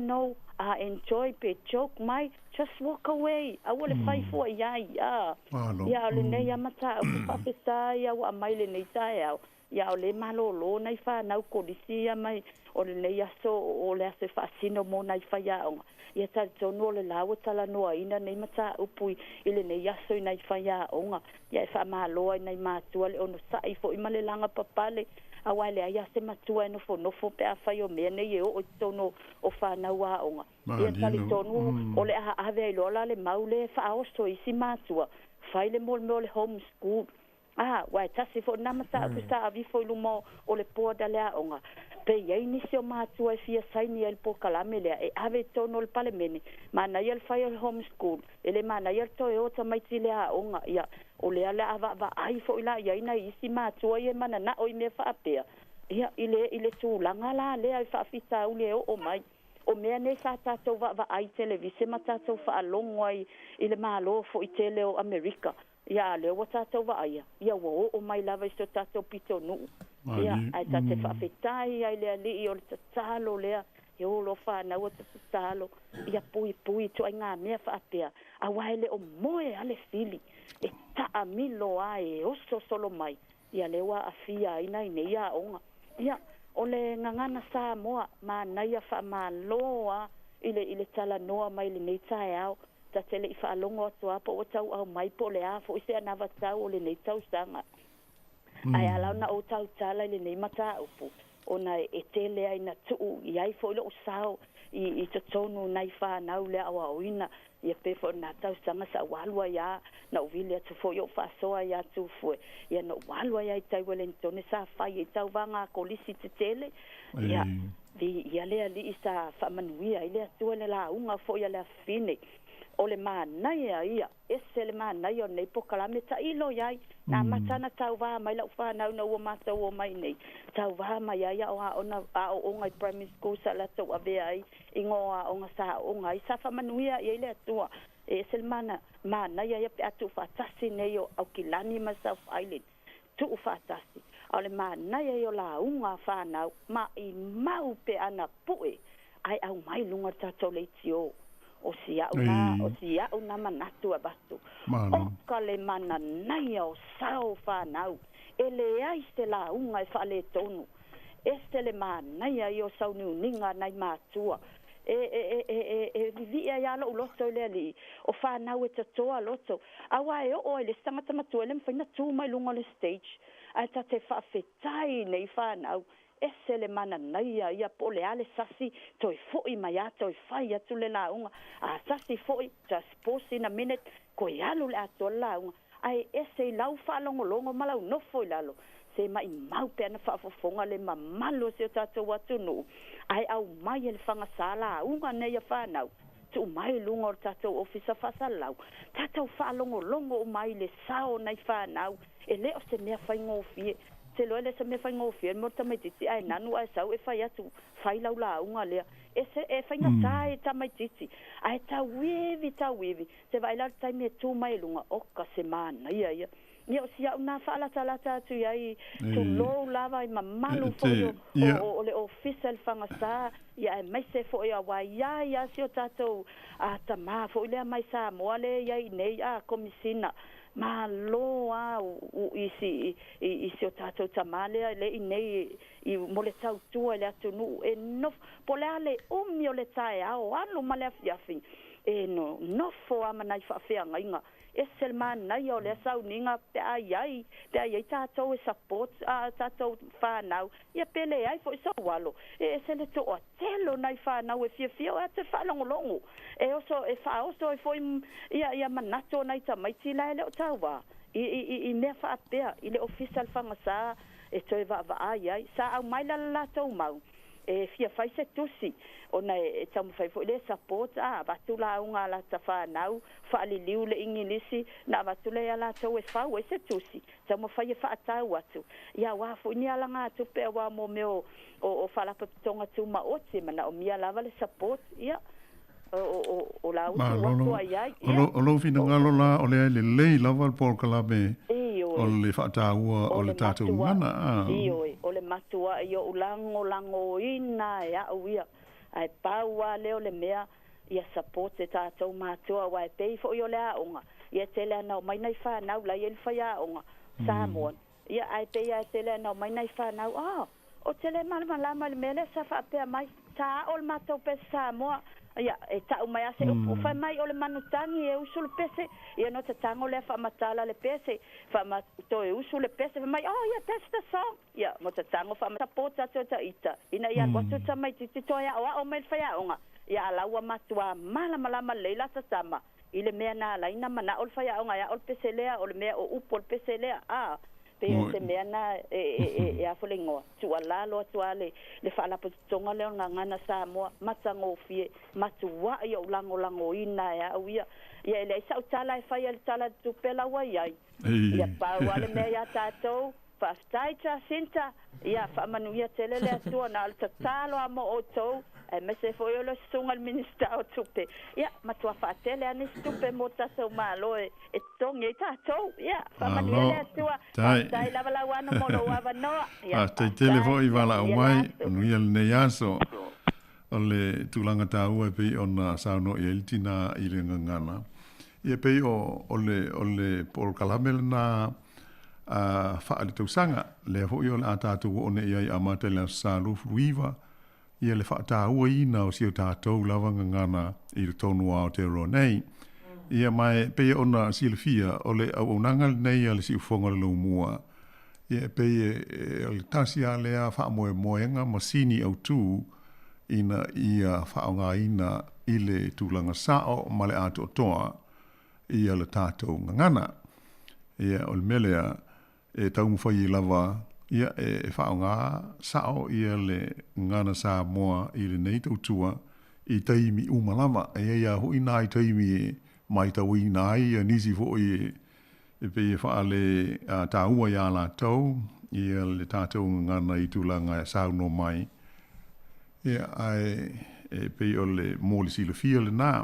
enjoy pe joke mai just walk away awale fai fo iai ia le nei amata pa pesa ia wa mai le nei tai ia o le malolo nei fa nau kodisia mai o le nei aso o le ase fasino mo nei fa ia ia tal tono le lawa tala noa ina nei mata upui ile nei aso nei fa ia onga ia fa malo nei matua le ono sai fo i male langa papale awale ia se matua no fo pe a fa yo me nei o tono o fa na wa onga onga ia tali tonu o le ave ai lola le maule fa aosto isi matua fai le mole homeschool wai tasi fo namata kusta avi fo lumo o le po da le onga pe ia ni se matua e fia saini el po kalame le e ave tono le palemene mana ia fai el homeschool ele mana ia to e ota mai tile onga ia o le ala ava ai fo ila ia ina isi matua ia mana na o me fa apea ia ile tu langa la le ai fa fita ule o mai o mea nei sa tātou va ai televise ma tātou wha alongo ai i le malo fo i tele o Amerika. Ia leo wa tātou va aia. Ia o mai lava i so tātou pito nuu. Ia ai tātou wha whetai ai lea li i o le tatalo lea. E o lo whanau o tatalo. Ia pui to ai ngā mea wha apea. A waile o moe ale fili. E taa milo ai e oso solo mai. Ia lewa a fia ina ine ia onga. Ia o le ngangana Samoa ma naia fa maloa ile tala noa mai le nei tae au ta tele i fa longo to apo o tau au mai po le afo i se anava tau o le nei tau sanga ai ala na o tau tala le nei mata upu ona e tele ai na tu i ai fo lo sao i to tonu nai fa na le awa oina ia pe fo na tau sanga sa walua ia na uvile tu fo yo fa so ia tu fo ia no walua ia tai Wellington sa fa ia tau vanga kolisi tele ia ia le ali isa fa manuia ile tu le la unga fo ia le fine o le mana ia ese le mana io nei pokalame ta ilo ia na matana tau va mai la fa na o mata o mai nei tau va mai ia ona o ngai primary school sa la to ave ai ingoa o nga sa o ngai sa fa manuia ia le tua ese le mana ia pe atu fa tasi nei o kilani ma South Island tu fa tasi o le mana ia la unga fa na ma I mau pe ana pue ai au mai lunga tato le tio o sia una manatu abatu o kale mana nai o sao whanau ele ai se la unga e whale tonu este le mana ia o sau ninga nai mātua vivia ia lo loto le ali o whanau e tatoa loto awa e o ele stangata matua ele mwhaina tu mai lunga le stage ai ta te whawhetai nei whanau ese le mana naia ia pole ale sasi toi foi mai ato I fai atu le launga a sasi foi just pause in a minute ko alu le ato launga ai ese lau falongolongo malau no foi lalo se mai mau pe na fafofonga le mamalo se tato watu no ai au mai le fanga sala unga nei fa nau tu mai lunga o tato officer fasalau tato falongolongo mai le sao nei fa nau ele o se mea fai ngofie se lo ele se me fai ngofie mo tamai titi ai nanu ai sau e fai atu fai lau la unga lea ese e fai ngatai tamai titi ai ta wivi se vai la tai me tu mai lunga oka semana ia o sia una fala tala tu ai tu lo lava I mamalu fo o le official fanga sa ia mai se fo ia wa ia si o tato a tama fo ile mai sa mo le ia nei a komisina ma lo u isi o tato tamale le nei I mole tau tua le atu nu e no pole ale mio le tae ao alo male afiafi e no fo amana I whawhianga inga ese mana ia o le sau ninga pe ai tatou e support tatou whanau ia pele ai fo I sau walo ese le to o telo nai whanau e fia o te whalongolongo e oso e whaoso e fo ia manato nai tamaiti lai le o taua I mea whaapea I le official whangasa e toi ai sa au mai la tau mau e fia fai se tusi ona e tamu fai fo le support batula unga la tafanau fa liu le ingilisi na batula ya la tau e fa we se tusi tamu fai e fa tau atu ya wa fo ni ala nga tu pe wa mo me o fala pa tonga tu ma oti mana o mia lava le support ya o la utu ai o lo fina ngalo la o le lava por kalabe o le whataua o le tātou ngana. O le matua I o lango ina e au ia. Ai paua leo le mea ia support e tātou matua wa e pei fo I o le aonga. Ia tele anau mai nei whanau la il whai aonga. Samoa. Ia ai pei ai tele anau mai nei whanau. O tele malama le mele sa whapea mai. Tā o le matou pe Samoa. Ia e tau mai ase o fai mai o le manutangi e usu le pese ia no te tango le whamatala le pese to e usu le pese fai mai ia that's the song ia mo te tango whamatapota to ta ita ina ia watu ta mai titi toia o mai whai aonga ia alaua matua malama leila tatama i le mea na laina mana o le whaiaonga ia o le peselea o le mea o upo le peselea pe se mea na e afolengoa tua lalo tua le whaalapatonga leo ngana Samoa matango fie matua ia o lango ina ia au ia ele sa utala e whaia le tala tupela wa iai ia paua le mea ia tātou whaftaita sinta ia whamanuia telele atua na le tatalo amo o tou me se foi o le sunga minister o tupe ia matua whaatele ane stupe mo tātou malo e tongi tātou ia whamanuia le atua tai lava lauano molo wava noa ia tai tele foi wala o mai nuia le nei aso o le tūlanga tāua e pei o na sauno i elitina i le ngangana ia pei o le Paul Kalamel na whaale tausanga le foi o le atātou o ne iai amate le salu fruiva ia le whaataua ina o sio tātou lava ngangana i le tonu o Aotearoa nei. Ia mai pei ona silfia o le au nangal nei a le si ufonga le lumua. Ia pei le tasi a lea whaamoenga masini au tū ina ia whaonga ina i le tūlanga sao ma le ato toa ia le tātou ngangana. Ia o le melea e taumwhai lava ia e whaonga sao ia le ngana Samoa i le nei tautua i taimi umalama e ia hui nā i taimi e mai tau i nā i nisi fo i e pe e whaale tā ua ia la tau ia le tātou ngana i tūlanga e sauno mai ia ai e pe o le mōli si le fia le nā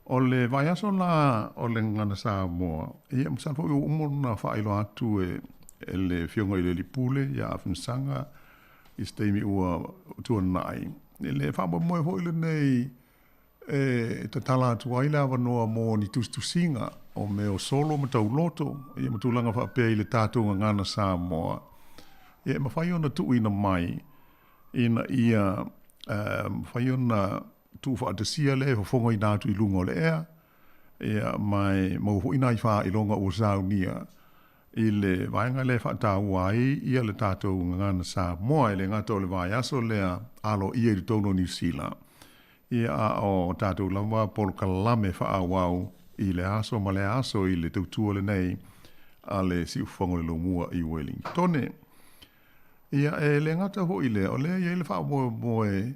o le vai aso la o le ngana Samoa ia msanfo i umona whaelo atu le fionga i le lipule ia awhinsanga i steimi ua tuanai. Le whaba moe hoi le nei te tala atu aile awa noa mō ni tustusinga o me o solo ma tau loto ia matulanga whapea i le tātou ngana Samoa. Ia mawhai ona tu ina mai ina ia whai ona tu whaatasia le whafonga i nātu i lunga o le ea ia mai mau hoi nai wha i longa o Saunia i le vaenga le whaatau ai ia le tātou ngana Samoa i le ngata o le vai aso lea alo ia i tono New Zealand. Ia o tātou lama Paul Kalame whaawau i le aso ma le aso i le tautua le nei a le si ufongo le lomua i Wellington. Ia le ngata ho i le o le ia i le whaamoe moe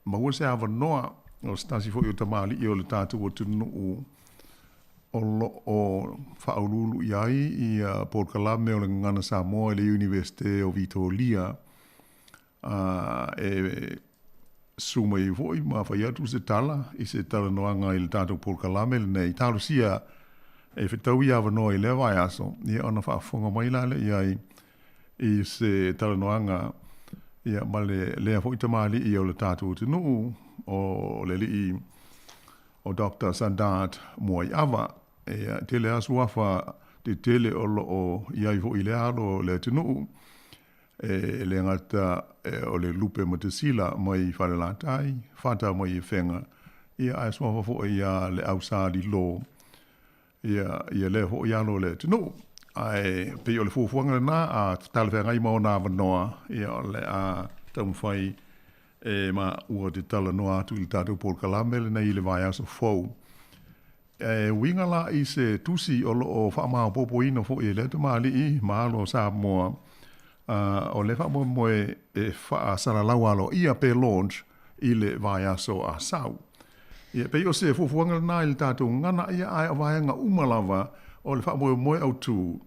maua se awa noa o stasi fo i o tamali i o le tātou o tunu o whaaululu i ai i Paul Kalame o le ngana Samoa i le Universite o Vitoria suma i voi ma whai atu se tala i se tala noanga i le tātou Paul Kalame le nei talo sia e whetau i awa noa i le vai aso i ona whaafonga mai lale i ai i se tala noanga i ma lea fo i tamali i o le tātou tunu o le li i o Dr. Sandat Moai Awa tele asuafa te tele o iai ho i le alo le tunu le ngata o le lupe mo te sila mai whare latai whata mai i whenga ia asuafa fo ia le ausadi lo ia le ho i alo le tunu ai pe o le fuafuanga na a tala whenga i maona wanoa ia o le a taumwhai ma ua te tala noa atu i tātou Paul Kalame le nei le vai aso fau winga la i se tusi o whaamao popo ina fo i le te maali i maalo Samoa o le whaamao moe wha saralau alo ia pe launch i le vai aso a sau. Ia pe o se fufuanga na i le tātou ngana ia ai o vaianga umalava o le whaamao moe au tū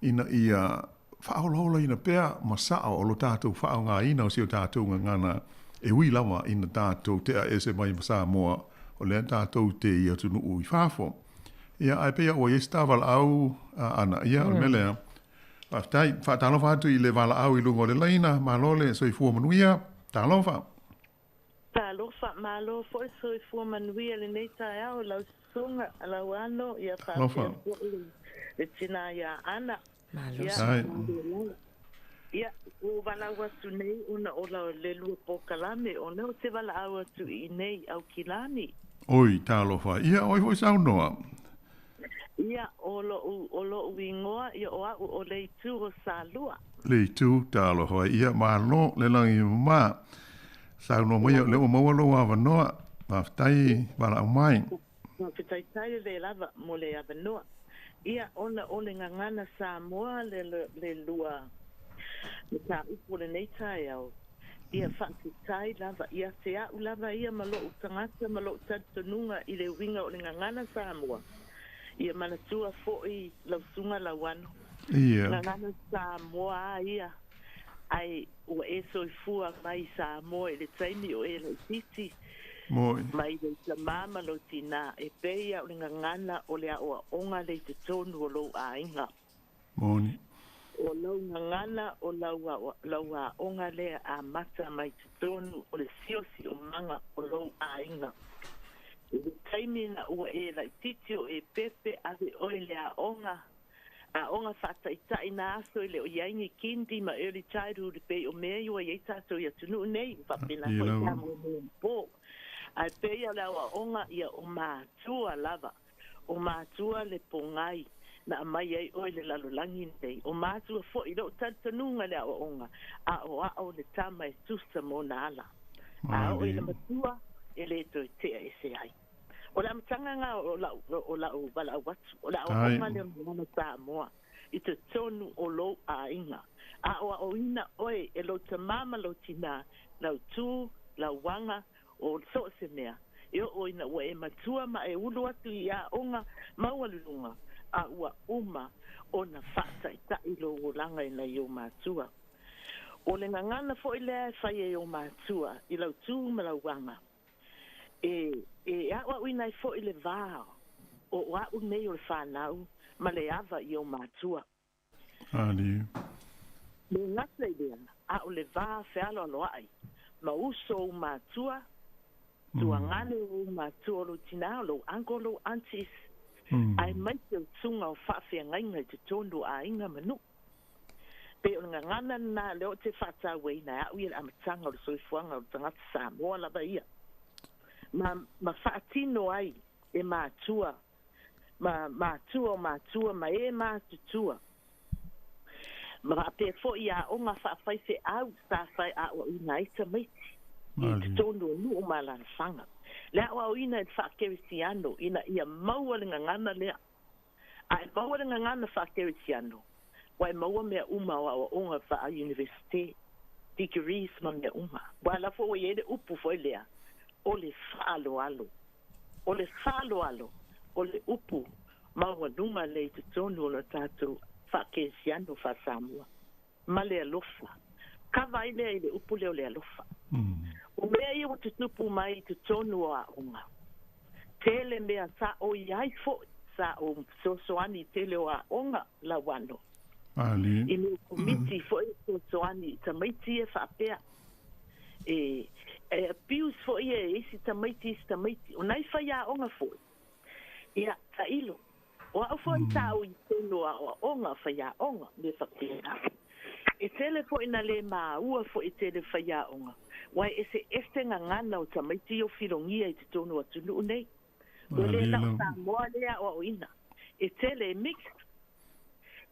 ina ia whaolola ina pea masao o lo tātou whaonga ina o si o tātou ngana e ui lama ina tātou te a ese mai Samoa o le tātou te ia tunu ui whāfo. Ia ai pea o iesta wala au ana ia o melea. Whaatalo whātu i le wala au i lungo le laina, malole so i fua manuia, tālo wha. Tālo wha malo fo so i fua manuia le nei tae au lau sunga lau ano ia whāpea le tina ia ana. Malo ia o wala watu nei una o lau le lua Kalame o neo te wala au atu i nei au kilani. Oi, tālo wha. Ia, oi hoi saunoa. Ia, o lo uingoa, ia o au o leitu o Salua. Leitu, tālo wha. Ia, maa lo, le langi maa. Sa no mai le o mau lo wa no ma tai wala mai. No tai le lava mo le avanoa. Ia ona ole ngangana Samoa le lua. Ka upo le nei tai au. Ia whaakitai lava, ia te au lava ia malo utangata, malo tatanunga i le winga o le ngangana Samoa. Ia manatua fo'i lausunga lauano. Ia. Ngangana Samoa ia. Ai ua e soifua mai Samoa i le taimi o e le titi. Moi. Mai le tamama lo tina e peia o le ngangana o le aoa onga le te tonu o lo a inga. Moni. O lau ngangana o laua onga lea a mata mai te tonu o le siosi o manga o lau a inga. E le taimi na ua e lai titi o e pepe ave oi le a onga whataitai na aso i le o iaingi kindi ma early childhood pe o mea iwa i tato i atunu nei whapena ko i tamo mo po. Ai peia laua onga ia o mātua lava, o mātua le pongai. Na mai ai oi le lalolangi nei. O mātua fo i lo tantanunga le o onga. A o le tama e tusa mo na ala. A o i le matua e le to te e se ai. O la matanga nga o la o bala watu. O la o onga le mwana Samoa. I te tonu o lo a inga. A o ina oi e lo te mama lo tina. Lau tu, lau wanga o so se mea. E o ina o e matua ma e ulu atu i a onga maualunga. A ua uma o na whata i tailo o langa i na i o mātua. O le ngangana fo i lea whai e o mātua i lau tū ma lau wanga. E awa ui nai fo i le vāo o au nei o le whanau ma le awa i o mātua. Ali. Me ngata i lea a o le vāo whialo alo ai ma uso o mātua tua ngane o mātua lo tina lo angolo antis. Ai mai te tunga o whawhia ngainga te tondo a inga manu. Pe o ngana na leo te whata wei na au ia amatanga o le soifuanga o tangata Samoa lava ia. Ma whaatino ai e mātua. Mātua ma e mātutua. Ma pe fo ia o ngā whawhaise au sa whai a o ina ita maiti. I te tondo nu o malana whanga. Lea o ina e whakerisiano, ina ia maua le ngangana lea. A e maua le ngangana whakerisiano. Wa e maua mea uma o onga wha a universite. Degrees ma mea uma. Wa la fo e ere upu fo lea. O le whaalo alo. O le whaalo alo. O le upu. Maua nunga le te tonu o na tātou whakerisiano wha Samoa. Ma lea lofa. Kawa i lea i le upu leo lea lofa. O mea ia o te tupu mai te tonu a onga. Tele mea sa o iai fo sa o sosoani tele o a onga la wano. Ali. I me komiti fo e sosoani tamaiti e whapea. E pius fo i e isi tamaiti. O nai whai a onga fo. Ia ta ilo. O au fo i ta o i tonu a onga whai a onga me whapea. E tele fo ina le maa ua fo i tele whai a onga. Wai ese ngangana o tamaiti o filongia i te tonu atu nuu nei. O le la o Samoa lea o ina. E tele mixed.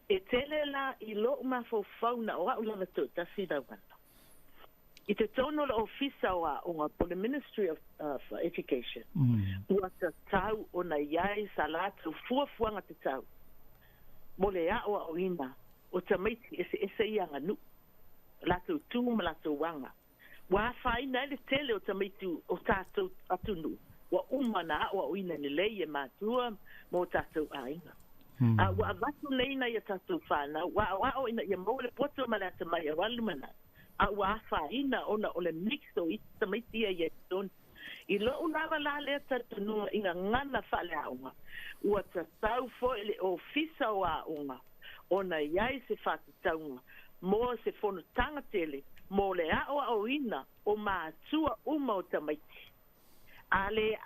E tele la i lo ma fo fauna o au lana tō tasi la wana. I te tonu la ofisa o a onga po le Ministry of Education. Ua ta tau o na iai salatu fuafuanga te tau. Mo le a o ina o tamaiti ese ianga nu. Lato tūma lato wanga. Wa faina le tele o tamaitu o tātou atunu. Wa umana o uina ni leie mātua mo tātou ainga. Wa vatu leina ia tātou whāna. Wa o ina ia mo le poto malata mai a walumana. Wa faina ona o le mixo i tamaiti ia ton. I lo unawa la le tātunu inga ngana whale aunga. Ua tātou fo ele ofisa o aunga. Ona iai se whātitaunga. Mo se fono tanga tele. Mo le o ina o mātua uma o tamaiti. Ale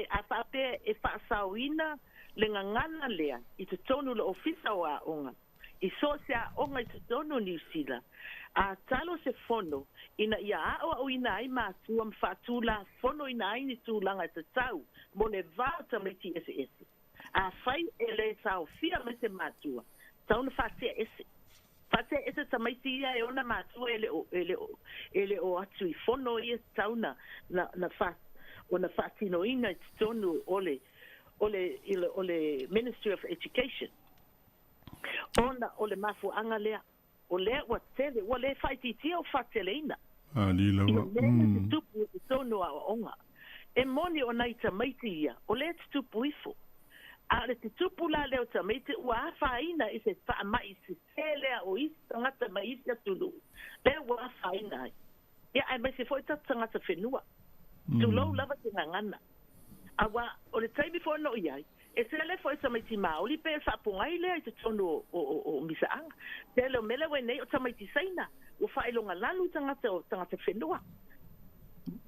a pape e whaasauina le ngangana lea i te tonu le ofisa o a onga. I so se a onga i te tonu New Zealand. A talo se fono ina ia o ina ai mātua mwhatula fono ina ai ni tūlanga te tau mo le vāo tamaiti ese. A whai e le sao fia me se mātua. Tauna whatea ese. Pate ese tamaiti ia e ona mātua ele o atu I fono ia tauna na fa ona fatino ina tonu ole Ministry of Education. Ona ole mafu angalea ole wa tele ole fighti tio fateleina. Ni lawa. Tupu tonu a onga. E moni ona ita maiti ia ole tupu ifo. Ale te tupu la leo tamaiti ua faina I se fa mai se telea o isi tangata mai isi atulu. Le ua faina. Ia ai mai se foi tangata whenua. Tulau lava te ngangana. Awa o le taimi fo no iai. E se le foi tamaiti maoli pe sa pungai le I te tonu o misaanga. Te leo mele we nei o tamaiti saina. Ua failonga lalu tangata whenua.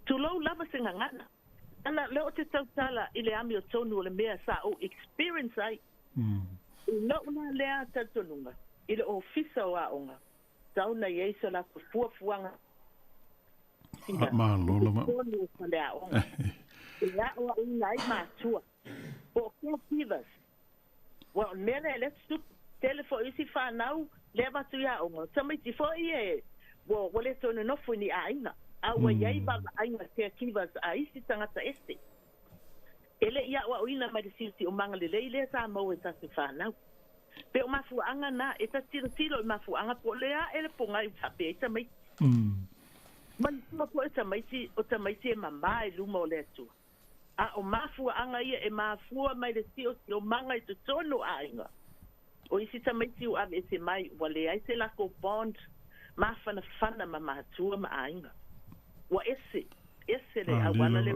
Tulau lava te ngangana. Ana leo te tautala I le ami o tonu o le mea sa o experience ai. No una lea tatonunga. I le ofisa o aonga. Tauna yeisa la kufuafuanga. Malo lama. Tonu o le aonga. Ia o ina I mātua. O caregivers. Well, mele let's do telefo isi whanau leva tu ia aonga. Tamaiti fo I wo le tonu nofu ni aina. Awa iai baba ainga caregivers a isi tangata este. Ele ia wa uina mai si o manga le sa mau e tasi whanau. Pe o mafuanga na e ta tiro o mafuanga po lea ele ponga I tape e tamai. Man tuma po e tamaiti o tamaiti e mama e luma o le tu. A o mafuanga ia e mafua mai le si o manga I te tono a inga. O isi tamaiti o ave se mai wale ai se lako bond mafana fana ma matua ma a inga. Wa ese le awana le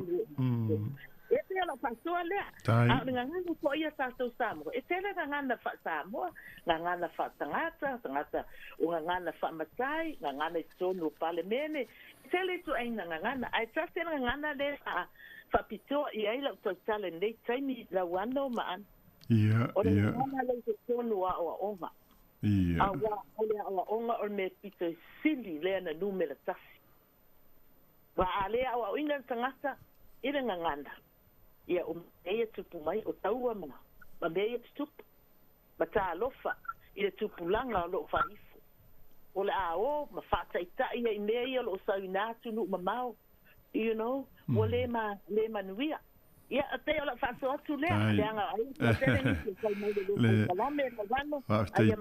ese ala pasua le a nganga ko ia tato Samoa ese le nganga fa Samoa nganga fa tangata o nganga fa matai nganga tonu palemene ese le tu ai nganga ai tase nganga le fa pito ia ila to tale nei taimi la wano man o nganga le tonu o onga awa o onga o me pito sili le na numero tasi wa alea o ina tangata ira nganganda ia o e tupu mai o taua mana ma me tupu mata lofa ira tupu langa lo faifu o le ao ma fata ita ia I mea lo sa ina tunu mamao you know le manuia ia te ola faso atu le anga ai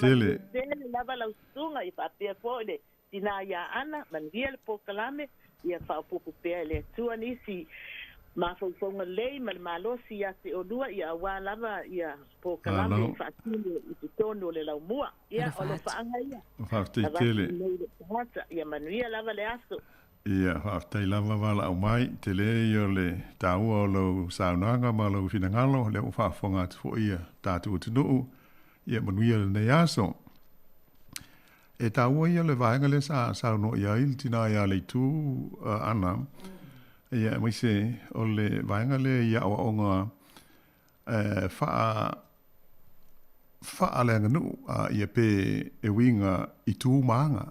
tele lava la sunga I fa pe pole tina ya ana manvia le pokalame ia fa popo pe le tua nisi ma fonga lei mal malosi ia te odua ia wa lava ia pokalame fa tino I tono le la mua ia o lo fa anga ia fa tele ia manuia lava le aso ia fa lava wala o mai tele yo le taua o lo saunanga ma lo finangalo le fa fonga fo ia tatu tunu ia manuia le aso e taua ia le vaenga le sa no ia il tina ia le tu ana ia mai se o le vaenga le ia o onga fa le nganu ia pe e winga I tu manga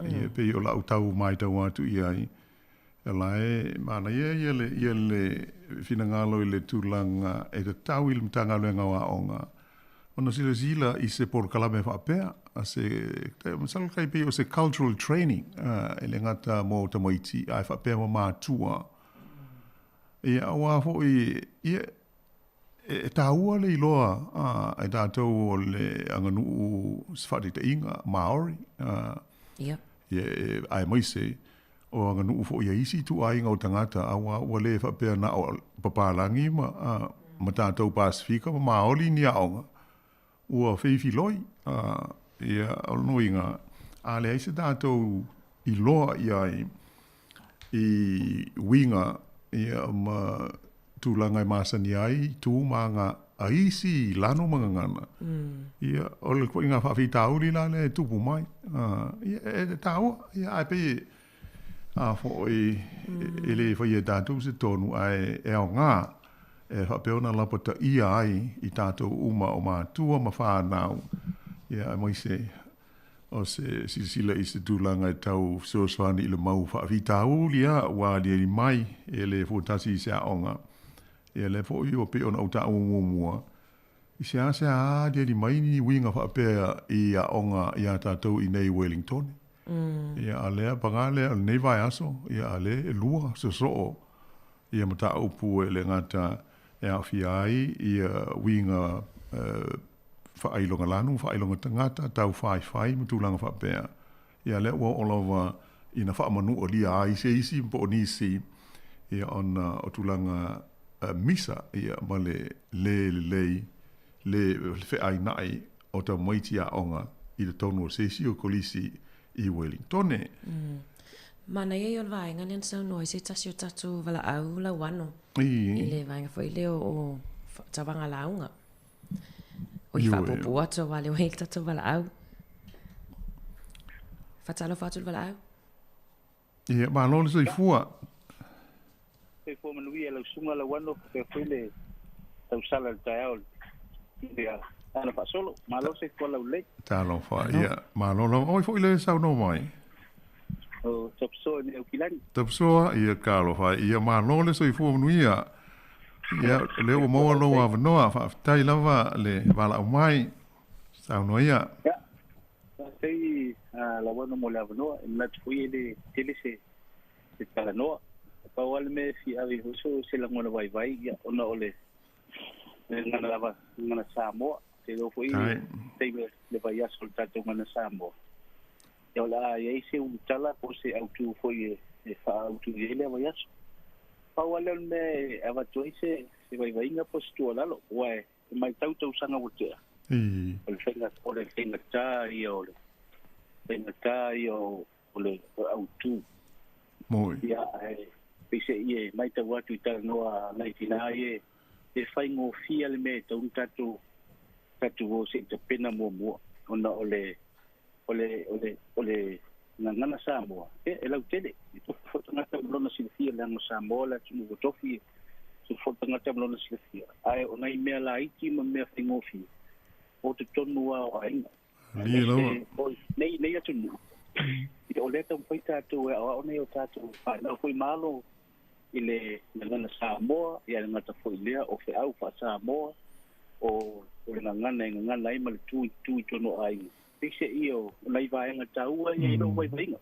ia pe o la utau mai tau atu ia I lai mana ia le finangalo I le tulanga e te tau il mtanga le ngawa onga ona sila I se por kalame fa pea se masal kai pe o se cultural training ele ngata mo tamaiti ai fa pe ma tua ia wa fo ia e taua le iloa e tātou o le anganu sfati te inga Maori ia ai mai se o anganu fo ia isi tu ai ngau tangata awa wa le fa pe na o papalangi ma tātou Pasifika ma Maori ni aonga ua feifi loi ia alnoinga ale ai se tātou I loa I winga ia ma tūlanga I masani ai tū manga a isi lano mangangana ia o le koi ngā whawhi tāuri la le tupu mai ia e tāua ia ai pe a fo I le whai e tātou se tonu ai e o ngā e whapeona lapata ia ai I tātou uma o mātua ma whānau ia mai se o se sila I se tūlanga e tau soaswani I le mau whawhi tāuri a wā li mai e le fōtasi I se aonga ia le fo I o pe ona o ta mua I se asa dia di mai ni winga fa pea I a onga I a tātou I nei Wellington. Ia a lea pangale al nei vai aso. Ia a le lua se soo. Ia mata upu le ngata e a fiai ia winga fa ailonga lanu, fa ailonga tangata, tau fai matulanga fa pea. Ia le ua olawa ina fa manu o lia ai se isi mpo nisi ia ona o tulanga misa ia male le fe ai nai o ta moiti a onga I le tonu o sesi o kolisi I Wellington. Mana ia o vai ngani ansau no se tasi o tatu vala au la wano. I le vai nga foi le o tawanga launga. O I fa popo ato wale o hei tatu vala au. Fatalo fatu vala au. Ia ma lolo se fua. Se fua manuia la sunga la wano ke foi le tau sala le taeol. Ia ana fa solo ma lo se fua la ule. Ta lo fa ia ma lolo oi foi le sau no mai. O topso ni o kilani. Topso ia kalo fa ia ma lolo se fua manuia. Ia le o mo lo wa no fa tai lava le vala mai. Sau no ia. Sei la wano mo la no na foi de telese se kala no. Pa wale me fi avi huso se la ngona vai ia ona ole. Ngana lava ngana Samoa se lo foi sei le vai a soltar ngana Samoa. Eu lá e aí se um tala por se auto foi e fa auto ele vai a pa wale me ava toise se vai inga posto lá lo uai mai tau sanga wote. O fenga ole fenga tai ole. Fenga tai ole auto. Moi. Ya pise ie mai tau atu tala noa nai tina ie e fai ngo fia le me tau tatu o se te pena mo ona ole ngana Samoa e lau tele to foto ngata blona silfia le ngo Samoa la tu tofi so foto ngata blona silfia ai ona I me la iki ma me fai ngo fia o te tonu a ai Ni lo. Nei atu nu I ole tau pai tatu e ona o tatu fa na foi malo ile ngana Samoa ia ngata foi lea o fe au fa Samoa o ngana I mal tu tono ai pise io nai vai ngata ua ia no vai vinga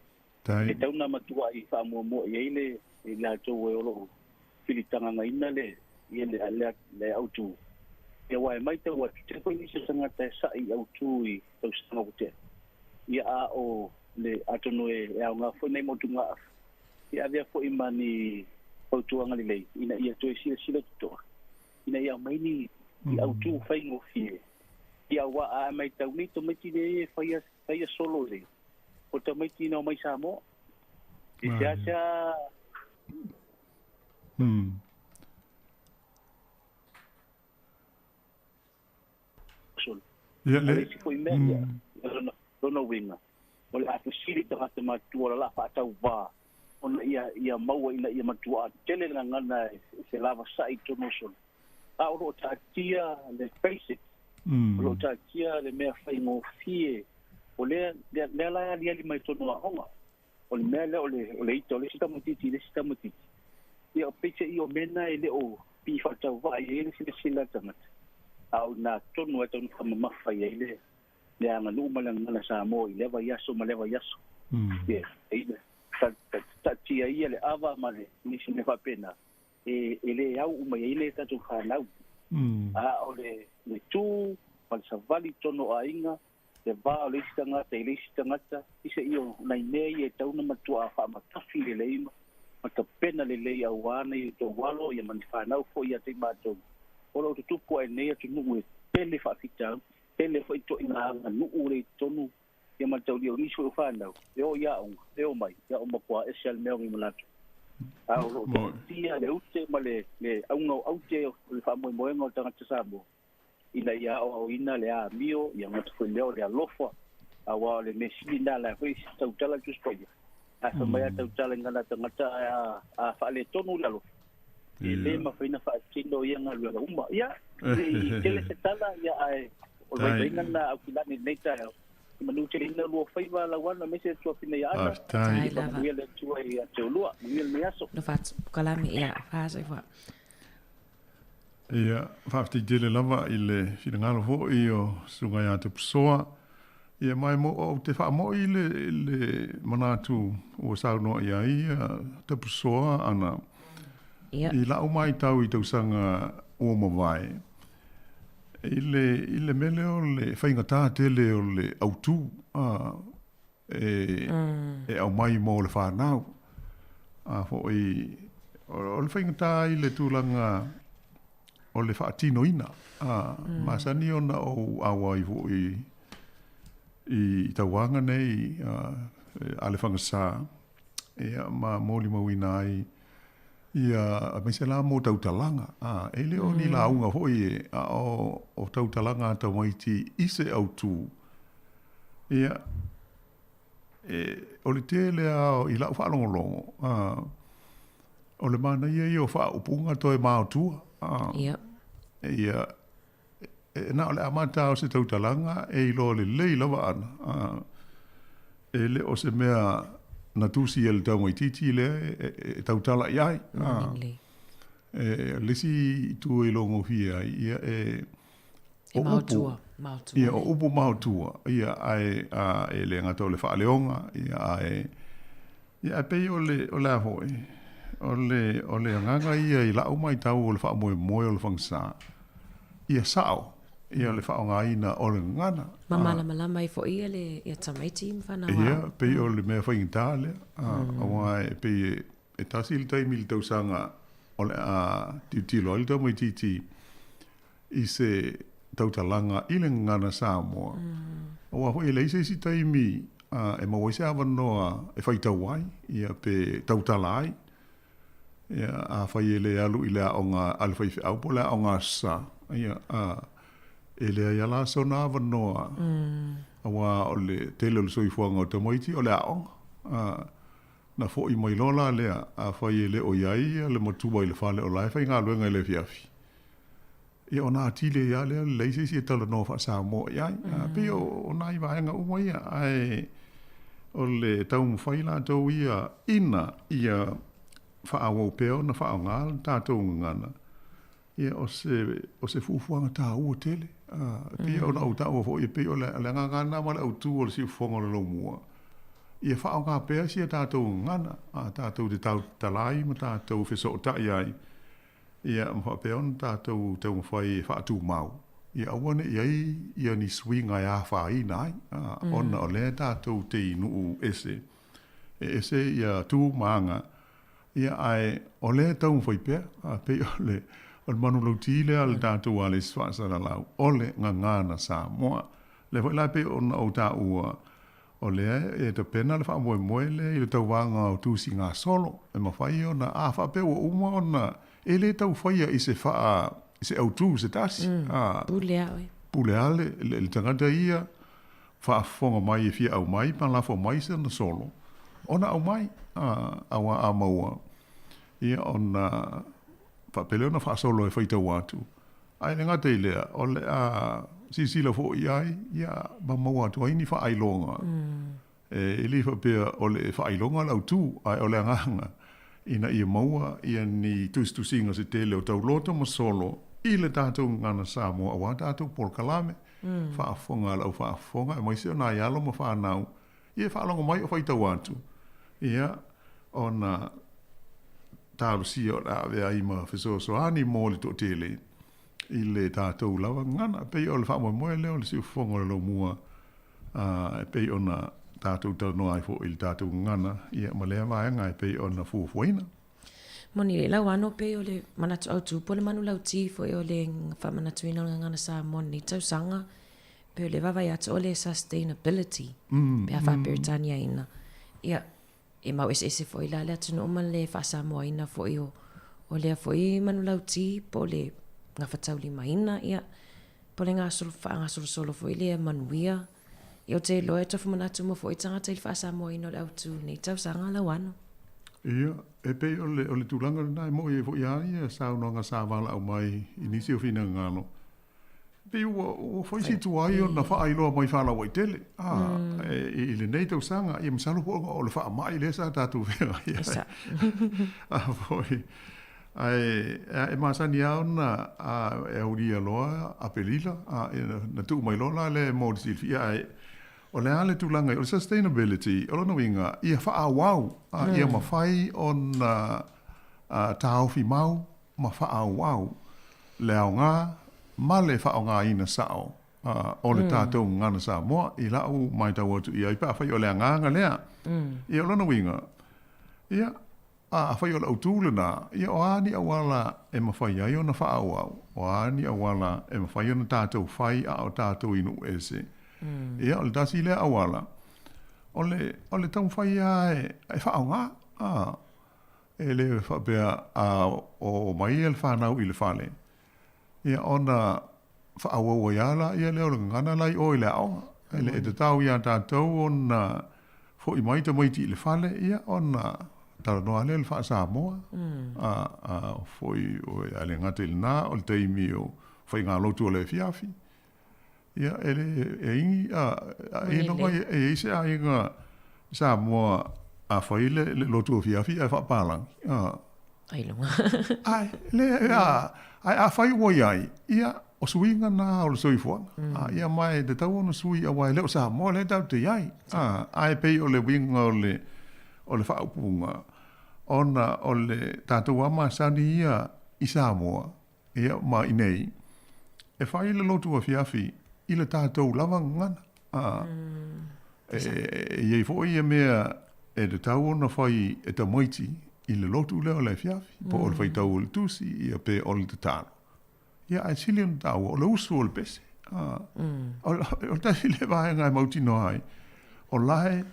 e tau na matua I fa mo ia ile la to we lo filitanga ngaina le ia le autu ia wai mai tau wa te ko ni se sanga te sa I autu I tau sanga ko ia a o le atono e nga foi nei mo tunga ia via foi mani autuanga le ina ia to sila to ina ia mai ni I autu fai ngo fie ia wa a mai tau ni to mai le fai solo le o to mai no mai Samoa I sia Ia le foi media no winga o le afisiri to hata matua la fa tau va ona ia maua ina ia matua tele ngana se lava sai to no son a o ta tia le basic o ta tia le me fai mo fie o le la ia mai to no honga o le mele o le ito le sita mutiti ia pese io mena ele o pi fa tau va ia se sila tamat au na to no to no mafa ia ile le anga luma le ngana Samoa le va yaso ma le va yaso ia ta tia ia le ava ma le ni se me fa pena ele au uma ile ta tu khanau a ole le tu pal savali tono ainga le va le stangata ise io nai nei e tau na matua fa ma tafi le leima ma ta pena le le au ana I to walo ia man fanau fo ia te mato olo tu ko e nei tu nu pele fa fita pele foi to ina nu ure tonu ia ma tau dio ni so fa ndau leo ia leo mai ia o makwa esel me ngi malatu a o tia le ute ma le au te le fa mo ngo tanga tsabo ina ia o ina le a mio ia ma foi leo le alofa a wa le mesili na la foi tau tala tu spoia a so mai tau tala ngana tanga a fa le tonu la lo le ma foi na fa tino ia ngalu la umba ia tele se tala ia ai o vai ngana au kilani neita manu te ina lo fai va la wana mese tu fina ya ana ia le tu ia te lua ia me aso no fat kalami ia fa so fa Ia, whafti tele lava i le whingalo ho i o sunga ia te pusoa. Ia mai mo o te wha mo i le manatu o sauno ia te pusoa ana. I lau mai tau i tausanga o mawai. I le mele o le whaingatā tele o le autu e au mai mo le whanau. O le whaingatā i le tūlanga o le whaatino ina. Masani ona o awa i ho i tauanga nei a le whangasā. Ia ma mōli mawina ai ia mai se la mo tautalanga e le o ni la unga hoi o tautalanga ta maiti ise autu ia o le tele a i la whalongolongo o le mana ia o wha upunga toi mātua ia na o le amata o se tautalanga e ilo le lei lava ana e le o se mea na tusi el tau mai titi le tautala iai. Lesi tu e longo fia ia e mautua. Ia o upu mautua. Ia e le ngata o le whaaleonga. Ia pei o le ahoi. O le nganga ia i lau mai tau o le wha moe o le whangsa. Ia sao. Ia le whaonga ina o le ngana. Malama i fo ia le ia tamaiti mwhana wao. Ia, pei o le mea whaingita le. Awa e pei e tasi le taimi le tausanga o le a tiutilo. Le tau mai titi i se tautalanga i le ngana Samoa. Awa hoi le ise si taimi e mawaise awa noa e whaitau ai. Ia pe tautala ai. Ia a whai ele alu i le aonga ale whaife au po le aonga sa. Ia e lea ia la sona awa noa awa o le tele o le soifuanga o te moiti o le aonga na fo i mai lola lea a whai e le o iai le matua i le whale o lai whai ngā luenga i le fiafi e o nā tile ia lea le leise si e tala no wha Samoa iai pe o nā i vaenga uma ia ai o le tau mwhai la tau ia ina ia wha awau peo na wha o ngā tātou ngana ia o se fufuanga tā ua tele pia o na au tau fo i pia o le ngana ma le au tu o le si fuanga le lomua ia wha o ngā pea si a tātou ngana tātou te tau talai ma tātou wheso o tai ai ia mwa pea on tātou tau mwhai wha atu mau ia awane ia ni swinga ia wha i nai ona o le tātou te inu ese ese ia tu maanga ia ai o le tau mwhai pea pia o le o le manu lau tile al tātou ale swasara lau o le ngangana Samoa le foi lai pe ona o tā ua o le e te pena le wha moe moe le i le tau wanga o tūsi ngā solo e mawhai ona wha pe ua uma ona e le tau whaia i se wha i se au tū se tasi pulea le tangata ia wha fonga mai e fia au mai pan lafo mai se na solo ona au mai awa a maua ia ona pele ona fa solo e faita watu ai nga te lea o le a sisila fo iai ia ba mo watu ai ni fa ai longa e li fa pe o le fa ai longa la tu ai o le nganga ina ia maua ia ni tu singa se tele o tau loto mo solo i le tātou ngana Samoa a wata tātou por kalame fa fonga la fa fonga mai se na ia lo mo fa nau ia fa longa mai o faita watu ia ona tāru si o la vea ima wheso so ani mōli tō tele i le tātou lawa ngana pei o le wha moe leo le si ufongo le lo mua pei ona tātou tau noa i fo i le tātou ngana ia ma lea vaenga e pei ona fuafuaina Moni le lau ano pei o le manatu au tūpo le manu lau ti fo o le whamanatu ina ngana sa moni tau sanga pei o le vavai atu o le sustainability pe a Whaperitania ina ia e mau ese foi la le tunu ma le fa Samoa ina foi o le foi manu lau ti po le nga fatauli maina ia po le nga solo foi le manuia ia te loe to fumana tu mo foi tanga te fa Samoa ina le autu nei tau sanga la wano ia e pe o le tulanga na mo e foi ia sa no nga sa vala au mai inicio fina ngano pe o foi si tu ai na fa ai lo mai fa la wai tele e le nei tau sanga ia msalo po o le fa mai le sa tatu vera ia foi e masani au na e uri aloa a pelila na tu mai lola le mo silfia o le ale tulanga o sustainability o no winga ia fa wow ia mafai on tau fi mau ma fa wow le nga male fa nga ina sao o le tatou ngana Samoa i lau mai tau atu ia i pa fai o le nganga lea ia o no winga ia a fai o le autule na ia o ani awala e mawhai ai o na wha au o ani awala e mawhai o na tātou whai a o tātou inu ese ia o le tasi lea awala o le tau whai a e wha au ngā e le whapea o mai e le whanau i le whale ia o na wha au au iala ia leo le ngana lai o i le aonga e le e te tau ia tātou o na fo i mai te maiti i le whale ia o na tala noa le fa Samoa foi o ale ngate na o teimi o foi nga lotu le fiafi ia ele ingi e no mai e se ai nga Samoa a foi le lotu fiafi a fa palang ai longa ai le a fai wo ai ia o suinga na o soifo ia mai de tau no sui a wai le Samoa le tau te ai ai pe o le winga o le fa upunga ona o le tātou ama sani ia i Samoa, ia ma inei, e whai le lotu a fiafi i le tātou lava ngana. Iei fōi e mea e le tau ona whai e ta moiti i le lotu leo le fiafi, po o le whai tau o le tusi ia pe o le tāno. Ia ai sili on tau, o le usu o le pese. O tasi le vahenga e mauti no ai, o lahe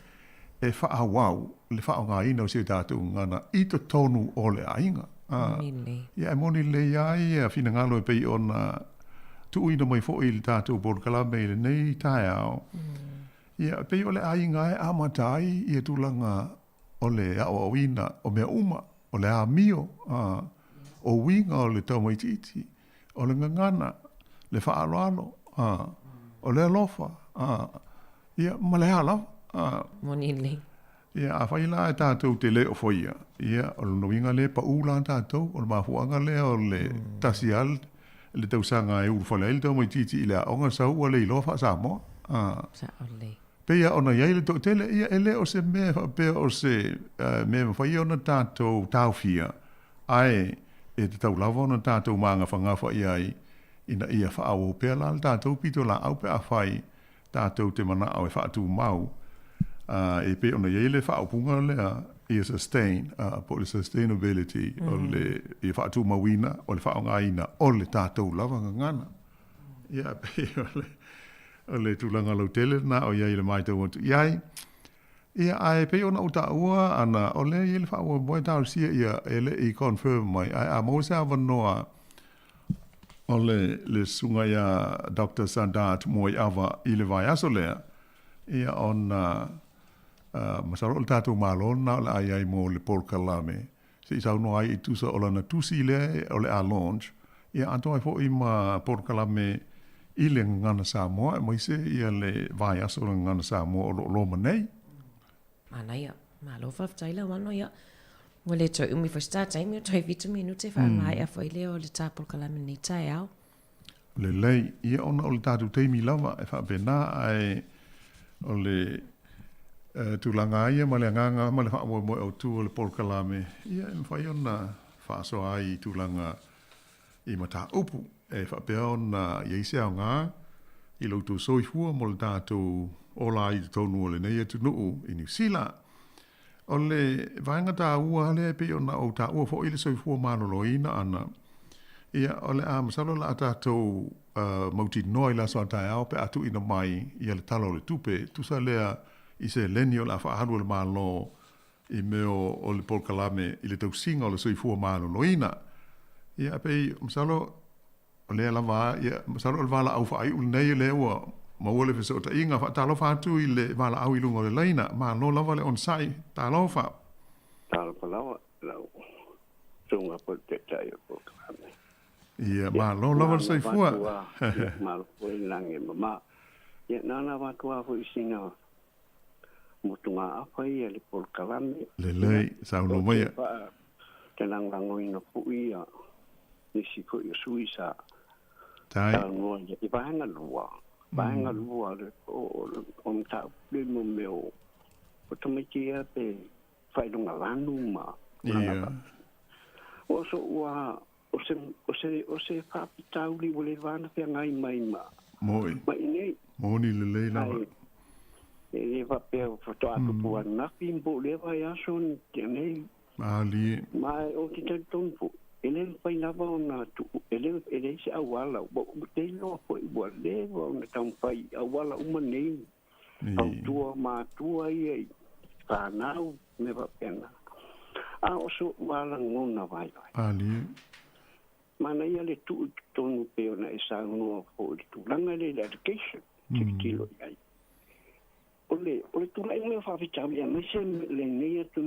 e wha wau, le wha o ngā ina o se tātou ngana, i to tonu o le ainga. Ia e moni le iai, a whina ngalo e pei o na tu ina mai fo i le tātou Borkalame i le nei tae au. Ia pei o le ainga e amatai i e tūlanga o le au au ina o mea uma, o le a mio, o winga o le tau mai titi, o le ngangana, le wha aloalo, o le alofa, ia ma le alawa. Moni le. Ia a whaila e tātou te leo whaia. Ia o le noinga le pa ula tātou, o le mafuanga le o le tasial, le tausanga e uru whala ele tau mai titi i le aonga sau o le ilofa Samoa. Sa o le. Peia ona iai le tele ia ele o se mea pea o se mea mawhaia ona tātou tauwhia. Ai e te tau lava ona tātou maanga whangawa iai ina ia whaau pea la tātou pito la au pea whai tātou te mana au e whaatu mau. E pe ona iei le whaapunga lea i a sustain, po le sustainability o le i whaatu mawina o le whaongaina o le tātou lava ngana. Ia pe o le tūlanga lau tele na o iei le mai tau atu. Iai, ia ai pe ona uta ua ana o le iei le whaua moe tāu sia ia ele i confirm mai. Ai a mawasa avanoa o le sunga ia Dr. Sandat moi ava i le vai aso lea. Ia ona masaro o tātou malona o le ai ai mo le Borkalame. Se isau no ai i tusa o lana tusi le o le a launch. Ia anto ai fo i ma Borkalame i le ngana Samoa. Mai se ia le vai aso le ngana Samoa o lo manei. Mana ia. Malo whaftaila wano ia. Wa le toi umi whasta taimi o toi vitaminu te whaamai a whaile o le tā Borkalame ni tai au. Le lei, ia ona o le tātou teimi lava e whaapena ai o le tūlanga ia ma le nganga ma le whaamoe moe au tū o le Borkalame. Ia e mwhai ona whaaso ai tūlanga i mata upu e whaapea ona ieise au ngā i lautou soifua mo le tātou ola i tonu o le nei atu nuu i New Zealand. O le vaenga tā ua le pe ona o tā ua fo i le soifua maloloina ana. Ia o le a masalo la tātou mauti noi la soa tai au pe atu ina mai i le talo le tupe. Tusa lea i se leni o la whaaharu le malo i meo o le Borkalame i le tausinga o le soifua maloloina. Ia pe masalo o lea lava, ia masalo o le vala au whaai ul nei le ua maua le fiso ta inga wha talo whaatu i le vala au ilunga o le leina. Malo lava le onsai, talo wha. Talo palawa, lau. Tunga po te tai o Borkalame. Ia, malo lava le soifua. Malo po i langi mama. Ia nana watua po i singa motunga apa i le Borkalame. Le lei, sao no mai. Te te langango ina puia nisi fu i suisa Tai. no i vaenga lua o mta le mo meo o tomatia pe fai lunga lanu ma o so wa o se fa pitau li wole vana pe ngai mai ma moi nei moni le la e va pe foto a tu na pimbo le va ya son nei ali mai o ti ton fu ele pai lava ona tu ele se awala te no foi wale ona tam pai awala uma nei au tua ma tua i fa nau me va pena a oso wala ngona vai ali mana ia le tu tonu pe ona e sa no fo tu langa le education tilo ai ole tu lai me fa ficha ia me se le nei tu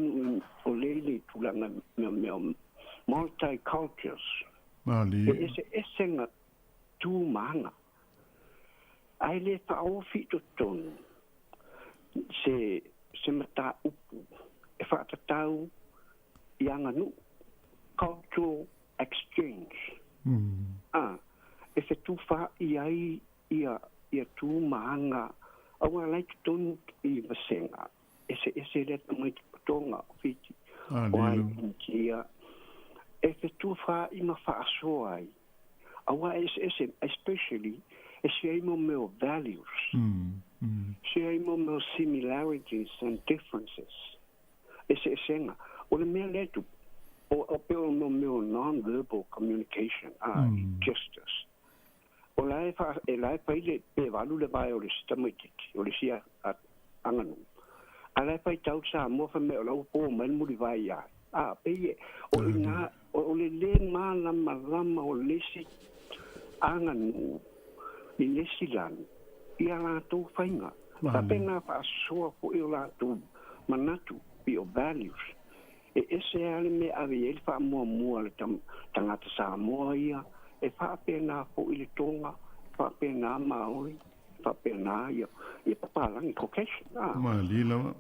ole tu langa me multicultures. Ali. Ese nga tu manga. Ai le fa o fito ton. Se mata upu. E fa tau yang anu cultural exchange. E se tu fa ia tu manga. Awa like ton I vasenga. Ese le mai tonga fiti. Ali. Kia if the two far in a far so I especially a shame on my values, shame on my similarities and differences. It's a singer or the mere letter or a bill no non-verbal communication, justice. Or life a life I let be value the violence stomachik or the sea at Anganu. I like I tell some more from me or man Mudivaya. Peye o ina o le mana marama o lesi angan I lesi lan ia la tu fainga ta pena fa so fo I la tu manatu bio values ese ale me ave el fa mo le tangata Samoa ia e fa pena fo I le tonga fa pena maori fa pena ia papalangi kokesh malila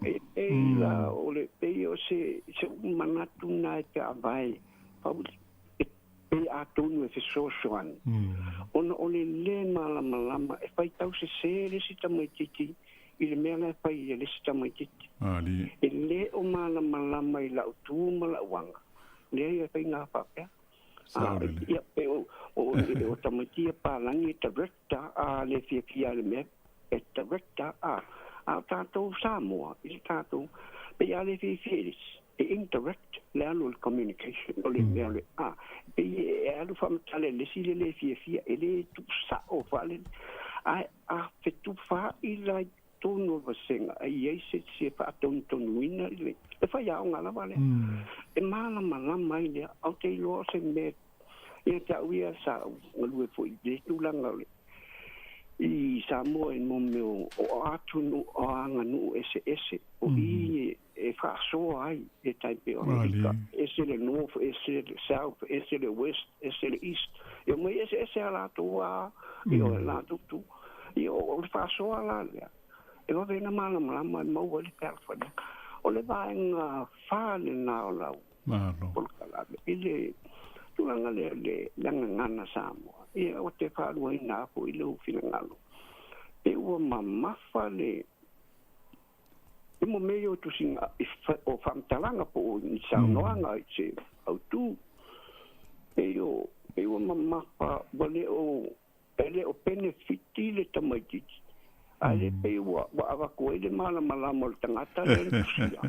la ole peo se manatu na te avai pa e atonu e so soan ona ole le malama e fai tau se le sita mai titi I le mea fai le sita mai titi ali e le o malama I la utu mala wanga le ia fai ngā whapea ia peo o tamatia palangi director le fia le mea e director a tātou Samoa I tātou pe ale fielis e indirect le alu communication o le mea le pe e alu whamatale le sile le fia e le tu sa o vale a fe tu fa I lai tono vasenga a iei se fa tonu ina le e fa ia o ngala vale e malama mai le au te loa se me ia ta uia sa ngalue fo I le tulanga le I Samoa I mo meo o atunu o anganu ese o I e fa so ai e taipe o ese le north ese le south ese le west ese le east e mo ese ala tua I o la tu I o fa so ala le e va vena malama mo le perfect o le vaenga fa le na la por kala ile tulanga le ngana Samoa e o te whālua I nā po I leo whingalo. E ua mamafa le e mo meo tu singa o whamtalanga po o ni saunoanga I se au tū. E ua mamafa wale o benefiti le tamaititi. A le pe ua awa koe le malama le tangata le nusia.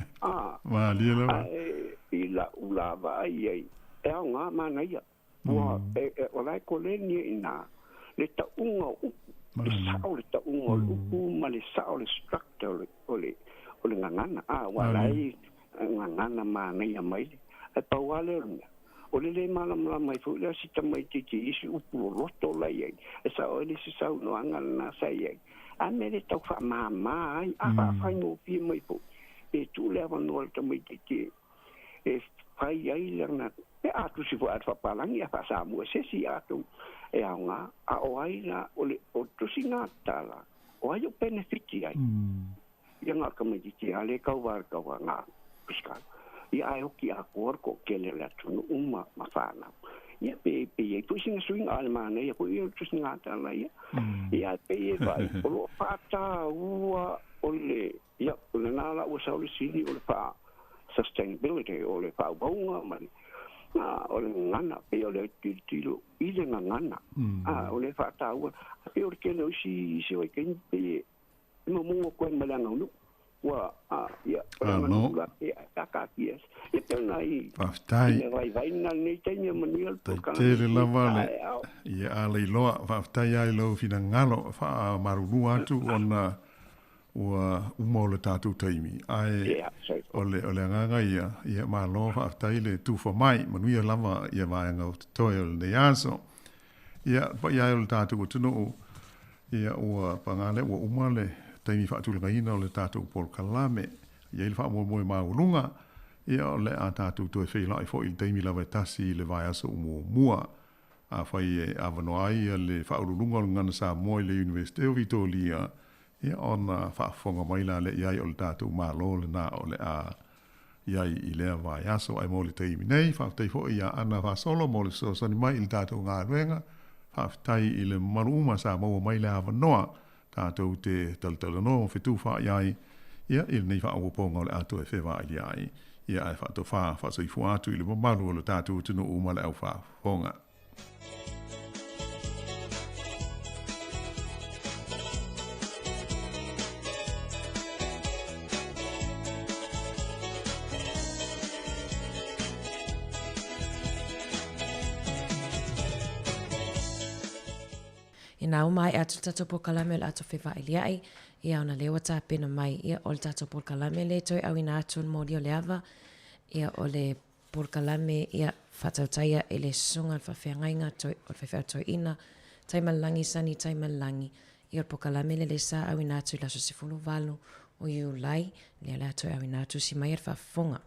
I la ulava ai e au ngā mana ia. O lai kolenia ina le taunga upu le sao le taunga upu ma le sao le structure o le ngangana wa lai ngangana mana ia mai e pauale o le malama mai fu le sita mai titi isi upu roto lai e sao le si sao no angana sai a me le tau fa mama ai a fa no pi mai fu e tu le ava no le mai titi e fai ai lana e atu si fu atfa palangi a fa Samoa se si atu e aunga a o ai na o tu si tala o ai o benefiti ai ia ngā kamiti ale kau war kau ngā piskal ia ai hoki a kor ko kele la tunu uma mafana ia pe tu singa swing al mana ia ko ia tu singa ta la ia pe vai o pata ua ole ia ole nala o sa ole sini ole pa sustainability ole pa bonga man ole ngana pe ole tilo ile ngana ole pata ua pe ole kele o si o ke pe mo ko malanga no wa ia no kakakies ia nai Whaftai. Vai na nei tenia manuel Tere lava le ia ale loa whaftai ai lo fina ngalo wha marunu atu ona ua umo le tātou taimi. Ai ole nganga ia ma lo whaftai le tufa mai manuia lava ia vaenga o te toi o le aso. Ia pa ia o le tātou o tunu ia ua pangale ua umale taimi whaatulanga ina o le tātou Paul Kalame. Ia ili wha moe maulunga. Ia o le a tātou toi whela i fo i taimi lawa tasi le vai aso umo mua. A whai e awanoai le whaurulunga o ngana Samoa le University of Itolia. Ia ona whaafonga maila le iai o le tātou malo le na o le a iai i lea vai aso ai mo le taimi nei. Whaaftai fo i a ana whaasolo mo le so sani mai i le tātou ngā ruenga. Whaaftai i le maruma Samoa mai le awanoa. Tātou te taltalano whetu wha iai. Ia i le nei whaawaponga o le ato e whewa i iai. Ia ai wha to wha so i fua atu i le mamaru o le tātou tino uma le au wha whonga. Ina umai atu tato po kalame le atu whewa iliai. Ia ona lewa tā pena mai. Ia o le tato po kalame le toi au ina atu on mori o le ava. Ia o le po kalame ia whatautaia e le sunga le whawhiangainga toi o le whawhia toi ina. Taimalangi sani taimalangi. Ia o po kalame le sa au ina atu i laso sifulu valu o iu lai. Lea le atu au ina atu si mai ar whafonga.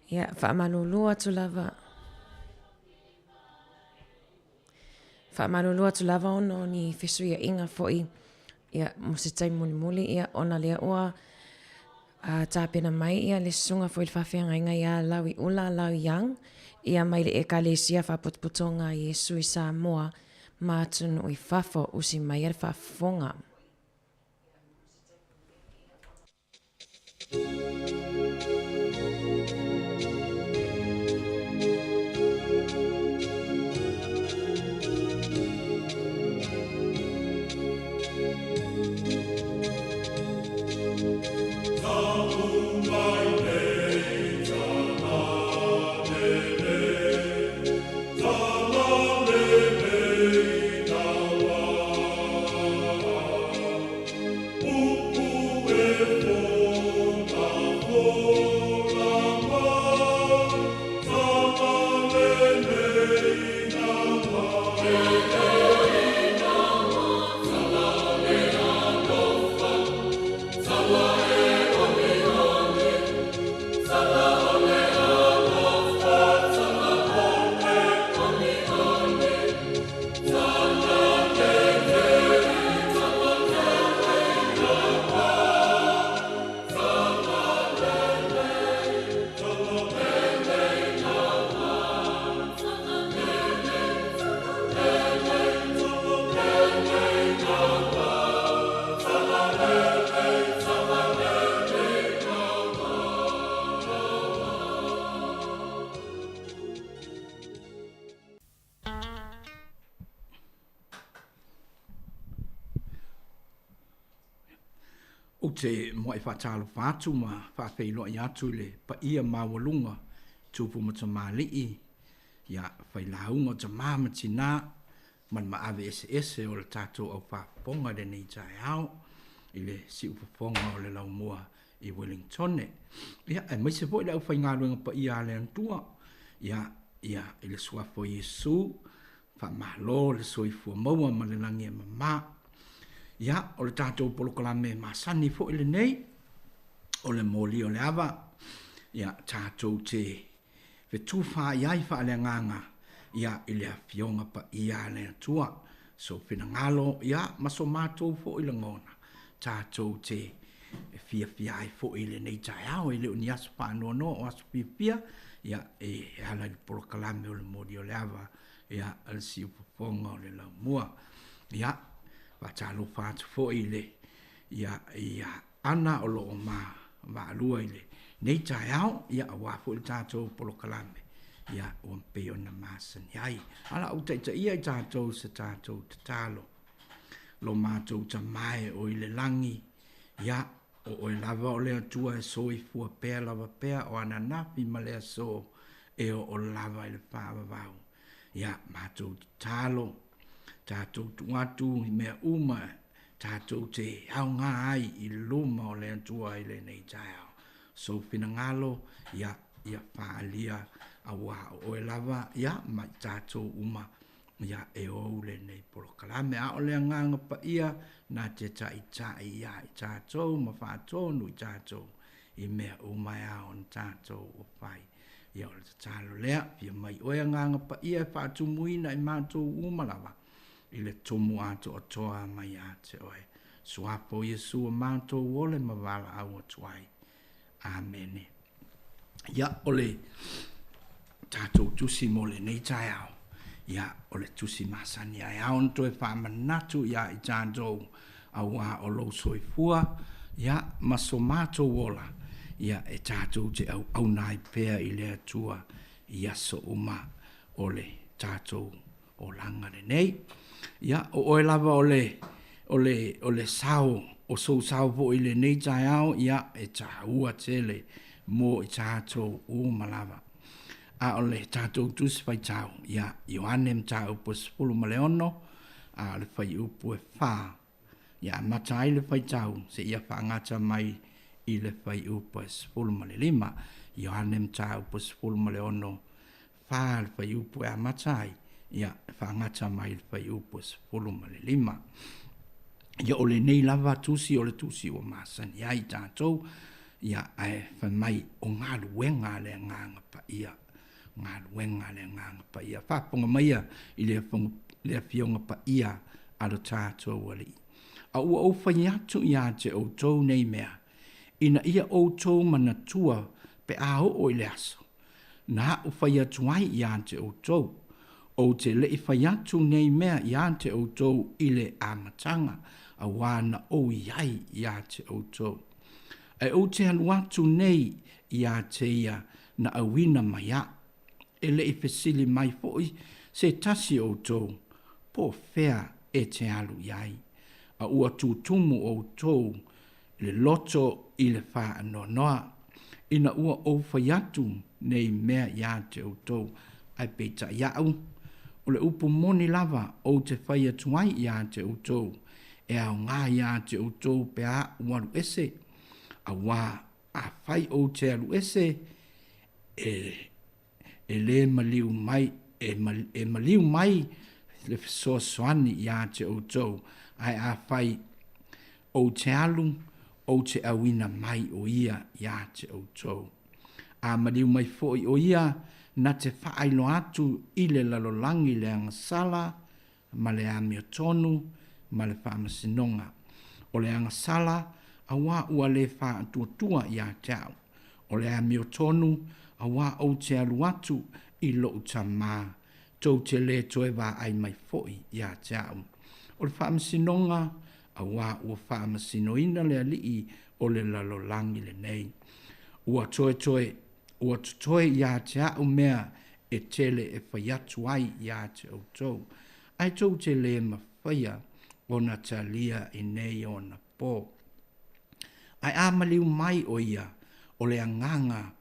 Ia, whaamalulua tu lava. Whaamalulua tu lava ono ni whesu ia inga foi. Ia, musitai muni muli ia ona lea ua. Tāpena mai ia le sunga foi le whawhianga inga ia lau I ula lau yang. Ia mai le eka le sia whaputputonga Iesu I Samoa. Mātunu o I whafo usi mai ar whafonga. O te moe whātalo whātu ma whāwhailoa I atu le pa ia mawalunga tūpu ma ta mālii ia whailaunga ta māmati nā man ma ave ese o le tātou au whāponga le nei tai au I le si upaponga o le lau mua I Wellington ia e maise po I le au whaingaruenga pa ia le antua ia I le suafo Yesu whamalo le soifua maua ma le langi e mama ia o le tātou polokalame masani fo I le nei o le moli o le ava ia tātou te vetuwha iai wha le nganga ia I le awhionga pa ia le atua so whina ia maso mātou fo I le ngona tātou te fia ai fo I le nei tai au I le uni asu pānono o asu pia ia hala I polokalame o le moli o le ava ia al si upaponga o le lau mua ia Whatalo whātu fo I le ia ana o loo ma alua I le nei tai au ia a wafo I tātou polokalame ia o mpeo na māsani ai ala au taita ia I tātou sa tātou tatalo lo mātou ta mai o I le langi ia o lava o lea tua e soi fua pēr lava pēr o ananapi ma lea so e o lava I le pāwawau ia mātou tatalo tātou tuatu I mea uma, tātou te hau ngā ai I luma o le antua I le nei tai au. So whina ngalo, ia whaalia a wā o e lava, ia mai tātou uma, ia e ou le nei polokalame. A o le nganga pa ia, nā te tai ia I tātou, ma whātonu I tātou, I mea uma ia o tātou o whai. Ia o le tatalo lea, pia mai oe nganga pa ia, whātumuina I mātou uma lava. I le tomu ato o toa mai ate oe. Suapo Yesu a mātou wole mawala au atuai. Amen. Ia ole tātou tusi mo le nei tai au. Ia ole tusi masani ai au nto e whamanatu ia I tātou au a o lo soifua. Ia maso mātou wola. Ia e tātou te au nai pēr I le atua. Ia so uma ole tātou o langa le nei. Ia o oe lava o le sao o sou sao po I le nei tai au ia e tā ua tele mo I tātou o malava. A o le tātou tusi whai tau ia Ioane mta upo sepulu maleono a le whai upo e whā. Ia matai le whai tau se ia whaangata mai I le whai upo e sepulu malelima. Ioane mta upo sepulu maleono whā le whai upo e matai. Ia whaangata mai le whai upo sepulu malelima. Ia o le nei lava tusi o le tusi o masani ai tātou. Ia ai whamai o ngā luenga le nganga pa ia. Ngā luenga le nganga pa ia. Whaponga maia I le fionga pa ia alo tātou wali. A ua o whai atu ia te o tau nei mea. Ina ia o tau manatua pe a o I le aso. Na o whai atu ai ia te o tau. o te le i whai atu nei mea ia te o tau i le amatanga a wana o iai ia te o tau. Ai o te halu atu nei ia te ia na awina mai a. E le i fesili mai foi se tasi o tau. Po fea e te alu iai. A ua tutumu o tau le loto i le wha anoa. Ina ua o whai atu nei mea ia te o tau. Ai peita iau. O le upu moni lava o te whai atuai ia te o tau. E au ngā ia te o tau pe a uaru ese. A wā a whai o te alu ese e le maliu mai, e maliu mai le so soani ia te o tau. Ai a whai o te alu o te awina mai o ia te o tau. A maliu mai foi o ia na te whaailo atu i le lalolangi le angasala, ma le amio tonu, ma le whaamasinonga. O le angasala, a wā ua le wha tua ia te au. O le amio tonu, a wā o te alu atu i lo utama. Tau te le toe wā ai mai foi ia te au. O le whaamasinonga, a wā ua whaamasinoina le alii o le lalolangi le nei. Ua ua tutoe ia te au mea e tele e whaiatu ai ia te au tau. Ai tau te le mawhaia o na talia i nei o na pō. Ai amaliu mai o ia o le anganga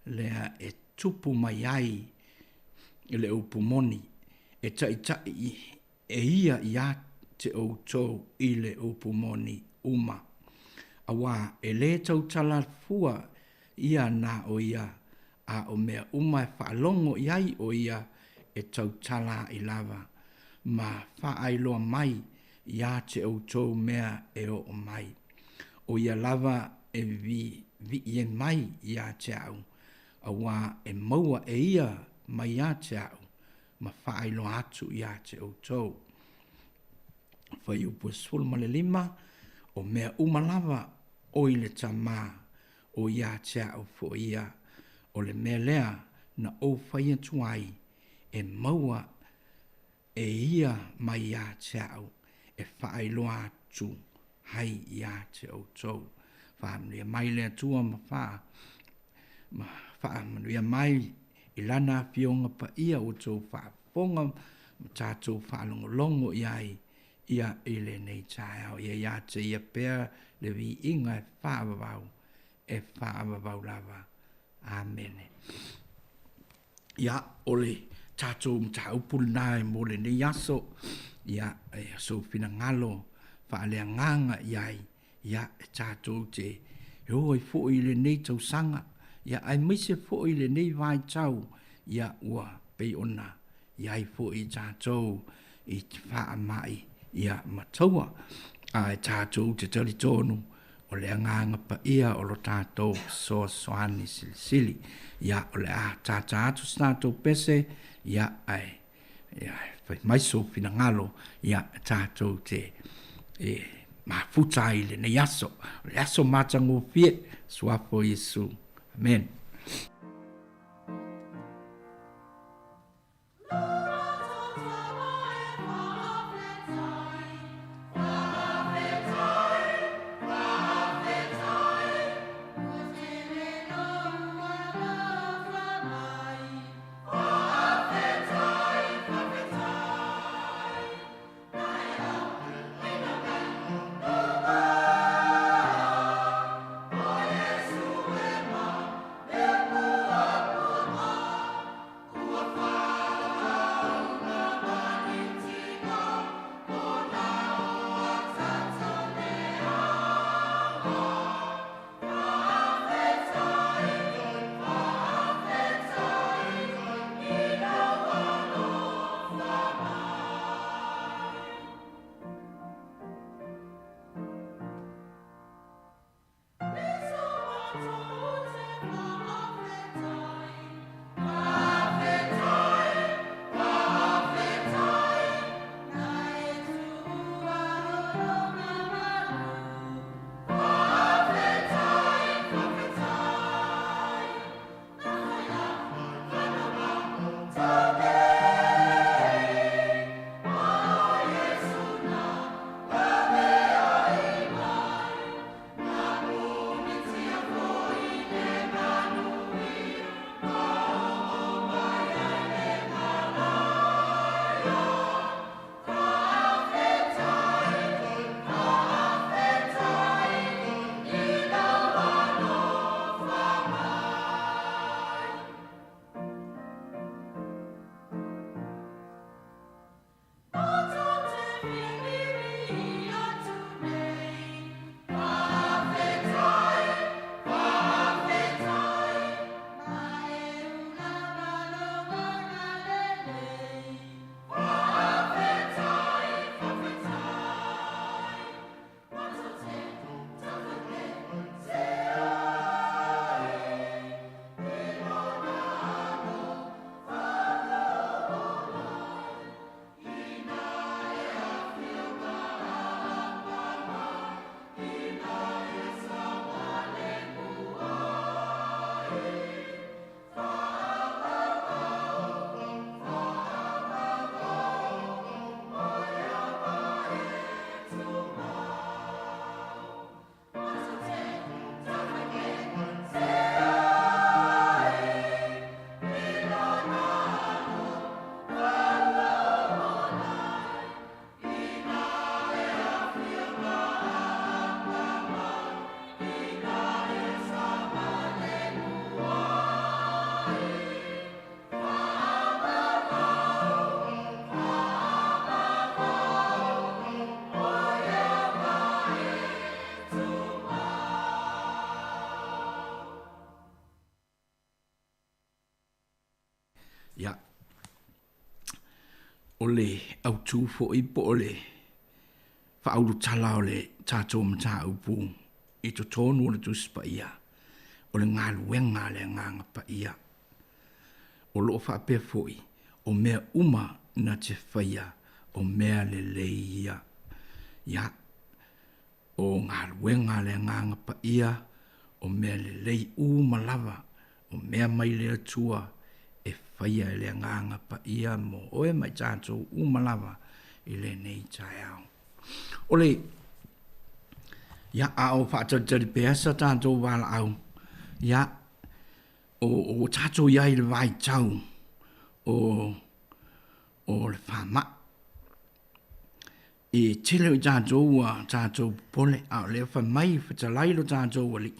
lea e tupu mai ai i le upumoni. E tai e ia te au tau i le upumoni uma. Awa e le tau talafua ia na o ia. A o mea uma e whaalongo iai o ia e tau tala i lava. Ma whaailoa mai ia te au tau mea e o mai. O ia lava e vi e mai ia te au. A wā e maua e ia mai ia te au. Ma whaailoa atu ia te au tau. Whai upu sulma le lima o mea uma lava o i le tamā o ia te au fo ia. O le mea lea na o whai atuai e maua e ia mai ia te au e whaailoa atu hai ia te au tau. Whaamanuia mai lea tua ma whaamanuia mai i lana fionga pa ia o tau whaafonga ma tātou whaalongolongo iai ia ile nei tae au ia te ia pēr le vi inga e whaavavau lava. Amen. Ia ole tātou mta upul nai mo le ne yaso. Ia so fina ngalo whaalea nganga iai. Ia tātou te hoi fo i le nei tau sanga. Ia ai mise fo i le nei vai tau. Ia ua pei ona. Iai fo i tātou i wha mai. Ia mataua. Ai tātou te tali tonu. O le anganga pa ia o lo tātou so soani sili. Ia o le a tāta atu tātou pese. Ia ai. Ia fai maiso fina ngalo. Ia tātou te mafuta ile ne yaso. Le yaso matango fie. Suapo Yesu. Amen. o le au tū fo i po o le whaauru tala o le tātou mta upu i to tōnu o le tūspa ia o le ngā luenga le nganga pa ia o lo whaapea fo i o mea uma na te whaia o mea le leia ia o ngā luenga le nganga pa ia o mea le lei malawa o mea mai le atua e whaia le nganga pa ia mo oe mai tātou malawa i le nei tai au. O le, ia a o whaatari peasa tātou wala au, ia o tātou ia i le vai tau o le whama. E tele o tātou pole a le whamai whatalai lo tātou wali.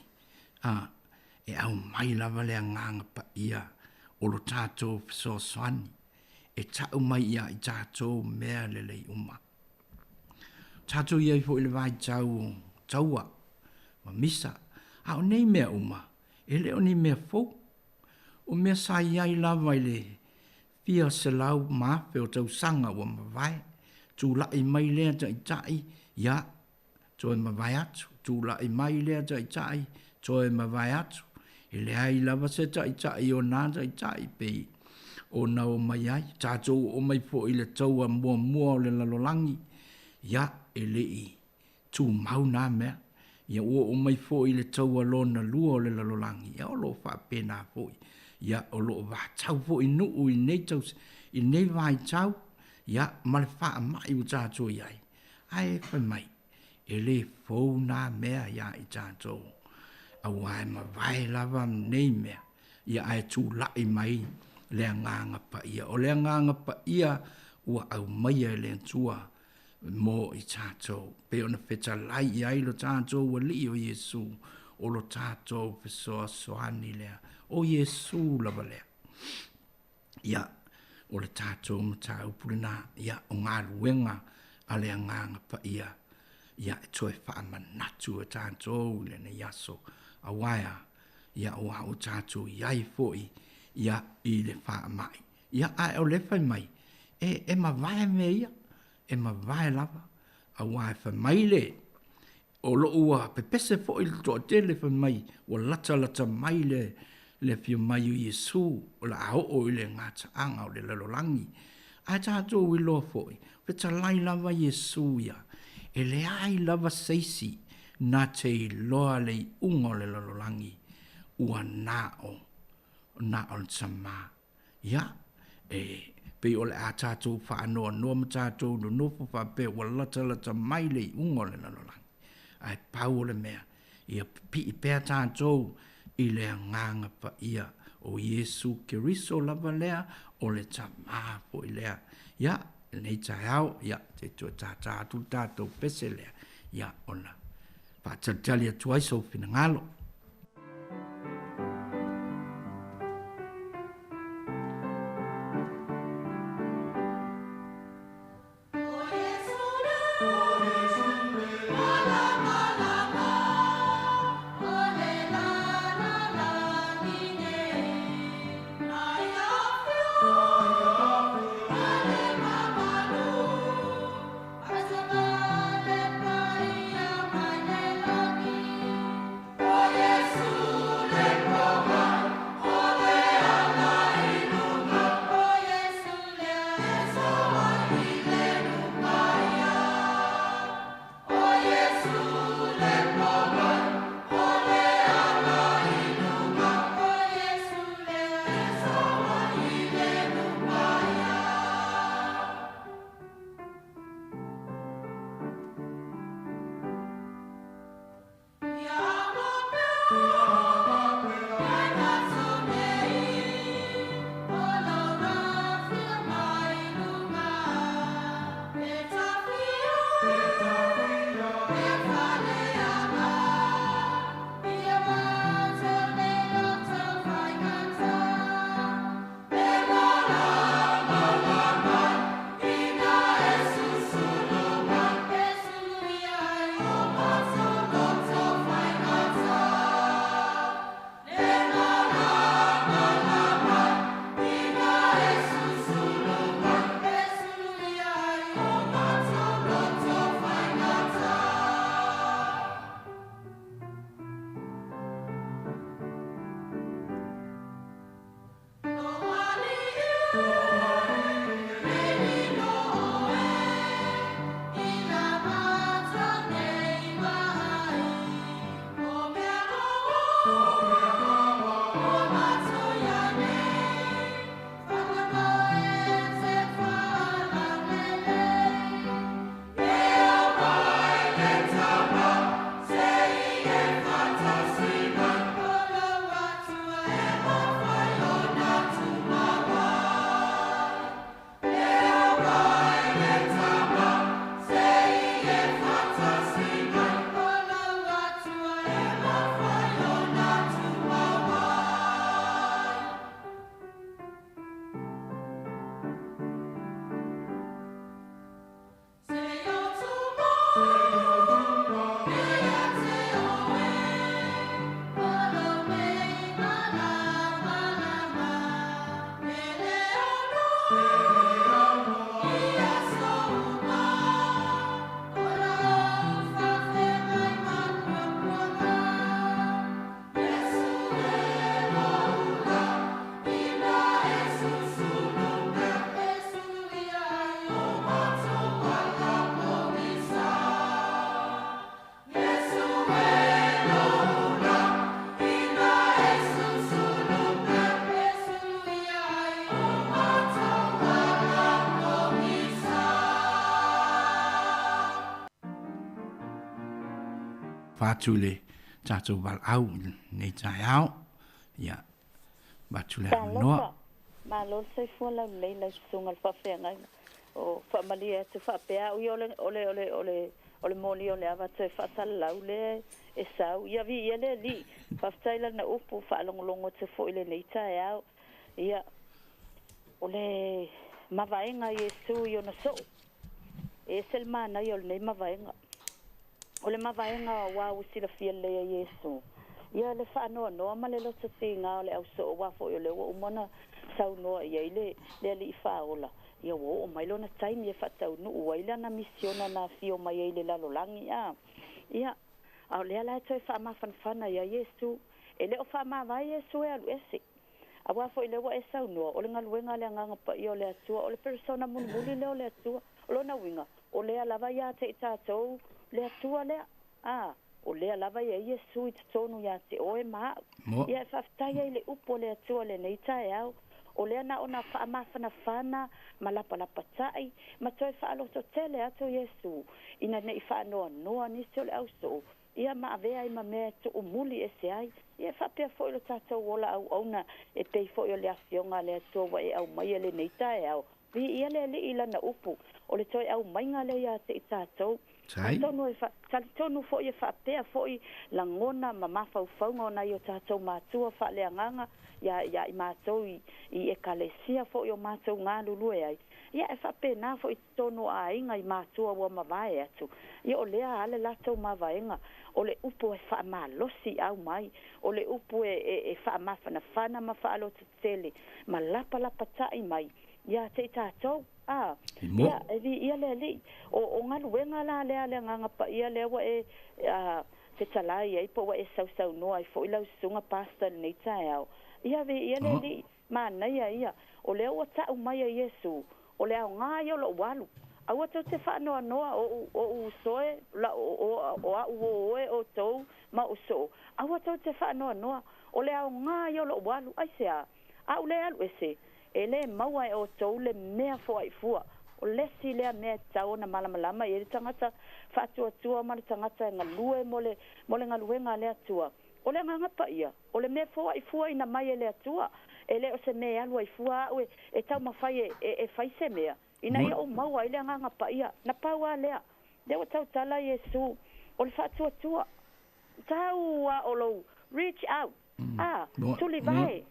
E au mai lava le nganga pa ia o lo tātou so-soani. E tau mai ia i tātou mea le lei uma. Tātou ia i fo i le vai taua, ma misa. A o nei mea uma, e le o nei mea fau. O mea sa ia i lava i le fia se lau mawhi o tau sanga ua mawai. Tu la i mai lea ta i tai, ia, toi mawai atu. Tu la i mai lea ta i tai, toi mawai atu. E le ai lava se ta i tai o nā ta i tai pei. O na o mai ai, tātou o mai fo i le taua mua o le lalolangi. Ia, e le i, tu mau nā mea. Ia o mai fo i le taua lona lua o le lalolangi. Ia o lo wha pēnā fo i. Ia o lo wā tau fo i nuu i nei tau, i nei vai tau. Ia, ma le wha mai u tātou iai. Ai whai mai, e le fau nā mea ia i tātou. Au ai ma vai lava nei mea. Ia ai tu lai mai le nganga pa ia. O le nganga pa ia ua au mai e le tua mo i tātou. Pe ona wheta lai i ai lo tātou wali o Yesu. O lo tātou whesoa soani lea. O Yesu lava lea. Ia, o le tātou mata upurina. Ia, o ngā ruenga a le nganga pa ia. Ia, e toi whaamanatu o tātou le ne yaso. A waia, ia o au tātou iai foi. Ia, i le wha mai. Ia, ai o le whai mai. E ma vai me ia. E ma vai lava. A wai whai mai le. O lo ua pepese fo i to te le whai mai. O lata mai le. Le fio mai o Yesu. O la ao o i le ngata anga o le lalolangi. Ai tātou i loa fo i. Peta lai lava Yesu ia. E le ai lava seisi. Nā te i loa le i unga o le lalolangi. Ua nao. Nao le sama. Ia. E pe o le a tātou whaanoa noa ma tātou no nofo whape wa lata mai le i unga o le lalolangi. Ai pau o le mea. Ia pi i pēr tātou i le nganga pa ia o Yesu Keriso lava lea o le tama po i lea. Ia, nei tai au, ia, te tua tātou tātou pese lea. Ia, ona. Pātatali atuai so fina ngalo. Oh, whātu le tātou wal au nei tai au. Ia, batu le anoa. Ma lo se fu la lei la sunga fa fenga o fa malia te fa pe au ole moli ole ava te fa sala ule e sau ia vi ele li fa style na upu fa longo te fo ile nei tai au ia ole mavaenga Yesu yo no so e selmana yo nei mavaenga ole mavaenga wa usila fiele Yesu ia le fa no ma le lo te tinga ole au so wa fo yo le o mona sau no ia ile le li fa ola ia o mai lona time ia fa tau no o ile na misiona na fio mai ile la lolangi ia au le ala te fa ma fanfana ia Yesu ele o fa ma vai Yesu e alu ese awa fo ile wa e sau no o le ngaluenga le nganga pa ia le atua o le persona mun muli le o le atua o lona winga o le ala vai ia te tatou le atua le o le lava ia Yesu i tonu ia te oe ma ia faftai ile upo le atua le nei tae au o le ana ona fa mafana fana malapa la patai ma toi fa lo tele ato Yesu ina nei fa no ni se le au so ia ma ave ai ma me tu umuli ese ai ia fa pe fo le tato wola au ona e pe fo le afionga le atua wa e au mai le nei tae au vi ia le ila na upu o le toi au mai ngale ia te tato tonu fa tonu fo ia fa pe fo i langona mama fa ngona yo tato matua fa le nganga ya i matou i ekalesia fo yo matou ngā lulu ai ia e fa pe na fo i tonu a inga i matua wa mavae atu ia o lea ale latou mavaenga o le upo e fa malosi au mai o le upo e fa mafana fana ma fa alo tele ma lapa tai mai ia te tatou ia ia le o ngaluenga la le nganga pa ia le wa e te talai ai po wa e sau no ai fo i lau sunga pastor nei tai au ia ve ia le mana ia o le o ta o mai Yesu o le nga yo lo walu a o te fa no o soe la o to ma o so a o te fa no o le nga yo lo walu ai se a o le alu ese ele maua o to le mea fo ai fua o le si le mea tau na malama e tangata fa tua ma tangata ngalue mole ngaluenga le atua o le nganga pa ia o le me fo ai fua ina mai le atua ele o se me alu ai fua e tau mafai e fai se mea ina ia o mau ai le nganga pa ia na paua lea le o tau tala Yesu o le fa tua tau o lo reach out tuli vai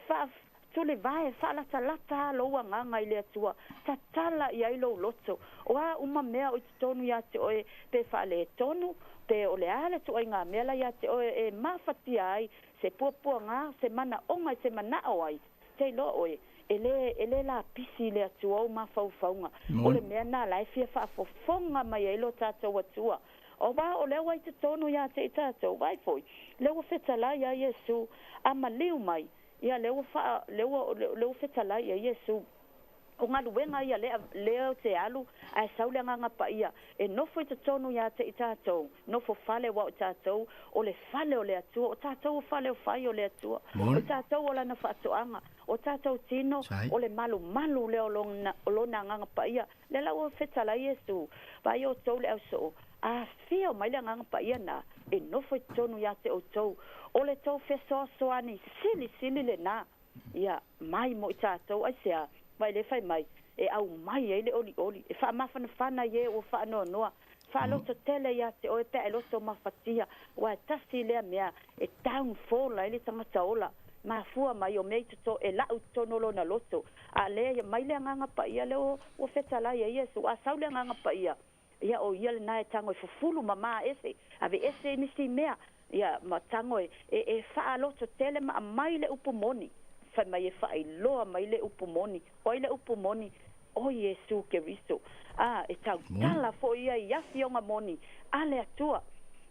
fa tuli vai fa lata lo nganga ile atua tatala ia ilo loto o uma mea o tonu ia te o pe fa le tonu pe o le ale tu inga mela ia te o e mafatia ai se popo nga se mana onga se mana oi te lo oi ele la pisi le tu o ma faunga o le mena la fia fa fonga mai elo tata watua o ba o le wai te tonu ia te tata vai foi le o fetala ia Yesu ama liu mai ia le o fetala ia Yesu o ngalu wenga ia leo te alu ai saule nganga pa ia e no foi te tonu ia te tatou no fo fale wa tatou o le fale o le atu o tatou fale o fai o le atu o tatou o lana fatoanga o tatou tino o le malu le o lona nganga pa ia le la o fetala Yesu vai o tau le au so a fio mai le nganga pa ia na e no foi tonu ia te o tou o le tau feso ani sili le na ia mai mo tatou ai sea vai le fai mai e au mai ele oli e fa mafana ye o fa no fa lo tele ya te o pe lo so mafatia wa tasi le mea e down fall ele tanga taola ma fua mai o mei to e la utono lo na loto a le mai le nganga pa ia le o fetala ye Yesu a sau le nganga pa ia o ia le na tango e fulu mama ese ave ese ni si mea ia ma tango e fa lo tele ma mai le upumoni fa mai fa loa mai le upumoni o ile upumoni o Yesu Keristo e tau tala fo ia fionga moni ale atua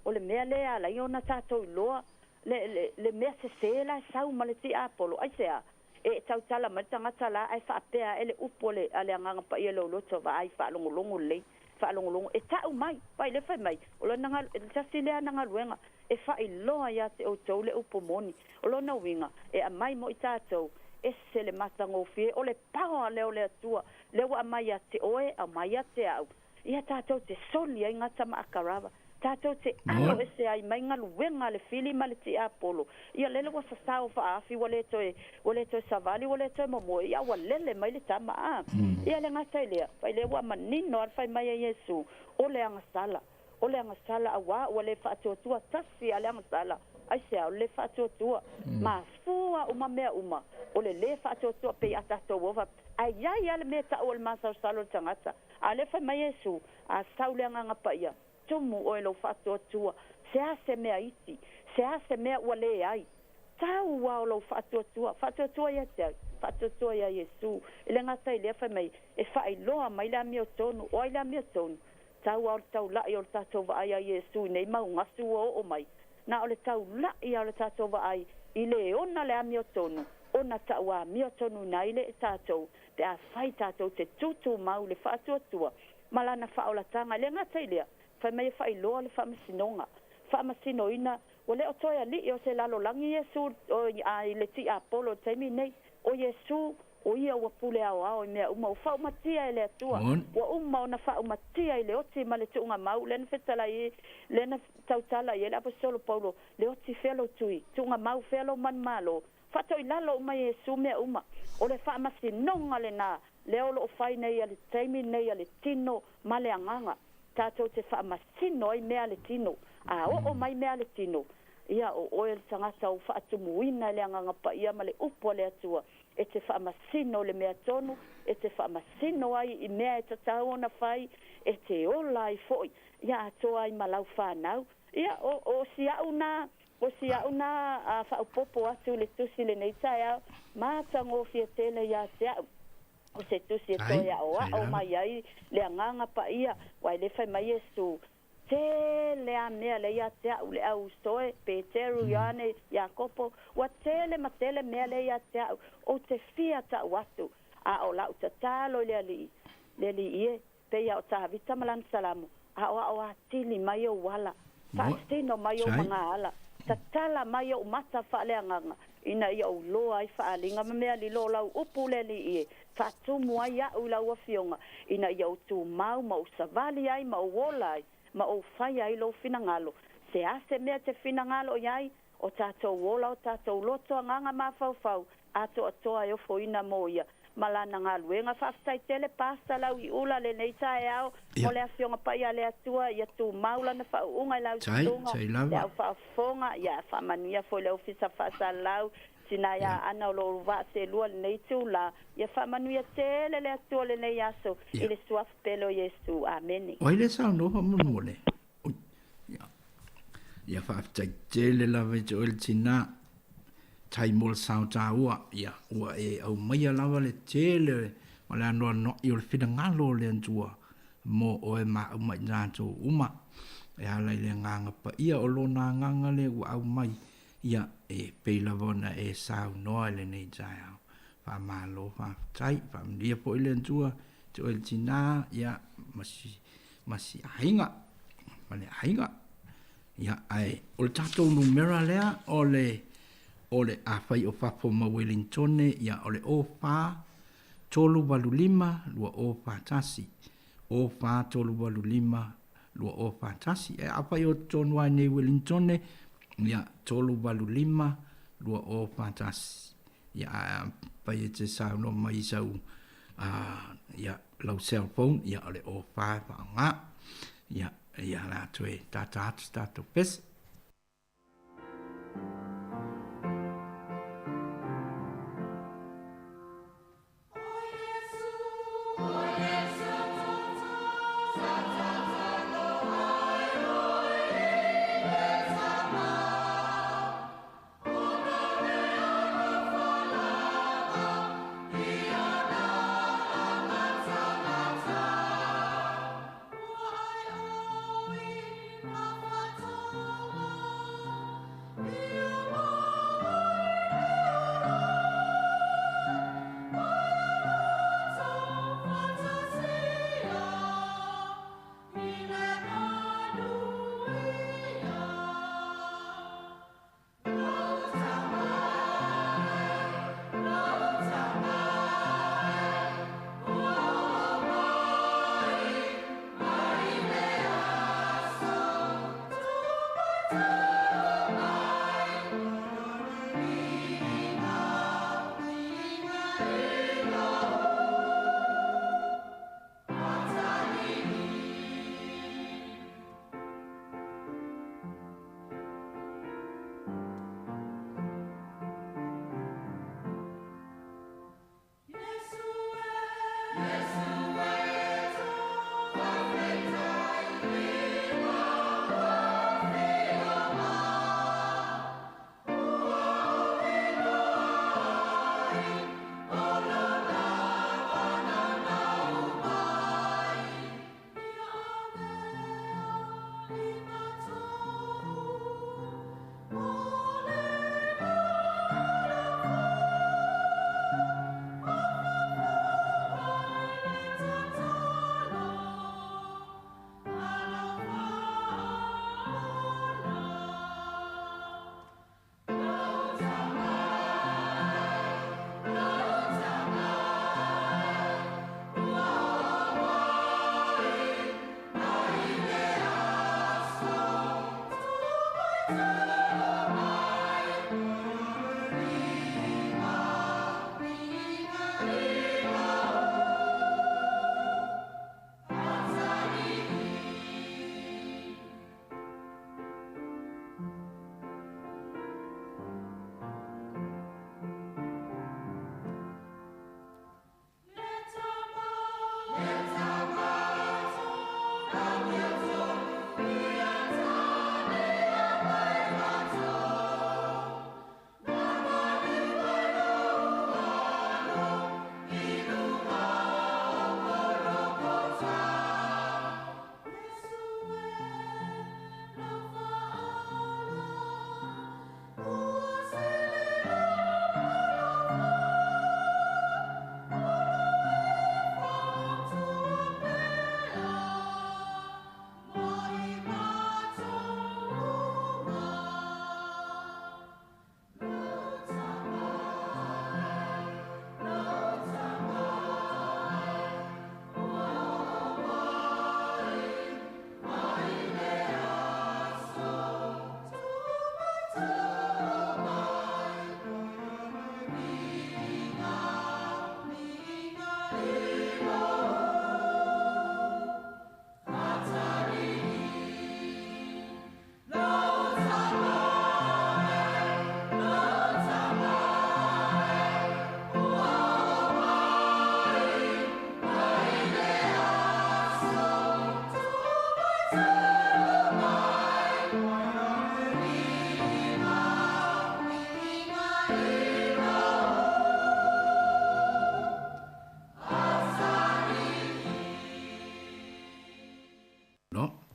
o le mea le ala iona tatou loa le mea se la sau maleti apolo ai sea e tau tala mai tangata la ai fa pea ele upole ale nganga pa ia lo to va ai fa longo le fa longo e tau mai pai le fa mai o le nanga tasi le nanga luenga e fa loa ia te o tole upumoni o lo na winga e a mai mo tatou ese le matango fie o le pao le o le atua le wa mai te oe a mai te au ia tatou te soli ai ngata ma akarava Tātou te alo e se ai mai ngalu wenga le fili ma le ti apolo. Ia lele wa sasau fa afi wale toe savali wale toe momo. Ia wa lele mai le tama a. Ia le ngata ilea. Fai le wa manino al fai mai a Yesu. Ole anga sala. Ole anga sala awa wale fatu tua tasi ale anga sala. Ai se au le fatu tua. Ma fua uma mea uma. Ole le fatu tua pe atato wova. Ai ai ale me ta ol masa salo tangata. Ale fai mai Yesu. A saule anga ngapa ia. Tumu o lo fatu tua. Se ase mea iti. Se ase mea wale ai. Tau wa lo fatu tua. Fatu tua ia te. Fatu tua ia Yesu. Ile ngata ile fai mai. E fai loa mai la mio tonu. O la mio tonu. Tau au tau la i o tatou vaai a Yesu nei mau ngasu o mai. Na o le tau la i o le tatou vaai i le ona le amio tonu. Ona tau a mio tonu na i le tatou. Te a fai tatou te tutu mau le fatu atua. Malana fa o la tanga le ngata i lea. Fai mai fai loa le fa masinonga. Fa masinoina. O le o toia li i o se lalo langi Yesu i le ti apolo taimi nei. O Yesu o ia ua pule ao i mea uma o whau matia i le atua. Ua uma o na whau matia i le oti ma le tuunga mau. Lena whetala i, lena tautala i le apostolo Paulo. Le oti whelo tui. Tuunga mau whelo man malo. Whato i lalo uma Yesu mea uma. O le wha masi nonga le nā. Le olo o whai nei a le teimi nei a le tino ma le anganga. Tātou te wha masino i mea le tino. A o mai mea le tino. Ia o oel tangata o whaatumuina le anganga pa ia ma le upo le atua. E te whaamasino le mea tonu, e te whaamasino ai i mea e tatau ona whai, e te ola i foi. Ia atoa i malau whanau. Ia o si au na whaupopo atu le tusi le nei tai au, mātango fia tele ia te au. O se tusi e toi au mai ai, le anganga pa ia, wai le whai mai Yesu. Te lea mea le ia te au le au soe, Peteru, Iane, Iakopo, wa tele ma tele mea le ia te au, o te fia ta watu, a o lau ta talo le li ie, pe ia o ta havita malan salamu, a o atili mai o wala, whaastino mai o mga ala, ta tala mai o mata whaale anganga, ina ia o loa i whaalinga, ma mea li lo lau upu le li ie, whaatumu ai au lau a fionga, ina ia o tu mau, ma o savali ai, ma o wola ai, ma o fai ai lo finangalo. Se ase mea te finangalo iai, o tātou wola, o tātou loto anganga mawhauwhau, ato atoa e ofo ina moia. Malana ngā luenga whaftai tele pasta lau i ula le nei tae au, mo le awhionga pai a le atua, ia tu maula na whau unga i lau tunga, le au whaufonga, ia whamania fo le ofisa whasa lau, sina ia ana o lo wa se lua le nei tu la, ia whamanuia tele le atua le nei aso, i le suaf pelo Yesu, amene. Oi le sao no hamun mole. Ia whaftai tele la vejo el tina, tai mol sao ta ua, ia ua e au maia lava le tele, ma le anoa no i o le whina ngalo le antua, mo o e ma au mai nātou uma, e alai le nganga pa ia o lo nā nganga le ua au mai, ia e peila vona e sao noa le nei tai au. Wha malo, wha tai, wha mria po ile antua, te o il tina, ia masi ainga, male ainga. Ia ai, o le tatou numera lea, o le awhai o whapo ma Wellingtone, ia o le o wha, tolu walu lima, lua o wha tasi. O wha tolu walu lima, lua o wha tasi. E awhai o tonua nei Wellingtone, ia tolu walu lima, lua o wha tasi. Ia pai e te sao no mai sau, ia lau cell phone, ia o le o wha ngā. Ia la tue tata atu tato pes. You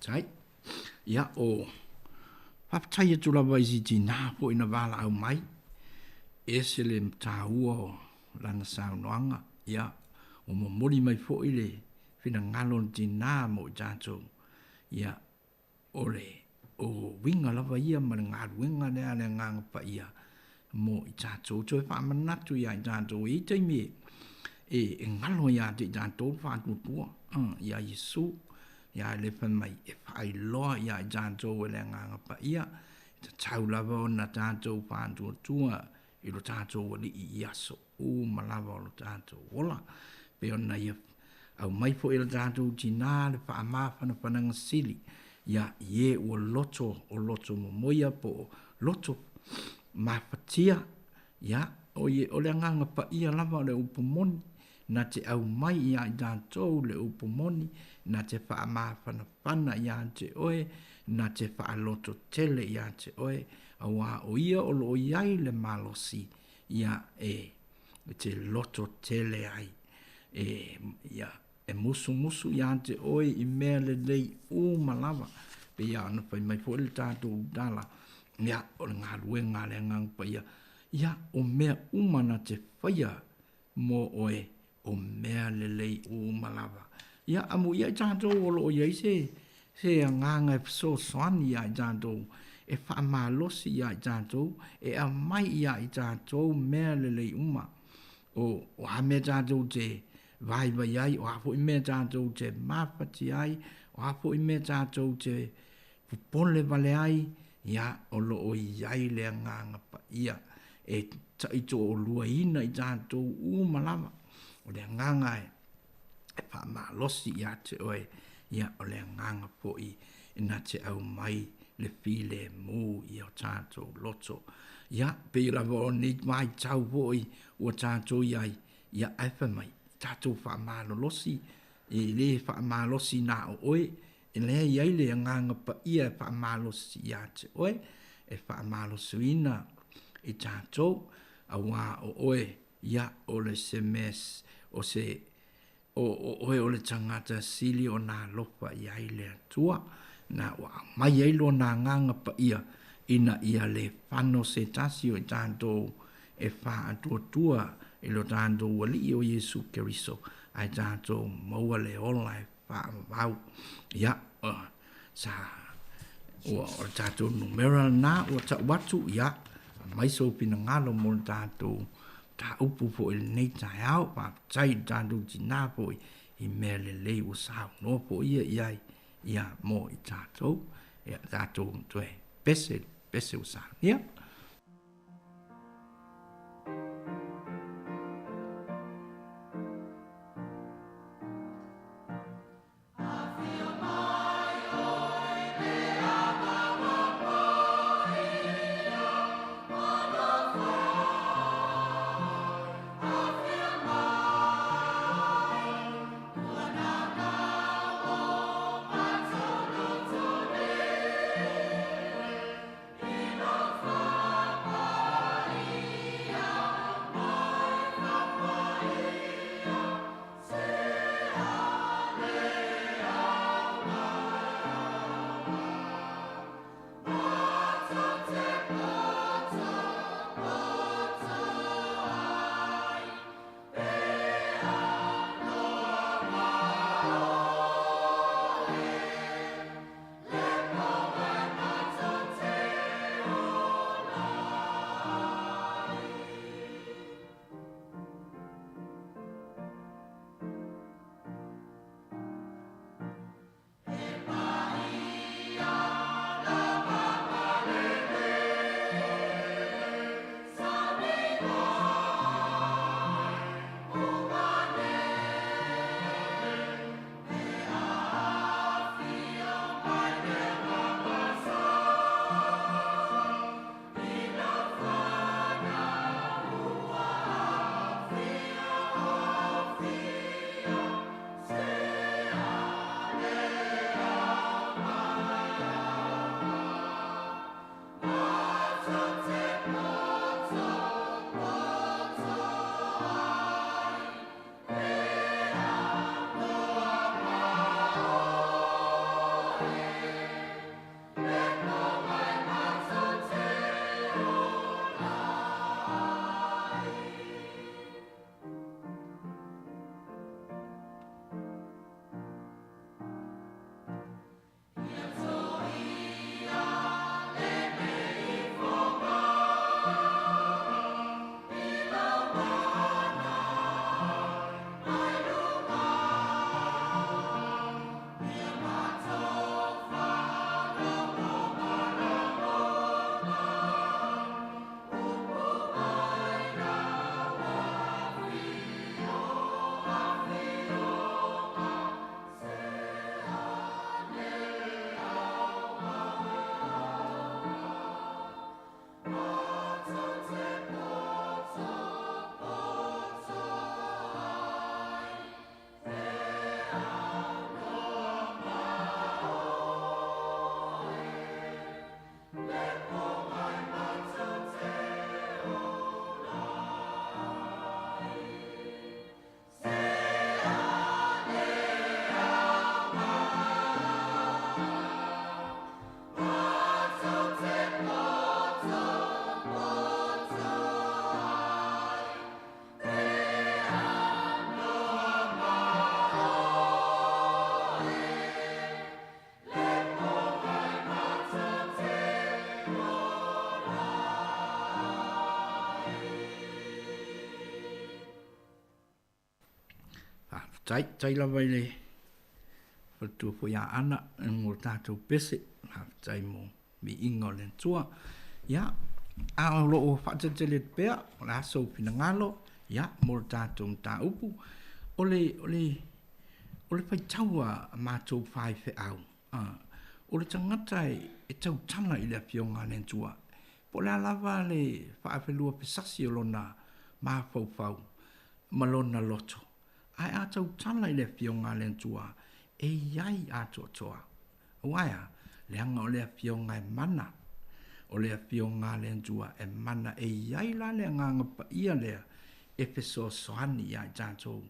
tai ia o whaptai atu la waisi ti nā po ina wala au mai e se le tāua o lana saunoanga ia o mo mori mai fo i le whina ngalo ti nā mo i tātou ia o le o winga lava ia ma le ngā ruenga lea le nganga pa ia mo i tātou toi whamanatu ia i tātou i teimi e ngalo ia te tātou whātutua ia Yesu ia le whamai e whai loa ia i tātou e le nganga pa ia ta tau lava o na tātou whātutua i lo tātou wali i aso o malava o lo tātou ola pe ona ia au mai po i lo tātou tina le whaamawhana pananga sili ia ie o loto mo moia po loto mafatia ia o ie o le nganga pa ia lava o le upomoni na te au mai ia i tātou le upomoni na te whaamawhana ia te oe na te whaaloto tele ia te oe awa o ia o lo iai le malosi ia te loto tele ai ia e musu ia te oe i mea le lei o malava pe ia ana pai mai po le tātou dala ia o le ngā ruenga le ngang pa ia o mea umana te whaia mo oe o mea le lei o malava ia amu ia i tātou o lo iai se nganga e so soani ia i tātou e whaamalosi ia i tātou e a mai ia i tātou mea le lei uma o ha mea tātou te vai ai o hapo i mea tātou te mawhati ai o hapo i mea tātou te pupole vale ai ia o lo o iai le nganga pa ia e taito o lua ina i tātou malama o le nganga e whaamalosi ia te oe ia o le nganga po i ina te au mai le file mu i o tātou loto ia pe i lava o ni mai tau po i o tātou iai ia aifa mai tātou whaamalosi e le whaamalosi nā o oe e lea iai le nganga pa ia e whaamalosi ia te oe e whaamalosi ina i tātou a wā o oe ia o le SMS o se o oe o le tangata sili o nā lopa iai le atua na wa mai ai lo nā nganga pa ia ina ia le whano se tasi o i tātou e wha atua e lo tātou wali o Yesu Keriso ai tātou maua le ola e wha wau ia sa o tātou numeral nā o ta watu ia mai so pina ngalo mo tātou ta upu po il nei tai au pa tai tātou tina po i mea le lei o sao no po ia mo i tātou ia tātou tue pese o sao ia Fire. tai la vai le. Fatu po ya ana ngol tātou pese. Tai mo mi ingo len tua. Ya, a lo o whatatele pea, o la so pina ngalo, ya, mo tātou tā upu. O le pai taua a mātou whai whe au. O le tangata e tau tana i le pionga len tua. Po le alawa le whaapelua pesasi o lona mā fau malona loto. Ai a tau tana i le pionga len tua, e iai a toa. Waia, le anga o le pionga e mana. O le pionga le tua e mana e iai la le nganga pa ia lea. E peso soani ia i tātou.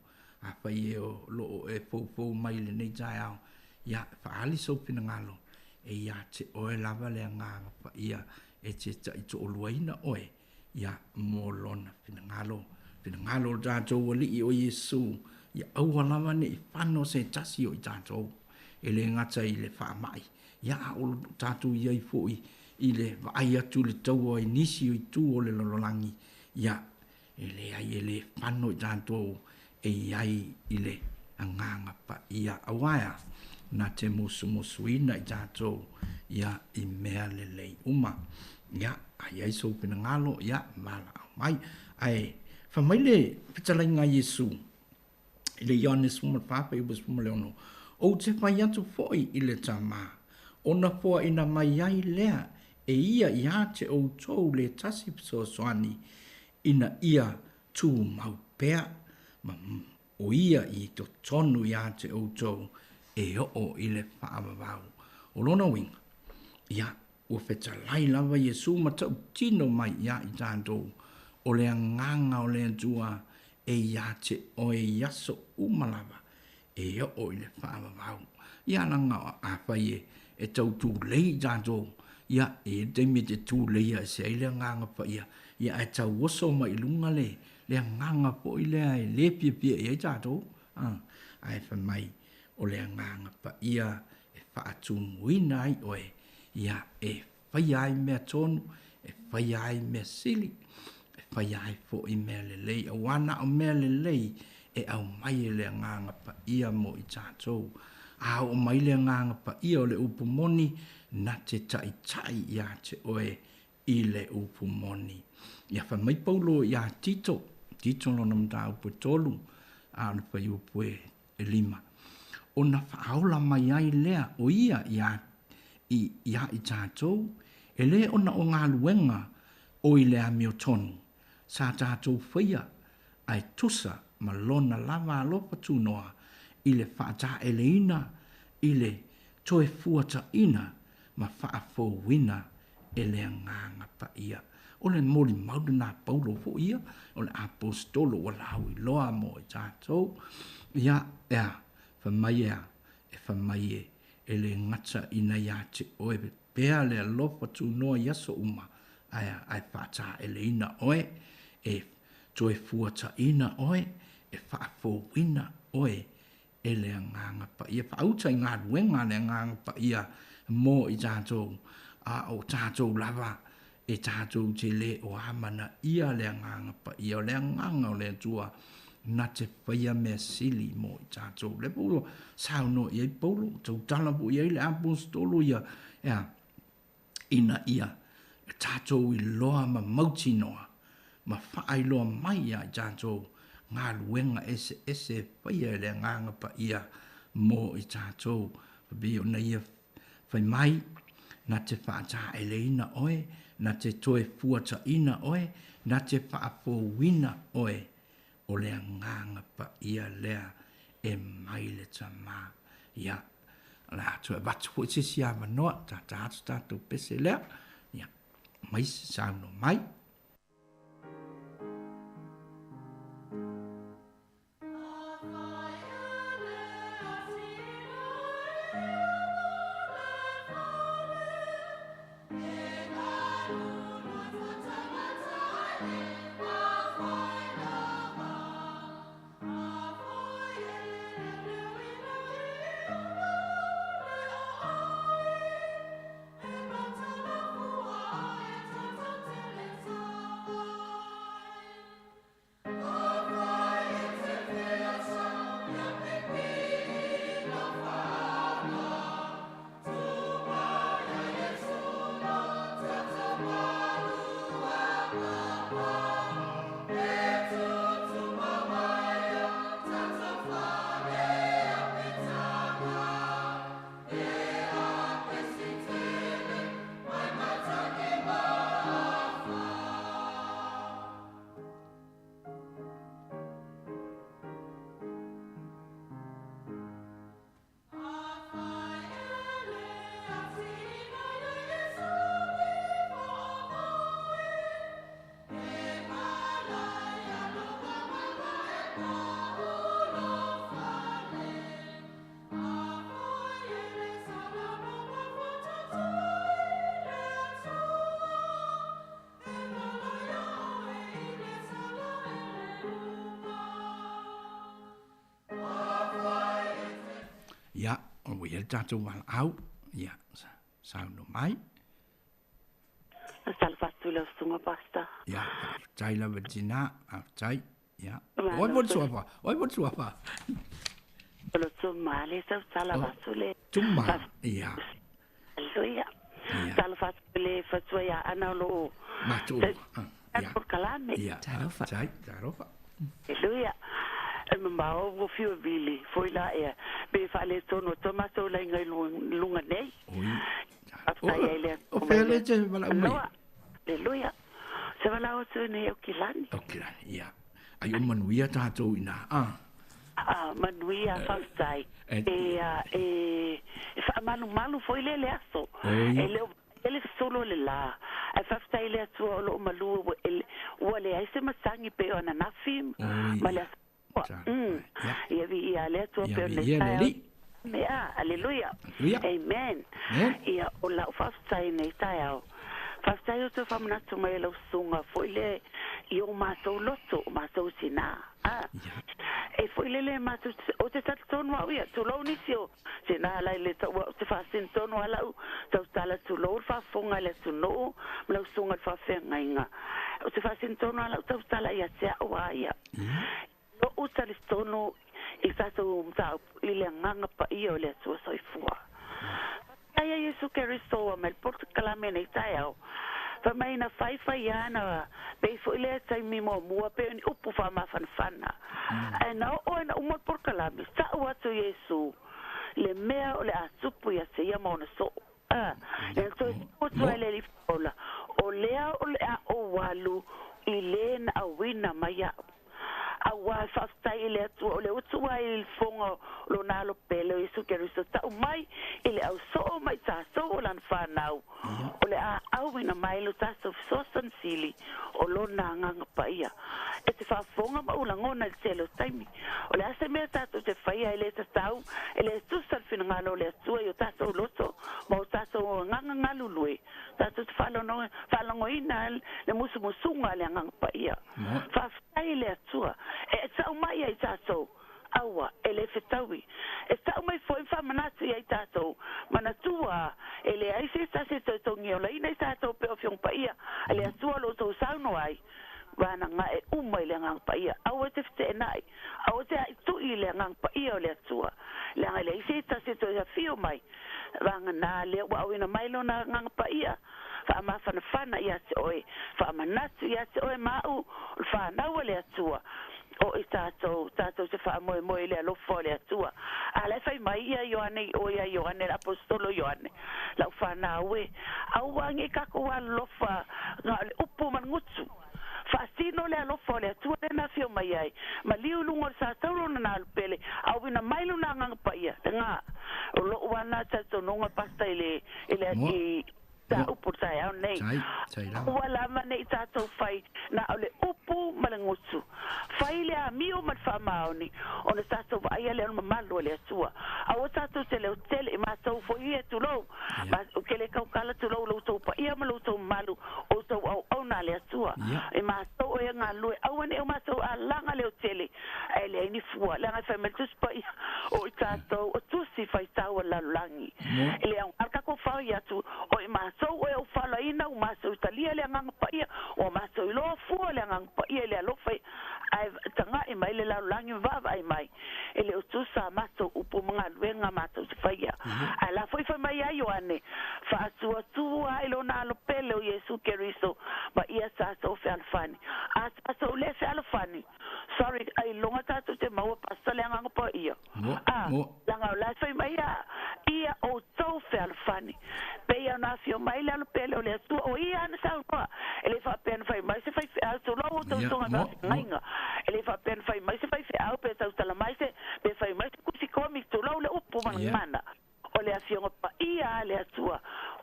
A pa i o lo e pou mai le nei tai au. Ia, whaali so pina ngalo. E ia te oe lava le nganga pa ia. E te ta i to oluaina oe. Ia, mo lona pina ngalo. Pina ngalo tātou wali i o Yesu. Ia, aua lava ne i whano se tasi o i tātou. E le ngata i le wha mai. Ia, o tātou iai fōi. I le vai atu le tau ai nisi o i tū o le lololangi. Ia, e le ai e le whano i tātou e iai i le anganga pa ia awaia. Na te musu ina i tātou, ia i mea le lei uma. Ia, ai ai so pina ngalo, ia, mala au mai. Ai, whamai le pitalainga Yesu, i le Ioannis Fumal Papa i Ubus Fumal Leono, o te whai atu foi i le tama. Ona poa ina mai ai lea, e ia ia te o tau le tasi so soani ina ia tu mau pea ma o ia i to tonu ia te o tau e o i le whaamavau. O lona winga, ia ua wheta lai lava Yesu ma tau tino mai ia i tātou o le nganga o le tua e ia te o e yaso umalava e o i le whaamavau. Ia langa a whaie e tau tu lei tātou. Ia, e te me te tū leia se ai lea nganga pa ia. Ia, e tau oso ma i lunga le. Lea nganga po i lea e le pia i ai tātou. Ai whamai o lea nganga pa ia e whaatu muina ai oe. Ia, e whai ai mea tonu, e whai ai mea sili, e whai ai po i mea le lei. A wana o mea le lei e au mai e lea nganga pa ia mo i tātou. A o mai lea nganga pa ia o le upumoni, na te tai ia te oe i le upumoni. Ia whamai paulo ia tito lona mta upu tolu, a le pai upu e lima. O na whaola mai ai lea o ia i tātou, e le ona o ngā luenga o i lea mio tonu. Sa tātou whaia ai tusa ma lona lava alopa tūnoa i le whaata e le ina, i le toe fuata ina, ma whaafo wina e le nganga pa ia. O le mori maudu nā paulo fo ia, o le apostolo o lau i loa mo i tātou. Ia, whamai e le ngata ina ia te oe, pēa le alofa tu noa yaso uma, ai whaata e le ina oe, e toe fuata ina oe, e whaafo wina oe, e le nganga pa ia. Whaauta i ngā ruenga le nganga pa ia, mo i tātou, o tātou lava, e tātou te le o amana ia le nganga pa ia, o le nganga o le tua, na te whaia mea sili mo i tātou. Le paulo, sao no i ai paulo, tau tala po i ai le apostolo ia, ina ia, e tātou i loa ma mauti noa, ma whaai loa mai ia i tātou, ngā luenga ese whaia le nganga pa ia, mo i tātou, bi o na ia whai mai, na te whaata e leina oe, na te toe fuata ina oe, na te whaapo wina oe, o lea nganga pa ia lea e mai le tamā. Ia, la tue watu po se si awa noa, tātou pese lea, ia, mai se sauno mai. Thank you. Ia, o ia tātou wala au. Ia, sao no mai. Salvatu le sunga pasta. Ia, tai la vagina, tai. Ia. Oi pot suapa. Lo tsumale sa salvatu le. Tuma. Ia. Aleluia. Salvatu le fatsoya analo. Matu. Ia. Por kalame. Ia. Tarofa. Aleluia. Mbao wo fiu vili foi la e be fale tono tomato la ngai lunga nei. Oi. O pele te wala umai. Aleluia. Se wala o tu nei o kilani. O kilani, ia. Ai o manuia tātou ina. Manuia fastai. Fa malu foi le aso. Ele solo le la. E fastai le tu lo malu ele ai se masangi pe ona na film. Mala ia vi ia le tu pe le mea, aleluia. Amen. Ia o la fastai nei taiao. Fastai o te whamana tu mai lau sunga foi le i o mātou loto, mātou sina. E foi le mātou o te tatu tonu au ia, tu lau nisi o sina lai le tau o te whasin tonu alau, tau tala tu lau whafonga le tu no, lau sunga whawhenga inga. O te whasin tonu alau, tau tala ia sea o aia. No utali tonu i tātou mtau i le nganga pa ia o le tua soifua. Ai Yesu Kristo o mel porto kalame nei taiao. Fa mai na fai ana pe fo ile tai mi mo mua pe ni upu fa ma fana. Ai na o na umo por kalame sa o tu Yesu. Le mea o le asupu ya se yama ona so. Le to o tu ele li fola. O lea o le o walu ile na awina maya. Awa fasta ile tu ole utu wa il fongo lo na lo pele Yesu Kristo ta mai ile au so mai ta so lan fa nau ole au ina mai lo ta so sensili o lo na nga paia e te fa fonga ma ula ngona il cielo taimi ole ase me ta to te faia ile ta tau ile tu sal fin nga lo le tu yo ta so loto mo ta so nga lului ta tu fa lo no fa lo ina le musunga le nga paia fa ile tu e sa mai ai tato awa ele fetawi e sa mai foi fa manatu ai tato manatua ele ai se sta se to ngio la ina tato pe ofiong paia ele atua lo to sa no ai wana nga e umai le ngang paia awa te fte nai awa te tu ile ngang paia le atua le nga le se sta se to ya fio mai wanga na le wa wina mai lo na ngang paia fa ma fana ia se oi fa manatu ia se oi mau fa na le atua o i tātou se wha moe le alofo le atua. A le whai mai ia Ioane, o ia Ioane, apostolo Ioane. Lau whanā ue. Au wangi kako alofa ngā le upu man ngutu. Whaasino le alofo le atua le na fio mai ai. Ma liu lungo sa tauro na nā lupele. Au wina mailu na ngangpa ia. Te ngā. O lo wana tātou nonga pasta ile i ta upu tai au nei. Ua lama nei tātou whai na au le upu malangutu. Whai le a mio mat whamaoni. O na tātou wa aia le anu mamalu le atua. Au tātou te leo tele i mātou fo ia tu lau. O ke le kaukala tu lau lau tau pa ia ma lau tau malu o tau au na le atua. I mātou o ia ngā lue. Au ane o mātou a langa leo tele. E le aini fua. Langa whai meltus pa ia. O i tātou o tusi whai tau a lalangi. I le au arkako whau ia tu. O i mātou so e o fala ina o maso italia le ngang pa ia o maso i lo fu le ngang pa ia le lo fai ai tanga i mai le la langi va vai mai ele o tu sa maso upu mga luenga maso se fai ia ala foi mai ai Ioane fa tu ai lo na lo pele o Yesu Kristo ba ia sa so fe alfani a so le fe alfani sorry ai longa tatu te mau pasta le ngang pa ia langa la fai mai ia o so fe alfani pe ia na fio mai le pele o le tu o ia na sa ko ele fa pen fai mai se fai to lo to na ngainga ele fa pen fai mai se fai au pe ta la mai se pe fai mai ku si komi to lo le upu mana o le afio pa ia le atua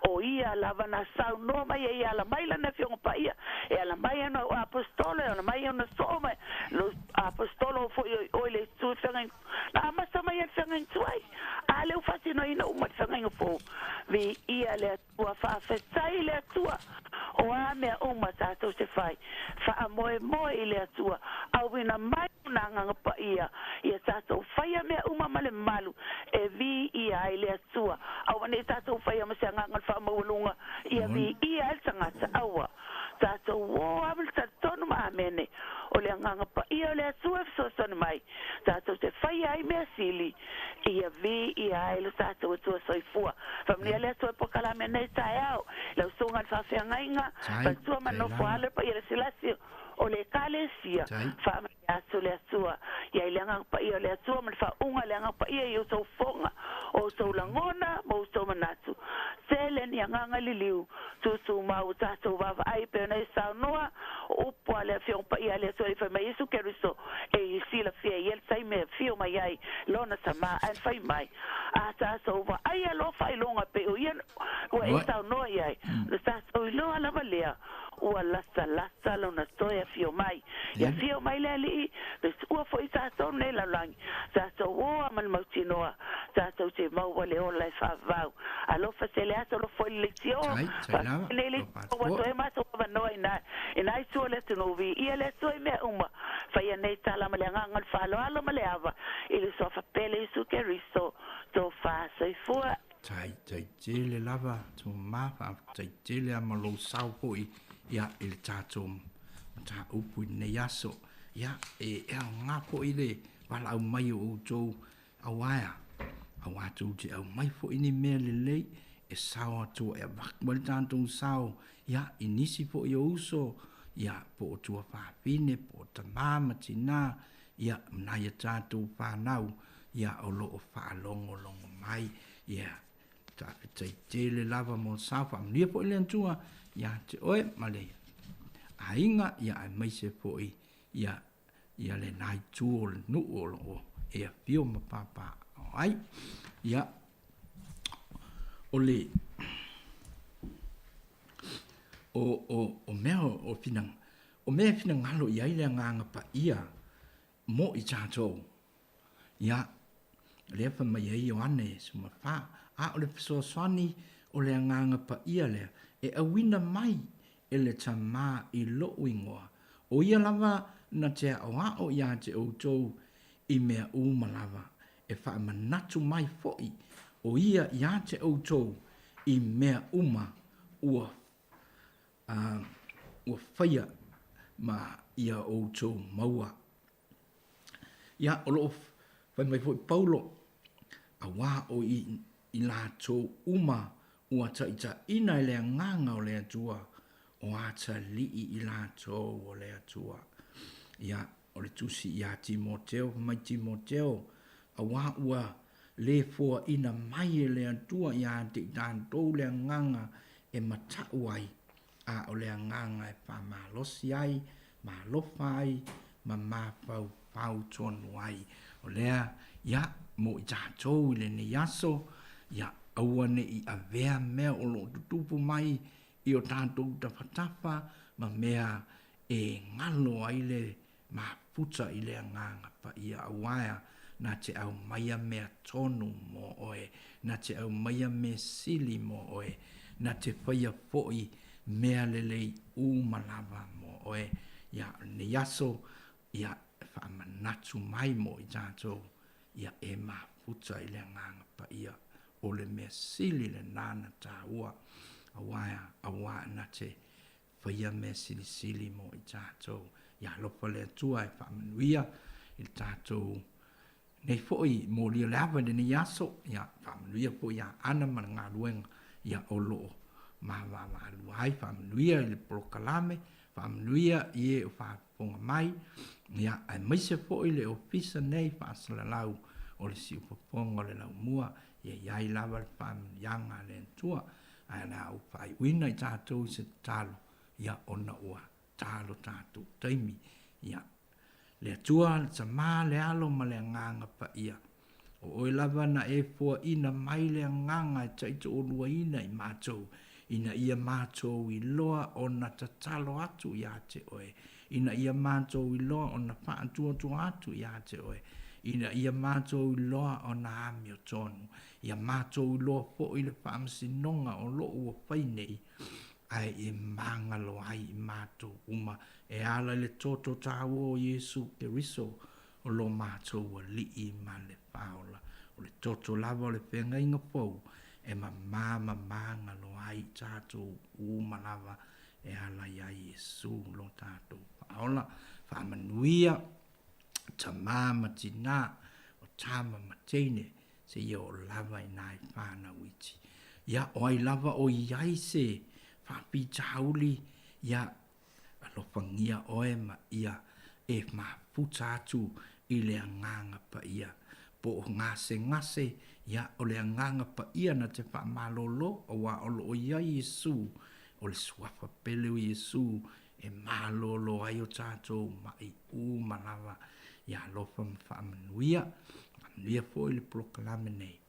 o ia lava na sa no mai ia la mai la na fio pa ia e la mai no apostolo na mai no so mai lo apostolo fo o le tu fenga na ma sa mai fenga tu ai ale o fasi no ina o ma fenga fo vi ia le tua fa fetai le tua o a mea uma tātou se whai. Wha moe moe i le atua, au wina mai una nganga pa ia tātou whaia mea uma male malu, e vi ia i le atua. Au ane tātou whaia ma se nganga wha maulunga, ia vi ia el tangata aua. Tātou o awil tātonu maa mene, o le nganga pa ia le atua fisosoni mai. Tātou se whaia ai mea sili, ia vi ia e le tātou atua soifua. Whamnia le atua pokala mea nei tae au, lau sunga le whawhia ngainga, whatua manofo ale pa ia le silasio, o le kale sia, whaama aso le atua, ia i leanga pa ia le atua, man wha unga leanga pa ia i o tau fonga, o tau langona, mo tau manatu. Tele ni anganga liliu, tu mau tātou wawa ai pe nei sao noa, upo ale fiong pa ia le atua i whai mai isu keriso, e i sila fia i el tai me fio mai ai, lona sama, an whai mai, a tātou wa ai alo whai longa pe o ian, ua e sao noa iai, le tātou i loa lava lea, ua lasa lona toia fio mai, ia fio mai le ali, pe ua fo i tātou nei lalangi, tātou oa man mautinoa, tātou te mau wale o lai whavau, alofa se le ato lo foi le tio, nei le tio wato e mato wanoa ina i tua le tunuvi, ia le tua i mea uma, whaia nei tala ma le angangal whalo alo ma le ava, i le sofa pele isu ke riso, tō whāsai fua. Tai tele lava, tō mafa, tai tele a malo sau poi, ia i le tātou, ta upu i nei aso, ia e au ngā poi le, wala au mai o tō awaia, au atu te au mai fo ini mea le lei, e sao atua e wakmali tātou sao, ia i nisi fo i uso, ia po o tua whāpine, po o ta māma tina, ia mnai a tātou whānau, ia o lo o whālongo longo mai, ia ta whitai tele lava mo sao whamnia po i le antua, ia te oe malei. A inga, ia ai mai se po i, ia le nai tūo le nuu o lo, e a pio ma pāpā. Ai, ia, o le, o mea o finang, o mea finang ngalo ia ile nganga pa ia, mo i tātou, ia, lea pa mai ai o ane, suma pā, a o le pisoa swani, o le nganga pa ia lea, e awina mai, e le tamā i lo ingoa, o ia lava na te o o ia te o tō i mea umalava, e wha manatu mai foi, o ia ia te o tō i mea uma ua whaia ma ia o tō maua. Ia o lo whai mai foi Paulo, a wā o i la tō uma ua taita ina i lea nganga o lea tua, o ata lii i la tō o lea tua. Ia o le tusi ia Timoteo, mai Timoteo, a wā ua le fua ina mai e lea tua ia te tātou lea nganga e matau ai, a o lea nganga e wha malosi ai, malofa ai, ma mapau pau tonu ai. O lea, ia, mo i tātou i le ne yaso, ia, aua ne i a vea mea o lo tutupu mai i o tātou tawhatafa, ma mea e ngalo ai le ma puta i le nganga pa ia awaia, na te au maia mea tonu mo oe, na te au maia mea sili mo oe, na te whaia foi mea lelei umalava mo oe, ia ne yaso, ia whaamanatu mai mo i tātou, ia e ma puta i le nganga pa ia, o le mea sili le nana tā ua, awaia na te whaia mea sili mo i tātou, ia lopa le atua e whaamanuia i tātou nei foi mo lia le awa ni yaso, ia whaamanuia po ia ana mana ngā luenga, ia o loo ma aluai, whaamanuia i le prokalame, whaamanuia i e o whaaponga mai, ia ai maise foi le ofisa nei whaasalalau o le si upaponga le lau mua, ia iai lava le whaamuyanga le antua, ai na au whai wina i tātou i se talo, ia ona ua talo tātou taimi, ia le atua le tamā le alo ma le nganga pa ia. O oe lava na e fua ina mai le nganga e taito o lua ina i mātou, ina ia mātou i loa o na tatalo atu ia te oe, ina ia mātou i loa o na whaatua atu ia te oe, ina ia mātou i loa o na ami o tonu, ia mātou i loa po i le whaamsinonga o loo ua whainei, ai e mangalo ai i mātou uma e ala le toto tāua o Iesu Keriso o lo mātou wa li i ma le paola o le toto lava o le whenga inga pou e mama mangalo ai tātou uma lava e ala ia Iesu lo tātou paola whamanuia ta mama tina o tama matene se ia o lava i nai whana witi ia oi lava o iai se whapi tauli ia alofangia oe ma ia e ma putatu i le anganga pa ia po ngase ia o le anganga pa ia na te wha malolo o wa olo o ia Yesu o le suafa pele o Yesu e malolo ai o tātou mai u malawa ia lofa mwha manuia po le proklame nei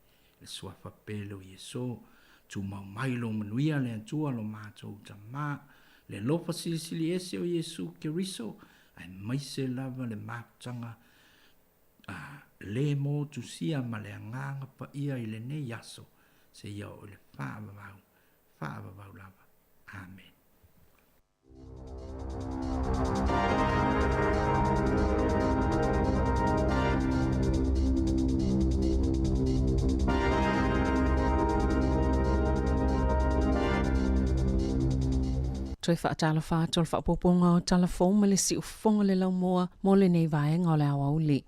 le suafa pele o Yesu tu mai lo manuia le atua lo mātou tama le lofa silisili ese o Yesu Keriso ai mai se lava le mātanga le mo tu sia ma le anganga pa ia i le ne yaso se ia o le whaavavau lava. Amen. Toi whaatala whaatol whaapoponga o talafong ma le si ufonga le lau moa mo le nei vaenga o le awa uli.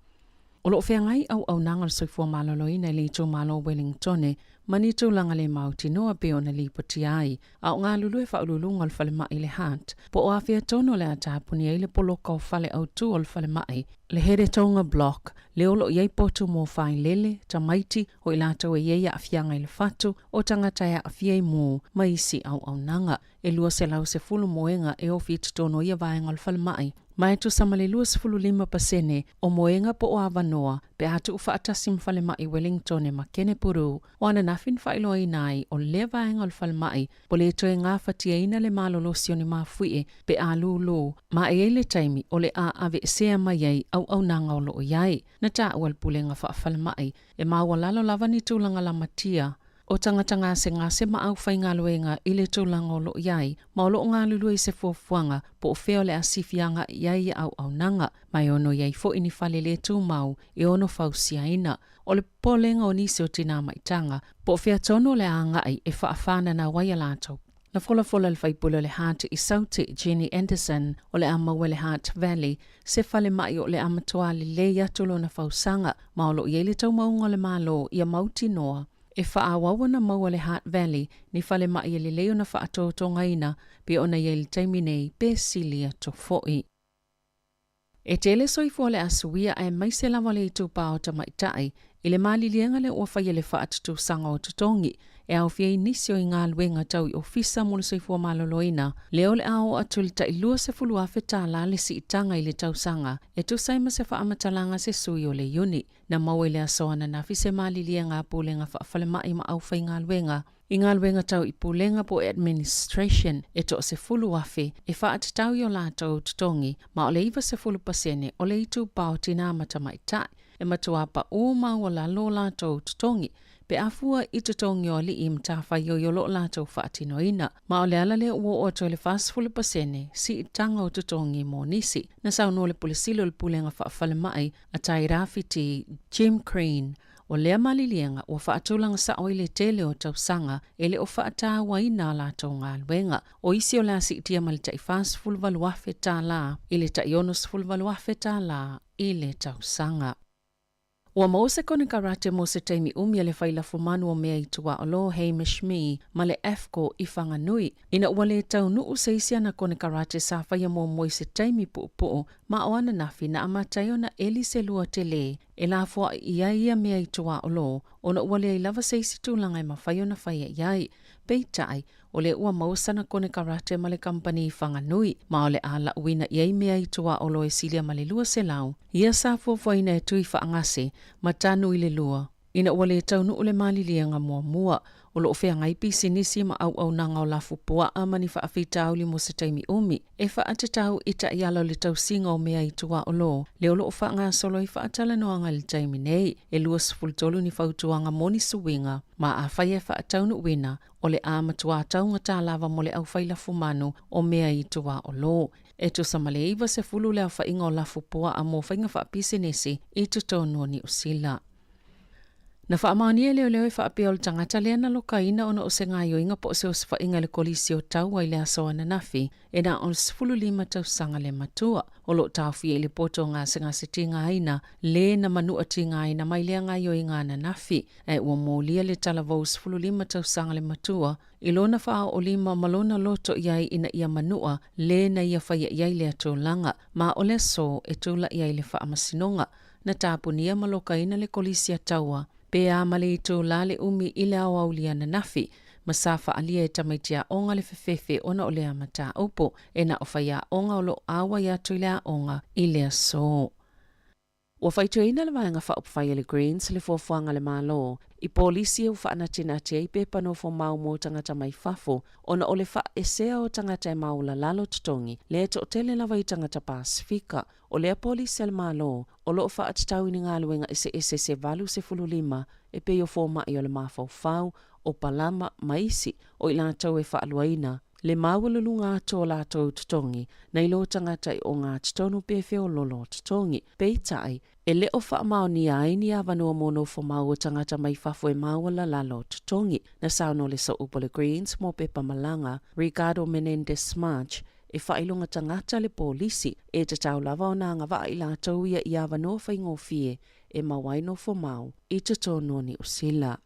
O lo whengai au nanga le soifua maloloina i le ito malo Wellingtone, mani tūlanga le mauti noa pe ona li poti ai, au ngā lulu e whaululunga le whale mai le hat, po o awhia tono le atapuni e le poloka o whale au tū o le whale mai, le here tonga block, le olo iei potu mō whai lele, ta maiti o i lātou e iei a awhianga i le whatu, o tangata e a awhiei mō, mai isi au nanga, e lua se lau se fulu moenga e ofi tono ia vaenga le whale mai, mai tu samale lua se fulu 5% o moenga po o awanoa, pe atu ufa atasim whale mai Wellington e makene puru, o ana nafin whailo i nai o le vaenga le whale mai, po le toe ngā whatia ina le malolosio ni mawhue, pe a lulu, ma e le taimi o le a ave sea mai ei au nanga o loo iai, na ta ual pulenga whaafale mai, e maua lalo lava ni tūlanga la matia, o tangata se ma au whai ngā luenga i le tūlanga o loo iai, ma o loo ngā lulu i se fuafuanga, po o feo le asifianga iai au nanga, mai ono iai fo ini whale le tū mau, e ono fausia ina, o le polenga o nisi o tina maitanga, po o fea tono le angai e whaafana na waia lātou. Na fola le whaipula le Heart i Sauti Jenny Anderson o le amaua le Heart Valley se whale mai o le amatoa le leia tulo na whausanga ma o lo i ele tau maunga le malo i a mauti noa. E whaawawana maua le Heart Valley ni whale mai le leo na whaatotonga ina pe ona i ele taimi nei pe silia to foi. E tele soifua le asuia e maise lava le itu pao ta maitai i le malilienga le ua whai le whaatutu sanga o tutongi e au fia inisio i ngā luenga tau i ofisa mo le soifua maloloina, leo le ao atu le ta ilua se fulua whetala le si itanga i le tau sanga, e tu saima se whaamatalanga se sui o le uni, na maue le asoana na fise malilia ngā pūlenga whaafale mai ma au whai ngā luenga. I ngā luenga tau i pūlenga po administration e to se fulu afe e whaat tau i o lātou tutongi, ma o le iwa se fulu pasene o le itu pao tina matamaitai, e matua pa o maua la lo lātou tutongi, pe afua i tutongi o li im tawhai o lo lātou whaatinoina, ma o le ala le ua o to le fulu pasene si i tanga o tutongi mo nisi, na sau no le pulisilo le pulenga whaafale mai a tai rafiti Jim Crane, o lea malilienga o whaatulanga sa oile tele o tausanga e le o whaataa waina lātou ngā luenga. O isi o la si itia mali tai fulu valuafe tā la, i le tai onus fulu valuafe tā la, i le tausanga. Ua mause kone karate mo se teimi umia le whaila fumanu o mea i tua o lo Hamish Me ma le Afko i whanganui. Ina ua le tau nuu se isia na kone karate sa whaia mo moi se teimi pu'u ma o ana nafi na amatai o na eli se lua te le e la fua ia mea i tua o lo o na ua le lava se isi tūlanga i ma whaia na whaia iai. Peitai, o le ua mausa na kone karate ma le company i whanganui, ma o le ala uina iei mea i tua o lo e silia ma le lua se lau. Ia sa fuafuaina e tui whaangase, ma tanu i le lua, Ina ua le taunu o le malilianga mua o lo ofea ngai pisi nisi ma au nanga o lafu pua amani whaafitau li mo se taimi umi. E whaatatau ita iala le tau singa o mea i tua o lo. Leo lo o whaanga solo i whaatala noanga le taimi nei. E lua sifultolu ni whautuanga moni suwinga. Ma a whaia whaataunu wina o le amatua taunga tā lava mo le au whaila fumanu o mea i tua o lo. E tu samale iwa se fulu le au whainga o lafu pua a mo whainga whaapisi nisi i tutonua ni usila. Na whaamania leo e whaapea o le tangata lea na lokaina ona o se ngai o inga po se o se whainga le kolisi o tau ai le asoa na nafi e na o se fulu lima tau sanga le matua o lo tau fie le poto ngā se tinga aina le na manua tinga aina mai lea ngai o inga na nafi e ua mōlia le talavou se fulu lima tau sanga le matua i lona wha o lima malona loto iai ina ia manua le na ia whaia iai le atolanga ma o le so e tula iai le whaamasinonga na tāpunia malokaina le kolisi a taua Pea male i tō lale umi i le awaulia na nafi, masafa alia e tamaitia onga le fefefe ona o lea mata upo, e na o whaia onga o lo awa ia tu lea onga i lea so. Ua whaitua ina le vaenga wha upwhai le Greens le fuafuanga le malo, i polisi u whaana tina te i pepa no fo mau mo tangata mai fafo, ona o le wha esea o tangata e mau la lalo tutongi, le to tele lava i tangata Pasifika, o lea polisi le malo, o lo wha atatau i ngā luenga ese se valu se fululima, e pe o fōma i o le mafau fau, o palama maisi, o i lātou e wha aluaina, le mawalulu ngā tō lātou tutongi, nei lo tangata i o ngā tutonu pefe o lolo tutongi, peitai, e le o wha mao ni aini a vanua mono fo mau o tangata mai fafo e mawala lalo tutongi, na sauno le so upo le Greens mo pepa malanga, Ricardo Menendez March, e whailunga tangata le polisi, e te tau lava o nanga wa i lātou ia i a vanua whaingofie, e mawaino fo mau, i te tōnua ni usila.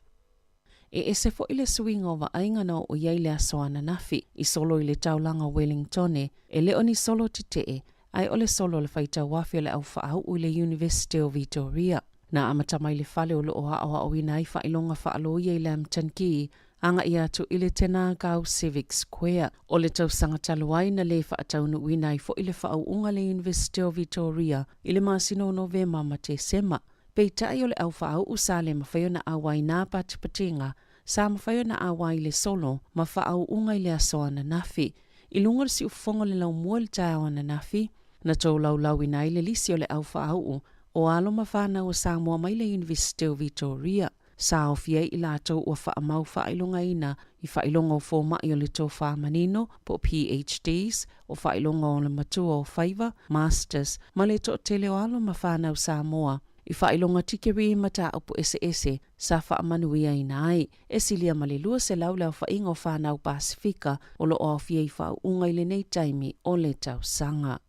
E se fo ile swing over ainga no o iai le asoana nafi i solo ile taulanga Wellingtone e leo ni solo titee ai ole solo le faita wafi le au whaau u le University of Victoria. Na amatamai le fale o lo o haoa o ina i whailonga whaalo iai le amtanki anga ia tu ile tena kau Civic Square o le tau sangataluai na le whaataunu uina i fo ile whaau unga le University of Victoria ile masino Novema ma te sema. Peitai o le au whaau usale mawhaio na awai nā patipatinga sa mawhaio na awai le solo ma whaau unga i le asoana nafi. I lunga si ufonga le lau mua le tau ana nafi na tau lau ina i le lisi o le au whaau o alo mawhana o Samoa mai le University of Victoria. Sa o fia i lātou o whaamau whailonga ina i whailonga o fōma i o le tō whamanino po PhDs o whailonga o le matua o whaiva, Masters, ma le tō tele o alo mawhana o Samoa. I whailonga tikeri mata upo ese sa whaamanuia ina ai. E silia malilua se laulau whainga o whanau Pasifika o lo o fia i whau unga i le nei taimi o le tau sanga.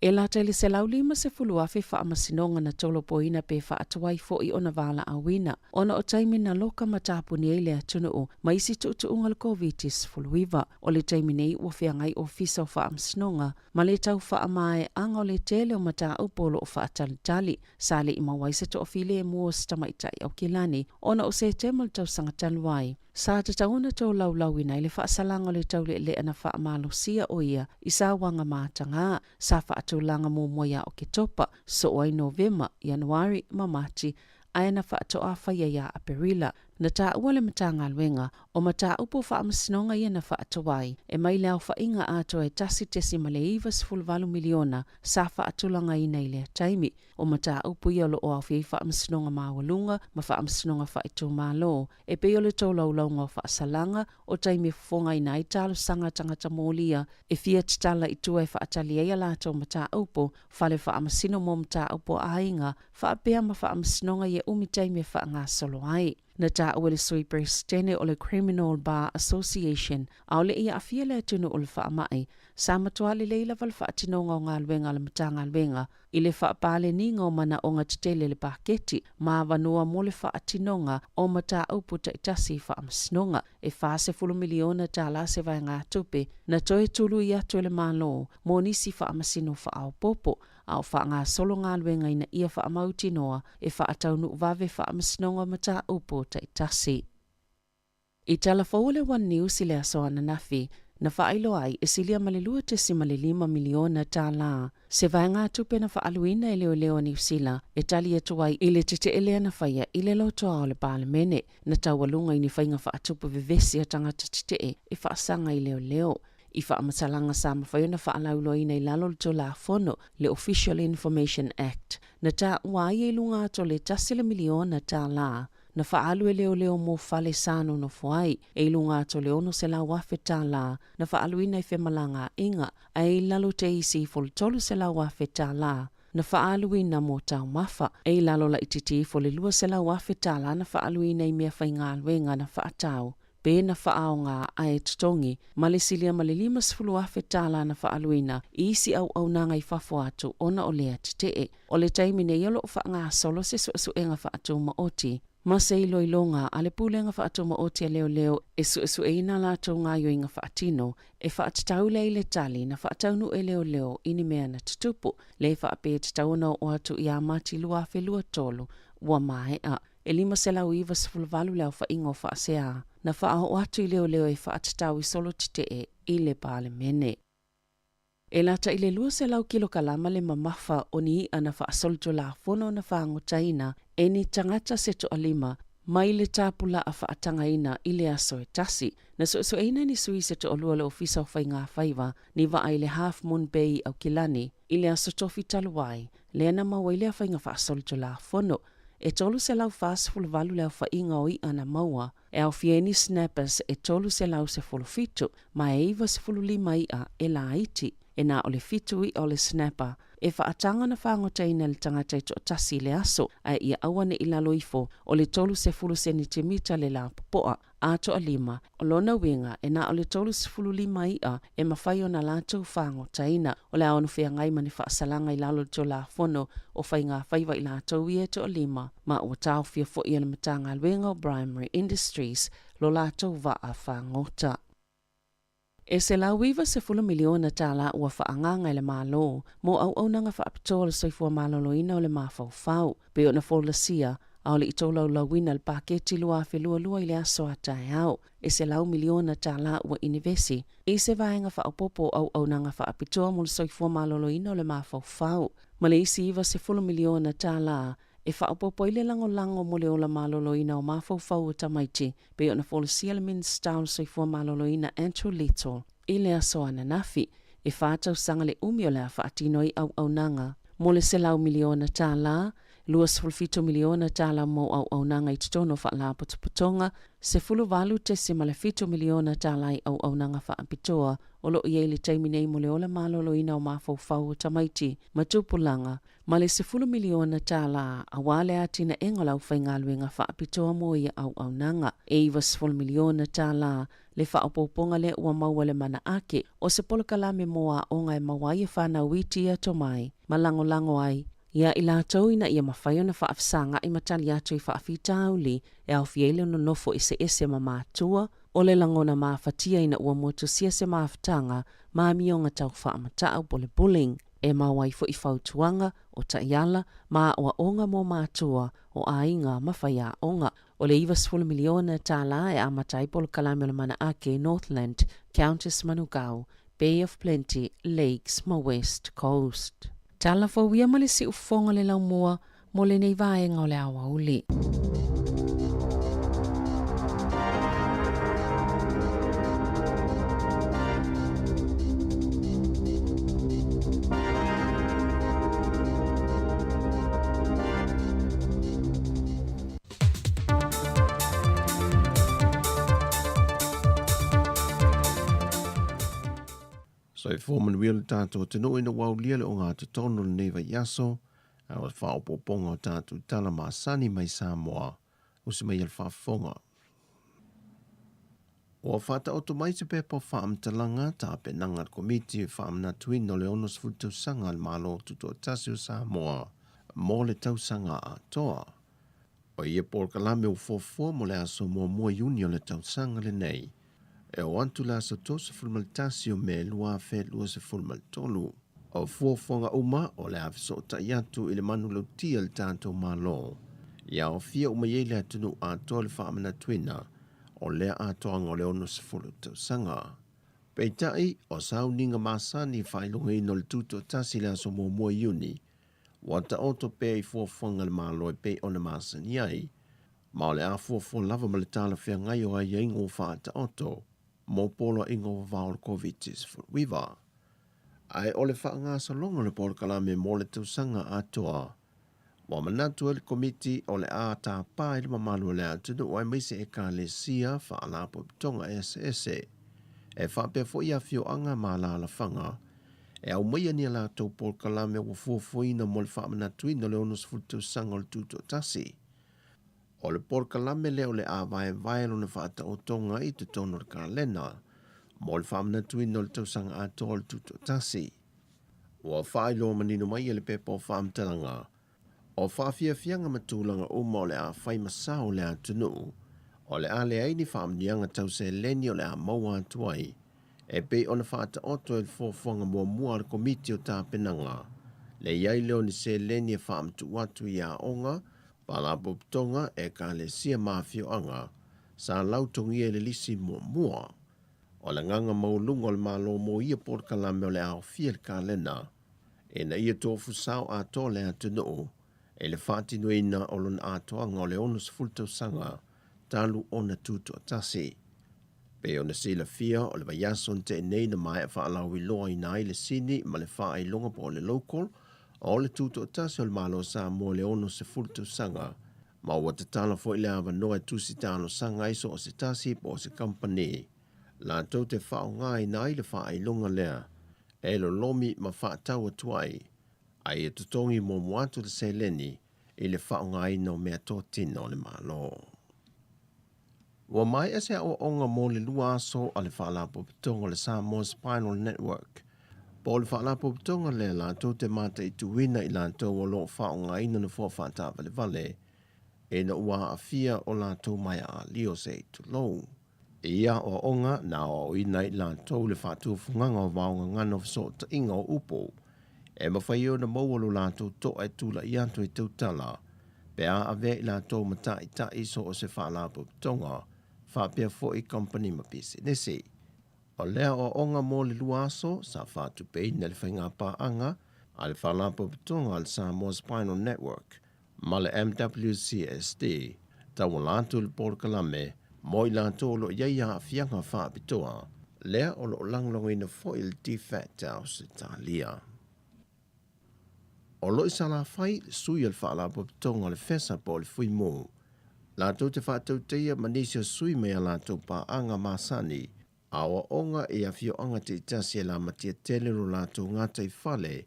E la tele se laulima se fuluafe whaamasinonga na tolopoina pe whaatuai fo i ona wala awina. Ona o taimi na loka matapuni e le atunu o maisi tuutu unga le COVID-19 fuluiva. O le taimi nei ua whiangai o fisa o whaamasinonga ma le tau whaamae anga o le tele o mata upolo o whaatalitali. Sale i mawaisa to o file e mua stamaitai au kilani. Ona o se temal tau sangataluai. Sa te tauna tau laulau ina le whaasalanga le tau le ana whaamalo sia o ia i sa wanga mātanga sa whaatulanga mō moia o ke topa so o ai Novema, Januari, Mamati, aina whaato a whaia ia a perila. Na tā ua le matanga luenga o mata upo whaamasinonga ia na whaatawai e mai leo whainga ato e tasi tesi ma le iwa 10 miliona sa whaatulanga ina i lea taimi. O mata upo ia lo o au whiai whaamasinonga mawalunga ma whaamasinonga whaitu malo e pe o le tōlaulaunga o whaasalanga o taimi fonga ina i talo sanga tangata mōlia e fia titala i tua e whaatali eia lato mata upo whale whaamasino mo mata upo ainga whaapea ma whaamasinonga ia umi taimi e whaanga solo ai. Na tā ua le sui presidente o le Criminal Bar Association a o le ia afia le atunu o le whaamai sa matua le leila wal whaatinonga o ngā luenga le matanga luenga i le whaapale ni ngā mana o ngā titele le paketi ma vanua mo le whaatinonga o mata upu ta itasi whaamasnonga e whaase 10 miliona tā la se vai ngā tupe na toe tulu i atu le malo mo nisi whaamasino whaao popo au whaanga solo ngā luenga ina ia whaamauti noa e whaataunu vave whaamasnonga mata upu ta itasi. I tala le One News i le asoana nafi, na whaailo ai e silia malelua te si malelima miliona tā la. Se vai ngā tupe na whaaluina e leo New Zealand e tali e tuai ile te elea na whaia ile lotoa o le palemene na taualunga i ni whainga whaatupu vivesi a tangata te e whaasanga i leo. I whaamatalanga sa mawhaiona whaalaulo ina i lalo to la fono le Official Information Act na tā wai e lunga to le tasile miliona tā la. Na whaalu e leo mo whale sano no fuai, e lunga to leono se la wafe tā la, na whaalu ina i whemalanga inga, a e lalo te isi tolu se la wafe tā la, na whaalu ina mo tau mafa, e lalo la ititi le lua se la wafe tā la na whaalu ina i mea whainga aluenga na whaatau. Pe na whaaonga a e tutongi, malesilia malilima sifulu wafe tā la na whaaluina, i isi au nanga i whafo atu ona o lea te o le taimine iolo o whaanga solo se su enga whaatu maoti. Ma se ilo ilonga ale pulenga whaatoma o te leo e su e ina lato ngā yo inga whaatino e whaatitau le ile tali na whaataunu e leo ini mea na tutupu le whaape te tauna o atu i a mati lua whelua tolu ua mae a e lima se lau iwa sifulvalu leo whaingo whaasea na whaaho atu i leo e whaatitau i solo tite i le pale mene. E lata ile lua se lau kilo kalama le mamafa o ni ana whaasolto la fono na whaango taina e ni tangata seto alima mai le tāpula a whaatanga ina i le aso e tasi. Na so eina ni sui seto olua le ofisa o whainga whaiva ni wa ai le Half Moon Bay au Kilani i le aso tofi taluai le ana maua le whainga whaasolto la fono. E tolu se lau whaasifulu valu leo whainga o i ana maua e au fieni snappers e tolu se lau se fulu fitu ma e iwa se fulu lima ia e la iti. E nā o le fitu i o le snapper, e whaatanga na whaangotaina le tangata i to tasi le aso, a ia awane i lalo ifo, o le tolu se fulu sentimeter le la popoa, a to a lima, o lona winga, e nā o le tolu se fulu lima ia, e mawhai o na lātou whaangotaina, o le aonu whea ngai mani whaasalanga i lalo to la fono, o whainga whaiva i lātou i e to a lima, ma o tau fia fo i ala matanga alwenga o Primary Industries, lo lātou wa a whaangota. E se la wiva se fulu miliona tala ua whaanganga le malo, mo au nanga whaapitoa le soifua maloloina o le mawhau, pe o na folasia, au le itolau lawina le paketi lua lua i le aso atai au. E se lau miliona tala ua inivesi, e se vaenga whaapopo au nanga whaapitoa mo le soifua maloloina o le mawhau. Ma le isi iwa se fulu miliona tala, e whaapopo i le lango mo le ola maloloina o mawhau o tamaiti, pe o na folasia le minsta o le soifua maloloina Andrew Little. I le aso ana nafi, e whātau sanga le umi o le a whaatino i au nanga. Mo le se lau miliona tala, 2.7 miliona tala mo au nanga i tutono wha putonga, se fulu valu te se male 7 miliona tala i au nanga wha apitoa, o lo i le taiminei mo le ola maloloina o mawhau o tamaiti, matupulanga, ma le se fulu miliona tala a wale atina engola u whaingaluenga wha apitoa mo i au nanga, e iwa se fulu miliona tala, le whaapoponga le ua maua le mana ake, o se polokalame moa o ngai mawai e whana witi ato mai, malango ai, ia i lātou ina ia mawhaio na whaafsanga i matali atu i whaafitauli e au fiele no nofo ese ma mātua o le langona mawhatia ina ua motusia se mawhatanga maamionga tau whaamatau pole bullying e mawai fo i whautuanga o taiala ma ua onga mo mātua o ainga mawhaia onga o le iwa 10 miliona tala e amatai polo kalame o le mana ake Northland, Countess Manukau, Bay of Plenty, Lakes ma West Coast. Tala fo wia male si ufonga le lau mua mo le nei vaenga o le awa uli. So e fōman wia le tātou tino ina wau lia le o ngā te tono le neiva yaso, a o whaopoponga o tātou tala maasani mai Samoa, o se mai al whaafonga. O whata o to mai te pepo whaamtalanga tā pe nangat komiti e whaamna tuin no le onos futau sanga al malo tuto tasi o Samoa, mo le tau sanga a toa. O ia por kalame o fofua mo le aso mua yuni o le tau sanga le nei, e o antu la sa tosa fulmaltasio me lua fet lua se fulmaltolu. O fuafonga uma o le afiso ta iatu ile manu lautia le tātou malo. Ia o fia uma yeile atunu a toa le whaamana tuina o lea a toanga o le ono se fulu tau sanga. Peitai o sauninga masani whailunga ino le tuto tasi lea so mua iuni. Wata oto pe i fuafuanga le malo e pe o le masani ai. Ma o le a fuafua lava ma le tala whea ngai o ai ingo whaata oto. Mo polo ingo vao le COVID-19 wiva. Ai ole whaanga sa longa le polo kalame mo le tausanga atoa. Wa manatu le komiti o le a ta pa i mamalu le atu wai meise e ka le sia whaalapo pitonga SSE. E whape fo ia fio anga ma la la whanga. E au meia ni la tau polo kalame wa fuafuina mo le whaamanatu ino le onus futu sanga le tuto tasi. O le polo kalame leo le a vai lo le whaata o tonga i te tono le kalena. Mo le whaamanatu ino le tausanga atoa le tuto tasi. Wa whailo manino mai le pepa o whaamtalanga. O whaafia fianga matulanga uma o le a whai masao le a tunu. O le a le aini whaamnianga tau se leni o le a maua atuai. E pe ona whaata oto e fofonga mua le komiti o tā penanga. Le iai leo ni se leni e whaamtu watu i a onga, pala poptonga e ka le sia mafio anga. Sa lautongi e le lisi mua. O le nganga maulunga o le malo mo ia por kalame o le ao fia le kalena. E na ia tofu sao a to le atunu. E le whaati nuina o lon atoanga o le onus fultau sanga. Talu ona tuto tasi. Pe ona sila fia o le vayason te nei na mai a whaalau i loa i nai le sini ma le wha ai longa po le local. O le tuto tasi o le malo Samoa le onus fultau sanga. Ma wata tala fo i le awa noa tusi talo sanga iso o se tasi po o se company. La tau te whao ngai nai le wha ai longa lea. E lo lomi ma wha tau atuai. Ai e tutongi mo muatu le se leni i le whao ngai no mea tō tino le malo. Wa mai ese o onga mo le lua aso a le whaalapo pitonga le Samoa Spinal Network. Po le whaalapo pitonga le la tau te mata i tuwina i la tau o lo whao ngai no na fua whata vale vale. E na ua a fia o la tau mai a lio se tu lou. Ia o onga na o ina i la tau le whatu funganga o vaonga ngano so ta inga o upo. E mawhai o na maualu la tau to e tula i anto i tau tala. Pe a ave i la tau mata i ta iso o se whaalapo pitonga. Whapea fo i company ma pisi nesi. O lea o onga mo le luaso sa whatu pei na le whainga pa anga a le whaalapo pitonga al Samoa Spinal Network. Ma le MWCSD. Tau lantu le porkalame. Mo i lanto lo iaia a fianga wha pitoa, lea o lo langlong ina foil defect house Italia. O lo isa la fai, sui al wha la popitonga le fesa po le fui mo. Lanto te wha tau teia manisio sui mea lanto pa anga masani, a o onga e a fio anga te itasi e la matia tele ro lanto ngata i fale,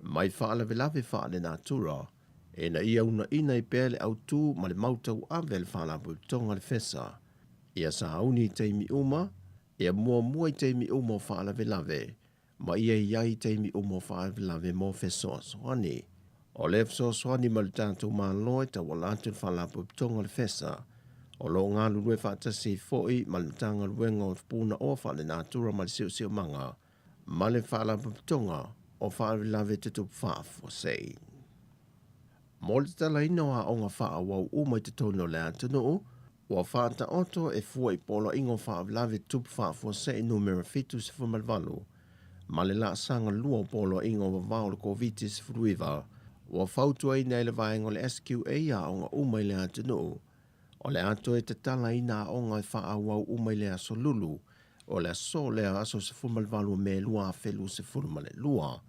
mai wha ala velave wha ale natura, e na ia una ina i pele au tu ma le mautau ave le wha la popitonga le fesa. Ia sa hauni teimi uma, ia mua i teimi uma o whaalawe lave, ma ia iai teimi uma o whaalawe lave mo fesoa soani. O le fesoa soani ma le tātou maa loe ta walatu whaalapu pitonga le fesa, o lo ngā lulue whaatasi foi ma le tanga luenga o puna o whaale nātura ma le siu manga, ma le whaalapu pitonga o whaalawe lave tutu whaafu sei. Mo le tala ina o a onga whaa wau uma i te tono le atunu, Wa whaata oto e fua i polo ingo whaavlawe tupu whaafua se i numera fitu se fumalvalu. Ma le la sanga lua polo ingo wa vao le COVID se furuiva. Wa whautua i nei le vaengo le SQA a onga umai le atunu. O le ato e te tala ina a onga i whaawau umai le aso lulu. O le aso le aso se fumalvalu me lua a felu se furumale lua.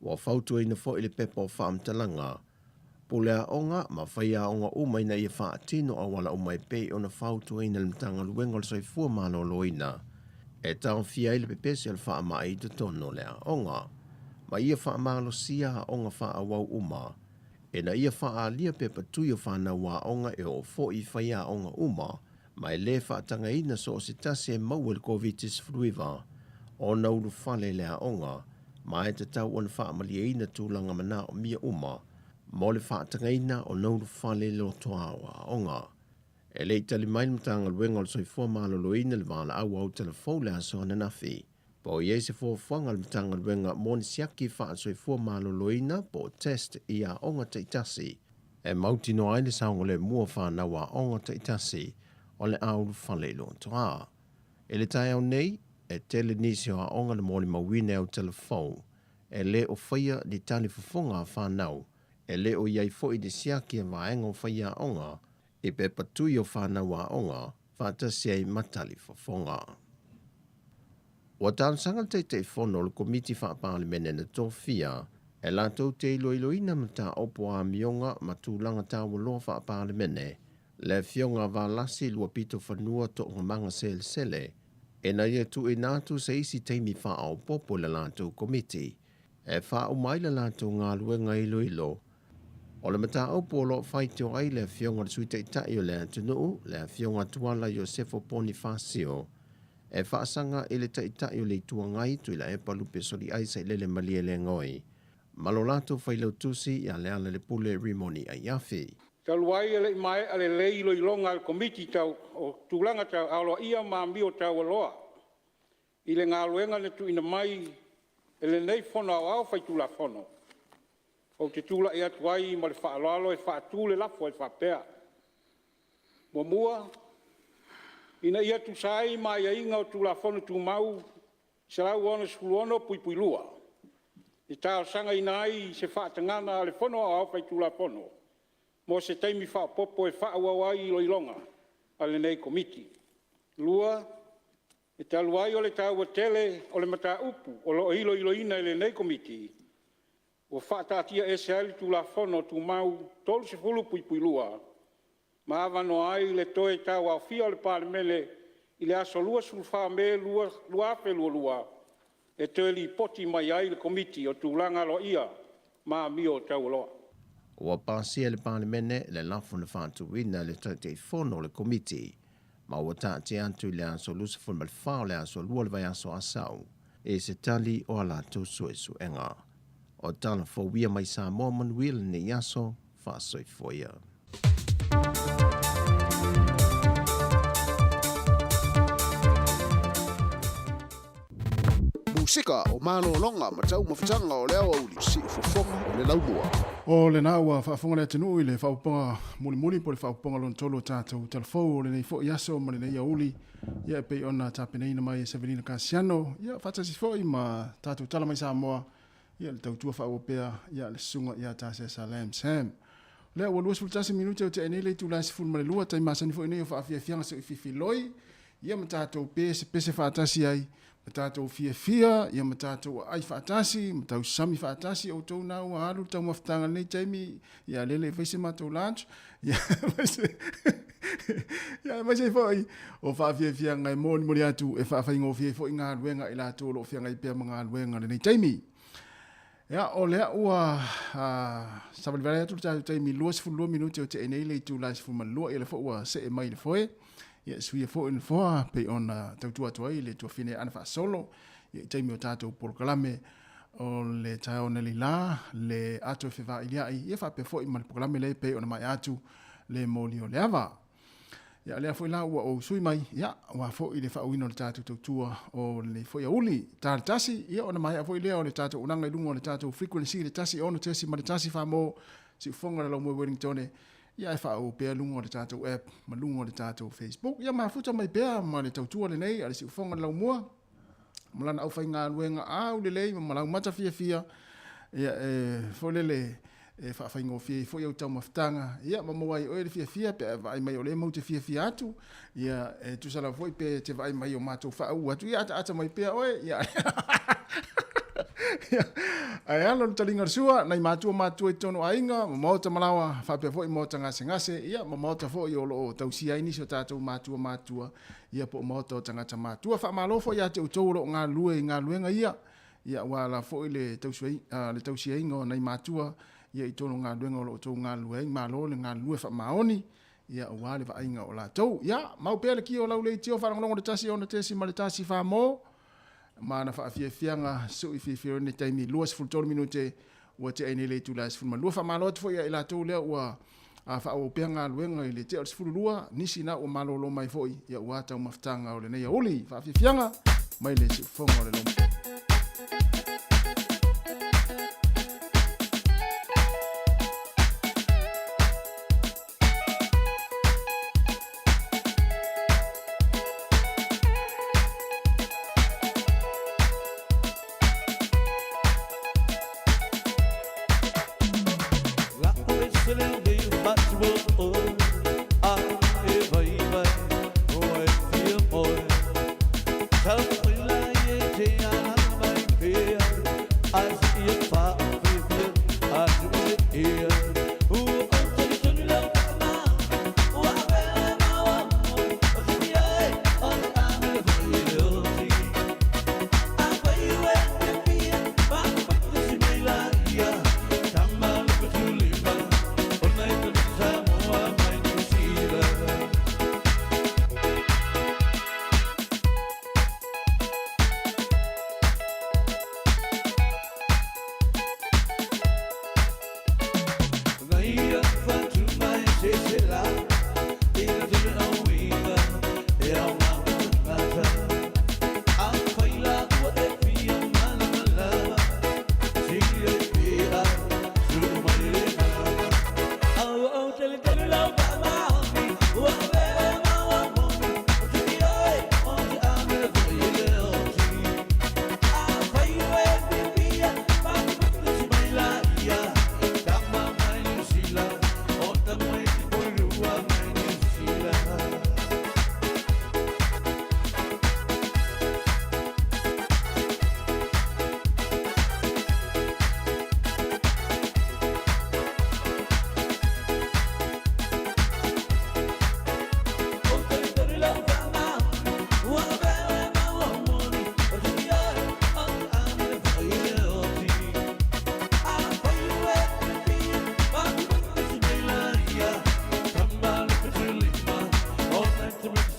Wa whautua ina fo i le pepa o whaamtalanga. Pulea onga, ma whaia onga umai na ia wha atino a wala umai pei o na whautua ina le mtanga luenga le soifua malo loina. E tau fia ile pepesi al wha ma i te tono lea onga. Ma ia wha malo sia ha onga wha awau uma. E na ia wha a lia pepa tuyo wha na wa onga e o fo i whaia onga uma. Ma e le wha tanga ina so o si tasi e mau el COVID-19 fruiva. O na uru whale lea onga. Ma e te tau on wha malia ina tūlanga mana o mia uma. Mo le whaatangaina o nauru whale lo toawa onga. E le itali mai mtanga luenga o soifua malo loina le wala au telefou le aso ananafi. Po i eise fuafanga le mtanga luenga moni siaki wha soifua malo loina po test i a onga te itasi. E mauti no aile saungo le mua whanawa onga te itasi o le auru whale lo toa. E le tai au nei, e tele nisi o aonga na mole mawine au telefon, e le o whaia ni tani fufonga a whanau, e le o iai fo i de siaki e vaenga o whaia aonga, e pe patui o whanau a aonga, whatasi ai matali fufonga. Wa tānsanga te whono le komiti whaapāle mene na tōwhia, e lātou te iloiloina ma tā opo a mionga ma tūlanga tā waloa whaapāle mene, le fionga wa lasi lua pito whanua to ngamanga sele, e na ia tu e nātu sa isi teimi wha au popo le lātou komiti, e wha o mai le lātou ngā luenga iloilo, o le mata opo lo whai teo ai le fionga le suite itai o le atunuu, le fionga tuala Iosefo Bonifacio, e whaasanga e le taitai o le tuangai tu ila e palupe soli aisa i lele malie le ngoi. Malolato whailau tusi i a le ala le pule rimoni a iafi. Taluai ele mai ale lei lo ilonga al komiti tau o tūlanga tau alo ia maambio tau aloa. I le ngā luenga le tu ina mai ele nei whono au whai tūla whono. O te tūla e atuai ma le whaaloalo e whaatūle lafo e whapea. Mua ina ia tu sai mai ia inga o tūla whono tū mau sarau ono skuluono pui pui lua. I tāo sanga ina ai se whaatangana le whono au whai tūla whono. Mo se teimi wha popo e wha awawai i loilonga ale nei komiti. Lua, e te aluai o le tāua tele o le mata upu o lo ilo ina ele nei komiti. O wha tātia e se ali tu la whono tu mau tolu se fulu pui pui lua. Ma avano ai le toe tāua au fia o le pārmele i le aso lua sulwha me lua afe lua. E te li poti mai ai le komiti o tu langa lo ia ma mio tau loa. Ua pāsia le pālemene le lafo na whātuina le tautei whono le komiti, ma ua tāte antu le aso lusafun mal whao le aso lua le vai aso asau, e se tali o ala tau suesu enga. O tala fōwia mai Samoa manuil ni aso whāsoi foia. Musika o malo longa ma tau mawhitanga o leo auli si ufofonga o le laumua. O le nā ua whaafonga le tenu i le whauponga muli po le whauponga lon tolo tātou telefou o le nei fo iaso ma le nei auli ia pei ona tāpeneina mai e Severina Kasiano ia whatasi fo i ma tātou tala mai Samoa ia le tautua whaopea ia le sunga ia tāse Salam Sam. Lea ua luas fultasi minute o te enele tu laisi ful ma le lua tai masani fo i nei o whaafia fianga se ufifi loi ia ma tātou pese whaatasi ai ma tātou fia, ia ma tātou ai whaatasi, ma tau sami whaatasi o tau nau a alu, tau mawhitanga nei taimi, ia lele waise mātou lunch, ia waise fwoi, o whaafia ngai mōni atu, e whaafai ngō fia fwoi ngā luenga, i la tō lo fia ngai pia mga luenga nei taimi. Ia, o lea ua, sabaliwale atu tātou taimi, luas fulua minuti o te enei le tu lais fulmalua, ia le fwoi ua se e mai le fwoi, ia suia fo in foa pe ona tautua tuai le tua fine ana fa solo ia taimi o tātou polokalame o le tau na la le ato fewa ilia ia fa pe fo i mal polokalame le pe ona mai atu le moli o le ava ia lea fo i la ua o sui mai ia wa fo i le fa uino le tātou tautua o le fo ia uli tāle tasi ia ona mai a fo i lea o le tātou unanga i lungo o le tātou frequency le tasi ono tesi ma le tasi fa mo si ufonga la lau mwe Wellingtone ia e whao pēr lungo le tātou app, ma lungo le tātou Facebook. Ia maa futa mai pēr, ma le tautua le nei, ale si ufonga lau mua. Ma lana au whai ngā luenga au le lei, ma lau mata fia. Ia wholele e whai ngō fia, fo iau tau mawhitanga. Ia ma mawai oe le fia, pēr vai mai o le mau te fia atu. Ia tusala foi pēr te vai mai o mātou whau atu. Ia ata mai pēr oe, ia ai alo talinga sua nai matua i tono ainga mota malawa fa pe foi mota ngase ia mota foi o lo tausia ini so tatou matua ia po mota tangata matua fa malo foi ia te utoro nga luenga ia wala foi le tausia ingo nai matua ia i tono nga luenga lo to nga luenga malo le nga lue fa maoni ia wale va ainga o la tou ia mau pele ki o laule tio fa ngolongo de tasi ona tesi malitasi fa mo mana fa fianga so if ne taimi luas ful tol minute wa te ene le tu las ful malua fa malot fo ia ila to le wa fa o penga luenga ile te ful lua nisi na o malolo mai foi ia wa ta maftanga o le nei oli fa fianga mai le fonga le lomo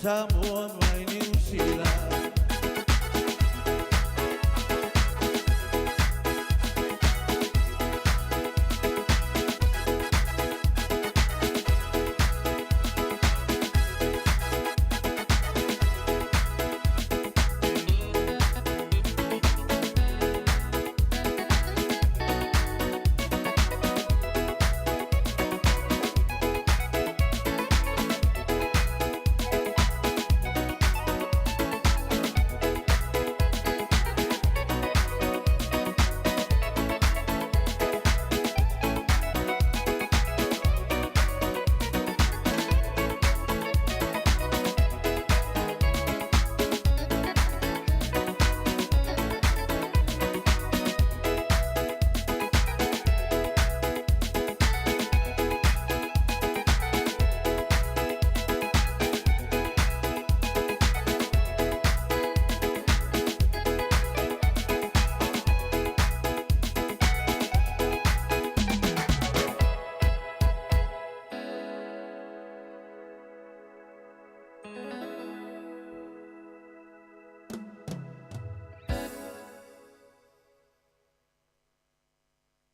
Samoa, my New Zealand.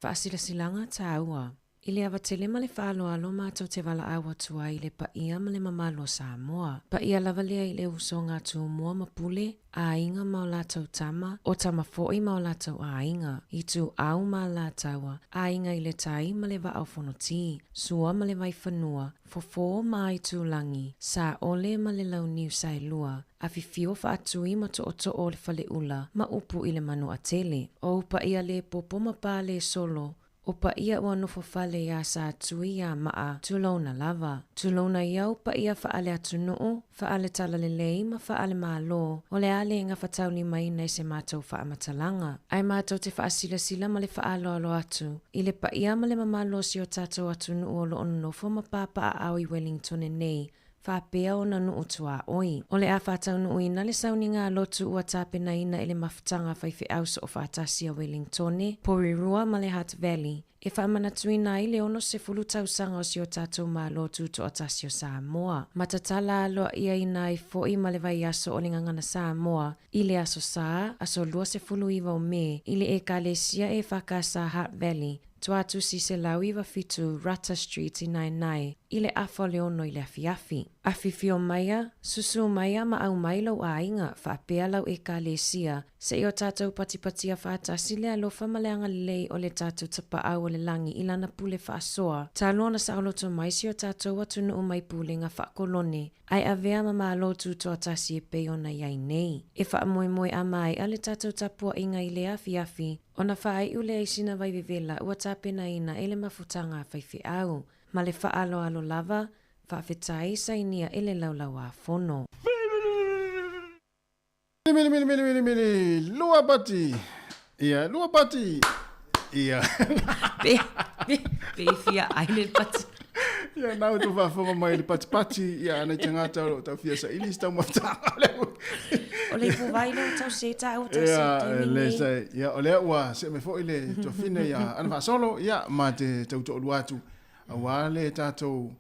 Faasilasilanga tāua. I le avatele ma le whaaloalo mātou te wala awa tua i le paia ma le mamalo Samoa. Paia lava lea i le uso ngā tū mua mapule, a inga ma o lātou tama, o tama fo'i ma o lātou a inga. I tū au ma lātaua, a inga i le tai ma le wa au whanoti, sua ma le vai whanua, fofo ma i tū langi, sa ole ma le lau niu sai lua, a fifio wha atui ma to o le whale ula, ma upu i le manu a tele. O paia le popo ma pā le solo, o pa ia ua nofo fale ia sa tui ia maa tulona lava. Tulona iau pa ia faale atu nuu, faale tala le lei ma faale malo, o le ale inga fatau ni mai nei se mātou faa matalanga. Ai mātou te faa sila sila ma le faa alo atu. I le pa ia ma le mamalo si o tātou atu nuu o lo ono nofo ma papa a au i Wellington e nei, whapea o na nuu tua oi. O le a whātau nuu ina le sauninga lotu ua tāpena ina ele mawhitanga whaiwhi ausa o whātasia Wellingtone, Porirua ma le Hutt Valley. E whamanatuina i le ono se fulu tausanga o si o tātou mā lotu to atasio Samoa. Matatala aloa ia ina i fo'i ma le vai aso o le ngangana Samoa. I le aso saa, aso lua se fulu iwa o me, i le e kalesia e whakasa Hutt Valley. Tuatu si se lau iwa fitu Rata Street i nai nai. i le afa le ono i le afiafi. Afifio maia, susu maia ma au mailau a inga, whaapea lau e ka le sia, se i o tātou patipatia whaatasi le alofa maleanga lei o le tātou tapa au o le langi i lana pule whaasoa. Tā lona sa aloto mai si o tātou atunu o mai pule ngā whaakolone, ai avea ma maa lotu toa tasi e pei ona iai nei. E wha moe moe a mai a le tātou tapua inga i le afiafi, ona whaai ule ai sina vai vivela ua tāpena ina ele mafutanga whaifi au. Ma le whaalo alo lava, whaafetai sa inia ele laulau a fono. Mili, lua pati. Ia, lua pati. Ia. Be fia aile pati. Ia, nau tu whafonga mai le pati. Ia, anai te ngāta o tau fia sa ilis tau mafutanga. O le pu vai lo tau se tau tau se te le sai ia o le ua se me fo ile to fine ia ana fa solo ia ma te tau to luatu a le tato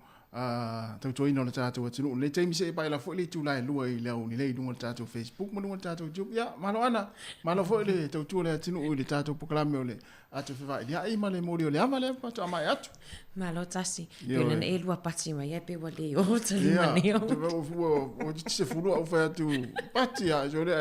tau to ino le tato tinu le te mi se pa la fo ile tu lai lua i le ni le dunga tato Facebook mo dunga tato YouTube ia malo ana malo fo ile tau tu le tinu le tato poklame ole atu fa ia i male mori ole amale pa to mai atu malo tasi pena e lua pati mai e pe wale o tali maneo o se fulu o fa tu pati a jole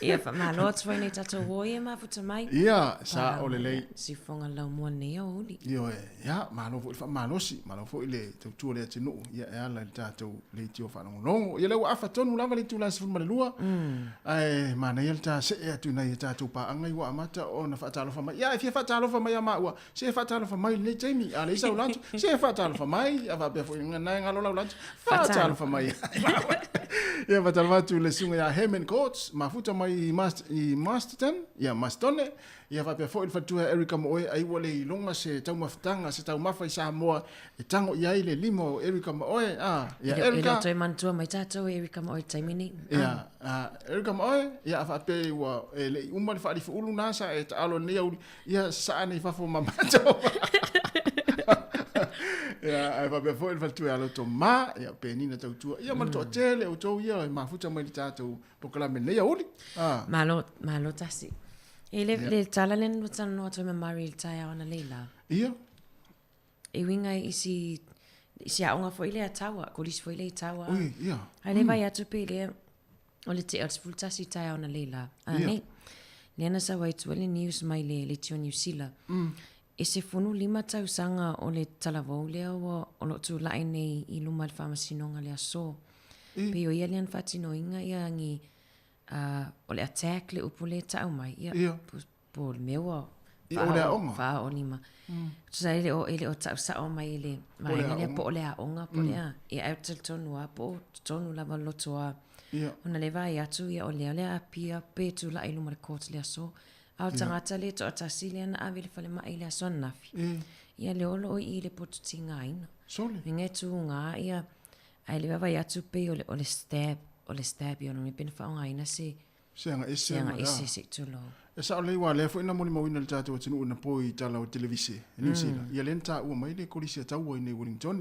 ia fa malo tso nei tato woe ma futa mai ia sa ole lei si fonga la mo ne o li io ia malo fo fa malo fo ile tu le tinu ia ala tato le tio fa no ia le wa fa tonu lava le tu la se fu malua ai ma na ia ta se e tu na ia tato pa anga wa mata ona fa talo fa mai ia e fa talo fa mai ma wa se fa talo fa mai le temi ale sa ulanto se fa talo fa mai ava be fo nga lo ulanto fa talo fa mai ia va talo tu le sunga ya Hemen Courts ma futa mai Masterton ia Mastone ia va pe fo il fatu Erika mo ai wole i longa se tau maftanga se tau mafa i Samoa e tango ia ile limo Erika mo ia Erika e to mantua mai tato Erika mo taimini ia Erika mo ia va pe wa le umma fa di ulu nasa e alo ne ia sa ne fa fo mamato ia ai va pe fo il fatu alo to ma ia pe ni na tau tu ia ma to tele o to ia ma futa mai tato poklame ne ia uli malo tasi le tala len no tan no to memory il tai ona leila ia e winga isi aonga fo ile atawa ko lis fo ile atawa ia ai le vai atu pe le o le te ats fultasi tai ona leila ani nena sa wai tu le news mai le tio New Zealand e se funu 5 tausanga o le talavou le o lo tu lai nei i luma le famasinonga le aso pe o ia le fatino inga ia ngi o le attack le upule tau mai ia po le mewa fa o lima sa ele o tau sa o mai le mai le po le aonga po le e out tonu a po tonu lava lotoa ona le vai atu ia o le apia pe tu la iluma le court le aso au tangata le to atasile na avile fale mai le aso nafi ia le olo i le potu tinga ina nge tu nga ia ai le vai atu pe o le stab yo no me ben fa ina se ese tu lo e sa le wa le fo ina moni mo ina le tatu tinu na poi tala o televisi New Zealand ia lenta u mai le kolisi tau i nei Wellington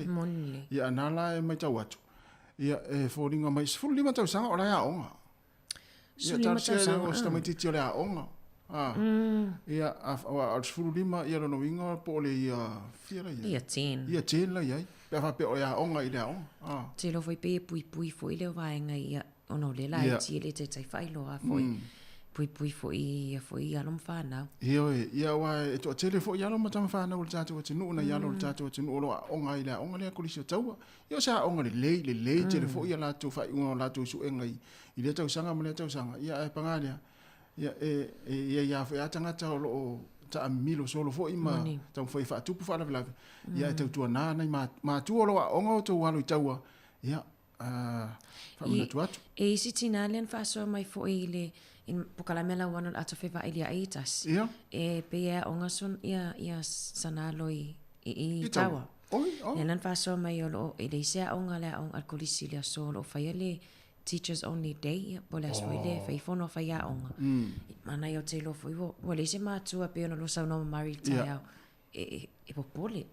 ia anala e mai tau atu ia e fo ringa mai fu lima tau sanga ora ya onga ia tau sanga o sta mai titi ora onga ia a fu lima ia no winga po le ia fiera ia 10 ia 10 la ia pe fa pe o ya onga i le onga te lo foi pe pui foi le vai nga ia ono le lai ti le te tai fai lo a foi foi alom fa na ia wa e to tele fo ia lo mata fa na o tatu tinu na ia lo tatu tinu lo onga i le onga le kulisi tau ia sa onga le tele fo ia la tu fa un la tu su engai i le tau sanga mo le tau sanga ia e pangalia ia ia fa tanga tau lo ta milo solo fo ima tau foi fa tu fa la ia tau tu na ma tu lo onga to wa lo tau ia fa na tu atu e si tinalen fa so mai fo ile in pokalamela wana ata feva ilia aitas e pe onga son ia sanaloi i tawa nelan fa so mai lo ile se onga la on alkolisi le solo fa ile teachers only day bola soile fa ifono fa ia onga mana yo te lo fo wale se ma tu a pe no lo sa no mari taya e popole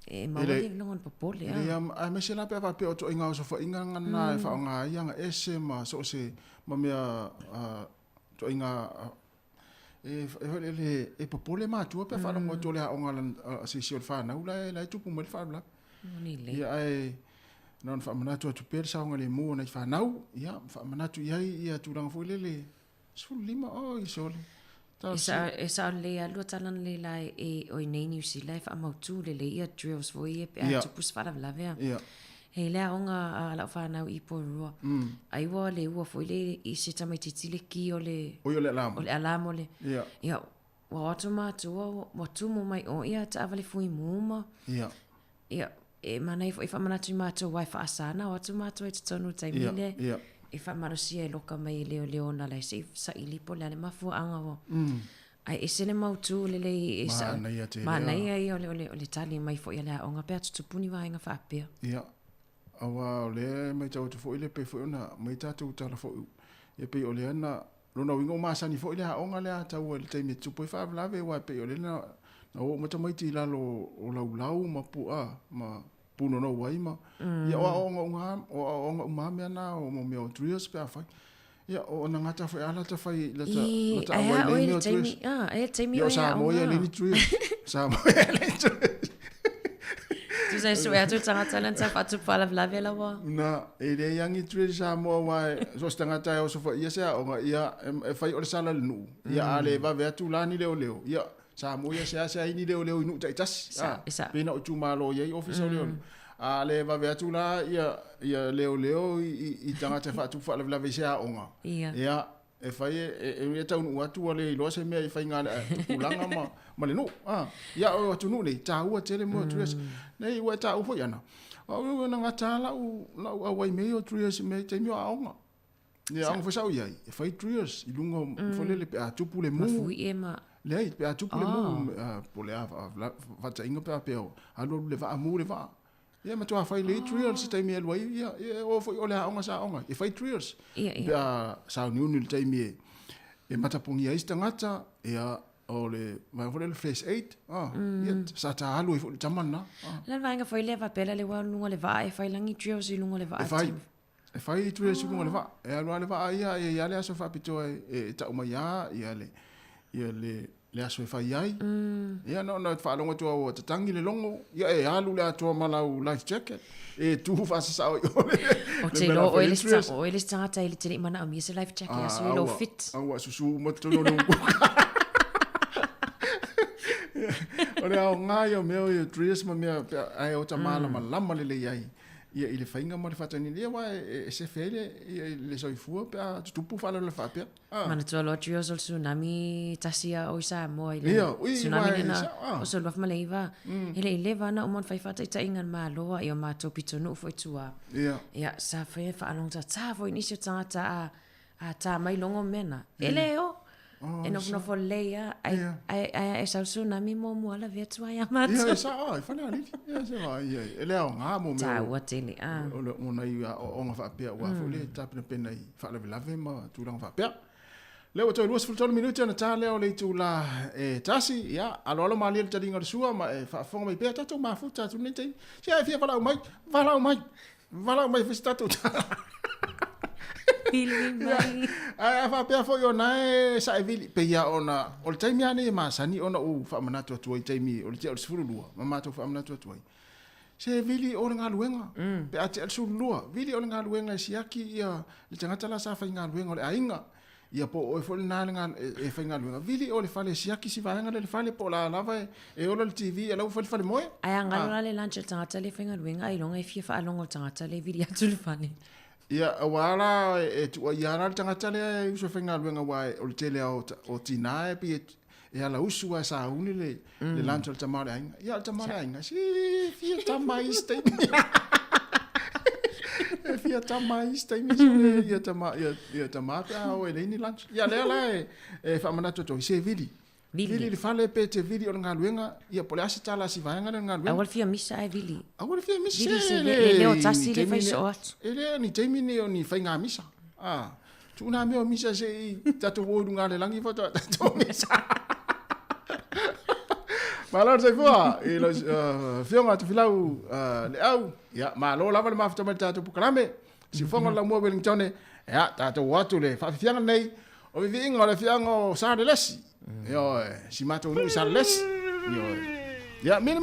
e mawali longon popole a me se la pe va pe o to inga so fa inga na fa nga ia ese ma so se ma me to inga e popole matua pe fa ngo tole o ngala si si fa na ula la tupu mo fa bla ia ai non fa manatu tu per sa ngale mo na fa nau ia fa manatu ia tu lang fo le sul lima o i sole Esa le alu talan le lai o nei New Zealand fa mau tu le ia drills vo ia pe tu pus fa la vea he le onga la fa na i po rua ai wa le wa fo le i se tama titile ki o le alam o le ia wa automato wa tu mo mai o ia ta vale fui muma ia e mana i fa mana tu mato wa fa asana wa automato e tonu tai mile e fa marosia e loka mai leo na le se sa i lipo le mafu anga wo ai e sele mau tu le e sa mana ia le tali mai fo ia le onga pe tu puni wa nga fa pe ia awa le mai tau tu fo ile pe fo na mai tatu tala fo e pe ole na lona wingo masa ni fo ile ha onga le tau le taimi tu po fa lave wa pe ole na o mo mai ti la lo o lau ma pu a ma puno no wai ma ia o nga me na o mo me o trios pe fa ia o na ngata fa ala ta fa la ta wa le ni trios taimi o sa mo ia le ni trios sa mo ia le trios tu sai so ya tu tanga talent sa fa tu fa la vela wa na e le yang i trios sa mo wa so stanga ta o so fa ia sa o ia e fa o sala nu ia ale va ve tu la ni leo ia sa mo ia sa ni leo nu tai tas pena o tu malo ia office leo ale va ve tu la ia leo i tanga te fa tu fa la ve sa onga ia e fai e tau nu atu ale lo se me e fai ngala tu langa ma le no ia o tu nu le ta u tele mo tres nei wa ta u fo yana o na ngata la u wa me o tres me te mi a onga ia ang fo sa ia e fai tres i lungo fo le pe a tu pu le mo le pe a tu pu le mo po le va ta inga pe o alo le va amu le va ia ma tu a fai le trials se tai me lo ia o fo o le onga sa onga e fai trials ia sa ni unu tai me e mata pongi ai stangata ia o le ma fo le face 8 ia sa ta alu fo tamana la va nga foi le va pela le wa lunga le va e fai langi trials i lunga le va e fai trials i lunga le va e alu le va ia le aso fa pito e ta uma ia le le aso fa yai ia no fa longo to o tangi le longo ia e alu le ato malau life jacket e tu fa sa o te lo o ele sta ta ele tele mana o mi se life jacket aso lo fit au susu mo to no ore au ngai o meu e dress ma me ai o tamala malama le yai ia ile fainga mo le fatani le wa se fele le soi fu pe tu pu fala le fa pe mana tu lo trios ol tsunami tasia o sa mo ile tsunami na o so lo fa maleva ile va na o mon fai fata ta ingan ma lo ia ma to pitonu fo tua ia sa fa along ta fo inisio ta ta mai longo mena ele o e no fo leia ai sa tsunami mo ala vetua ia ma ia sa ai fa na ni ia se vai ele o nga mo ta wa tele o na ia o nga fa pe wa fo le ta pena i fa la lave ma tu lang fa pe le o to luas fo minuto na ta le o le tu la e tasi ia alo ma le tadi ngar sua ma fa fo mai pe ta to ma fu ta tu ni te sia fia fa la mai fi sta tu Pili mai. Ai fa pe fo yo na sa vili pe ya ona o taimi ane ma sani ona u fa mana to taimi o te sfuru lua ma to fa mana to se vili o nga luenga pe ate su lua vili o nga luenga siaki ia le tanga la sa fa nga luenga le ainga ia po o fo na nga e fa nga luenga vili o le fale siaki si va nga le fale po la lava e o le tv e lo fale mo ai nga le lanche tanga le fa nga luenga ai longa e fia fa longa tanga le vili atu le fane ia wala e tu ia na tanga tale uso fenga luenga wa o tele o tina pe e ala usu wa sa uni le lancho tamare ainga ia tamare ainga si fia tamai stai fia tamai stai mi ia tamata o ele ni lancho ia le fa mana to se vili le fale pe te vili o nga luenga ia pole asa tala si vaenga nga luenga awal fia misa ai vili le o tasi le fai so at ele ni temi ni o ni fai nga misa tu na me o misa se tatu wo nga le langi foto tatu misa malor sai fo e lo fionga tu filau le au ia malo lava le mafto me tatu pukrame si fonga la mo Wellington ya tatu watu le fa fianga nei o vi inga le fianga sa de lesi Yo, si matou nu sa les. Yo. Ya, mini.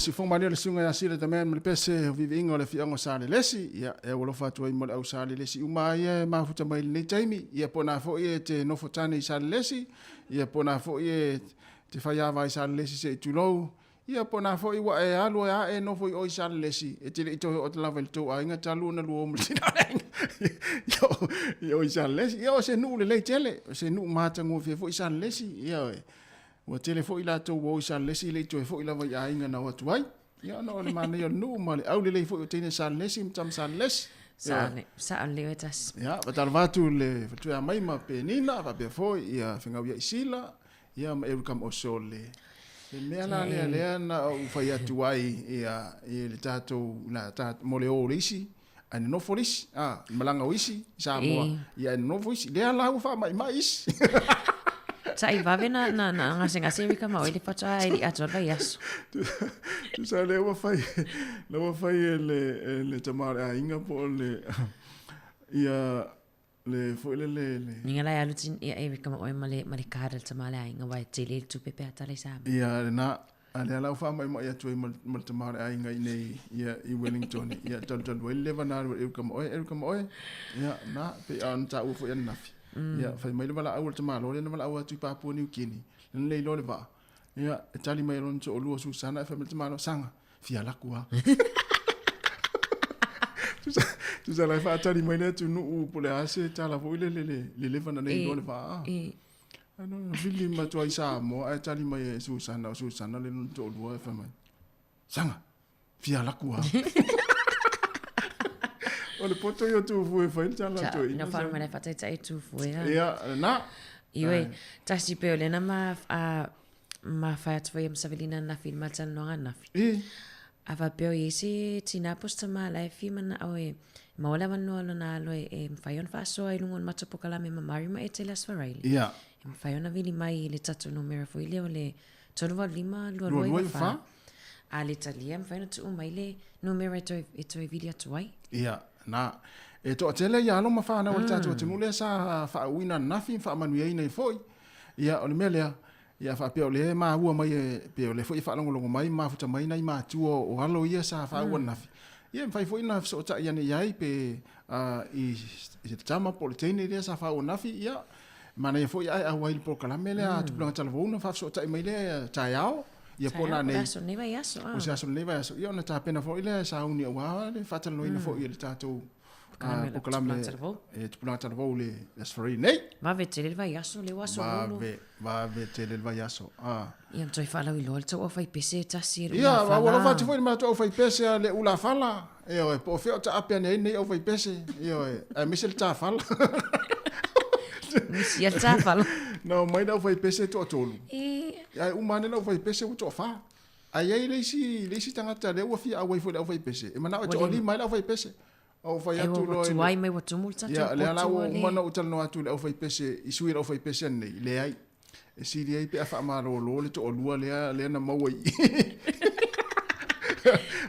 si fong mani le sunga ya sile tamen me pese vivi ingo le fiango sale lesi ya e wolo fatu ai mo au sale lesi uma ye ma futa mai le taimi ya pona fo ye te no fotane sale lesi ya pona fo ye te faya vai sale lesi se tulo ya pona fo i wa e alu ya e no fo i sale lesi e te ito o te level to a inga talu na lu mo tina yo sale lesi yo se nu le tele se nu mata ngo fo i sale lesi ya wa telefo ila to wo sa lesi le to fo ila wa inga na watu ai ya no le mane yo no male au le fo tene sa lesi mtam sa lesi Sa le tas. Ya, batal vatu le fatua mai ma penina va be foi ia finga ia isila ia ma erukam osole. Le mea le na u fai atu ai ia le tatou na tat mole o risi ani no forisi malanga wisi Samoa ia no voisi le ala u fa mai is. Sai va vena na ngase rika ma ile pata ai ato vai aso. Tu sa le wa fai le tamara inga po le ia le foi le ninga la alu tin ia rika ma o male kara tamala inga vai tele tu pepe atale sa. Ia na ale ala fa mai ia tu mal tamara inga nei ia I Wellington ia tal wel le vana e kam oi ia na pe an ta u fo ia nafi. Ia fai mai le wala au te malo le wala au tu Papua New Guinea le lo le va ia tali mai ron so lu Susana fa te malo sanga fia la kua tu sa la fa tali mai le tu no po le ase tala vo le vana nei lo le va ano vili ma tu ai Samoa tali mai Susana le no to lu fa mai sanga fia la kua Ole poto yo tu fue fai tala to. No fa mai fa tai tu fue. Ia na. Iwe tasi pe ole na ma fa tu yam Savelina na filma tan no na fi. Ava pe o isi tina posta ma la fi mana oe. Ma ola vano na lo e fayon fa so ai lungon mata pokala me mari ma etelas faraili. Ia. Fayon vili mai le tatu no mera foi le ole. Tonu va lima lo fa. Ale talia fayon tu mai le no mera to video to ai. Ia. Na to tele ya lo ma fa na o tatu tu le sa fa wina nafi fa manu ye nei foi ia o melia ia fa pe ole ma ua mai pe ole foi fa longo mai ma futa mai nei ma tu o halo ia sa fa ua nafi ia fai foi na so ta ia nei ai pe I tama politene ia sa fa ua nafi ia mana ia foi ai a wai por kala mele a tu planga talvona fa so ta mai le ta yao ia pona nei so neva yaso o sa neva yaso ia na ta pena foi le sa uni wa le fa talo ina foi le tato o kalame e tu planta vo le that's free nei ma vete le vai yaso le waso va vete le vai yaso ia toi fala i lo to fai pese ta sir ia va lo fa tu foi ma to fai pese le ula fala e o po fe ta apia nei o fai pese io e misel ta fala Misia ta fala no mai não vai pese to tolu ai umane não vai pese o tofa ai leisi tangata le o fi a foi vai pese e mana o oli mai não vai pese o vai atu lo tu ai mai o tu multa ya le ala o mana o tal no atu le o vai pese I sui o vai pese nei le ai e si di ai pe fa ma lo le to lua le na mawai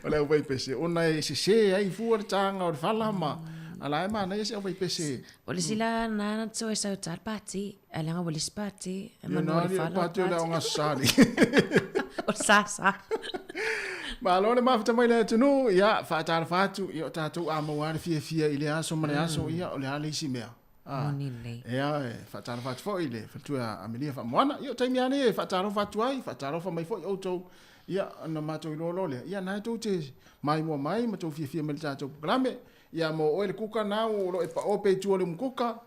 ole o vai pese ona e se ai fu tanga o fala ma ala ma na ese o vai pese ole sila na so esa tar pati ala nga wole spati ma no le fala pati o nga sali o sasa ma lo le ma fata mai le tunu ya fa tar fatu io tatu a mo wa fia ile aso ma aso ia ole ala isi mea ya fa tar fatu fo ile fa tu a amelia fa mona io tai miane fa tar fatu ai fa tar fa mai fo o to ia na ma to lo le ia na to te mai mo mai ma to fia me tatu grame ia mo o le kuka na o lo e pa o pe tu le mkuka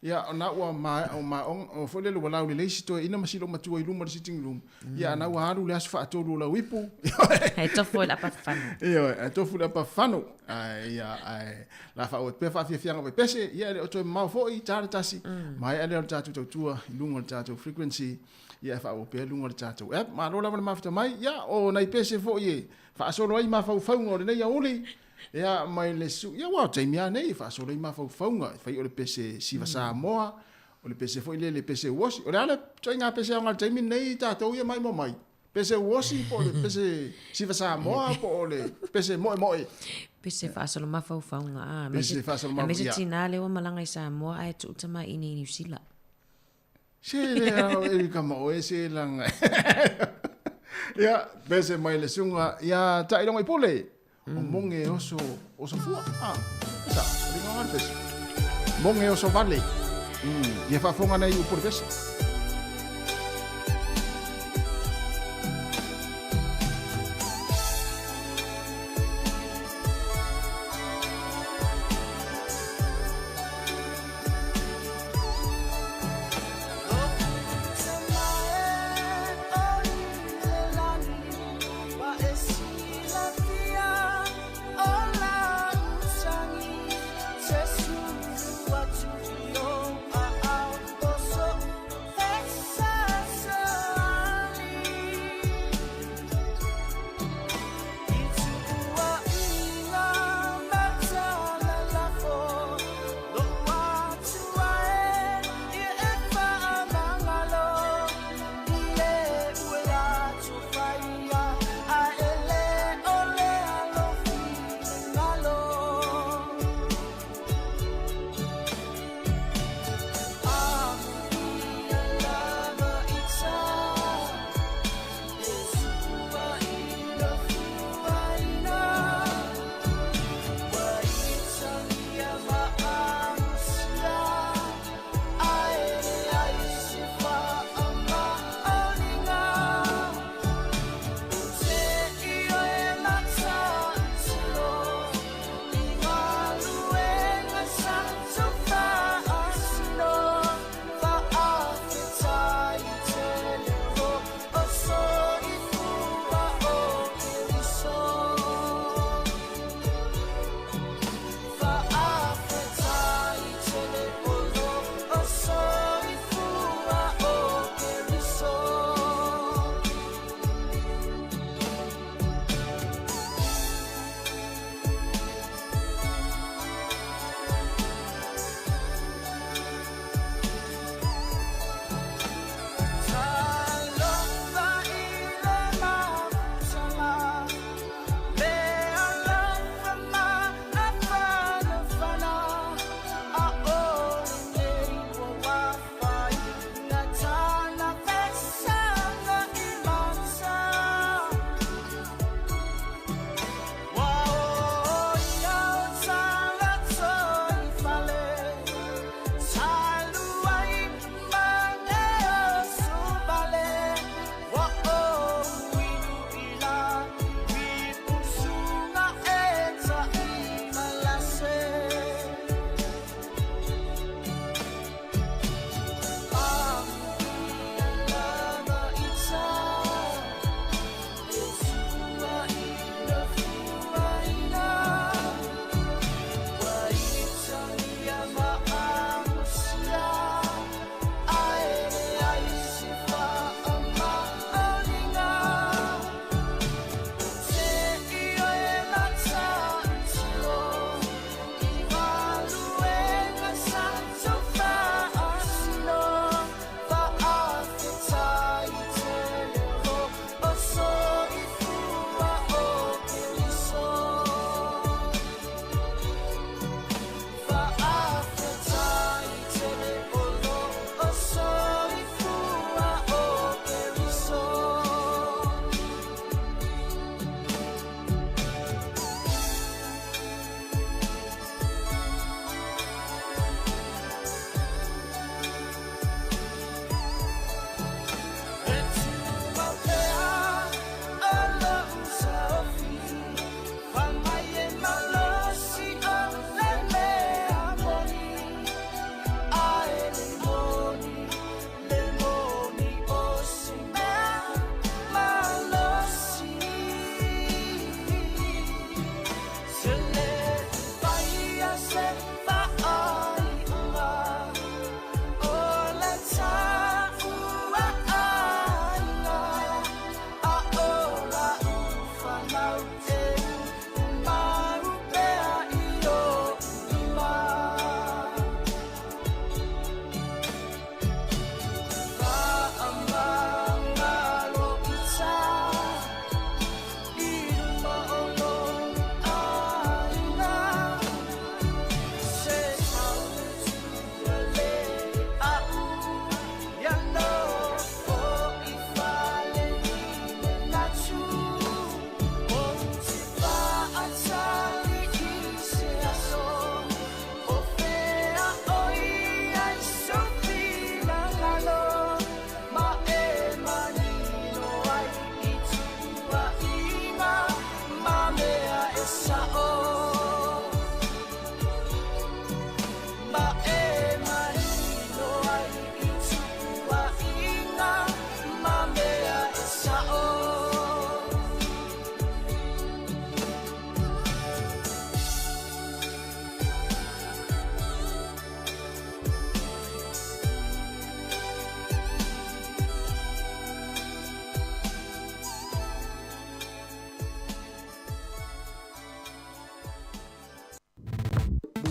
ia na o ma o fo le lo la le sito ina masilo matu I luma le sitting room ia na o haru le asfa to lo la wipu e to fo la pa fano ia e to fo la pa fano ia la fa o pe fa fia ngo pese ia le o to ma fo I tare tasi mai ale o tatu to lunga tatu frequency ia fa o pe lunga tatu e ma lo la ma fta mai ia o na pese fo ie fa so lo I ma fa fa ngo le ia uli ia mai le su ia wa te mia nei fa so le ma fa faunga fa o le pese siva Samoa o le pese foi le pese wosi o le ale toinga pese nga te mi nei ta to ia mai mo mai pese wosi po le pese siva Samoa po le pese mo pese fa so le ma fa faunga pese fa so le ma me se tinale o malanga I Samoa ai tu tama I New Zealand se le o ka mo e se langa ia pese mai le sunga ia ta I longa I pole o monge oso fua sa ringa antes monge oso vale ia fa fonga nei por vez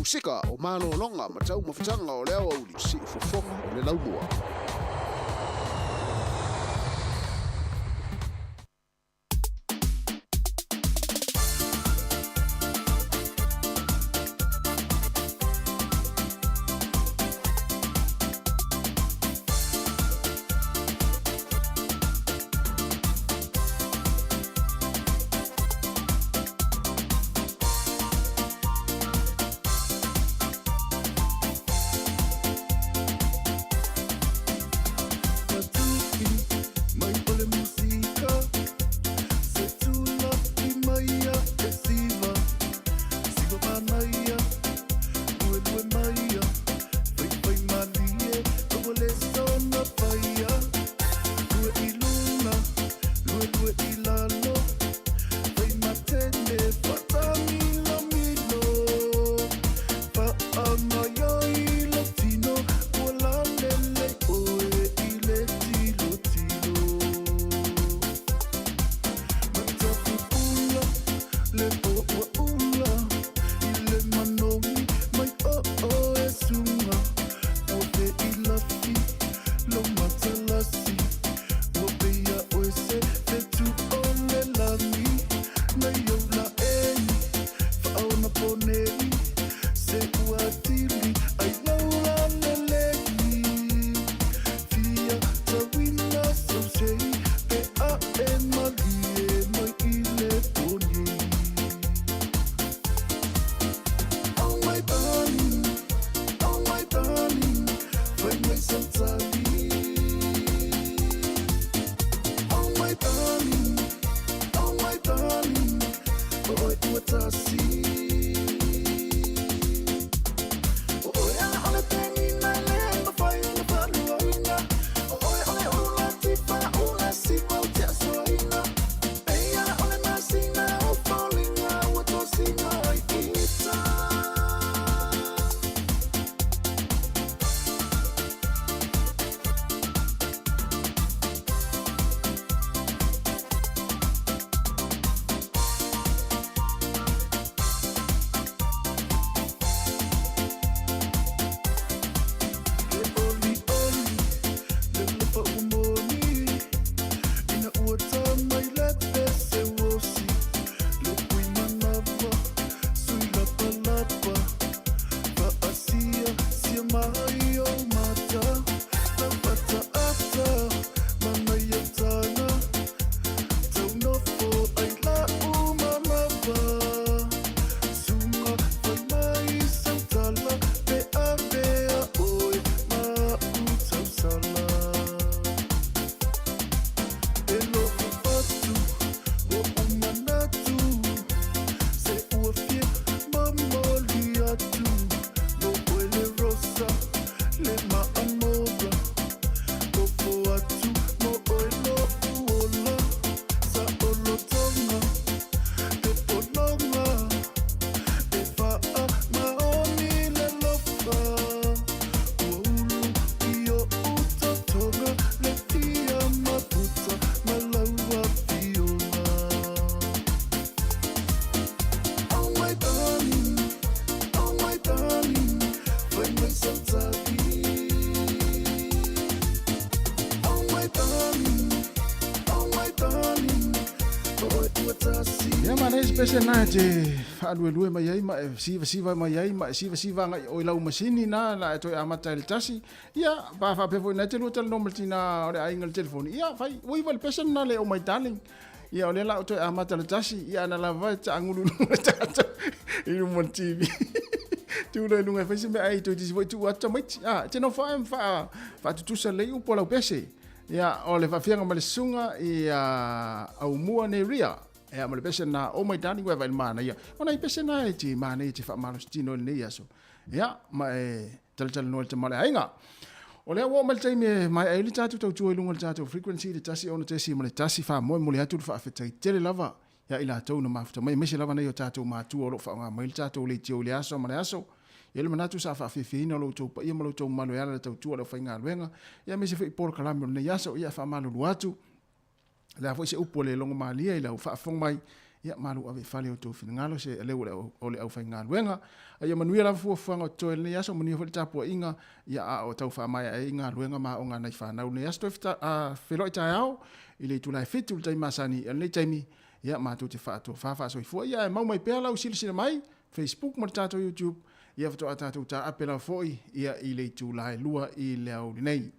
sika o malolonga ma tau mafutanga o leo au li si ufofonga o le laumua. Pese na te whaalue mai ai ma siva mai ai ma siva ngai o lau masini na la to amata el tasi ia ba fa pe foi na te luta no maltina o le ai ngal telefoni ia fai oi val pese na le o mai darling ia o le la to amata el tasi ia na la vai ta angulu ta ilu mon TV tu le lunga fai se me ai to dis voi tu ata mai te no fa tu sa le u pola pese ia o le fa fianga ma le sunga ia au mua ne ria e ma le pese na o mai tani wa vai mana ia ona i pese na e ti mana e ti fa malo stino ne ia so ia ma e tal no te male ainga o le wo mal time mai ai tatu tu lunga tatu frequency de tasi ona te si ma le tasi fa mo le atu fa fa tele lava ia ila tau na mafuta mai mesi lava na yo tatu ma tu o lo fa nga mai tatu le ti o le aso ma le aso ele manatu sa fa fi no lo tu pa ia ma lo tu malo ya le tau tu o le fa nga luenga ia mesi fa por kala me ne ia so ia fa malo luatu la foi se upo le longo malia ila fa fong mai ia malu ave fale o to finangalo se le ole au fai ngaluenga ia manuia la fuanga to le yaso mani fo tapu inga ia o tau fa mai ai ngaluenga ma o ngana fa na le yaso fita felo ta ao ile tu la fitu tai masani le taimi ia ma tu te fa so fo ia mau mai pela o sila mai Facebook mo tato YouTube ia foto atatu ta apela foi ia ile tu la lua i le au nei.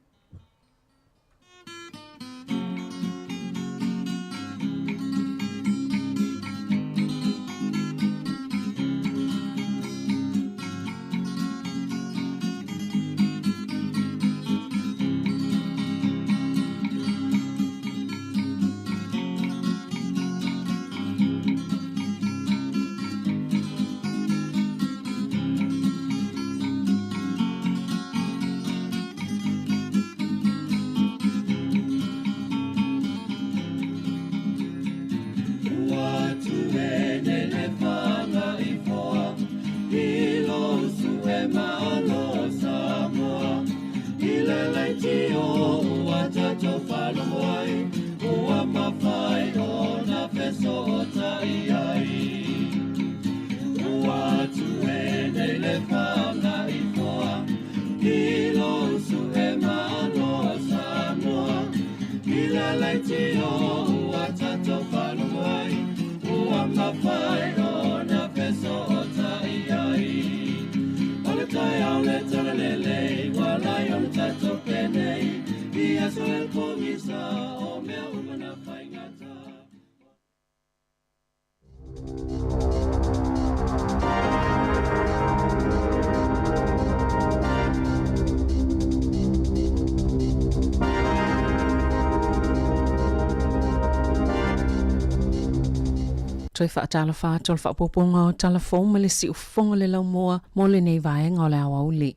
Toi whaatala whātua whaapoponga o telefon ma le si ufonga le lau moa mo le nei vaenga o le awa uli.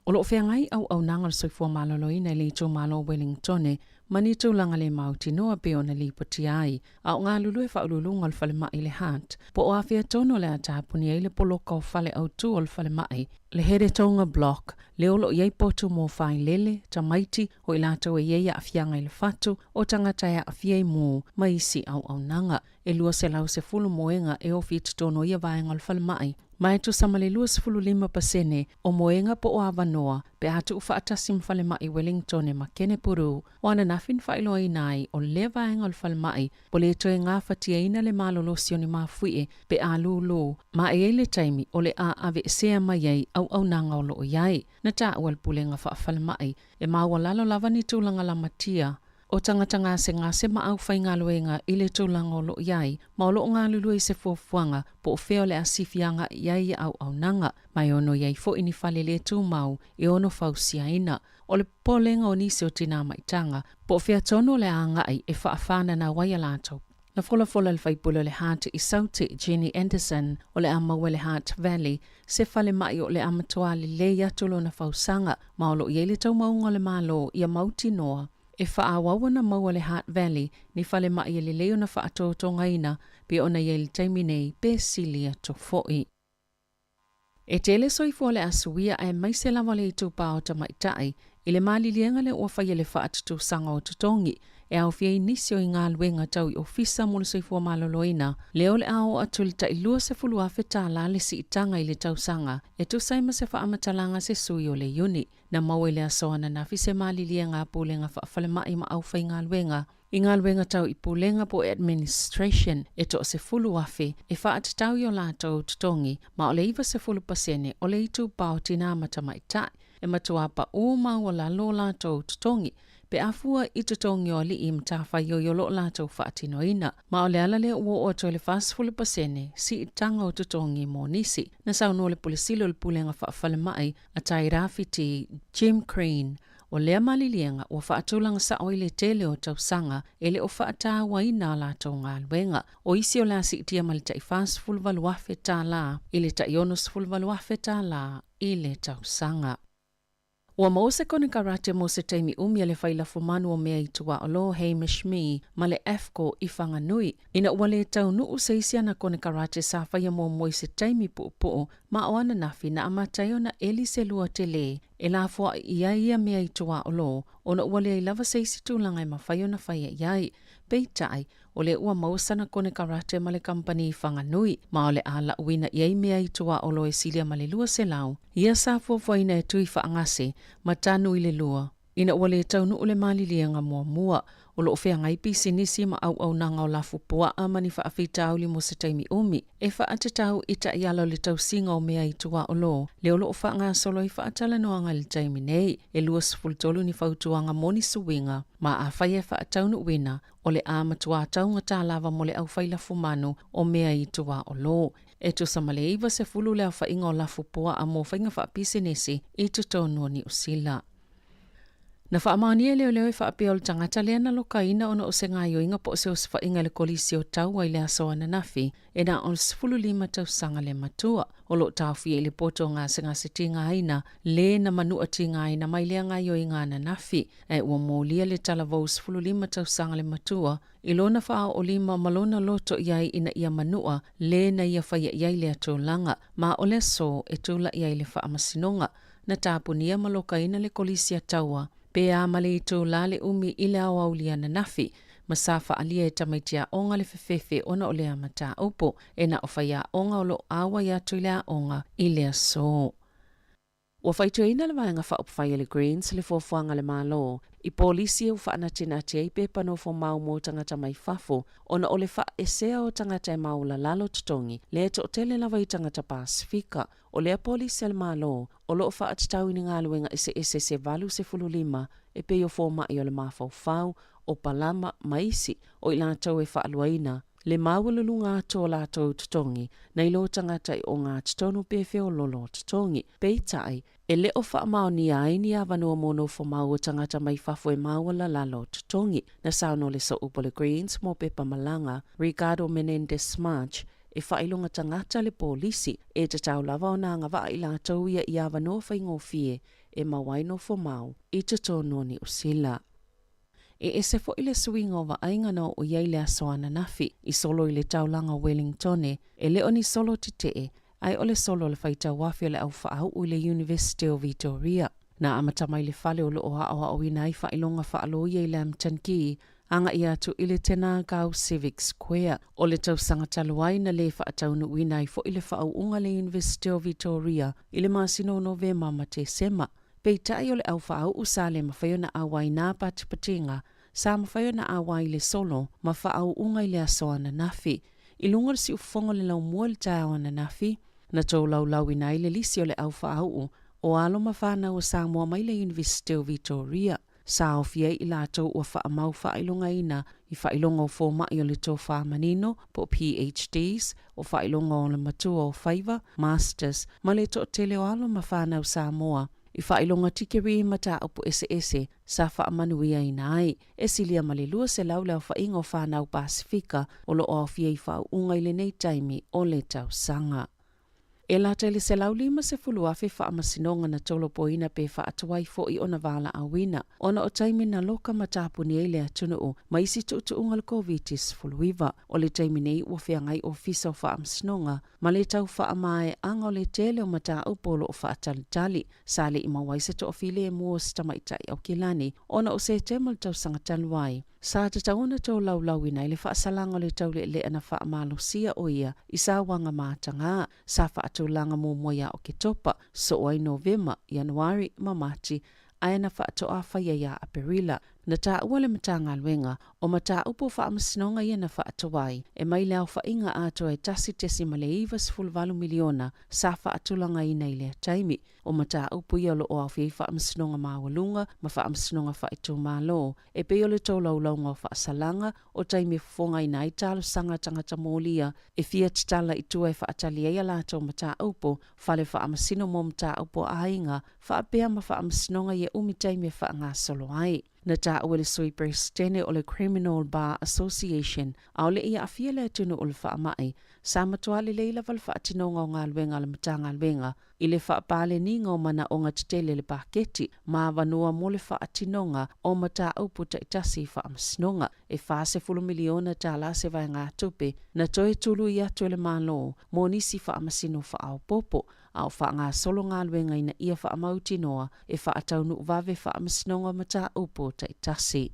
O lo whengai au nanga le soifua maloloi nei le tō malo Wellingtone mani tūlanga le mauti noa pe o na li poti ai a o ngā lulu e whaululunga o le whale mai le hat po o awhia tono le atapuni ai le poloka o whale au tū o le whale mai le here tonga block le olo iei potu mō whai lele ta maiti o i lātou e iei a awhianga i le whatu o tangata e a awhiei mō mai isi au nanga e lua se lau se fulu moenga e o fitu tono ia vaenga o le whale mai. Mai tu samale lua se fulu 5% o moenga po o awanoa pe atu ufa atasi mwhale mai Wellington e makene puru wana nafin whailo nai o le vaenga o le whale mai po le toe ngā whatia ina le malolosio ni mawhue pe a lulu ma e le taimi o le a ave sea mai ei au nanga o loo iai na ta awal pulenga whaafale mai e maua lalo lava ni tūlanga la matia o tangatanga se ngase ma au whai ngā luenga i le tūlanga o loo iai ma o loo ngā lulu i se fuafuanga po o wheo le asifianga iai au nanga mai ono iai fo ini whale le tū mau i ono whausia ina o le polenga o nisi o tina maitanga po o whea tono le angai e whaafana na waia lātou. Na fola le whaipulo le hātu i sauti Jenny Anderson o le amaua le Heart Valley se whale mai o le amatoa le iatulo na whausanga ma o loo iai le tau maunga le malo i a mauti noa e whaawawana maua le Heart Valley ni whale mai e le leo na whaatotonga ina pe ona iei le taimi nei pe silia to foi. E tele soifua le asuia e mai se lava le itu pao ta maitai i le malilienga le ua whai le whaatutu sanga o tutongi e au fia inisio i ngā luenga tau i ofisa mo le soifua maloloina leo le ao atuli ta i lua se fulua whetala le si itanga i le tau sanga e tu saima se whaamatalanga se sui o le uni na maua le asoana na fi se malilienga pulenga whaafale mai ma au whai ngā luenga. I ngā luenga tau i pulenga po administration e to se fulu afe e whaatatau i o lātou tutongi ma o le iwa se fulu pasene o le itu pao tina matamaitai e matua pa o maua la lo lātou tutongi pe afua i tutongi o li i mtawhai o lo lātou whaatino ina ma o le ala le ua o to le fast fulu pasene si i tanga o tutongi mo nisi na sauno le pulisilo le pulenga whaafale mai a tai rafiti Jim Crane o lea malilienga o whaatulanga sa o le tele o tausanga e le o whaatawa ina lātou ngā luenga o isi o la si itia mali tai fast fulu valuafe tā la i le tai onus fulu valuafe tā la i le tausanga. Ua mause kone karate mo se teimi umia le whaila fumanu o mea i tua o lo Hamish Me ma le Afko i whanganui. Ina ua le tau nuu se isia na kone karate sa whaia mo moi se teimi pu'u ma o ana nafi na amatayo na eli se lua te le e la fua ia mea i tua o lo o na ua le lava se isi tūlanga i ma whaio na whaia iai. Peitai, o le ua mausana kone karate ma le company whanganui, ma o le ala uina iei mea i tua olo e silia ma le lua se lau, ia sa fuafuaina e tui whaangase, ma tanu i le lua. Ina ua le taunu o le malilianga mua, o lo ofea ngai pisi nisi ma au nanga o la fupua ama ni whaafitau li mo se taimi umi, e whaatatau ita iala le tau singa o mea i tua o lo, le olo o whaanga solo i whaatala noanga le taimi nei, e lua sifultolu ni whautuanga moni suwinga, ma a whaia whaataunu wina, o le a matua taunga tā lava mo le au whaila fumanu o mea i tua o lo. E tu samale iwa se fulu le au whainga o la fupua a mo whainga whaapisi nisi i tutonua ni usila. Na whaamania leo e whaapia o le tangata lea na lokaina ona o se ngāio inga po se o se whainga le kolisi o tau ai le asoa na nafi, e na o le 15 tau sanga le matua, o lo tawhia i le poto ngā singa se tinga aina, le na manua tinga aina mai lea ngāio inga na nafi, e ua mōlia le talavou 15 tau sanga le matua, i lona wha o lima malona loto iai ina ia manua, le na ia whaia iai le atolanga, ma o le so e tula iai le wha amasinonga, na tāpunia malokaina le kolisi a taua, pe a male i tō la le umi i le awaulia na nafi, ma safa alia e tamaitia onga le fefefe ona o lea mata upo, e na ofaya onga o lo awa ya tu lea onga i lea so. Ua whaitua ina le vaenga wha upwhai le Greens le fuafuanga le malo, i polisi u whaanatina te ei pepa no fo mau mo tangata mai fafo, ona o le wha esea o tangata e mau la lalo tutongi, le to tele lava i tangata Pasifika, o lea polisi al malo, o lo wha atatau ni ngā luenga ese se valu se fululima, e pe o fōma i o le mafau fau, o palama maisi, o ila tau e wha aluaina, le mawalulu ngā tō la tau tutongi, na ilo tangata i o ngā tutonu pefe o lolo tutongi, peitai, e le o wha mao ni aini a vanua mono fo mau o tangata mai fafo e mawala lalo tutongi, na sauno le so upo le Greens mo pepa malanga, Ricardo Menendez March, e whailunga tangata le polisi, e te tau lava o nā ngā i la tau ia i a vanua whaingofie, e mawaino fo mau, i te tono ni usila. E ese fo ile swing o ainga no o iei le asoana nafi i solo i le taulanga Wellingtone e leo ni solo titee ai o le solo le whaita wafi o le au whaau o le University of Victoria. Na amatamai le whale o lo o hao o ina i whailonga whaalo iei le amtanki anga i atu i le tena kau Civic Square o le tau sangataluai na le whaataunu uina i fo i le whaau unga le University of Victoria i le masino Novema ma te sema. Peitai o le au whaau usa le mawhaio na awai nā patipatinga, sa mawhaio na awai le solo, ma whaau unga i le asoana nafi. I lunga si ufongo le lau mua le tau ana nafi, na tau lau ina i le lisi o le au whaau, o alo mawhana o Samoa mai le University of Victoria. Sa o fia i la tau ua wha mau whailonga ina, i whailonga o fōma i o le tau whamanino, po PhDs, o whailonga o le matua o whaiva, Masters, ma le tau tele o alo mawhana o Samoa. I whailonga tikeri mata upo ese, sa whaamanuia ina ai, e silia malilua se laula o whainga o whanau Pasifika, o lo o fia i whau unga i le nei taimi o le tau sanga. E la tele se laulima se fuluafe whaamasinonga na tolo poina pe whaatuai fo i ona vala awina, ona o taimi na loka matapuni e le atunu o, ma isi tuutu unga le COVID-19 fuluiva, o le taimi nei ua whiangai o fisa o whaamasinonga, ma le tau whaamae anga o le tele o mata upolo o whaatalitali, sa le ima waise to o file e mua stamaitai au kilani, ona o se temal tau sangataluai. Sa te tauna tau laulawina i le whaasalanga o le tau le ana whaamalosia o ia, i sa wanga mātanga, sa whaatulanga mō moia o ke topa, so ai Novema, Januari, Mamati, aina whaatoa whaia ia a Perila, na tā ua le matanga luenga, o mata upo whaamasinonga ia na whaatawai, e mai leo whainga ato e tasi tesi ma le iwa 10 miliona, sa whaatulanga ina i lea taimi, o mata upo ia lo o awhi whaamasinonga mawalunga, ma whaamasinonga whaitu malo, e pe o le tau laulaunga o whaasalanga, o taimi fonga ina i talo sanga tangata mōlia, e fia titala i tua e whaatali eia lato mata upo, whale whaamasino mo mata upo ainga, whaapea ma whaamasinonga ia umi taimi whaanga solo ai. Na tā ua le sui presidente o le Criminal Bar Association, a o le ia awhia le atunu o le whaamai, sa matua le leila wal whaatinonga o ngā luenga le matanga luenga, i le whaapale ninga o mana o ngā titele le paketi, ma vanua mo le whaatinonga o mata upu taitasi whaamasnonga, e whaase 10 miliona tā la se vai ngā tupe, na toe tulu i atu le malo, mo nisi whaamasino whaao popo, au wha ngā solo ngā luenga ina ia wha amauti noa e wha ataunu vave wha amasinonga mata upo taitasi.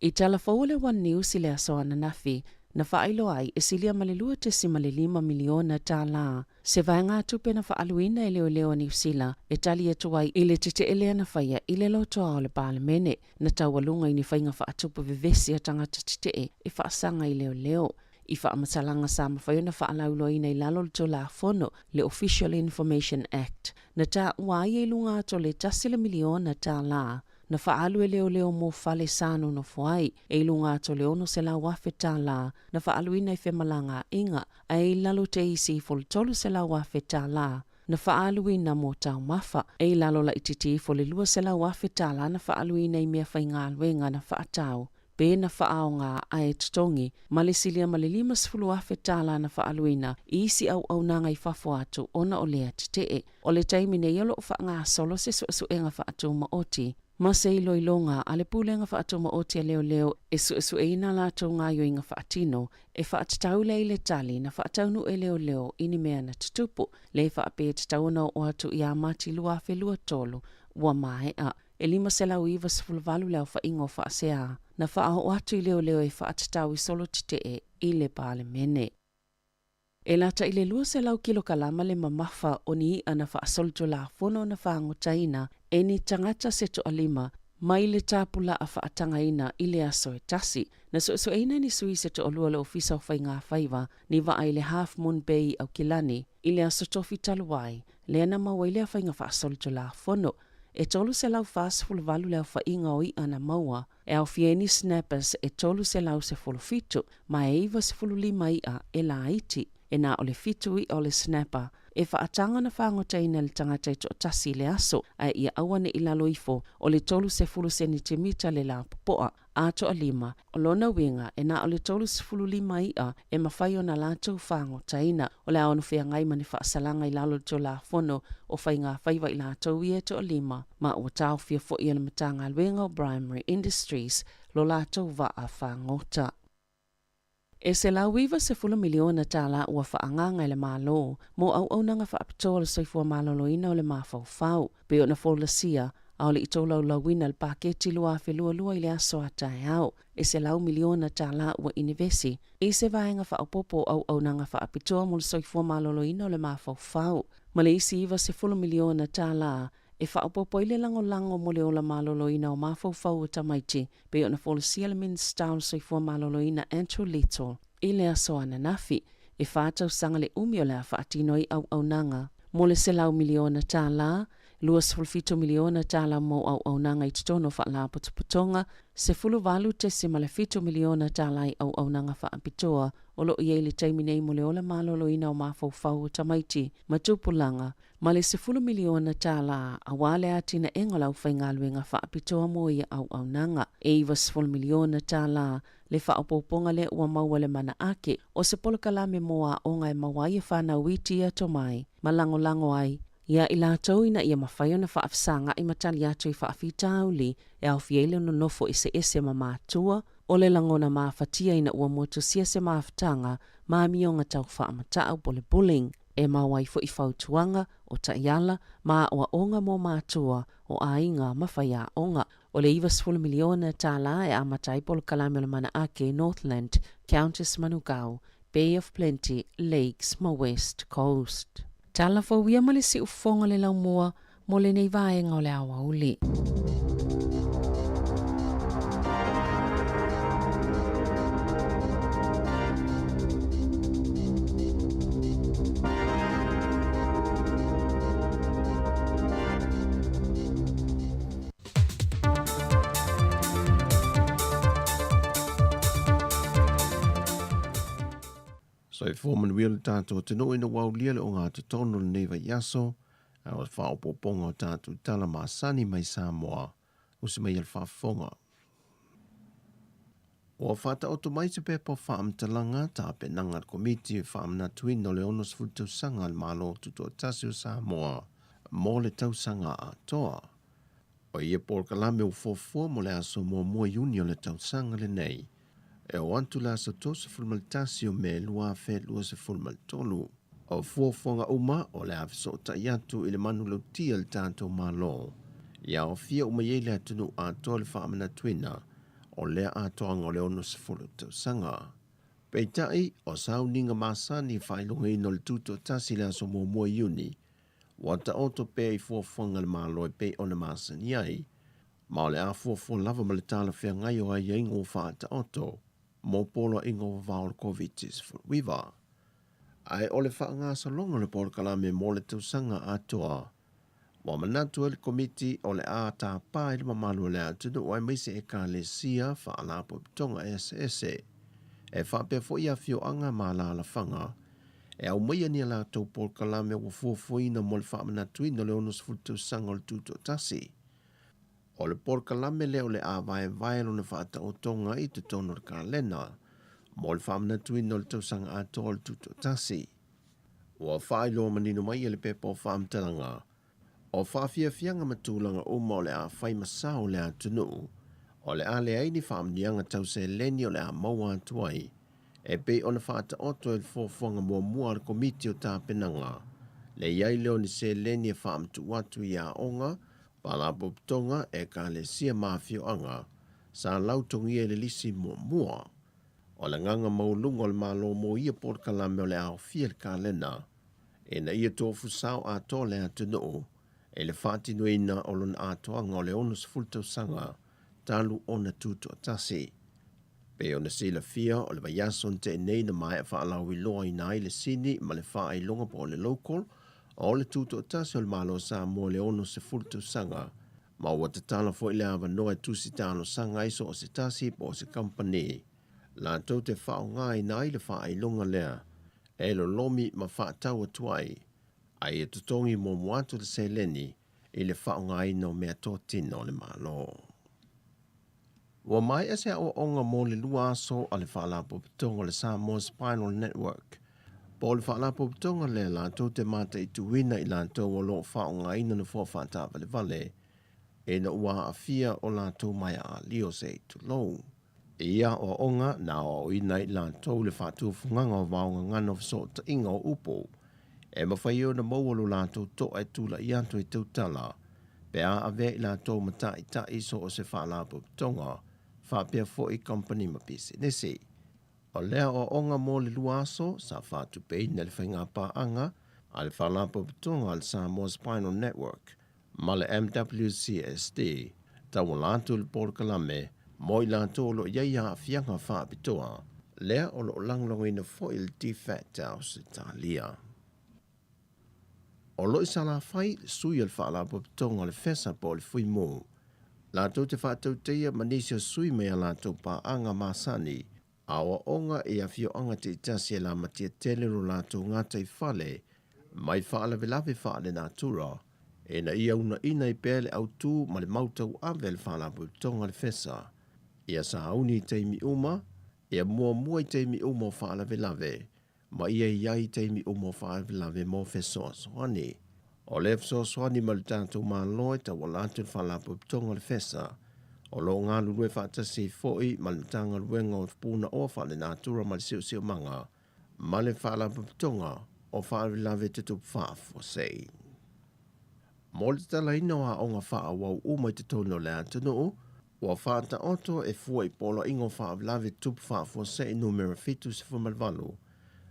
I talafou le One News i le asoana nafi, na whaailo ai e silia malelua te si malelima miliona tā la. Se vaenga tupe na whaaluina e leo New Zealand, e tali e tuai i le tete elea na whaia i le lotoa o le palemene, na taualunga i ni whainga whaatupa vivesi a tangata tete e whaasanga i leo. I whaamatalanga sa mawhaiona whaalaulo ina i lalo le to la fono, le Official Information Act, na tā uai e lunga to le tasila miliona tā la. Na whaalu e leo mo fale sano no fuai, e lunga to leono se la wafe tā la, na whaalu ina i whemalanga inga, a e lalo te isi fol tolu se la wafe tā la. Na whaalu ina mo tau mafa, e lalo la ititi fol lua se la wafe tā la na whaalu ina i mea whainga aluenga na whaatau. Pe na whaaonga a e tutongi, malesilia malilima sifulu wafe tā la na whaaluina, i isi au nanga i whafo atu ona o lea titee. O le taimine iolo o whaanga solo se suenga whaatu maoti. Masa i loilonga, ale pulenga whaatoma o te leo e su eina la tau ngā yoinga whaatino, e whaatitau le le tali na whaataunu e leo ini mea na tutupu, le whaape te tauna o atu i a mati lua whelua tolu, ua mae a. E lima se lau iwa sifulvalu leo whaingo whaasea, na whaaho atu i leo e whaatitau i solo tite i le pale mene. E lata i le lua se lau kilo kalama le mamafa o ni ana whaasolto la fono na whaango taina, e ni tangata seto alima, mai le tāpula a whaatanga ina i le aso e tasi. Na so eina ni sui seto olua le ofisa o whai ngā whaiva, ni wa ai le Half Moon Bay au Kilani, i le aso tofi taluai, le ana maua i le a whai ngā whaasolto la fono. E tolu se lau whaasfulu valu leo whainga o i ana maua, e au fieni snappers e tolu se lau se fulu fitu, ma e iwa se fulu lima i a e la iti. E nā ole fitu i ole snapper, e whaatanga na whaangotaina le tangata i to tasi le aso, a ia awane i lalo ifo, o le tolu se fulu centimeter le la popoa, a to alima, o lona winga, e nā ole tolu se fulu lima i a, e mawhai o na lātou whaangotaina, o le aonu whea ngai mani whaasalanga i lalo to la fono, o whai ngā whaiva i lātou i e to alima, ma o tau fia fo i ana matanga luenga o Primary Industries, lo lātou wa a whaangota. E se la wiva se fula miliona tala ua whaanganga i le malo, mo au nanga whaapitoa le soifua malolo ina o le mawhau, pe o na fola sia, au le itolau lawina le paketi lua lua i le aso atai au, e se lau miliona tala ua inivesi, e se vaenga whaapopo au nanga whaapitoa mo le soifua malolo ina o le mawhau, ma le isi iwa se fula miliona tala, e whaapopo i le lango mo le ola malolo ina o mawhau o tamaiti, pe o na fola sia le minsta o le soifua malolo ina Andrew Little, i le aso ana nafi, e whātau sanga le umi o le a whaatino i au nanga. Mo le se lau miliona tā la, 2.5 miliona tā la mo au nanga i tutono wha putonga, se fulu valu te se male 5 miliona tā la i au nanga whaapitoa, o lo i le taiminei mo le ola malolo ina o mawhau o tamaiti, matupulanga, ma le se fulu miliona tā la, a wale atina engalau whaingaluenga whaapitoa mo i au nanga, e iwa se fulu miliona tā la, le whaapoponga le ua maua le mana ake, o se polokalame moa o ngai mawai e whana witi a tomai, malango ai, ia i lātou ina ia mawhaio na whaafisanga i matali atu i whaafitauli, e au fiele no nofo i se ese ma mātua, o le langona mawhatia ina ua motu sia se mawhatanga, ma mionga tau whaamatau bole bullying, e mawai fo i whautuanga, o taiala, ma oa onga mo mātua, o ainga mawhaia onga, o le iwa 10 miliona tā la e amatai polo kalame o mana ake Northland, Countess Manukau, Bay of Plenty, Lakes, ma West Coast. Tala fo wia male si ufonga le lau mua, mo le nei vaenga o le awa uli. So i fōmanu wia le tātou te no ina wau lia le o ngā te tono le neiva yaso, a o whaopoponga o tātou tala maasani mai Samoa, usi mai al whaafonga. O whata o mai te pepo whaamtalanga tā pe nangat komiti whaamna tuin no le onos futau sanga al malo tuto tasi o Samoa, mo le tau sanga a toa. O ia por kalame o fofua mo le aso mua iuni o le tau sanga le nei, e o antu la sa tosa fulmaltasio me lua fe lua se fulmaltolu. O fuafonga uma o le afiso o taiatu i le manu lautia le tātou malo. Ia o fia uma iei le atunu a toa le whaamana tuina o lea atoanga o le ono sefulu tausanga. Peitai o sauninga masani whailunga ino le tuto tasi le aso mua iuni, wata oto pe i fuafuanga le malo e pe o le masani ai, ma o le a fuafua lava ma le tala whea ngai o ai ingo whaata oto, mo polo ingo vavao le COVID-19 wiva. Ai o le whaanga sa longa le polo kalame mo le tausanga atoa, wa manatu le komiti o le a ta pa i le mamalu le atunu o ai meise e ka le sia whaalapo tonga SSE, e whapea fo ia fio anga ma la whanga, e au meia ni la tau polo kalame wa fuafuina mo le whaamanatui no le onus futu sanga o le tuto tasi. O le polo kalame leo le a vai lo ne whaata o tonga i te tono le kalena, mo le whaamanatui no le tausanga atoa le tuto tasi. Ua whailo manino mai e le pepa o whaamtalanga, o whaafia fianga matulanga o mo le a whai masao le a tunu, o le a le aini whaamnianga tau se leni o le a maua atuai, e pe o na whaata oto e fofonga mua le komiti o tāpenanga, le iai leo ni se leni e whaamtu watu i a onga, pala poptonga e ka le sia mafio anga, sa lautongi e le lisi mua. O le nganga maulunga o le malo mo ia por kalame o le au fia le kalena, e na ia tofu sao a to le atunu, e le whati nuina o lon atoanga o le onus fultau sanga, talu o na tuto tasi. Pe o na sila fia o le vayason te nei na mai a whaalau i loa i nai le sini ma le wha ai longa po le local, o le tuto tasi o le malo sa mo le onus fultau sanga, ma ua te tala fo i le awa noa e tusi talo sanga iso o se tasi po se company. La tau te whao ngai nai le wha ai longa lea, e lo lomi ma wha tau atuai, ai e tutongi mo muatu le seleni, i le whao ngai no mea tō tino le malo. Wa mai ese o onga mo le lua aso a le whaalapo pitonga le Samoa Spinal Network. Po le whaalapo pitonga le la tau te mata i tuwina i la tau o lo whao ngai na fua whata vale vale, e na ua a fia o la tau mai a lio se tu lou. Ia o onga na o ina i la tau le whatu funganga o vaonga ngana o so ta inga o upo. E mawhai o na maualu la tau to e tula i anto i tautala. Pe a ave i la tau mata i ta iso o se whaalapo pitonga, whapea fo i company ma pisi nisi. O lea o onga mo le luaso, sa whatu pei na le whainga pa anga, a le whaalapo pitonga al Samoa Spinal Network, ma le MWCSD, tau lantu le porkalame, mo i lanto lo iaia a fianga wha pitoa, lea o lo langlong ina fo il defect house Italia. O lo isala fai sui al whaalapo pitonga le fesa po le fui mo. La tau te whātau teia manisio sui mea la tau pa anga masani, awa onga e a fio anga te itasi e la matia telero la tau ngata i whale, mai whaala velave whaale nā tura, e na ia una ina i pēle au tū ma le mautau ave le whaalapo pitonga le fesa. Ia sa auni teimi uma, ia mua i teimi uma o whaala velave, ma ia iai teimi uma o whaala velave mo fesoa soani. O le fso soani ma le tātou maa loe ta walatu le whaalapo pitonga le fesa, o lo ngā lulue whaatasi foi ma le tanga luenga o puna o whaale nātura ma le siu manga, ma le whaalapo pitonga o whaala velave te tupu whaafo sei. Mo le tala ina wa o ngā whaa wau umai te tono le atunu, wa whaata oto e fua i polo ingo whaa velave tupu whaafo sei numero fitu se fumalvalu,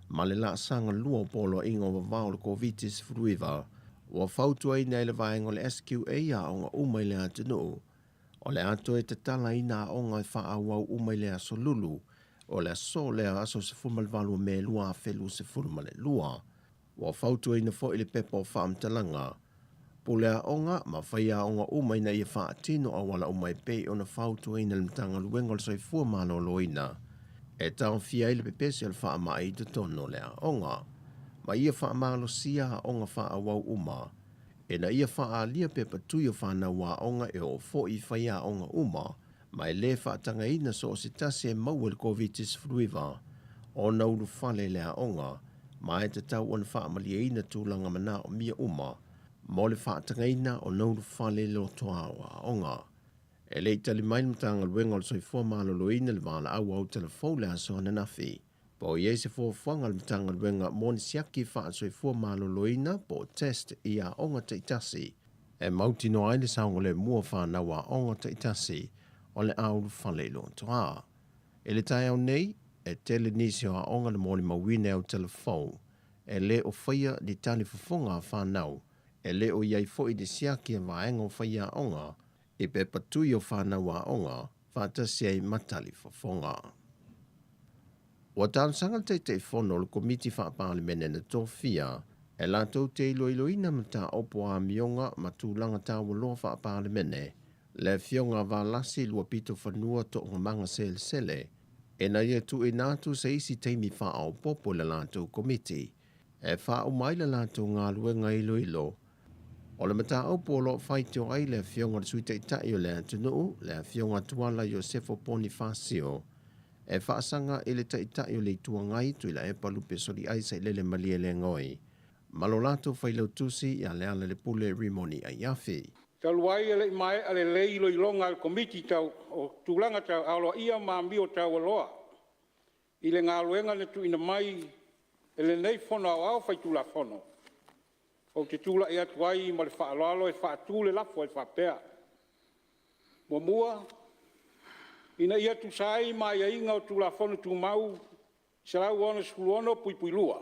ma le la sanga lua polo ingo wavao le COVID-19 furuiva, wa fautua ina ele vaengo le SQA a onga umai le atunu, o le ato e te tala ina onga e wha wau umai le aso lulu, o le aso le aso se fumalvalu me lua felu se fulmale lua, wa fautua ina fo ili pepa o whaamtalanga, pulea onga ma whaia onga umai na ia wha atino a wala umai pei o na fautua ina le mtanga luenga le soifua malo loina, e tau fia ili pepesi al wha mai te tono lea onga. Ma ia wha malo sia onga wha wau uma, e na ia wha alia pepa tuyo whana wā onga e o fo i whaia onga uma, ma e le wha tanga ina so o se tasi e maua le COVID-19 fruiva, o na ulu whale lea onga, ma e te tau on wha amalia ina tūlanga mana o mia uma, mo le wha tanga ina o na ulu whale lo toa wā onga. E le itali mail mtanga luenga o le soifua malo lo ina le wala au tala fōle aso na nafi. Po ie se fōwhanga le mtanga luenga moni siaki wha soifua malo lo ina po test i a onga te itasi. E mauti no aile saunga le mua wha na wa onga te itasi o le au fale lo toa. E le tai au nei, e tele nisi o aonga le mōli mawine au telefou, e le o whaia di tali fufunga whanau, e le o iai fo i de siaki e vaenga o whaia aonga, e pe patui o whanau a aonga, whātasi ai matali fufunga. Wa tānsanga te whono le komiti whaapāle mene na tōwhia, e lātou te iloiloina ma tā opo a mionga ma tūlanga tā waloa whaapāle mene, le fionga wā lasi lua pito whanua to o manga sele, e na ia tu e nātu sa isi teimi wha au popo le lātou komiti, e wha o mai le lātou ngā luenga iloilo, o le mata opo lo whaiti o ai le fionga le suite itai o le atunuu, le fionga tuala Josefo Bonifacio, e whaasanga e le taitai o le tuangai tu ila e palupe soli ai sa ilele malie le ngoi. Malo lato whailau tusi ia le ala le pule rimoni ai afi. Taluai ele mai ale leilo i longa al komiti tau o tūlanga tau alo ia maambi o tau aloa. I le ngā luenga le tu ina mai ele nei fono au whai tūla fono. O te tūla e atuai ma le whaalalo e whaatū le lafo e whapea. Mua ina ia tu sai mai a inga o tūla fono tū mau se lau ona skuluono pui lua.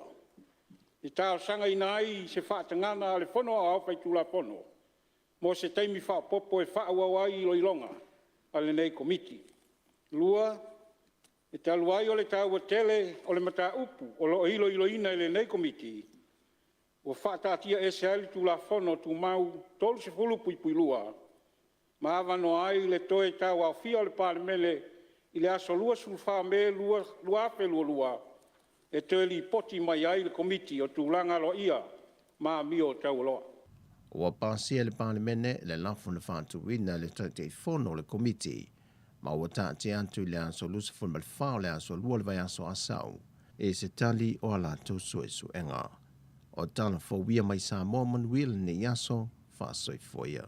I tāo sanga ina ai se whaatangana le fono au whai tūla fono. Mo se taimi whaapopo e whaawawai i loilonga a le nei komiti. Lua, e te aluai o le tāua tele o le mata upu o lo iloina i le nei komiti. O whaatatia e se ali tūla fono tū mau tolu se fulu pui lua. Ma avano ai le toe tāua o fia o le pāremele i le aso lua sulwha me lua afe lua. E te li poti mai ai le komiti o tūlanga lo ia ma mio tau loa. Ua pasia le palemene le lafo na whātuina le tautei fono le komiti, ma ua tāte antu le aso lusafon ma le whao le aso lua le vai aso asau, e se tali o ala tau su enga. O tala fōwia mai Samoa manuil ni aso whāsoi foia.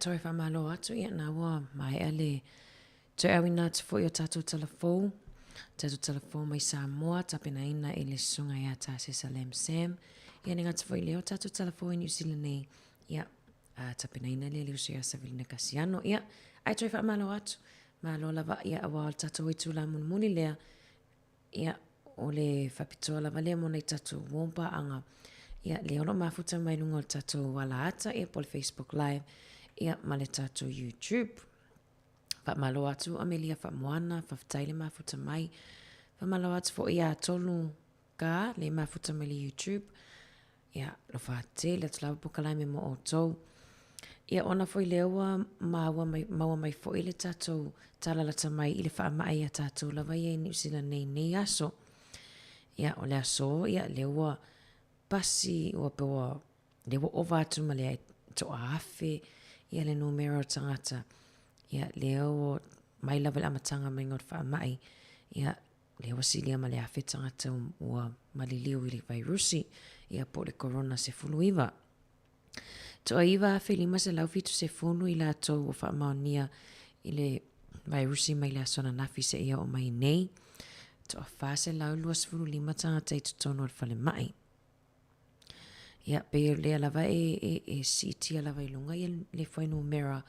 Toi whamalo atu ia nā wā mai ale toi awina te fo i o tātou telefou mai Samoa tapena ina i le sunga ia tā Salem Sam ia ni ngata fo i leo tātou telefou i New Zealand nei ia tapena ina le liusu ia Savilina Kasiano ia ai toi whamalo atu malo lava ia awa o tātou i tūla muni lea ia o le whapitoa lava lea mona i tātou wompa anga ia le ono mafuta mai lunga o tātou wala ata ia po le Facebook Live ia ma le tātou YouTube. Whamalo atu Amelia Whamoana, whawhataile mafuta mai. Whamalo atu fo ia tolu ka le mafuta mai le YouTube. Ia lo whate le tulawa pukalai me mo o tau. Ia ona fo i lewa maua mai fo i le tātou talalata mai i le whaamai a tātou lawa ia i New Zealand nei aso. Ia o le aso ia lewa pasi ua pewa lewa ova atu ma le to afe. Ia le numero tangata. Ia leo mai lawa le amatanga mai ngot whaamai. Ia leo silia ma le awhi tangata ua maliliu i le virusi. Ia po le corona se fulu iwa. Toa iwa awhi lima se lau fitu se fulu i la tau o whaamaonia i le virusi mai le asona nafi se ia o mai nei. Toa wha se lau lua se fulu lima tangata i tutono al whale mai. Ia pe le lava e siti lava i lunga ia le foi numera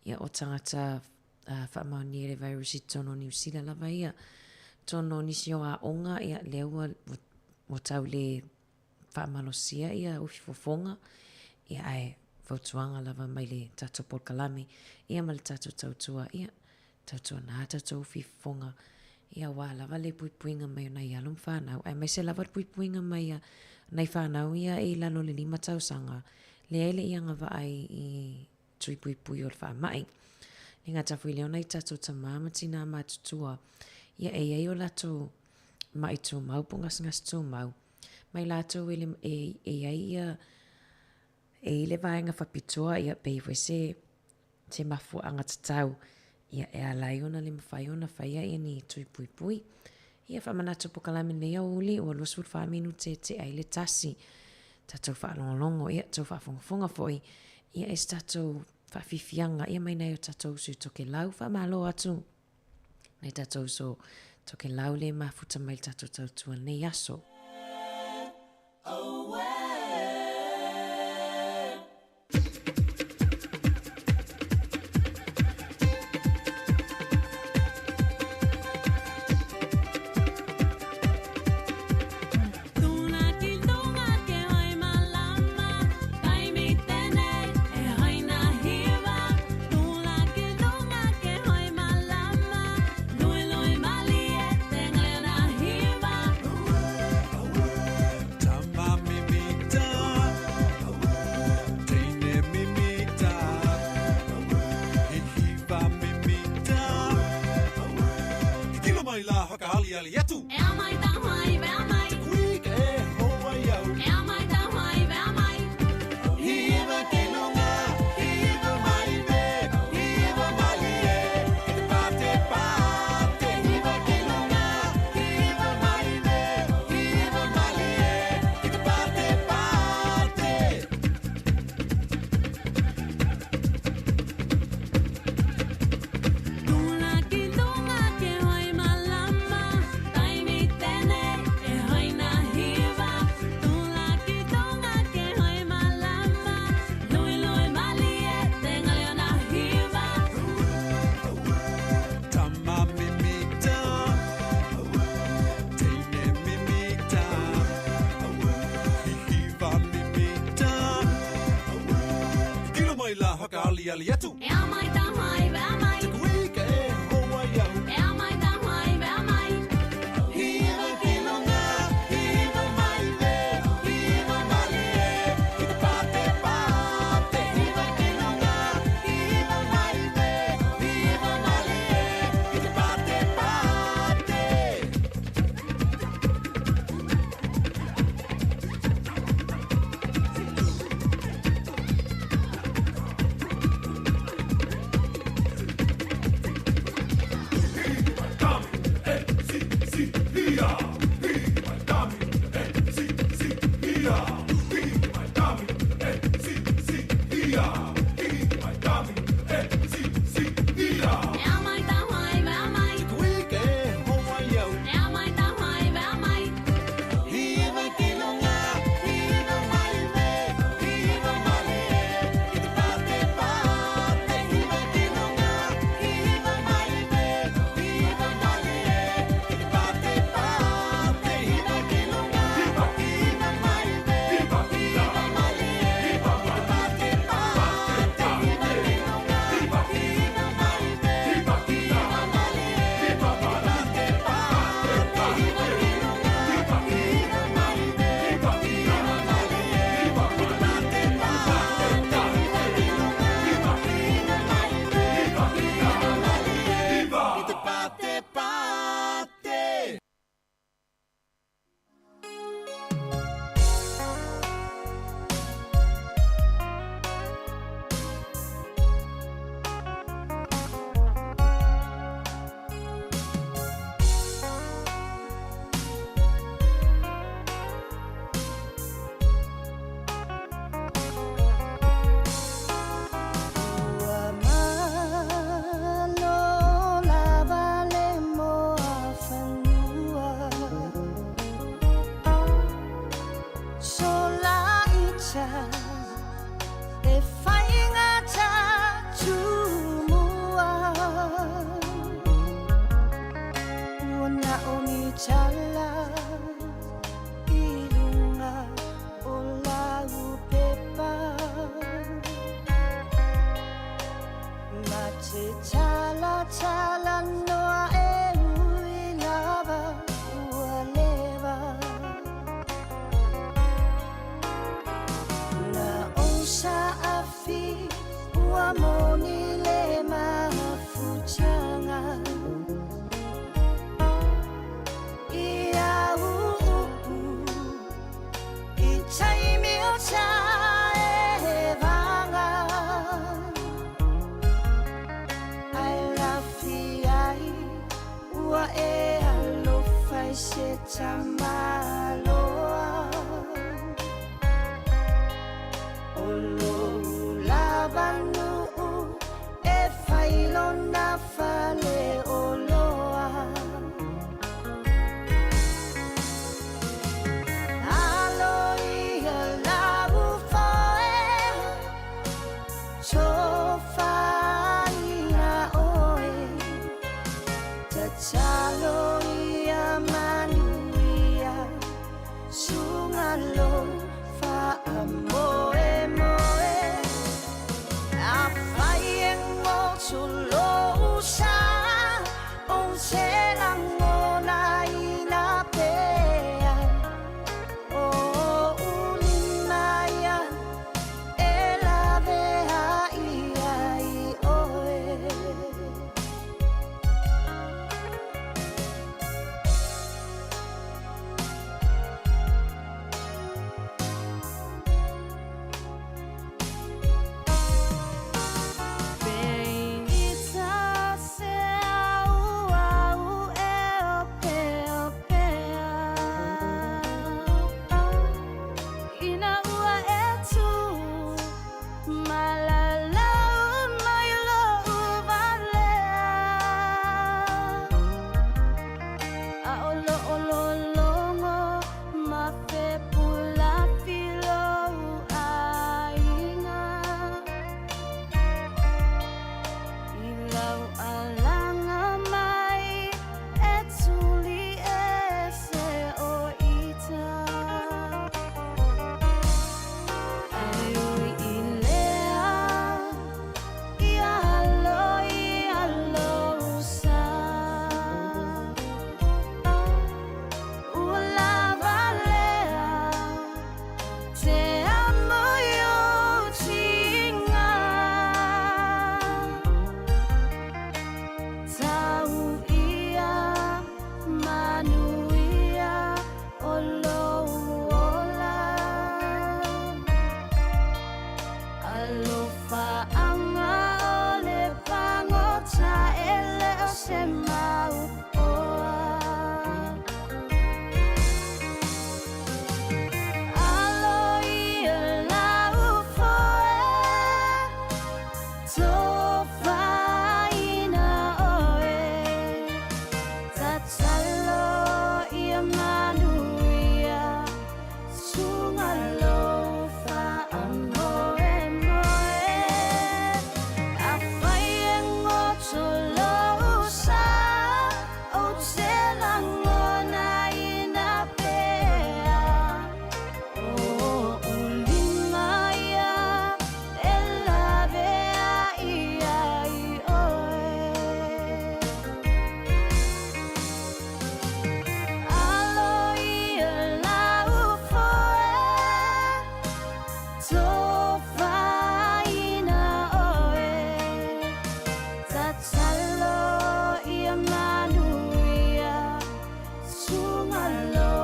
ia o tangata whaamaoni le virusi tono New Zealand lava ia tono nisi o a onga ia leua o tau le whaamalosia ia ufi fofonga ia ai fautuanga lava mai le tato polkalami ia ma le tato tautua ia tautua nā tato ufi fofonga ia wā lava le puipuinga mai na ia lum whanau. Ai mai se lava puipuinga mai nei whanau ia e lalo le 5 tausanga. Le ele ia ngava ai i tui puipui o le wha mai. Ni ngā tafu i leo nei tatou tamama tina mātutua. Ia e o lato mai tū mau pungas ngas tū mau. Mai lato e ia e le vaenga whapitoa ia peiwe se mafu anga tatau. Ia e alai ona le mawhai ona whaia ia ni tui pui pui. Ia whamanato pokalame lea uli o losfut whaminu te ai le tasi. Tatou whaalongolongo ia tau whaafongafonga foi. Ia e tatou whaafifianga ia mai nei o tatou su toke lau whamalo atu. Nei tatou so toke lau le mafuta mai tatou tautua nei aso. Chala noa e ui tamaloa olo lavanu e failona fale oloa aloia lavu fae chofaina oe tataloia manuia sungalo fa amoe moe a faiengo sulosa on selangona ina pea o ulimaya elavea ia I oe Ilau alanga mai etuli ese o ita Aiui ilea ialo sa Ula valea te amo yo tinga Tau ia manuia olo ola Alofa anga ole pangota ele o se mau oa Aloia lau foe Tofaina oe Tatalo ia manuia Sungalo fa amoe moe A faiengo tolosa O telangona ina pea O ulimaya elavea ia I oe Aloia lau foe Tofaina oe Tatalo ia manuia Sungalo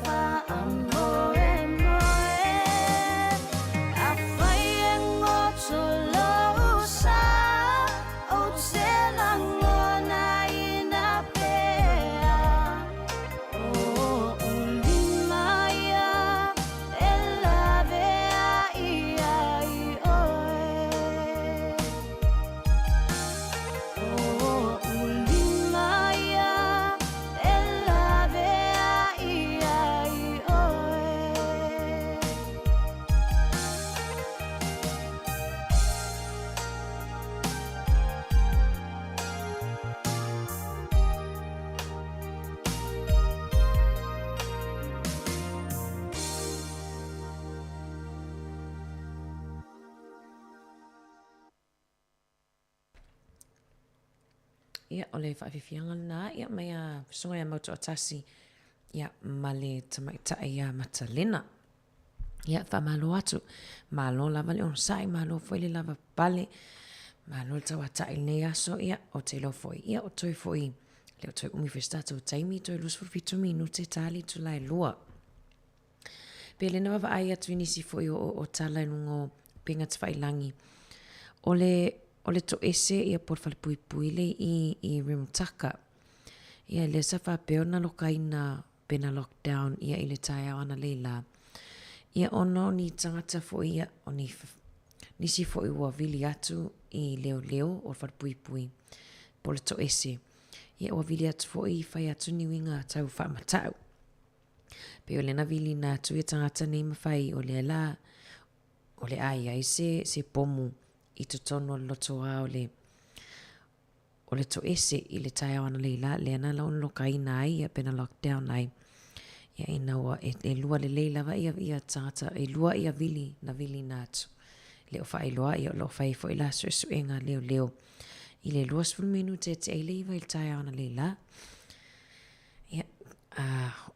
fa amoe moe A faiengo tolosa O telangona ina pea O ulimaya elavea ia I oe O ulimaya elavea ia I oe Ia, o le whaawiwhianga nā, ia mai a sunga ia mautu atasi, ia ma le tamaita ia matalena. Ia, whamalo atu, malo lava le onsai, malo foi le lava pale, malo le tau atai nei aso, ia, o te lo foi, ia, o toi foi, le o toi umi festata o taimi, toi lusu fitu minute tali tu lai lua. Pele na wawa ai atu inisi foi o tala nungo pinga tawhailangi. O le to ese ia por fale pui pui le i rimutaka. Ia le sa whapeo na loka ina pena lockdown ia i le tae au ana leila. Ia ono ni tangata fo ia o nisi fo i ua vili atu i leo o whapui po le to ese. Ia ua vili atu fo i whai atu ni winga tau whamatau. Pe o le na vili na atu ia tangata nei mawhai o le la o le ai se pomu i tutono loto a o le to ese i le tae ana leila le ana la on loka ina ai ia pena lockdown ai. Ia ina ua e lua le leila wa ia tangata e lua ia vili na atu. Leo whai loa ia lo whai fo i la suenga leo. I le lua 10 minute te e leiva i le tae ana leila. Ia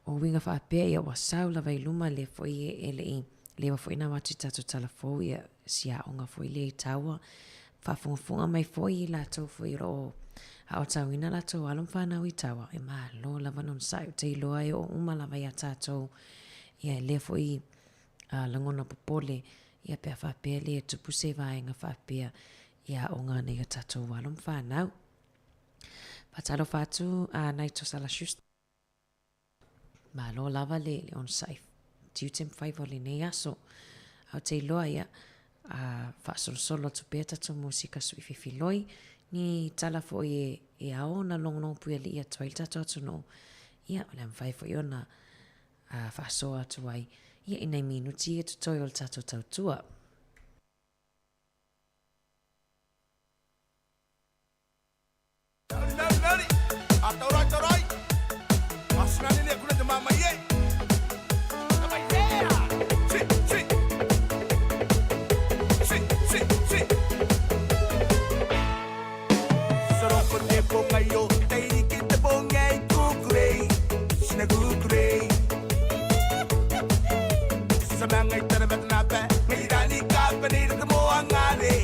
o winga whaapea ia wa saula vai luma le fo i e le i. Lewa fo ina watu tatu talafo ia sia onga fo i le i taua. Whafunga mai fo i la tau fo i ro o tau ina la tau alum whanau i taua. E maa lo lava non sai te i loa e o uma lava ia tātou. Ia le fo i langona popole. Ia pia whapea le tupu se vaenga whapea. Ia o ngā nei a tātou alum whanau. Patalo whatu nai to sala shust. Maa lo lava le on safe. Tiu tem whaivo le nei aso. Au te loa ia. Whaasolo tu pēta tu musika sui whiwhiloi. Ni tala fo e aona longono puia li ia toa il tato atu no. Ia o le mwhai fo i ona whaasoa atu ai. Ia inai minuti e tu toi o le tato tautua. Atorai. Asunani ne kuna te mama ye. Pongayo, tairi kita pongai kukurei, sina kukurei. Samangai tana batnapa, ngai kapa ni tamo angare,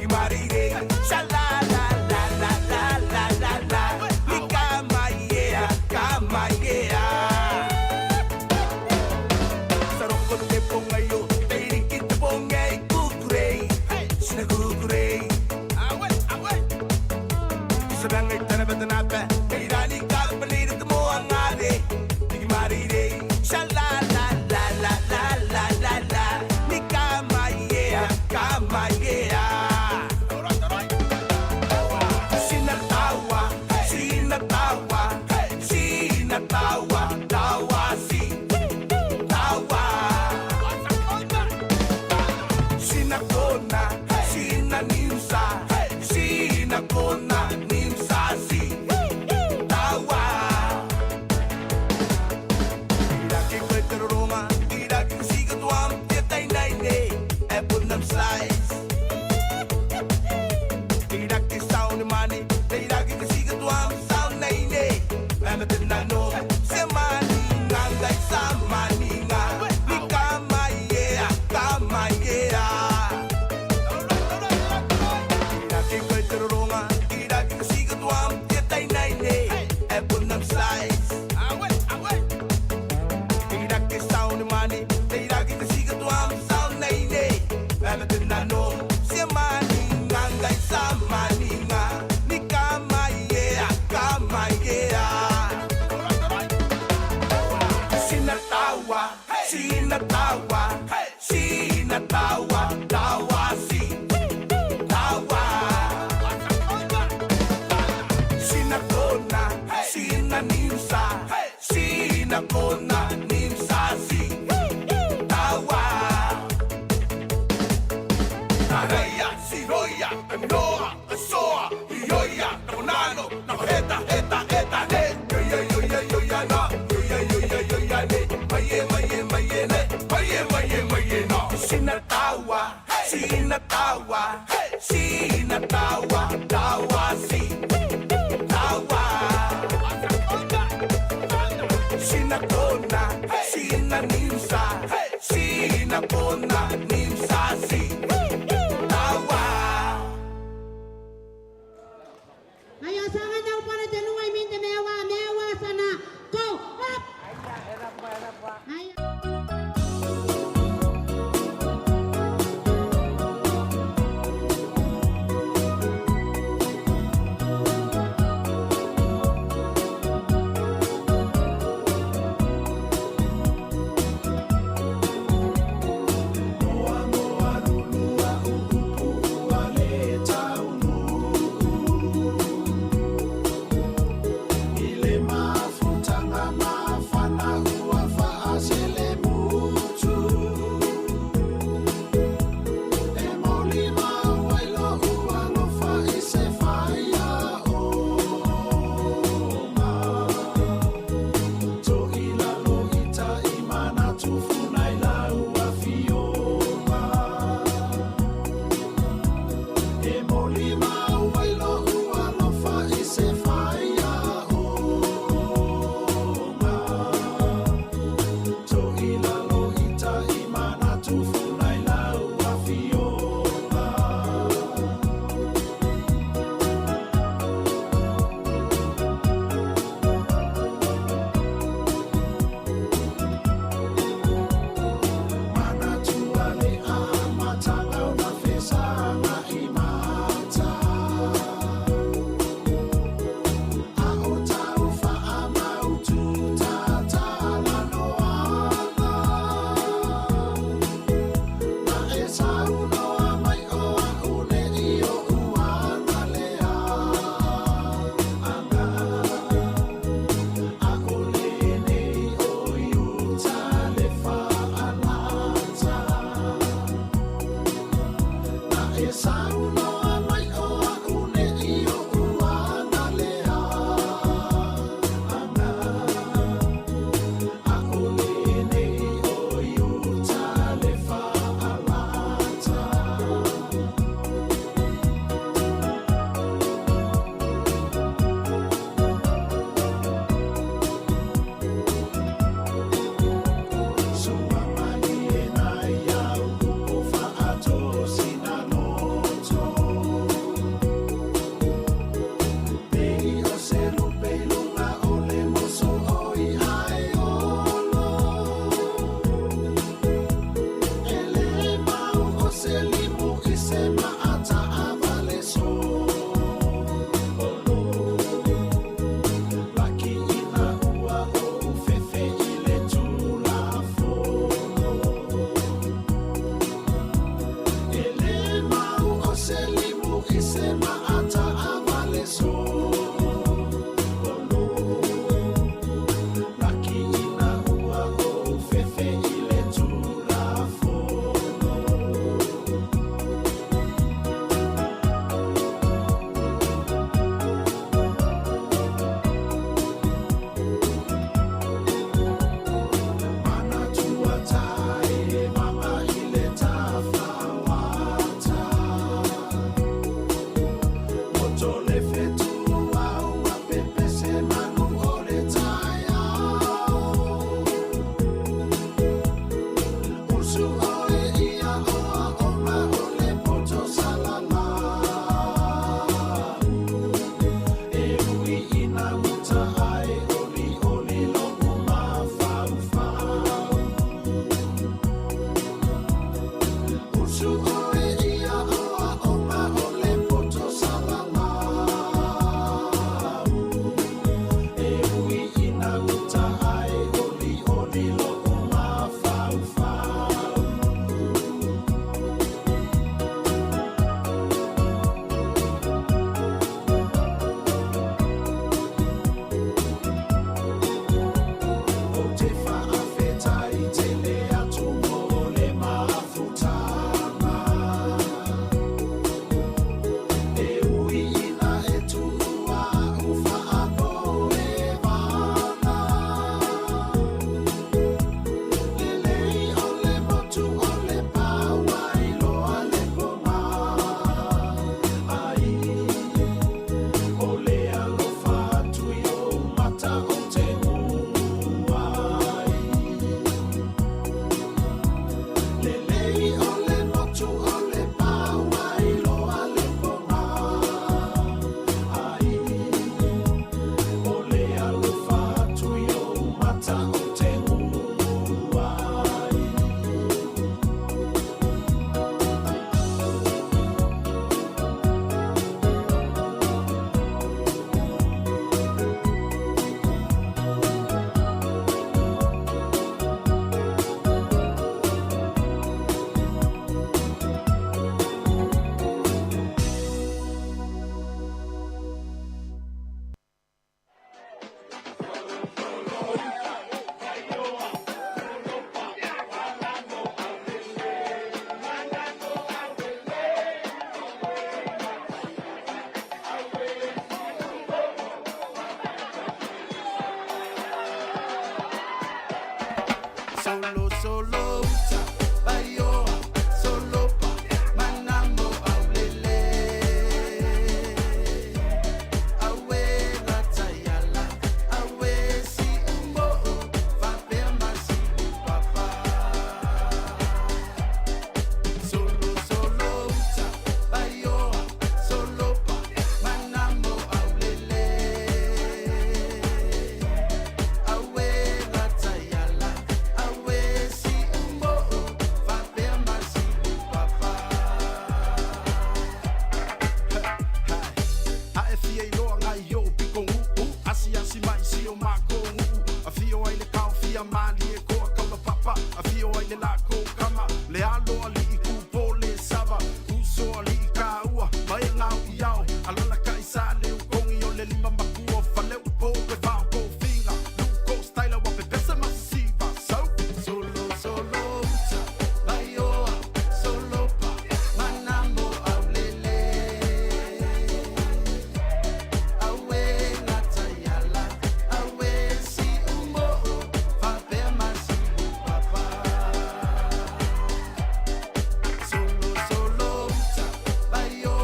ni marire, shala la la la la la la la, ni kama yeah. Saroko te pongayo, tairi kita pongai kukurei, sina kukurei. Sabangai tana batanapa, kairani kalpani de mo angade, ni marire, shala la la la la la la la, ni kama yeah. Tawa si, tawa. Sinakona, sinanimsa, sinakona. Slice. Tidak kisah ni mani, tidak kisah tuam sound naine. Lama tenano, semani ngangai sama ninga. Ni kama yeah. Tidak kisah teroroma, tidak kisah tuam tiada naine. Ebunam slice. Tidak kisah ni mani, tidak kisah tuam sound naine. Lama tenano, semani ngangai sama ninga. Ni kama yeah. Sinatawa, tawa si, tawa. Sinakona, sinanimsa, sinakona, nimsa si, tawa. Naraya, siroya, kanoa, asoa, ioya, nakonano, nakoheta, heta, ne. Yoya, na, yoya, ne. Maye, ne. Sinatawa, tawa si, tawa. Sinakona, sinanimsa, sinakona, nimsa si, tawa. Ayo sangat jauh para jenuai minta mewah sana. Go up. Ayo. solo bayo solo pa manambo aulele awe la tayala awe si umbo fa per masi papa solo bayo solo pa manambo aulele awe la tayala awe si umbo fa per masi papa a e fia ilo ngai yo piko u asi mai si o mako a fio ai le kau fia mali e ko ka papa a fio ai le la ko kama le alo ali ku pole sava uso ali ka ua mai ngau iao alala kai sa le kongi o le lima maku o fale u po ke va ko finga lu ko style wa pe pesa masiva solo bayo solo pa manambo aulele awe la tayala awe si umbo fa per masi papa solo bayo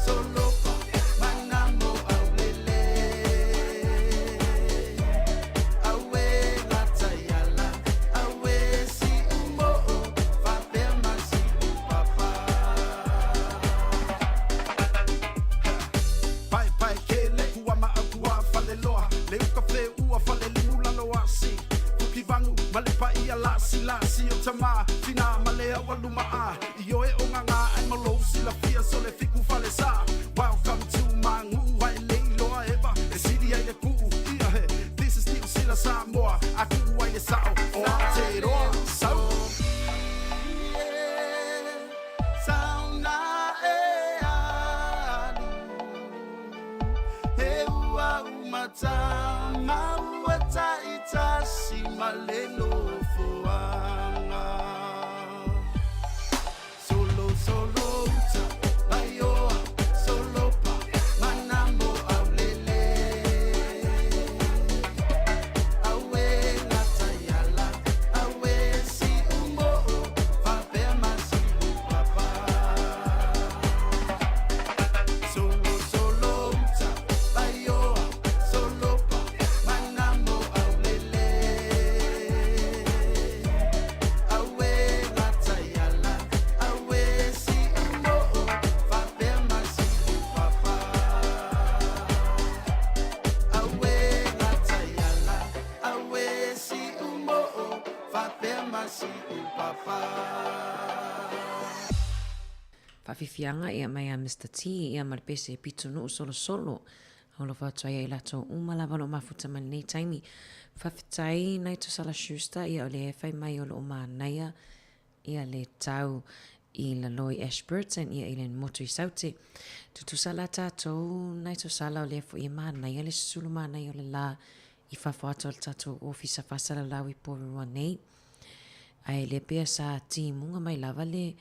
solo pa manambo aulele awe la tayala awe si umbo fa per masi papa pai kele kuama akua fale loa le ukafe ua fale limula loa si ukivangu male pa ia lasi o tama fina male awaluma a io e onganga ai malo si la fia sole fiku fale sa welcome to mangu wai le loa eva e sidi ai le ku ia he this is new sila Samoa aku ai le sao o te roa sao sauna e alu he ua umatama uata itasi malelo fuanga solo bayo solo pa manambo aulele awe la tayala awe si umbo fa per masi papa solo bayo solo pa manambo aulele awe la tayala awe si umbo fa per masi papa awe la tayala awe si umbo fa per masi papa Whawhiwhianga ia mai a Mr. T ia marpese pito no solo. Holo whātua i lato umalawa no mafuta mani nei taimi. Whawhitai nei to sala Schuster ia o le e whai mai o lo o mānaia ia le tau i la loi Ashburton ia i le motu i saute. Tutu sala tātou nei to sala o le fo i mānaia le sulu mānaia o le la i whawhātua le tātou ofisa whasala lau i porua nei. Ai le pia sa timunga mai lava le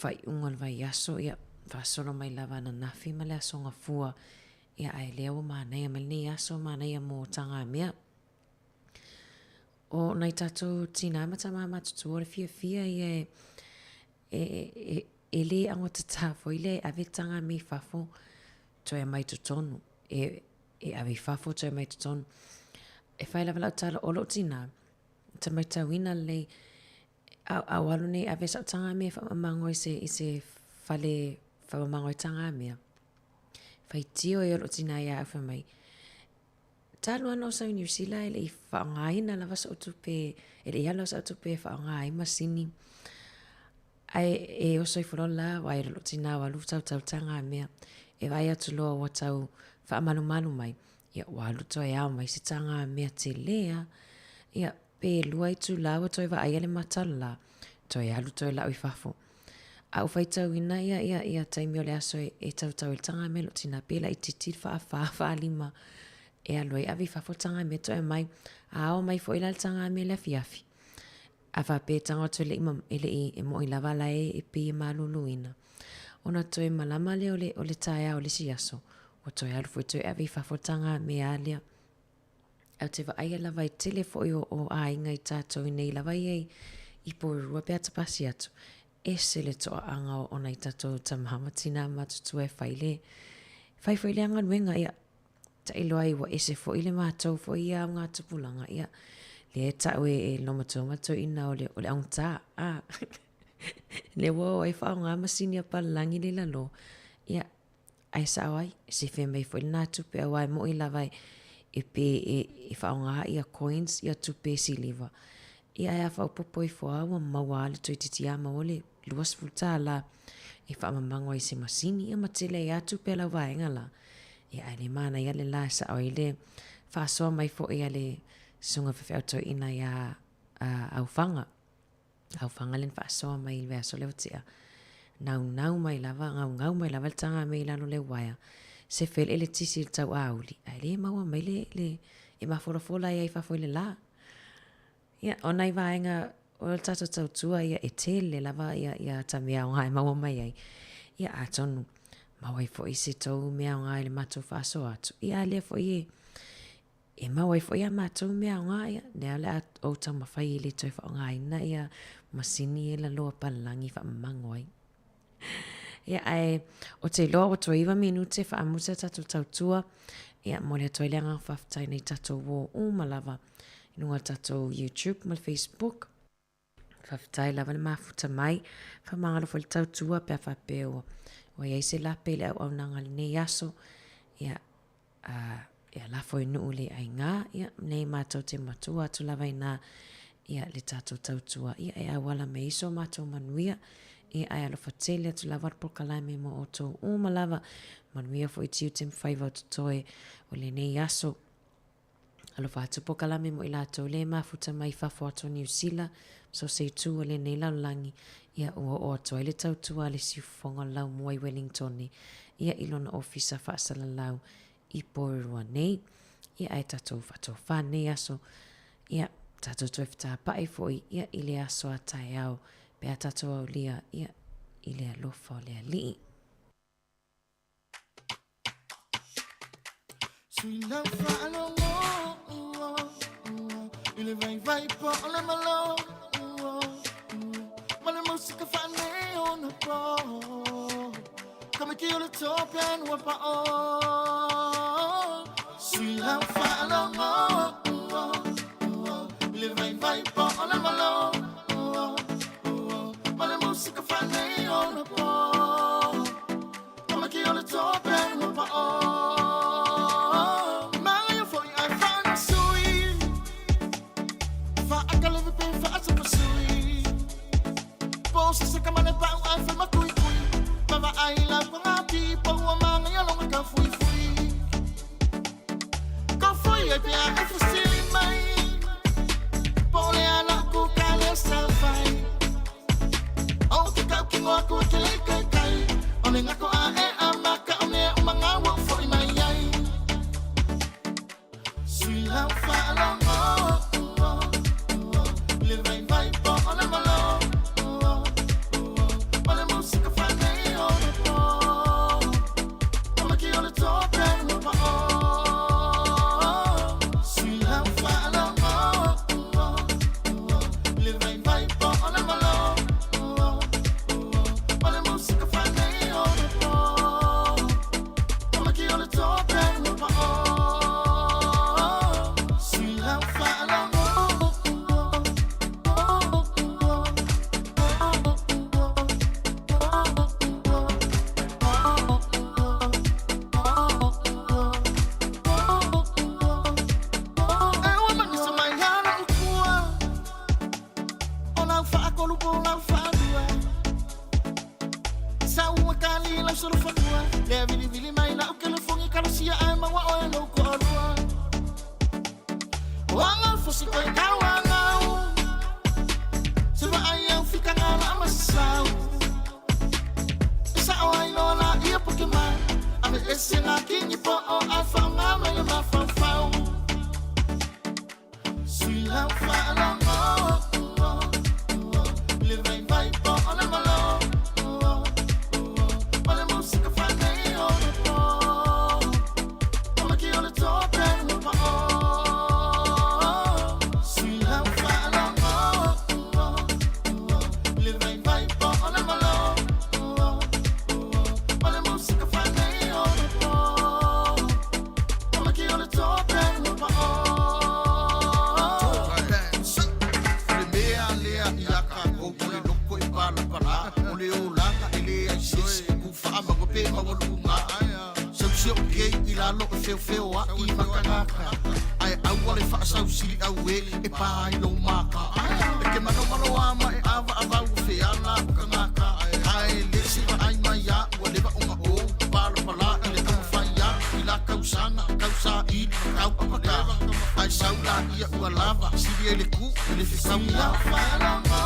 whai unga le vai aso ia whasolo mai lava na nafi ma le aso ngā fua ia ai lea o mānaia ma le nei aso mānaia mō tanga mea. O nei tātou tina mata mā matutu o le fia ia e le ango tatafo i le ave tanga mi fafo toi mai tutonu e ave fafo toi mai tutonu e whai lava lau tala olo tina ta mai tauina le a walu nei ave sa tanga me fa mango i se fale fa mango i tanga me fai tio e olo tina ia fa mai talo ano sa New Zealand le fa ngai na lava sa utupe e le ala sa utupe fa ngai masini ai e o soi folo la vai olo tina walu tau tanga me e vai atu lo wa tau fa malu mai ia walu to ia mai se tanga me te lea ia pe luai tu lawa toi va ai le matala toi alu toi la uifafo au fai tau ina ia taimi o le aso e tau il tanga me lo tina pela i titi fa lima e aloi avi fafo tanga me toi mai ao mai fo ila tanga me le fiafi a fa pe tanga toi le imam ele e mo ila vala e pe maluluina ona toi malama le o le taia o le siaso o toi alu fo toi avi fafo tanga me alia au te vai lava I tele fo o ainga I tātou I nei lava I porua pe ata pasi atu. E se le toa anga o nei tātou tamahama tina matutu e whaile. Whaile anga nuenga ia ta iloa I wa ese fo ile mātou fo ia ngā tupulanga ia. Le tau e lomatou matou ina o le aung tā. Le wo ai whao ngā masini a palangi le lalo. Ia, ai sawai, se whemei fo ile nā tupe awai mo I lavai e pe e whao ngā ia coins ia tupe siliva. Ia ai a whao popo I whoa ua maua ale toi titi ama ole luas futa la e wha mamangwa I se masini ia matele ia tupe lau vaenga la. Ia ai le mana ia le la sa o ile wha soa mai fo ia le sunga whiwhau toi ina ia au whanga. Au whanga len wha soa mai vea so leo tia. Nau mai lava, ngau mai lava le tanga mai lalo le waia. Se fel ele tisi le tau auli. Ai le maua mai le e mafora ia I whafo le la. Ia, ona I vaenga o le tato tau tua ia e tele lava ia ta mea o ngai maua mai ai. Ia a tonu, maua I fo I se tau mea o ngai le matou whaso atu. Ia le fo I e maua I fo ia matou mea o ngai. Nea le o tau mawhai I le toi wha o ngai na ia masini e la loa palangi wha mamango ai. Ia ai, o te loa o toi iwa minute wha amusa tato tau tua. Ia mo le toi leanga whaftai nei tato wo umalava. Nunga tato YouTube mal Facebook. Whaftai lava le mafuta mai. Whamangalo fo le tau tua pia whapeo. O iei se la pele au nanga le nei aso. Ia, ia la fo inu le ai ngā. Ia, nei mātou te matua atu lava ina. Ia le tato tau tua. Ia e awala me iso mātou manuia. Ia ai alofa tele atu lava po kalame mo o tō umalava. Manuia fo I tiu tem whaiva tu toe. O le nei aso. Alofa atu po kalame mo I lato le mafuta mai whafo ato New Zealand. So se tu o le nei laulangi. Ia o ato ai le tau tua le siufonga lau mua I Wellington. Ia ilona ofisa whaasala lau I porua nei. Ia ai tatou whato whanei aso. Ia tatou toi whita pae foi. Ia ile aso a tai au. Pea tatou au lia. Ia ile alofa o lea lii. Sweet love follow ile vai po le malo ma le musica fa ne on po come che io le topian wa pa sweet love follow ile vai po le malo ma le musica fa ne on po come che io le topian wa pa se kamane pa ai fa makui kui mama ai la kwa pi po wa mama ya longa ka fui e pia e fusili mai pole ala ku kale sa fai o ki ka ki mo ku te le kai ole ngako a e amaka one umanga wo foi mai ai sui la fa la le vai po ole malo Sau sio ke I la lo feo a I makangaka. Ai au le fa sau si au e pa I lo maka. E ke malo ama e ava fe ala kangaka. Ai le si ai mai ya o le va uma o pa lo pala I le kama fa ya I la kausanga kausa I kau apaka. Ai sau la ia ua lava si le ku le fe sau ya fa la mo.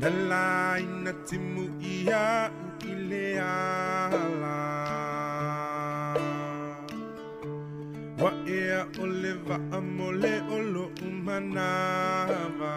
Na la ina timu ia ile ala Wa ea oleva amole olo umanava